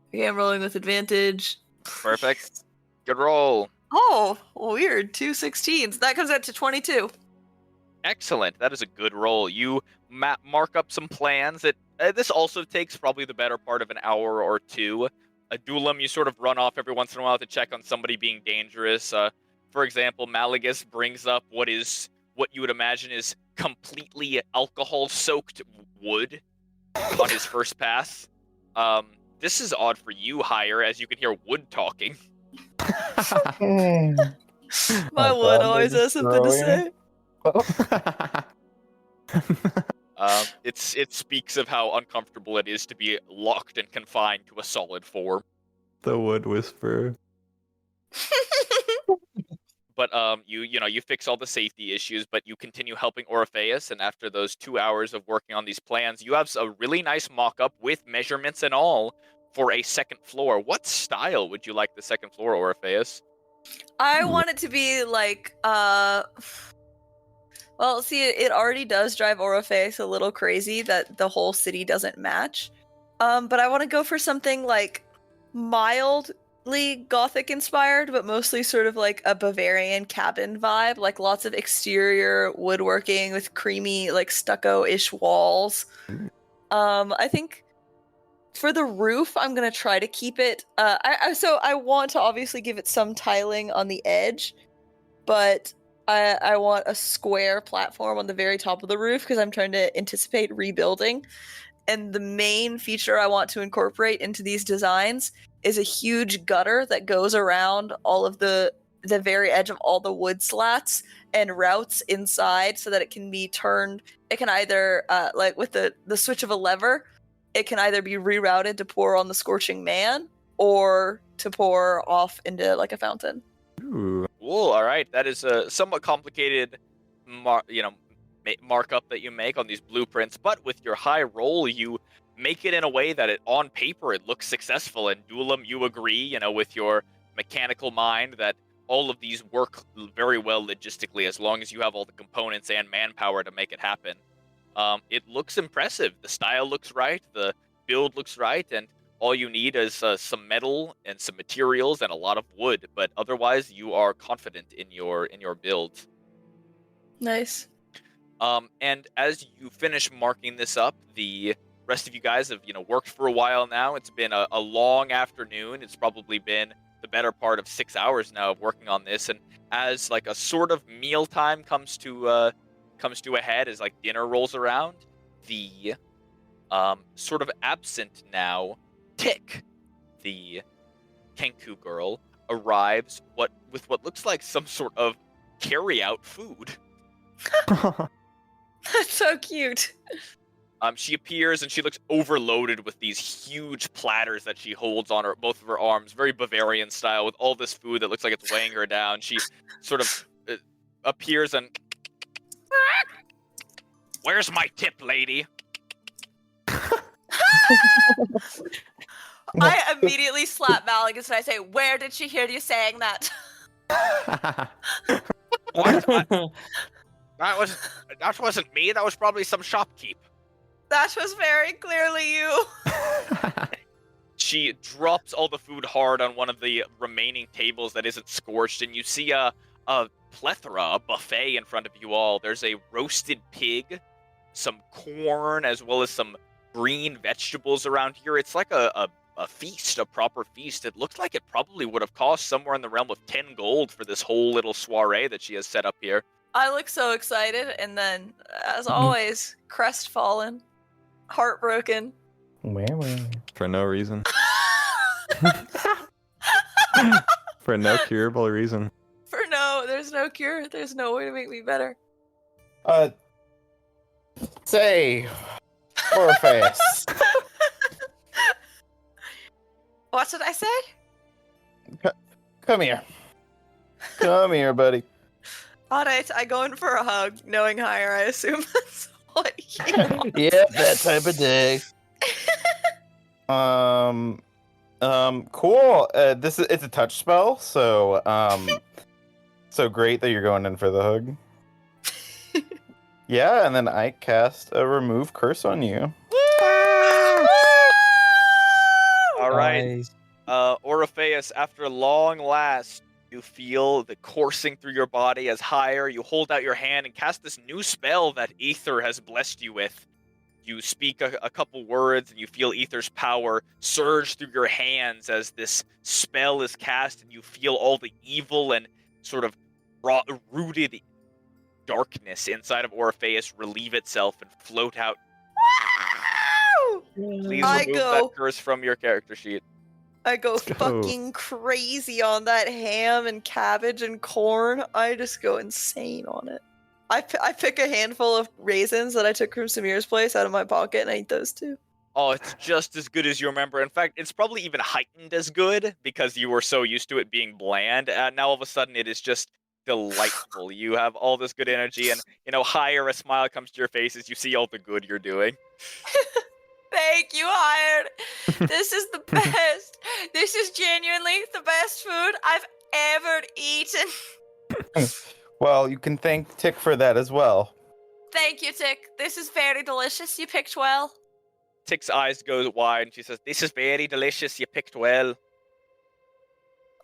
Okay, I'm rolling with advantage. Perfect. Good roll. Oh, weird. 2 16s. That comes out to 22. Excellent. That is a good roll. You mark up some plans. This also takes probably the better part of an hour or two. Duelam, you sort of run off every once in a while to check on somebody being dangerous. For example, Malagus brings up what you would imagine is completely alcohol-soaked wood on his first pass. This is odd for you, Hire, as you can hear wood talking. My wood always has something to say. It speaks of how uncomfortable it is to be locked and confined to a solid form. The wood whisperer. But you fix all the safety issues, but you continue helping Orpheus, and after those 2 hours of working on these plans, you have a really nice mock-up with measurements and all for a second floor. What style would you like the second floor, Orpheus? I want it to be like, well, see, it already does drive Oroface a little crazy that the whole city doesn't match. But I want to go for something like mildly Gothic inspired, but mostly sort of like a Bavarian cabin vibe, like lots of exterior woodworking with creamy, like stucco-ish walls. I think for the roof, I'm gonna try to keep it. I want to obviously give it some tiling on the edge, but I want a square platform on the very top of the roof because I'm trying to anticipate rebuilding. And the main feature I want to incorporate into these designs is a huge gutter that goes around all of the very edge of all the wood slats and routes inside so that it can be turned. It can either, like with the switch of a lever, it can either be rerouted to pour on the Scorching Man or to pour off into like a fountain. Ooh. Cool. All right, that is a somewhat complicated, markup that you make on these blueprints. But with your high roll, you make it in a way that on paper it looks successful. And Duelam, you agree, with your mechanical mind that all of these work very well logistically as long as you have all the components and manpower to make it happen. It looks impressive. The style looks right. The build looks right. And all you need is some metal and some materials and a lot of wood. But otherwise, you are confident in your build. Nice. And as you finish marking this up, the rest of you guys have worked for a while now. It's been a long afternoon. It's probably been the better part of 6 hours now of working on this, and as like a sort of mealtime comes to a head, as like dinner rolls around, the sort of absent now Tick, the Kenku girl, arrives with what looks like some sort of carry-out food. That's so cute. She appears and she looks overloaded with these huge platters that she holds on both of her arms, very Bavarian style, with all this food that looks like it's weighing her down. She sort of appears and... Where's my tip, lady? I immediately slap Malagus and I say, "Where did she hear you saying that?" What? That wasn't me. That was probably some shopkeep. That was very clearly you. She drops all the food hard on one of the remaining tables that isn't scorched, and you see a plethora, a buffet in front of you all. There's a roasted pig, some corn, as well as some green vegetables around here. It's like a feast, a proper feast. It looks like it probably would have cost somewhere in the realm of 10 gold for this whole little soiree that she has set up here. I look so excited, and then, as always, crestfallen, heartbroken. For no reason. For no curable reason. There's no cure. There's no way to make me better. Say, Orpheus. What did I say? Come here. Come here, buddy. Alright, I go in for a hug, knowing higher, I assume that's what he wants. Yeah, that type of day. Cool. It's a touch spell, so so great that you're going in for the hug. Yeah, and then I cast a remove curse on you. All right, Nice. Orpheus, after long last, you feel the coursing through your body as higher. You hold out your hand and cast this new spell that Ether has blessed you with. You speak a couple words and you feel Ether's power surge through your hands as this spell is cast, and you feel all the evil and sort of rooted darkness inside of Orpheus relieve itself and float out. Please I remove go. that curse from your character sheet. I go Let's go. fucking crazy on that ham and cabbage and corn. I just go insane on it. I pick a handful of raisins that I took from Samir's place out of my pocket, and I eat those too. Oh, it's just as good as you remember. In fact, it's probably even heightened as good because you were so used to it being bland. Now all of a sudden it is just delightful. You have all this good energy, and higher a smile comes to your face as you see all the good you're doing. Thank you, Hired. This is the best. This is genuinely the best food I've ever eaten. Well, you can thank Tick for that as well. Thank you, Tick. This is very delicious. You picked well. Tick's eyes go wide and she says, "This is very delicious. You picked well."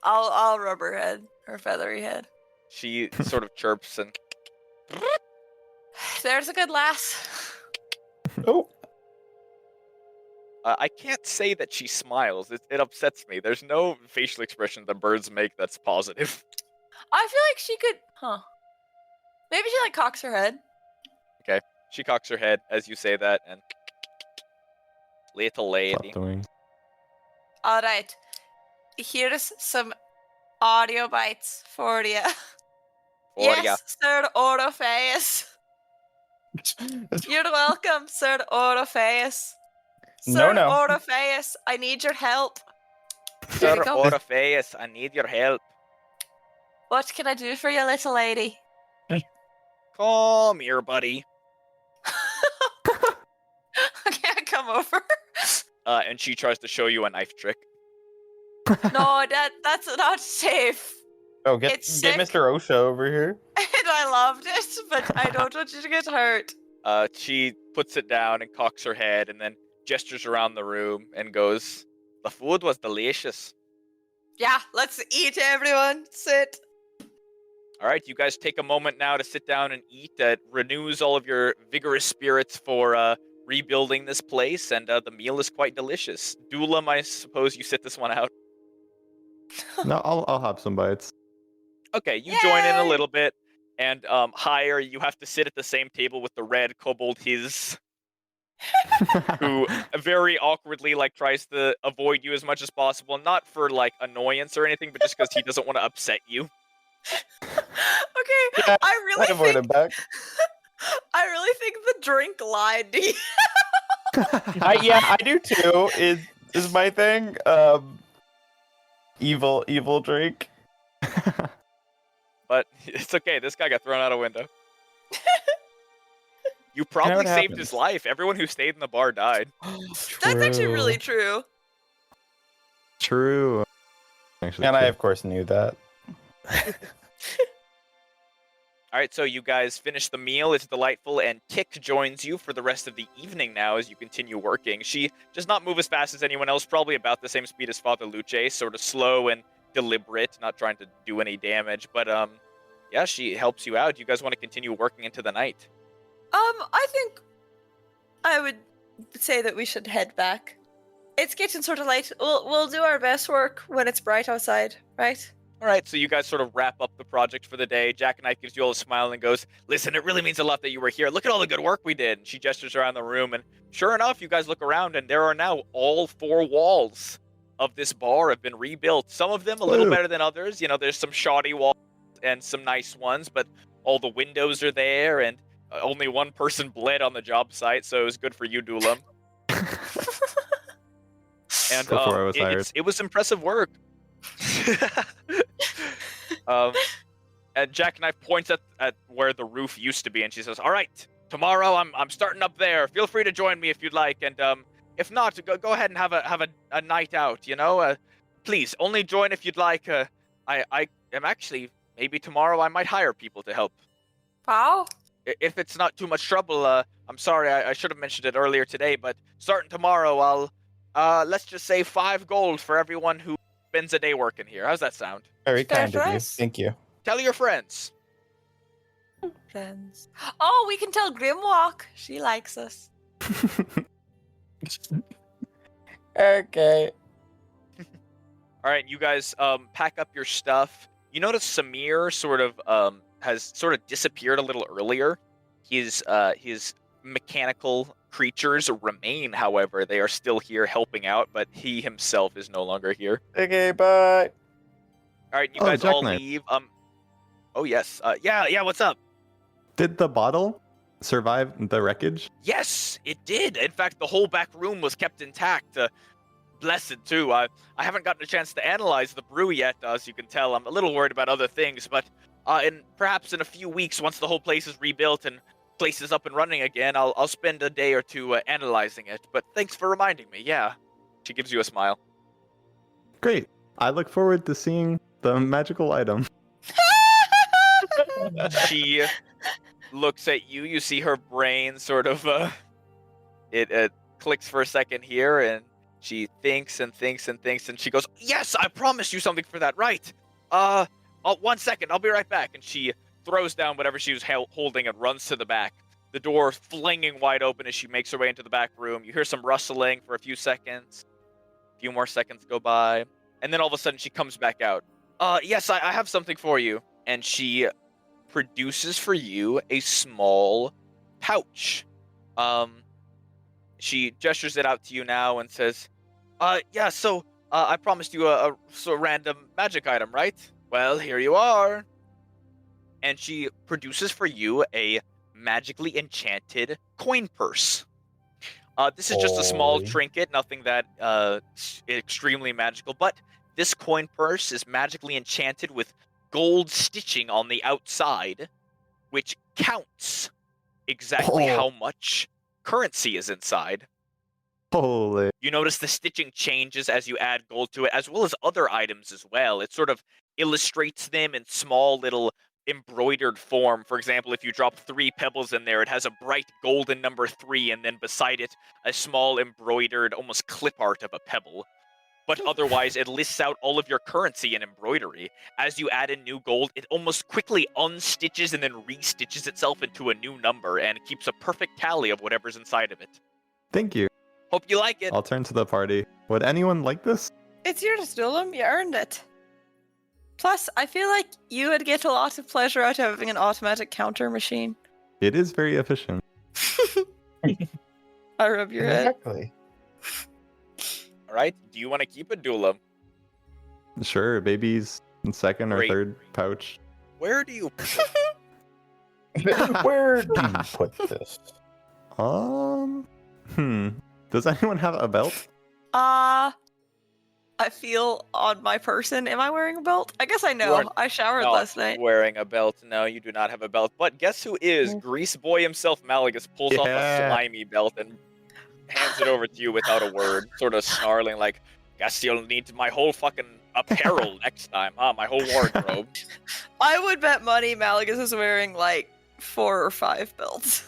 I'll rub her head, her feathery head. She sort of chirps and There's a good lass. Oh. I can't say that she smiles. It upsets me. There's no facial expression that birds make that's positive. I feel like she could, maybe she cocks her head. She cocks her head as you say that, and little lady. Flap the wing. All right, here's some audio bites for you. Yes, Sir Orpheus. You're welcome, Sir Orpheus. Sir No. Orpheus, I need your help. Sir you go. Orpheus, I need your help. What can I do for you, little lady? Come here, buddy. Okay, I come over. And she tries to show you a knife trick. No, that's not safe. Oh, get It's sick. Mr. Osha over here. And I loved it, but I don't want you to get hurt. She puts it down and cocks her head and then gestures around the room and goes, "The food was delicious." Yeah, let's eat, everyone. Sit. All right, you guys take a moment now to sit down and eat. That renews all of your vigorous spirits for rebuilding this place, and the meal is quite delicious. Dulam, I suppose you sit this one out. No, I'll have some bites. Okay, you join in a Yay! little bit, and Higher, you have to sit at the same table with the red kobold his, who very awkwardly tries to avoid you as much as possible, not for annoyance or anything, but just because he doesn't want to upset you. Okay, Yeah, I really I avoid think him back. I really think the drink lied to you. Yeah, I do too. Is my thing. Evil drink. But it's okay, this guy got thrown out a window. You know probably what saved his happens. life. Everyone who stayed in the bar died. That's actually really true. True. Actually, And I true. of course knew that. Alright, so you guys finish the meal, it's delightful, and Tick joins you for the rest of the evening now as you continue working. She does not move as fast as anyone else, probably about the same speed as Father Luce, sort of slow and deliberate, not trying to do any damage, but yeah, she helps you out. You guys want to continue working into the night? I think I would say that we should head back. It's getting sort of late. We'll do our best work when it's bright outside, right? Alright, so you guys sort of wrap up the project for the day. Jackknife gives you all a smile and goes, "Listen, it really means a lot that you were here. Look at all the good work we did." And she gestures around the room, and sure enough, you guys look around, and there are now all 4 walls of this bar have been rebuilt. Some of them a little better than others. You know, there's some shoddy walls and some nice ones, but all the windows are there, and only one person bled on the job site, so it was good for you, Dulam. And Before I was hired. it was impressive work. And Jackknife points at where the roof used to be, and she says, "All right, tomorrow I'm starting up there. Feel free to join me if you'd like, and if not, go ahead and have a night out. You know, please only join if you'd like. I am actually maybe tomorrow I might hire people to help. Wow. If it's not too much trouble. I'm sorry, I should have mentioned it earlier today, but starting tomorrow, I'll let's just say 5 gold for everyone who spends a day working here. How's that sound? Very Fair kind of you. price. Thank you. Tell your friends." Friends. Oh, we can tell Grimwalk. She likes us. Okay. All right, you guys pack up your stuff. You notice Samir sort of has sort of disappeared a little earlier. His mechanical creatures remain, however. They are still here helping out, but he himself is no longer here. Okay, bye. All right, you Oh, guys all Jackknife. leave. Oh yes. Yeah. What's up? Did the bottle survive the wreckage? Yes, it did. In fact, the whole back room was kept intact. Blessed too. I haven't gotten a chance to analyze the brew yet, as you can tell. I'm a little worried about other things, but perhaps in a few weeks, once the whole place is rebuilt and place is up and running again, I'll spend a day or two analyzing it. But thanks for reminding me. Yeah. She gives you a smile. Great. I look forward to seeing the magical item. She looks at you. You see her brain sort of it clicks for a second here, and she thinks and thinks and thinks, and she goes, "Yes, I promised you something for that. Right. 1 second. I'll be right back." And she throws down whatever she was holding and runs to the back. The door flinging wide open as she makes her way into the back room. You hear some rustling for a few seconds. A few more seconds go by, and then all of a sudden she comes back out. Yes, I have something for you. And she produces for you a small pouch. She gestures it out to you now and says, yeah, so I promised you a random magic item, right? Well, here you are." And she produces for you a magically enchanted coin purse. This is just a small Holy. trinket, nothing that extremely magical, but this coin purse is magically enchanted with gold stitching on the outside, which counts exactly how much currency is inside. Holy. You notice the stitching changes as you add gold to it, as well as other items as well. It sort of illustrates them in small little embroidered form. For example, if you drop 3 pebbles in there, it has a bright golden number 3, and then beside it, a small embroidered, almost clip art of a pebble. But otherwise, it lists out all of your currency and embroidery. As you add in new gold, it almost quickly unstitches and then restitches itself into a new number and keeps a perfect tally of whatever's inside of it. Thank you. Hope you like it. I'll turn to the party. Would anyone like this? It's yours, Dulam. You earned it. Plus, I feel like you would get a lot of pleasure out of having an automatic counter machine. It is very efficient. I rub your head. Exactly. All right. Do you want to keep it, Dula? Sure, baby's in second or Great. third pouch. Where do you? Where do you put this? Does anyone have a belt? I feel on my person. Am I wearing a belt? I guess I You know. are I showered not last night. wearing a belt. No, you do not have a belt. But guess who is? Grease boy himself, Malagus, pulls off a Yeah. slimy belt and hands it over to you without a word, sort of snarling like, guess you'll need my whole fucking apparel next time, huh? My whole wardrobe. I would bet money Malagus is wearing like 4 or 5 belts.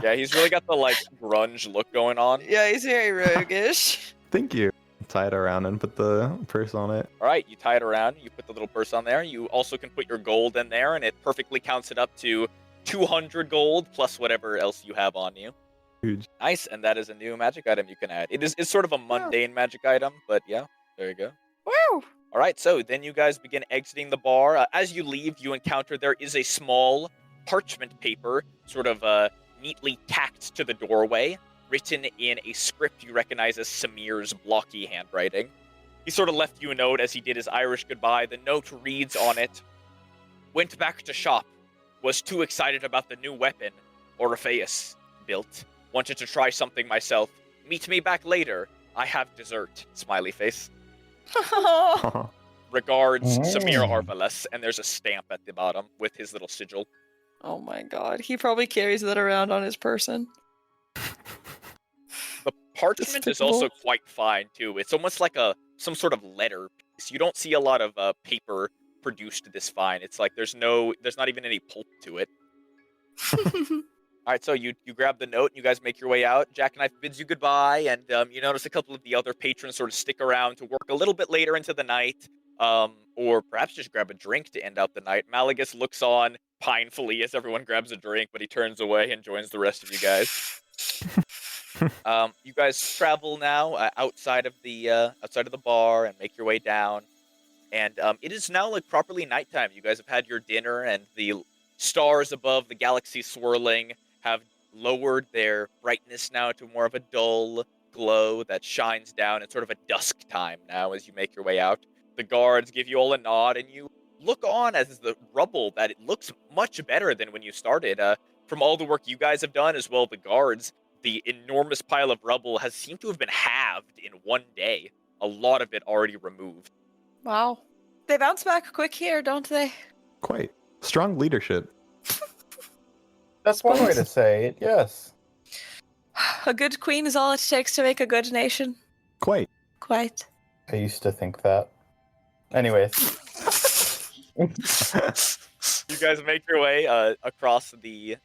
Yeah, he's really got the like grunge look going on. Yeah, he's very roguish. Thank you. Tie it around and put the purse on it. All right, you tie it around, you put the little purse on there. You also can put your gold in there, and it perfectly counts it up to 200 gold plus whatever else you have on you. Huge. Nice, and that is a new magic item you can add. It's sort of a mundane magic item, but yeah, there you go. Woo! All right, so then you guys begin exiting the bar. As you leave, you encounter there is a small parchment paper, sort of neatly tacked to the doorway, written in a script you recognize as Samir's blocky handwriting. He sort of left you a note as he did his Irish goodbye. The note reads on it, "Went back to shop. Was too excited about the new weapon Orpheus built. Wanted to try something myself. Meet me back later. I have dessert." Smiley face. Regards, Samir Arveles, and there's a stamp at the bottom with his little sigil. Oh my god. He probably carries that around on his person. The parchment is also quite fine too. It's almost like some sort of letter piece. You don't see a lot of paper produced this fine. It's like there's not even any pulp to it. All right, so you grab the note and you guys make your way out. Jackknife bids you goodbye, and you notice a couple of the other patrons sort of stick around to work a little bit later into the night, or perhaps just grab a drink to end out the night. Malagus looks on pinefully as everyone grabs a drink, but he turns away and joins the rest of you guys. You guys travel now outside of the bar and make your way down, and it is now like properly nighttime. You guys have had your dinner, and the stars above the galaxy swirling have lowered their brightness now to more of a dull glow that shines down. It's sort of a dusk time now as you make your way out. The guards give you all a nod, and you look on as the rubble that it looks much better than when you started. From all the work you guys have done, as well as the guards, the enormous pile of rubble has seemed to have been halved in one day. A lot of it already removed. Wow. They bounce back quick here, don't they? Quite. Strong leadership. That's one way to say it, yes. A good queen is all it takes to make a good nation. Quite. Quite. I used to think that. Anyways. You guys make your way across the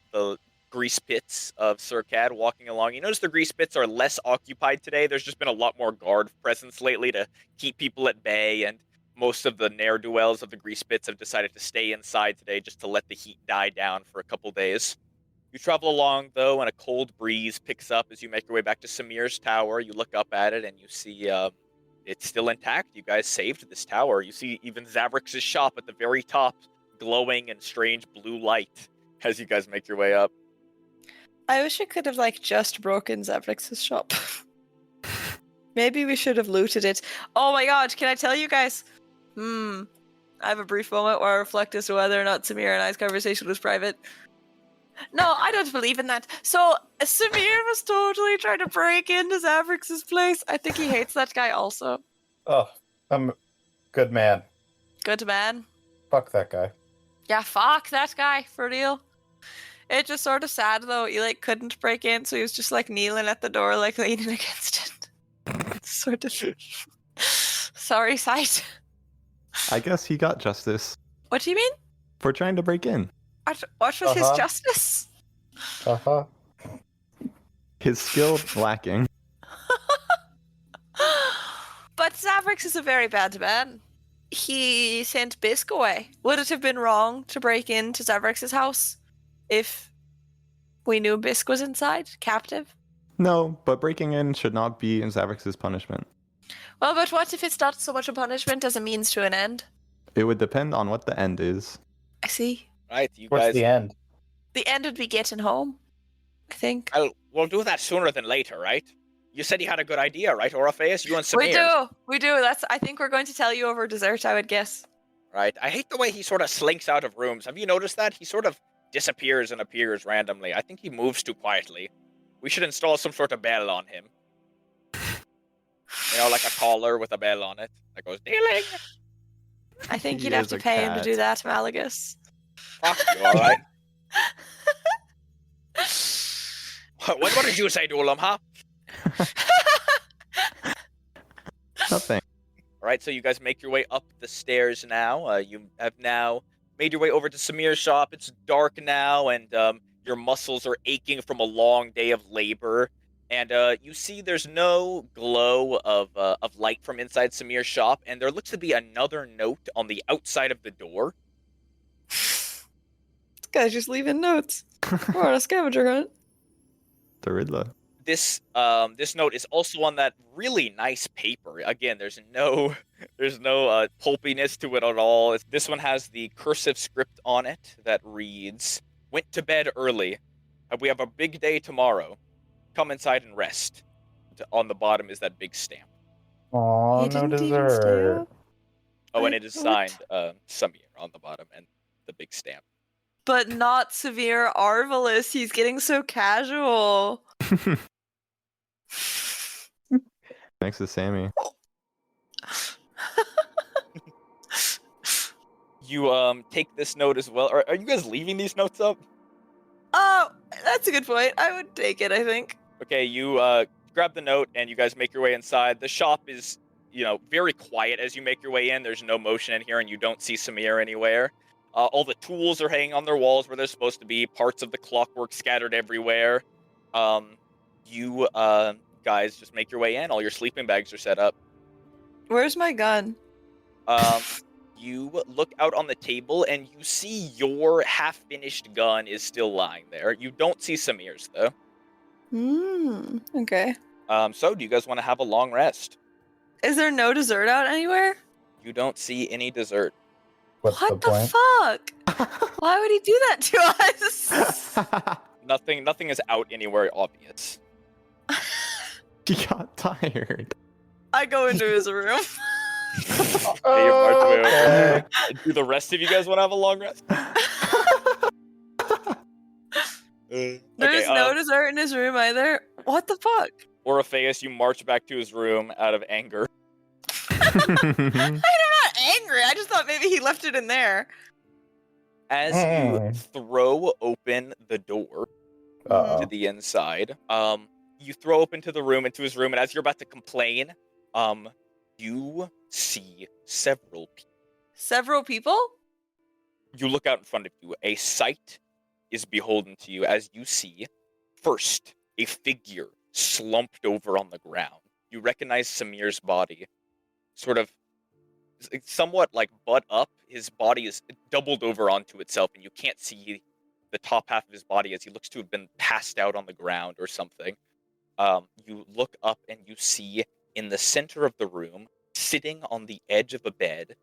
grease pits of Circad, walking along. You notice the grease pits are less occupied today. There's just been a lot more guard presence lately to keep people at bay, and most of the ne'er-do-wells of the grease pits have decided to stay inside today just to let the heat die down for a couple days. You travel along, though, and a cold breeze picks up as you make your way back to Samir's tower. You look up at it, and you see it's still intact. You guys saved this tower. You see even Zavrix's shop at the very top, glowing in strange blue light as you guys make your way up. I wish I could have, just broken Zavrix's shop. Maybe we should have looted it. Oh my god, can I tell you guys? I have a brief moment where I reflect as to whether or not Samir and I's conversation was private. No, I don't believe in that. So, Samir was totally trying to break into Zavrix's place. I think he hates that guy also. Oh, I'm a good man. Good man. Fuck that guy. Yeah, fuck that guy, for real. It's just sort of sad, though. He, couldn't break in, so he was just, kneeling at the door, leaning against it. It's sort of... sorry sight. I guess he got justice What do you mean? for trying to break in. What was his justice? Uh-huh. His skill lacking. But Zavrix is a very bad man. He sent Bisk away. Would it have been wrong to break into Zavrix's house if we knew Bisk was inside, captive? No, but breaking in should not be Zavrix's punishment. Well, but what if it's not so much a punishment as a means to an end? It would depend on what the end is. I see. Right, you What's guys. the end? The end would be getting home, I think. We'll do that sooner than later, right? You said you had a good idea, right, Orpheus? You and Samir. We do. I think we're going to tell you over dessert, I would guess. Right. I hate the way he sort of slinks out of rooms. Have you noticed that? He sort of disappears and appears randomly. I think he moves too quietly. We should install some sort of bell on him. You know, like a collar with a bell on it that goes dealing. I think He you'd have is to a pay him to cat. do that, Malagus. Fuck you, alright? What did you say, Dulam, huh? Nothing. Alright, so you guys make your way up the stairs now. You have now made your way over to Samir's shop. It's dark now, and your muscles are aching from a long day of labor. And you see there's no glow of light from inside Samir's shop, and there looks to be another note on the outside of the door. This guy's just leaving notes. We're on a scavenger hunt. The Riddler. This note is also on that really nice paper. Again, there's no pulpiness to it at all. This one has the cursive script on it that reads, "Went to bed early. We have a big day tomorrow. Come inside and rest." On the bottom is that big stamp. Aw, He no didn't even stay dessert. up. Oh, and Wait, it is what? signed Samir on the bottom and the big stamp. But not Severe Arvalus. He's getting so casual. Next to Sammy. You take this note as well. Are you guys leaving these notes up? Oh, that's a good point. I would take it, I think. Okay, you grab the note and you guys make your way inside. The shop is, very quiet as you make your way in. There's no motion in here and you don't see Samir anywhere. All the tools are hanging on their walls where they're supposed to be. Parts of the clockwork scattered everywhere. You guys just make your way in. All your sleeping bags are set up. Where's my gun? You look out on the table and you see your half-finished gun is still lying there. You don't see Samir's, though. Okay. So do you guys want to have a long rest? Is there no dessert out anywhere? You don't see any dessert. What's What the point? fuck? Why would he do that to us? Nothing is out anywhere obvious. He got tired. I go into his room. Okay, you march your way over. Do the rest of you guys want to have a long rest? There's no dessert in his room either. What the fuck? Orpheus, you march back to his room out of anger. I'm not angry. I just thought maybe he left it in there. As you throw open the door to the inside, you throw open to his room, and as you're about to complain, you see several people. Several people? You look out in front of you. A sight is beholden to you as you see, first, a figure slumped over on the ground. You recognize Samir's body, sort of somewhat like butt up. His body is doubled over onto itself, and you can't see the top half of his body as he looks to have been passed out on the ground or something. You look up and you see in the center of the room, sitting on the edge of a bed,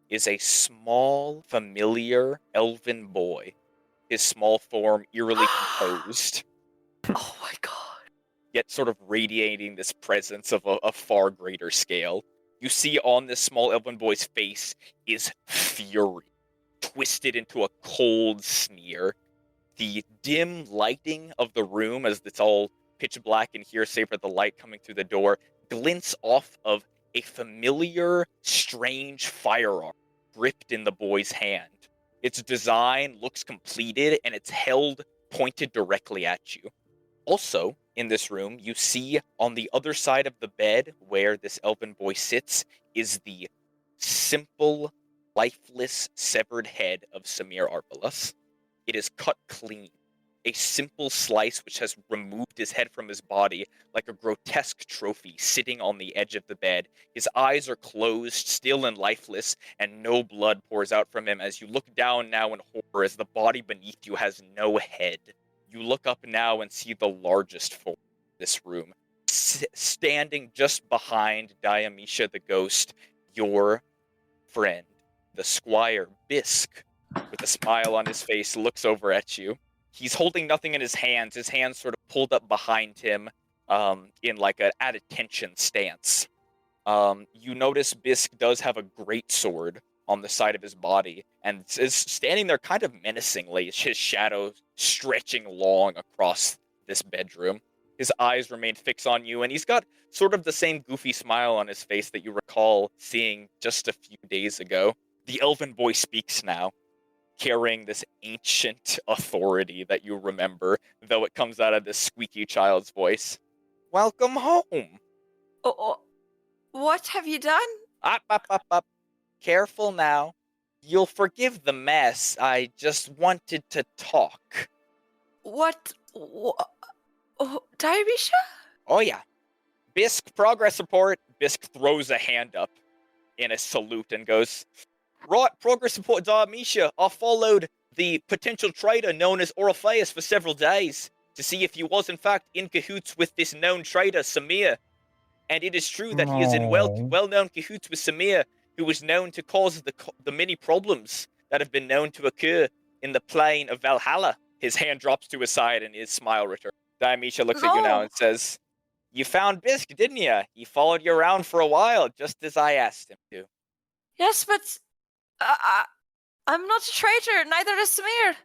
is a small, familiar elven boy. His small form eerily composed. Oh my god. Yet sort of radiating this presence of a far greater scale. You see on this small elven boy's face is fury, twisted into a cold sneer. The dim lighting of the room, as it's all pitch black in here, save for the light coming through the door, glints off of a familiar, strange firearm gripped in the boy's hand. Its design looks completed, and it's held pointed directly at you. Also, in this room, you see on the other side of the bed where this elven boy sits is the simple, lifeless, severed head of Samir Arvalus. It is cut clean. A simple slice which has removed his head from his body like a grotesque trophy sitting on the edge of the bed. His eyes are closed, still and lifeless, and no blood pours out from him as you look down now in horror as the body beneath you has no head. You look up now and see the largest form in this room, standing just behind Diamisha the ghost, your friend, The squire, Bisk, with a smile on his face, looks over at you. He's holding nothing in his hands sort of pulled up behind him in like an at attention stance. You notice Bisk does have a great sword on the side of his body and is standing there kind of menacingly, his shadow stretching long across this bedroom. His eyes remain fixed on you, and he's got sort of the same goofy smile on his face that you recall seeing just a few days ago. The elven boy speaks now, carrying this ancient authority that you remember, though it comes out of this squeaky child's voice. Welcome home. Oh, what have you done? Up. Careful now. You'll forgive the mess. I just wanted to talk. What? Oh, Diamisha? Oh, yeah. Bisk, progress report. Bisk throws a hand up in a salute and goes, right, progress report, Diamisha. I followed the potential traitor known as Orpheus for several days to see if he was in fact in cahoots with this known traitor, Samir. And it is true that he is in well-known cahoots with Samir, who was known to cause the many problems that have been known to occur in the plane of Valhalla. His hand drops to his side and his smile returns. Diamisha looks at you now and says, you found Bisk, didn't you? He followed you around for a while, just as I asked him to. Yes, but I'm not a traitor, neither is Samir.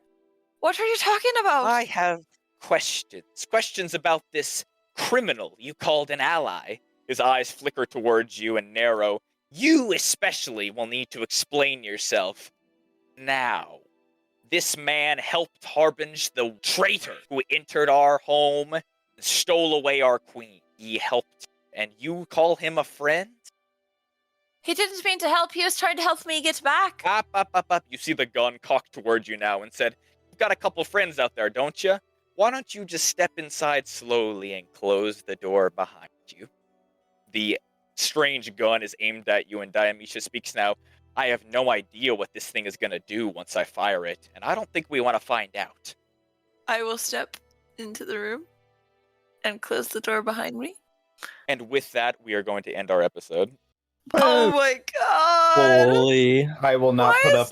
What are you talking about? I have questions about this criminal you called an ally. His eyes flicker towards you and narrow. You especially will need to explain yourself. Now, this man helped harbinge the traitor who entered our home and stole away our queen. He helped, and you call him a friend? He didn't mean to help, he was trying to help me get back. Up. You see the gun cocked towards you now and said, you've got a couple friends out there, don't you? Why don't you just step inside slowly and close the door behind you? The strange gun is aimed at you, and Diamisha speaks now. I have no idea what this thing is going to do once I fire it, and I don't think we want to find out. I will step into the room and close the door behind me. And with that, we are going to end our episode. Oh my god! Holy. I will not put up.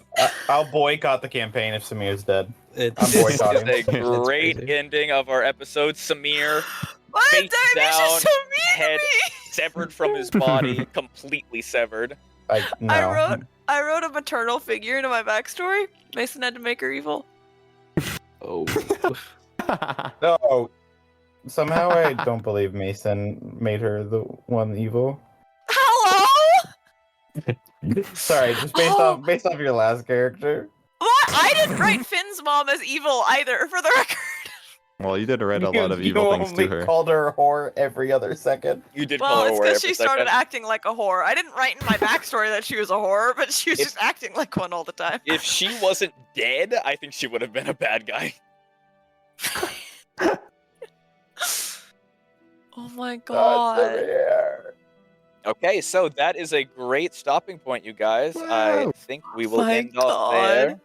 I'll boycott the campaign if Samir's dead. I'm This is boycotting. a great ending of our episode. Samir, What? face Diamisha's down, so mean to head me! severed from his body, completely severed. No. I wrote a maternal figure into my backstory. Mason had to make her evil. Oh. No. Somehow I don't believe Mason made her the one evil. Hello? Sorry, just based off your last character. What? I didn't write Finn's mom as evil either, for the record. Well, you did read a lot of evil things to You her. only called her a whore every other second. You did Well, call her it's a because whore she started acting like a whore. I didn't write in my backstory that she was a whore, but she was just acting like one all the time. If she wasn't dead, I think she would have been a bad guy. Oh my god. Okay, so that is a great stopping point, you guys. I think we will My end off there.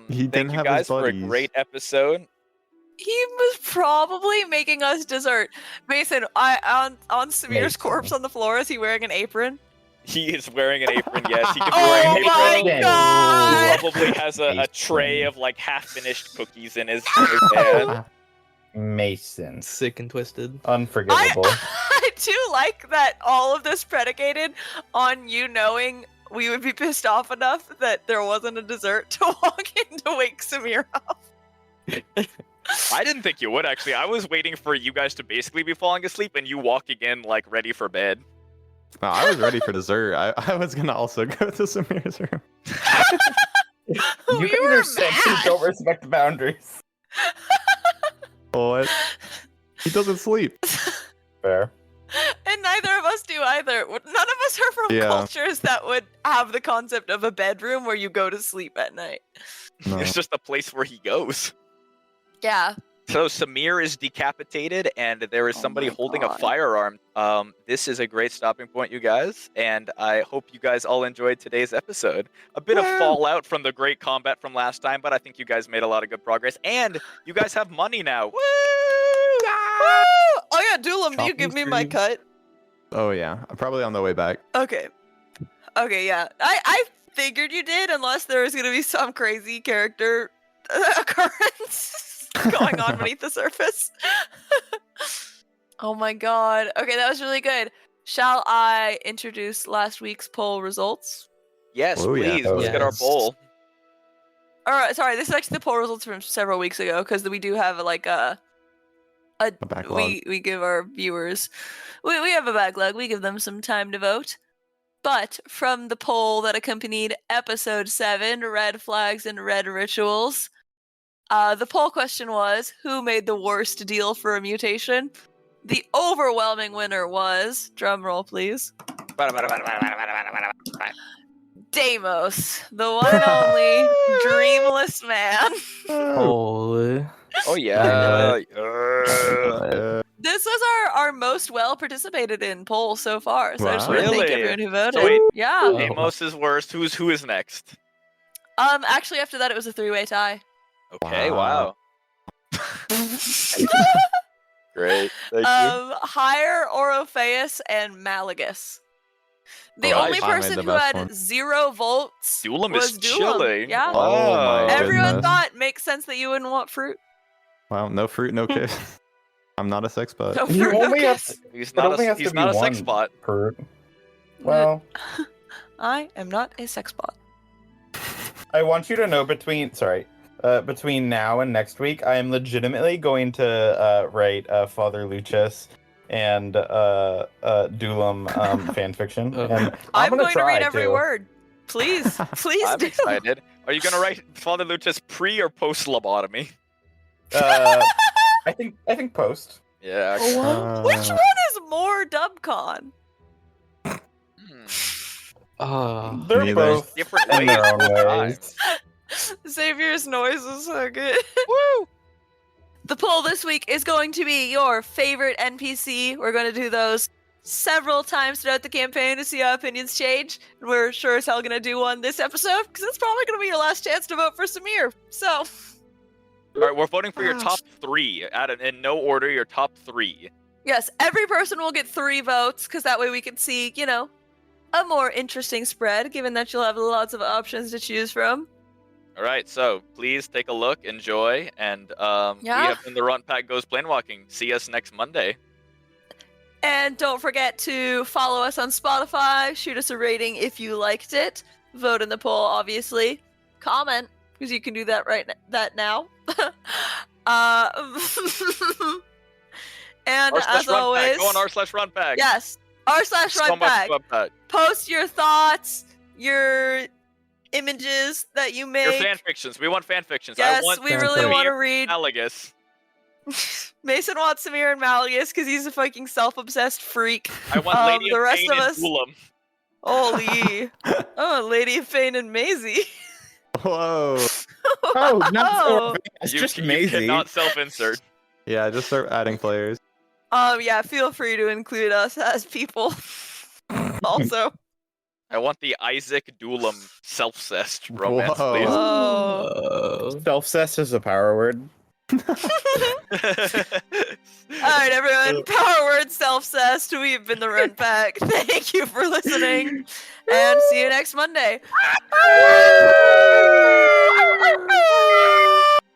He Thank didn't you have guys his for a buddies. great episode. He was probably making us dessert. Mason, on Samir's Mason. corpse on the floor, is he wearing an apron? He is wearing an apron, yes. He could be Oh wearing an my apron. god! He probably has a tray of like half-finished cookies in his hand. Mason. Sick and twisted. Unforgivable. I do like that all of this predicated on you knowing we would be pissed off enough that there wasn't a dessert to walk in to wake Samir up. I didn't think you would, actually. I was waiting for you guys to basically be falling asleep and you walking in, like, ready for bed. No, I was ready for dessert. I was gonna also go to Samir's room. You guys are sick and don't respect boundaries. What? He doesn't sleep. Fair. And neither of us do either. None of us are from Yeah. cultures that would have the concept of a bedroom where you go to sleep at night. No. It's just a place where he goes. Yeah. So Samir is decapitated, and there is Oh somebody my holding a God. firearm. This is a great stopping point, you guys, and I hope you guys all enjoyed today's episode. A bit of fallout from the great combat from last time, but I think you guys made a lot of good progress, and you guys have money now. Woo! Woo! Oh yeah, Dulam, do you Shopping give me my spree. cut? Oh yeah, I'm probably on the way back. Okay. Okay, yeah. I figured you did, unless there was going to be some crazy character occurrence going on beneath the surface. Oh my god. Okay, that was really good. Shall I introduce last week's poll results? Yes, Oh, yeah. please. Let's get our Yes. poll. Alright, sorry, this is actually the poll results from several weeks ago, because we do have like a backlog. we give our viewers we have a backlog. We give them some time to vote. But from the poll that accompanied episode 7, Red Flags and Red Rituals, the poll question was, who made the worst deal for a mutation? The overwhelming winner was, drum roll please, Deimos, the one and only dreamless man. Holy. Oh, yeah. This was our most well participated in poll so far, so I just Wow. want to thank Really? everyone who voted. So wait, Yeah. Oh. Deimos is worst. Who is next? Actually after that it was a 3-way tie. Okay, Wow. wow. Great. Thank you. Hire Orofeus and Malagus. The Oh, only I made person the who best had one. 0 votes Duelam was is Duelam. chilling. Yeah. Oh my Everyone goodness. thought makes sense that you wouldn't want fruit. Wow, no fruit, no kiss. I'm not a sex bot. No You fruit, no only have kiss. He's It not only a, has to he's be not a sex one bot. fruit. Well, I am not a sex bot. I want you to know between now and next week, I am legitimately going to write Father Luchas and Duelam fanfiction, and I'm gonna going to try read every to. word. Please, please I'm do. excited. Are you gonna write Father Luchas pre or post lobotomy? I think post. Yeah. Which one is more Dubcon? Hmm. They're Neither. both Different in ways. their own different ways. times. Xavier's noise is so good. Woo! The poll this week is going to be your favorite NPC. We're going to do those several times throughout the campaign to see how opinions change. And we're sure as hell going to do one this episode, because it's probably going to be your last chance to vote for Samir. So, All right, we're voting for your top 3. In no order, your top 3. yes, every person will get 3 votes, because that way we can see, a more interesting spread, given that you'll have lots of options to choose from. All right, so please take a look, enjoy, and we Yeah. have been the Runt Pack Goes Planewalking. See us next Monday. And don't forget to follow us on Spotify, shoot us a rating if you liked it, vote in the poll, obviously, comment, because you can do that now. And as always, Go on r/Runt Pack. yes, r/Runt Pack. Post your thoughts, your images that you Your make. fan fictions. We want fan fictions. Yes, I want we really want to read. Malagus. Mason wants Samir and Malagus because he's a fucking self-obsessed freak. I want Lady the of rest Pain of and us- Duelam. Holy. Oh, Lady of Fane and Maisie. Whoa. Oh, not it's You- just you Maisie. cannot self-insert. Yeah, just start adding players. Yeah, feel free to include us as people. Also. I want the Isaac Duelam self-cessed romance, Whoa. please. Oh. Self-cess is a power word. Alright, everyone. Power word self-cessed. We've been the Runt Pack. Thank you for listening. And see you next Monday.